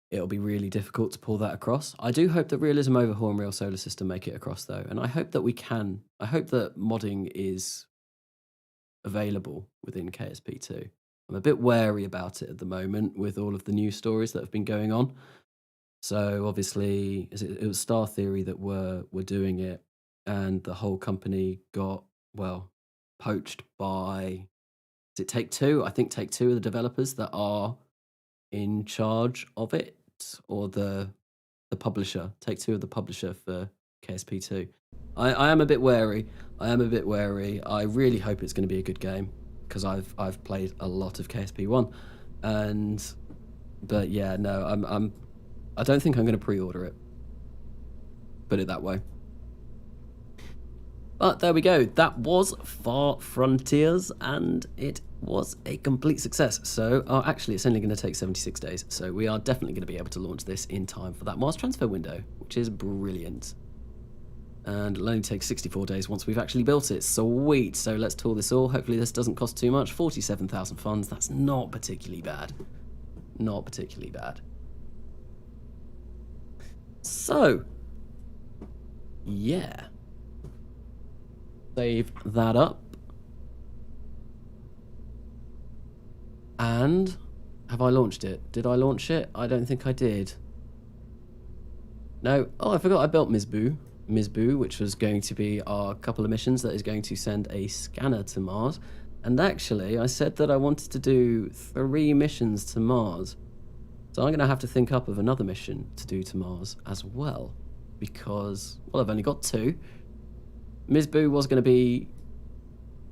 It'll be really difficult to pull that across. I do hope that Realism Overhaul and Real Solar System make it across, though. And I hope that we can. I hope that modding is available within KSP2. I'm a bit wary about it at the moment with all of the news stories that have been going on. So obviously, it was Star Theory that were doing it, and the whole company got, well, poached by, is it Take-Two? I think Take-Two are the developers that are in charge of it, or the publisher. Take-Two are the publisher for KSP2. I am a bit wary. I really hope it's going to be a good game, because I've played a lot of KSP1, but yeah, no, I don't think I'm going to pre-order it. Put it that way. But there we go. That was Far Frontiers, and it was a complete success. So, actually, it's only going to take 76 days. So we are definitely going to be able to launch this in time for that Mars transfer window, which is brilliant. And it'll only take 64 days once we've actually built it. Sweet. So let's tour this all. Hopefully this doesn't cost too much. 47,000 funds. That's not particularly bad. Not particularly bad. So, yeah. Save that up. And have I launched it? Did I launch it? I don't think I did. No. Oh, I forgot I built Mizbu, which was going to be our couple of missions that is going to send a scanner to Mars. And actually, I said that I wanted to do 3 missions to Mars. So I'm going to have to think up of another mission to do to Mars as well. Because, well, I've only got 2. Mizbu was going to be,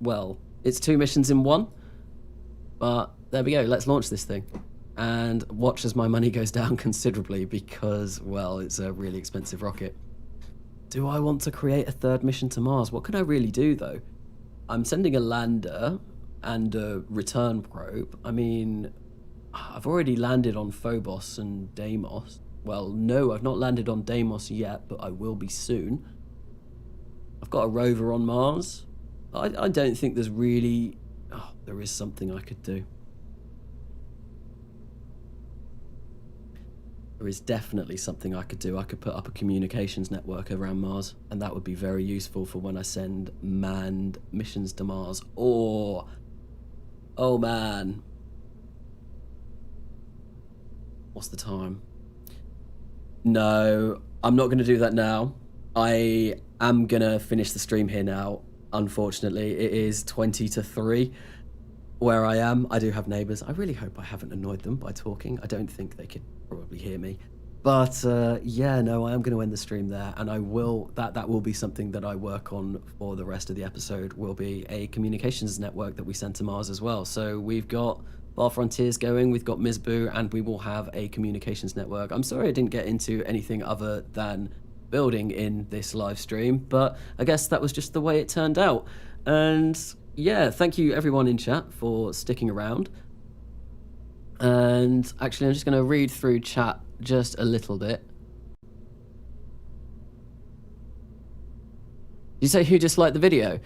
well, it's 2 missions in 1. But there we go, let's launch this thing. And watch as my money goes down considerably because, well, it's a really expensive rocket. Do I want to create a 3rd mission to Mars? What can I really do, though? I'm sending a lander and a return probe. I mean, I've already landed on Phobos and Deimos. Well, no, I've not landed on Deimos yet, but I will be soon. I've got a rover on Mars. I don't think there's really... Oh, there is something I could do. There is definitely something I could do. I could put up a communications network around Mars, and that would be very useful for when I send manned missions to Mars. Or... Oh, man. What's the time? No, I'm not going to do that now. I am going to finish the stream here now. Unfortunately, it is 20 to 3 where I am. I do have neighbours. I really hope I haven't annoyed them by talking. I don't think they could probably hear me. But yeah, no, I am going to end the stream there, and I will. That will be something that I work on for the rest of the episode. Will be a communications network that we send to Mars as well. So we've got Far Frontiers going, we've got Mizbu, and we will have a communications network. I'm sorry I didn't get into anything other than building in this live stream, but I guess that was just the way it turned out. And yeah, thank you everyone in chat for sticking around. And actually, I'm just going to read through chat just a little bit. Did you say who disliked the video?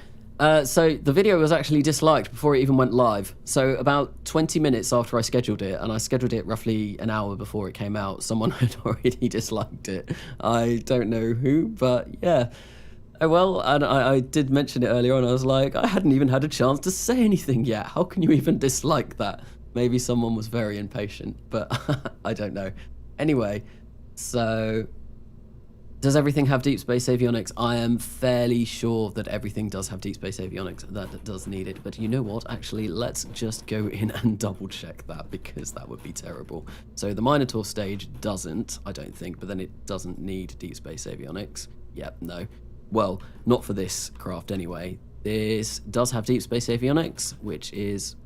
So the video was actually disliked before it even went live. So about 20 minutes after I scheduled it, and I scheduled it roughly an hour before it came out, someone had already disliked it. I don't know who, but yeah. Oh well, and I did mention it earlier on. I was like, I hadn't even had a chance to say anything yet. How can you even dislike that? Maybe someone was very impatient, but I don't know. Anyway, so... Does everything have deep space avionics? I am fairly sure that everything does have deep space avionics. That does need it. But you know what? Actually, let's just go in and double check that, because that would be terrible. So the Minotaur stage doesn't, I don't think, but then it doesn't need deep space avionics. Yep, no. Well, not for this craft anyway. This does have deep space avionics, which is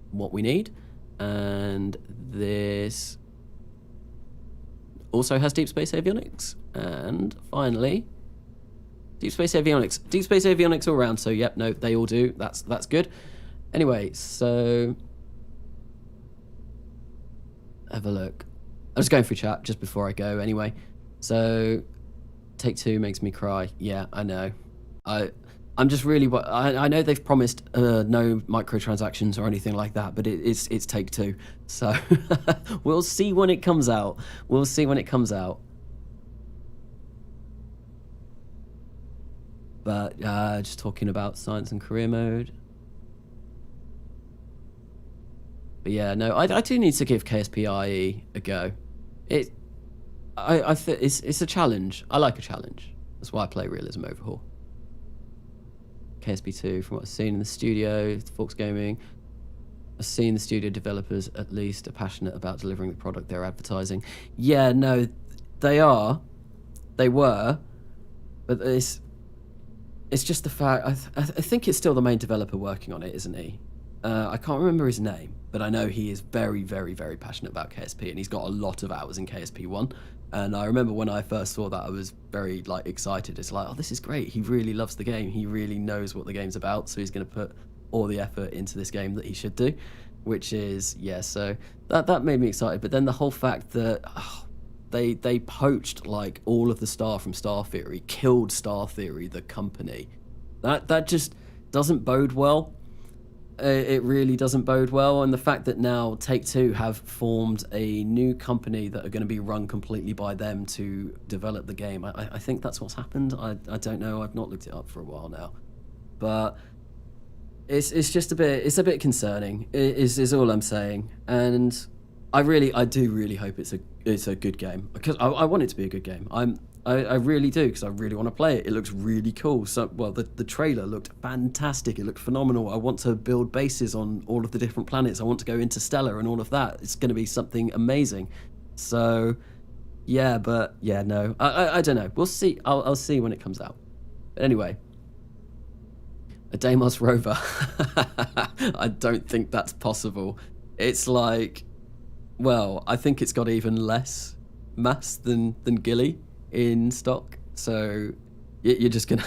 what we need. And this also has Deep Space Avionics. And finally, Deep Space Avionics. Deep Space Avionics all around, so yep, no, they all do. That's good. Anyway, so have a look. I was going through chat just before I go anyway. So Take-Two makes me cry. Yeah, I know. I'm just really, I know they've promised no microtransactions or anything like that, but it's Take-Two. So we'll see when it comes out. We'll see when it comes out. But just talking about science and career mode. But yeah, no, I do need to give KSP a go. I think it's a challenge. I like a challenge. That's why I play Realism Overhaul. KSP2, from what I've seen in the studio, Forks Gaming, I've seen the studio developers at least are passionate about delivering the product they're advertising. Yeah, no, they are. They were. But it's just the fact, I think it's still the main developer working on it, isn't he? I can't remember his name, but I know he is very, very, very passionate about KSP, and he's got a lot of hours in KSP1. And I remember when I first saw that, I was very excited. It's like, oh, this is great. He really loves the game. He really knows what the game's about, so he's going to put all the effort into this game that he should do, which is, yeah, so that made me excited. But then the whole fact that they poached like all of the staff from Star Theory, killed Star Theory, the company, that just doesn't bode well. It really doesn't bode well. And the fact that now Take-Two have formed a new company that are going to be run completely by them to develop the game, I think that's what's happened. I don't know. I've not looked it up for a while now, but it's just a bit concerning. Is all I'm saying. And I do really hope it's a good game, because I want it to be a good game. I really do, because I really want to play it. It looks really cool. So, well, the trailer looked fantastic. It looked phenomenal. I want to build bases on all of the different planets. I want to go interstellar and all of that. It's going to be something amazing. So, yeah, but yeah, no, I don't know. We'll see. I'll see when it comes out. But anyway, a Deimos rover. I don't think that's possible. It's like, well, I think it's got even less mass than Gilly in stock, so you're just gonna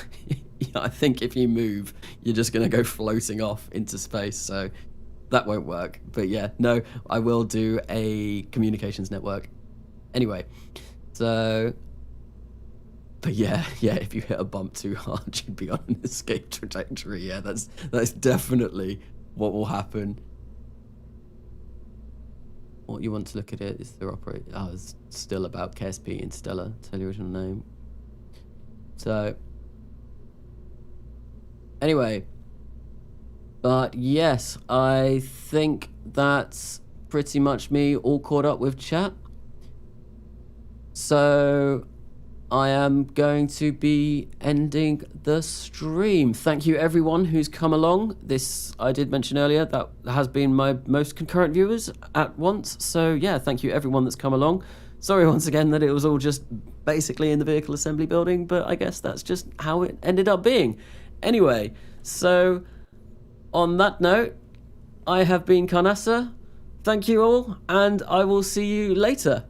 I think if you move, you're just gonna go floating off into space, so that won't work. But yeah, no, I will do a communications network anyway. So, but yeah, if you hit a bump too hard, you'd be on an escape trajectory. Yeah, that's definitely what will happen. What you want to look at it is the operate. Oh, it's still about KSP Interstellar. Tell your original name. So, anyway, but yes, I think that's pretty much me all caught up with chat. So, I am going to be ending the stream. Thank you everyone who's come along. This, I did mention earlier, that has been my most concurrent viewers at once. So yeah, thank you everyone that's come along. Sorry once again that it was all just basically in the vehicle assembly building, but I guess that's just how it ended up being. Anyway, so on that note, I have been Carnassa. Thank you all, and I will see you later.